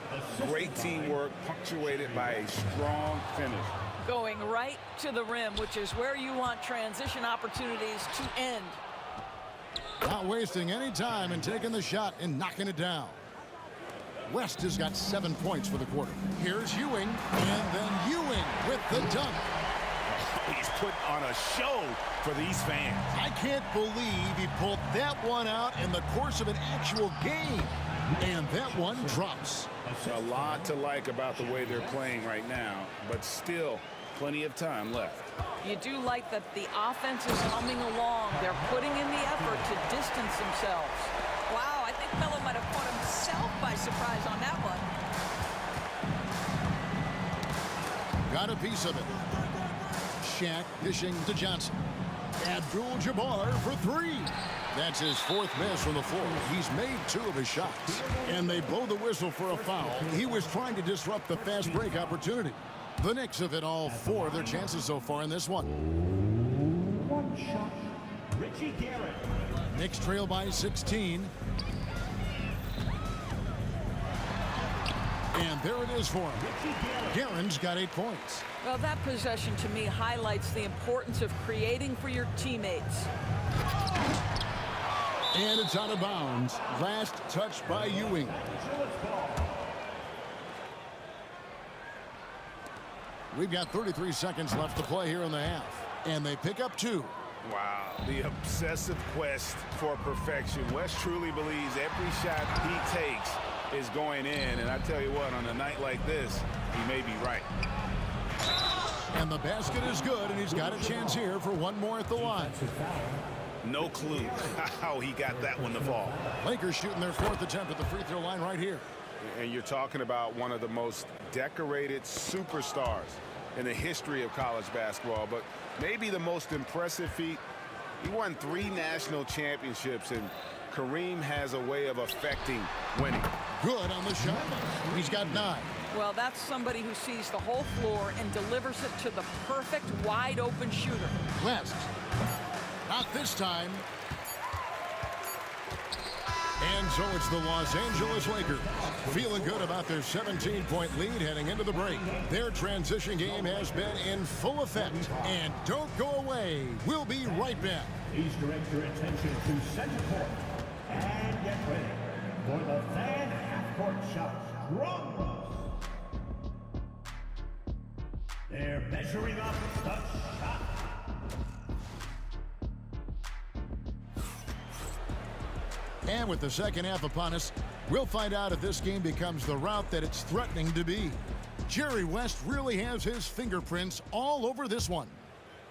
Great teamwork, punctuated by a strong finish. Going right to the rim, which is where you want transition opportunities to end. Not wasting any time and taking the shot and knocking it down. West has got 7 points for the quarter. Here's Ewing, and then Ewing with the dunk. He's putting on a show for these fans. I can't believe he pulled that one out in the course of an actual game. And that one drops. A lot to like about the way they're playing right now, but still plenty of time left. You do like that the offense is humming along. They're putting in the effort to distance themselves. Wow, I think Melo might have caught himself by surprise on that one. Got a piece of it. Shaq dishing to Johnson. Abdul-Jabbar for three. That's his 4th miss from the floor. He's made 2 of his shots. And they blow the whistle for a foul. He was trying to disrupt the fast break opportunity. The Knicks have hit all 4 of their chances so far in this one. One shot, Richie Garrett. Knicks trail by 16. And there it is for him. Guerin's got 8 points. Well, that possession to me highlights the importance of creating for your teammates. And it's out of bounds. Last touch by Ewing. We've got 33 seconds left to play here in the half. And they pick up 2. Wow, the obsessive quest for perfection. West truly believes every shot he takes is going in. And I tell you what, on a night like this, he may be right. And the basket is good, and he's got a chance here for one more at the line. No clue how he got that one to fall. Lakers shooting their 4th attempt at the free throw line right here. And you're talking about one of the most decorated superstars in the history of college basketball, but maybe the most impressive feat. He won 3 national championships, and Kareem has a way of affecting winning. Good on the shot. He's got 9. Well, that's somebody who sees the whole floor and delivers it to the perfect wide-open shooter. West. Not this time. And so it's the Los Angeles Lakers feeling good about their 17-point lead heading into the break. Their transition game has been in full effect. And don't go away. We'll be right back. Please direct your attention to center court. And get ready for the fan half-court shot. Drum. They're measuring up the shot. And with the second half upon us, we'll find out if this game becomes the route that it's threatening to be. Jerry West really has his fingerprints all over this one.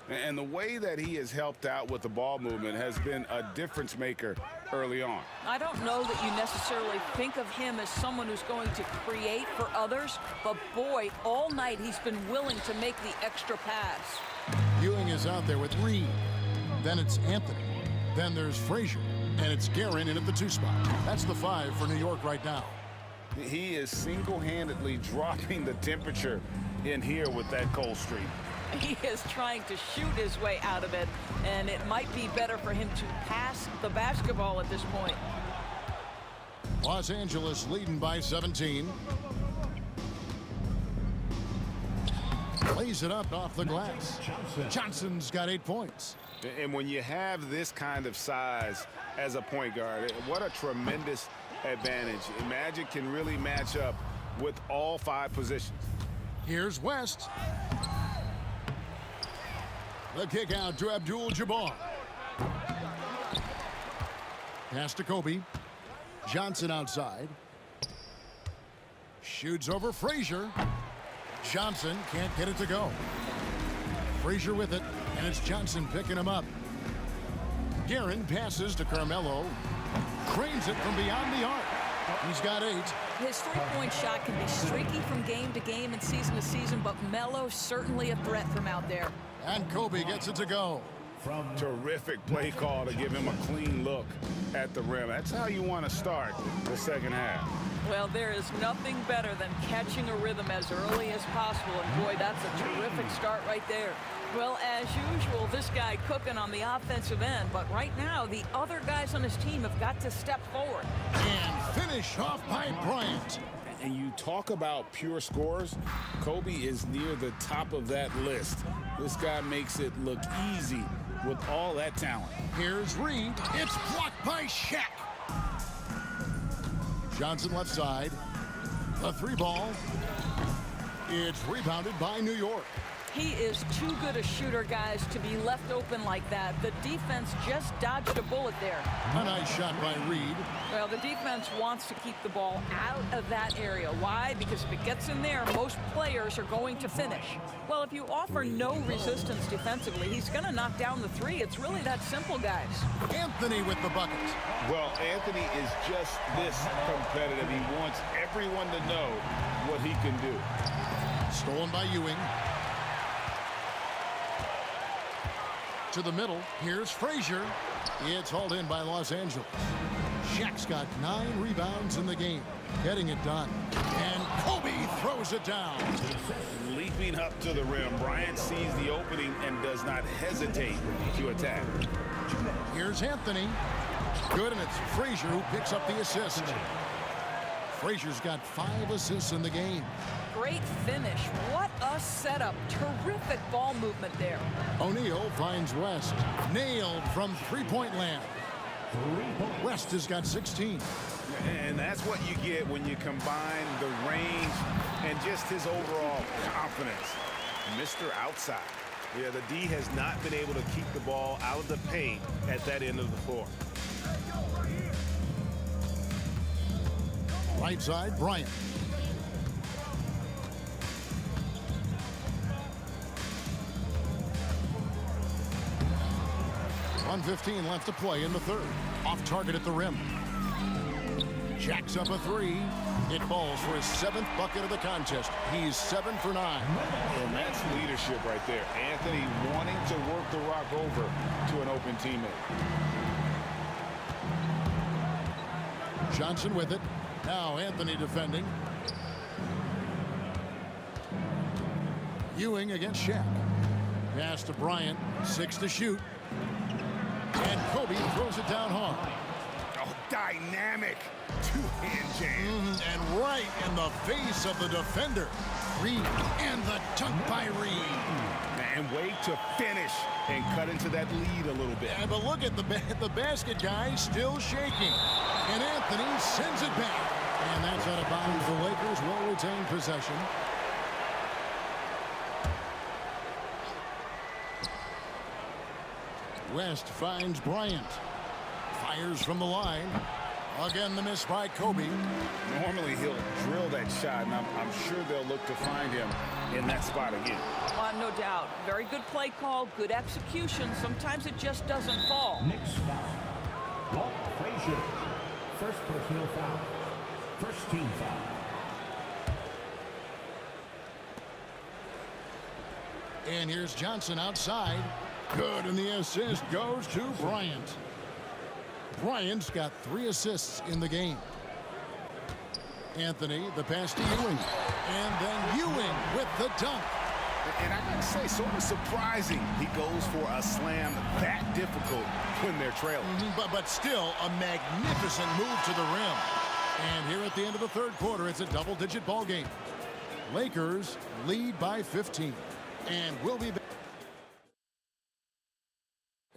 And the way that he has helped out with the ball movement has been a difference maker early on. I don't know that you necessarily think of him as someone who's going to create for others, but boy, all night he's been willing to make the extra pass. Ewing is out there with Reed. Then it's Anthony. Then there's Frazier. And it's Guerin in at the 2 spot. That's the 5 for New York right now. He is single-handedly dropping the temperature in here with that cold streak. He is trying to shoot his way out of it, and it might be better for him to pass the basketball at this point. Los Angeles leading by 17. Plays it up off the glass. Johnson's got 8 points. And when you have this kind of size as a point guard, what a tremendous advantage. Magic can really match up with all 5 positions. Here's West. The kick out to Abdul-Jabbar. Pass to Kobe. Johnson outside. Shoots over Frazier. Johnson can't get it to go. Frazier with it, and it's Johnson picking him up. Guerin passes to Carmelo. Cranes it from beyond the arc. He's got 8. His 3-point shot can be streaky from game to game and season to season, but Melo's certainly a threat from out there. And Kobe gets it to go. Terrific play call to give him a clean look at the rim. That's how you want to start the second half. Well, there is nothing better than catching a rhythm as early as possible, and boy, that's a terrific start right there. Well, as usual, this guy cooking on the offensive end, but right now, the other guys on his team have got to step forward. And finish off by Bryant. And you talk about pure scorers, Kobe is near the top of that list. This guy makes it look easy with all that talent. Here's Reed. It's blocked by Shaq. Johnson left side. The three ball. It's rebounded by New York. He is too good a shooter, guys, to be left open like that. The defense just dodged a bullet there. A nice shot by Reed. Well, the defense wants to keep the ball out of that area. Why? Because if it gets in there, most players are going to finish. Well, if you offer no resistance defensively, he's going to knock down the three. It's really that simple, guys. Anthony with the bucket. Well, Anthony is just this competitive. He wants everyone to know what he can do. Stolen by Ewing. To the middle. Here's Frazier. It's hauled in by Los Angeles. Shaq's got 9 rebounds in the game. Getting it done. And Kobe throws it down. Leaping up to the rim. Bryant sees the opening and does not hesitate to attack. Here's Anthony. Good, and it's Frazier who picks up the assist. Frazier's got 5 assists in the game. Great finish. What a setup. Terrific ball movement there. O'Neal finds West. Nailed from three-point land. West has got 16. And that's what you get when you combine the range and just his overall confidence. Mr. Outside. Yeah, the D has not been able to keep the ball out of the paint at that end of the floor. Right side, Bryant. .115 left to play in the third. Off target at the rim. Jacks up a three. It falls for his 7th bucket of the contest. He's 7 for 9. And that's leadership right there. Anthony wanting to work the rock over to an open teammate. Johnson with it. Now Anthony defending. Ewing against Shaq. Pass to Bryant. 6 to shoot. And Kobe throws it down hard. Oh, dynamic two-hand jam. And right in the face of the defender. Reed, and the dunk by Reed. And wait to finish and cut into that lead a little bit. Yeah, but look at the basket guy still shaking. And Anthony sends it back. And that's out of bounds. The Lakers will retain possession. West finds Bryant. Fires from the line. Again, the miss by Kobe. Normally, he'll drill that shot, and I'm sure they'll look to find him in that spot again. No doubt. Very good play call, good execution. Sometimes it just doesn't fall. Next foul. Walt Frazier. First personal foul. First team foul. And here's Johnson outside. Good, and the assist goes to Bryant. Bryant's got 3 assists in the game. Anthony, the pass to Ewing. And then Ewing with the dunk. And I gotta say, sort of surprising he goes for a slam that difficult when they're trailing. But still a magnificent move to the rim. And here at the end of the third quarter, it's a double-digit ball game. Lakers lead by 15. And we'll be back.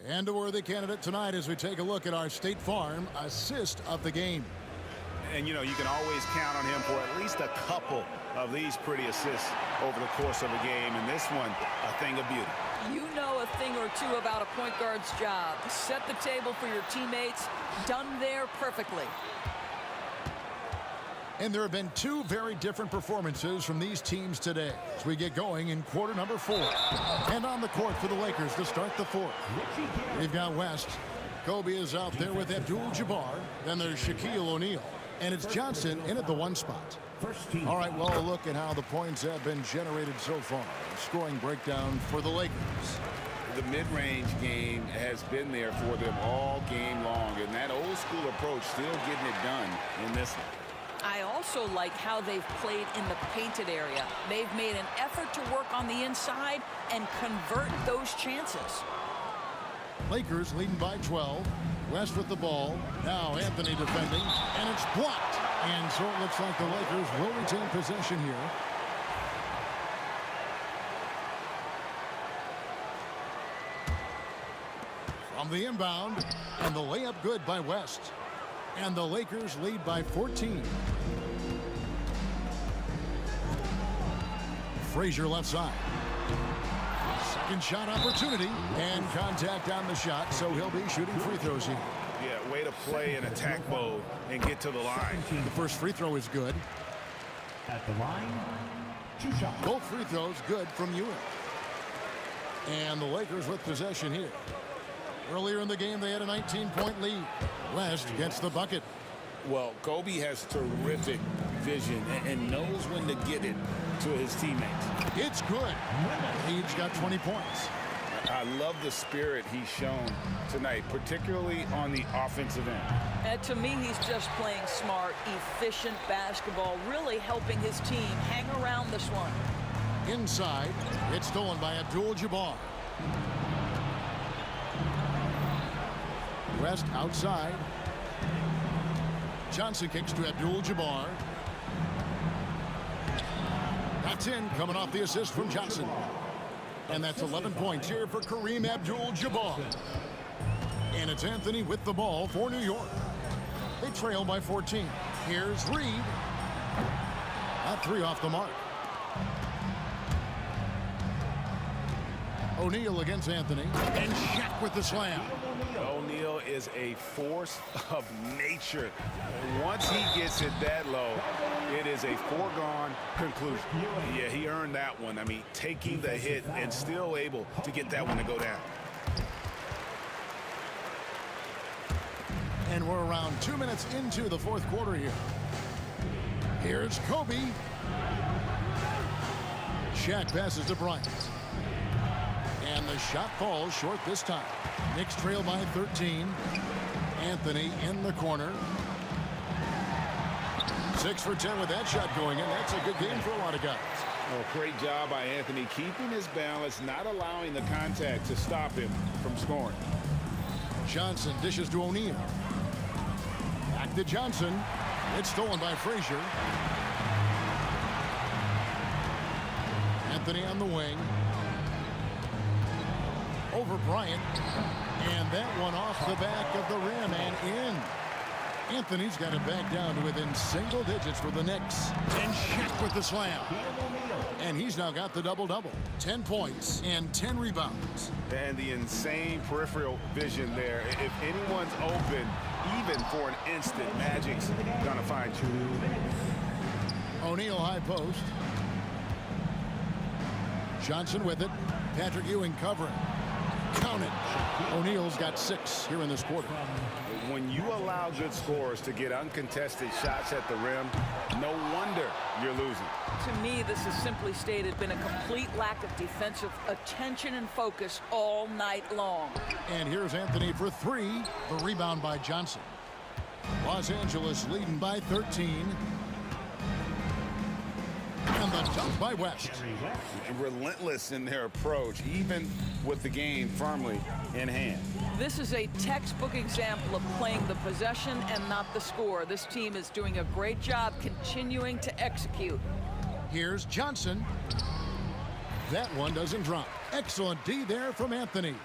And a worthy candidate tonight as we take a look at our State Farm assist of the game. And, you know, you can always count on him for at least a couple of these pretty assists over the course of a game. And this one, a thing of beauty. You know a thing or two about a point guard's job. Set the table for your teammates. Done there perfectly. And there have been 2 very different performances from these teams today as we get going in quarter number 4. And on the court for the Lakers to start the 4th. We've got West. Kobe is out there with Abdul-Jabbar. Then there's Shaquille O'Neal. And it's Johnson in at the 1 spot. All right, well, a look at how the points have been generated so far. Scoring breakdown for the Lakers. The mid-range game has been there for them all game long. And that old school approach still getting it done in this one. I also like how they've played in the painted area. They've made an effort to work on the inside and convert those chances. Lakers leading by 12. West with the ball. Now Anthony defending, and it's blocked. And so it looks like the Lakers will retain possession here. From the inbound, and the layup good by West. And the Lakers lead by 14. Frazier left side. Second shot opportunity, and contact on the shot, so he'll be shooting free throws here. Yeah, way to play in attack mode and get to the line. The first free throw is good. At the line, 2 shots. Both free throws good from Ewing. And the Lakers with possession here. Earlier in the game, they had a 19-point lead. West gets the bucket. Well, Kobe has terrific vision and knows when to get it to his teammates. It's good. He's got 20 points. I love the spirit he's shown tonight, particularly on the offensive end. And to me, he's just playing smart, efficient basketball, really helping his team hang around this one. Inside, it's stolen by Abdul-Jabbar. West outside. Johnson kicks to Abdul-Jabbar. That's in, coming off the assist from Johnson. And that's 11 points here for Kareem Abdul-Jabbar. And it's Anthony with the ball for New York. They trail by 14. Here's Reed. That 3 off the mark. O'Neal against Anthony. And Shaq with the slam. O'Neal is a force of nature. Once he gets it that low, it is a foregone conclusion. Yeah, he earned that one. I mean, taking the hit and still able to get that one to go down. And we're around 2 minutes into the fourth quarter here. Here's Kobe. Shaq passes to Bryant. And the shot falls short this time. Knicks trail by 13. Anthony in the corner. 6 for 10 with that shot going in. That's a good game for a lot of guys. Well, great job by Anthony, keeping his balance, not allowing the contact to stop him from scoring. Johnson dishes to O'Neal. Back to Johnson. It's stolen by Frazier. Anthony on the wing. Over Bryant. And that one off the back of the rim and in. Anthony's got it back down to within single digits for the Knicks. And Shaq with the slam. And he's now got the double-double. 10 points and 10 rebounds. And the insane peripheral vision there. If anyone's open, even for an instant, Magic's gonna find you. O'Neal high post. Johnson with it. Patrick Ewing covering. Count it. O'Neal's got 6 here in this quarter. When you allow good scorers to get uncontested shots at the rim, no wonder you're losing. To me, this has simply stated been a complete lack of defensive attention and focus all night long. And here's Anthony for 3. The rebound by Johnson. Los Angeles leading by 13. And the dunk by West. Relentless in their approach, even with the game firmly in hand. This is a textbook example of playing the possession and not the score. This team is doing a great job continuing to execute. Here's Johnson. That one doesn't drop. Excellent D there from Anthony.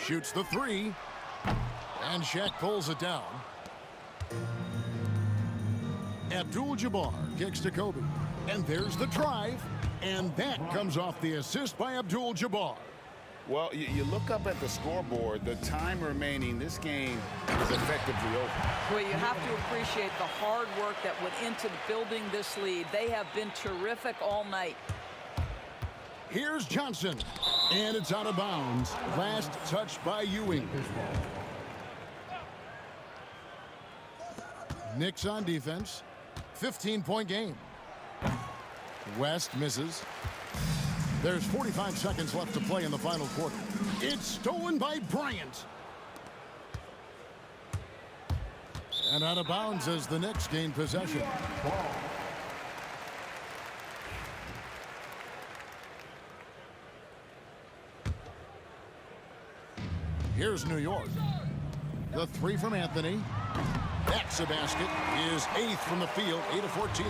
Shoots the 3. And Shaq pulls it down. Abdul-Jabbar kicks to Kobe. And there's the drive. And that comes off the assist by Abdul-Jabbar. Well, you look up at the scoreboard, the time remaining, this game is effectively over. Well, you have to appreciate the hard work that went into building this lead. They have been terrific all night. Here's Johnson. And it's out of bounds. Last touch by Ewing. Knicks on defense. 15-point game. West misses. There's 45 seconds left to play in the final quarter. It's stolen by Bryant. And out of bounds as the Knicks gain possession. Here's New York. The 3 from Anthony. That's a basket. His 8th from the field, 8 of 14.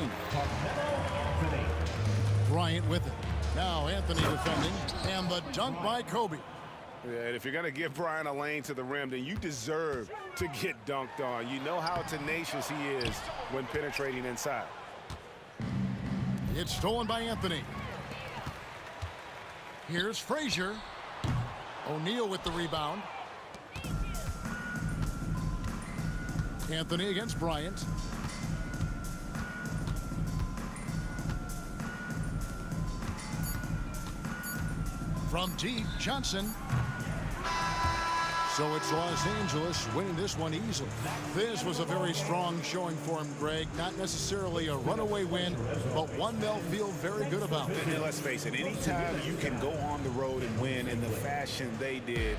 Bryant with it. Now Anthony defending, and the dunk by Kobe. Yeah, and if you're going to give Bryant a lane to the rim, then you deserve to get dunked on. You know how tenacious he is when penetrating inside. It's stolen by Anthony. Here's Frazier. O'Neal with the rebound. Anthony against Bryant. From deep, Johnson. So it's Los Angeles winning this one easily. This was a very strong showing for him, Greg. Not necessarily a runaway win, but one they'll feel very good about. And let's face it, anytime you can go on the road and win in the fashion they did,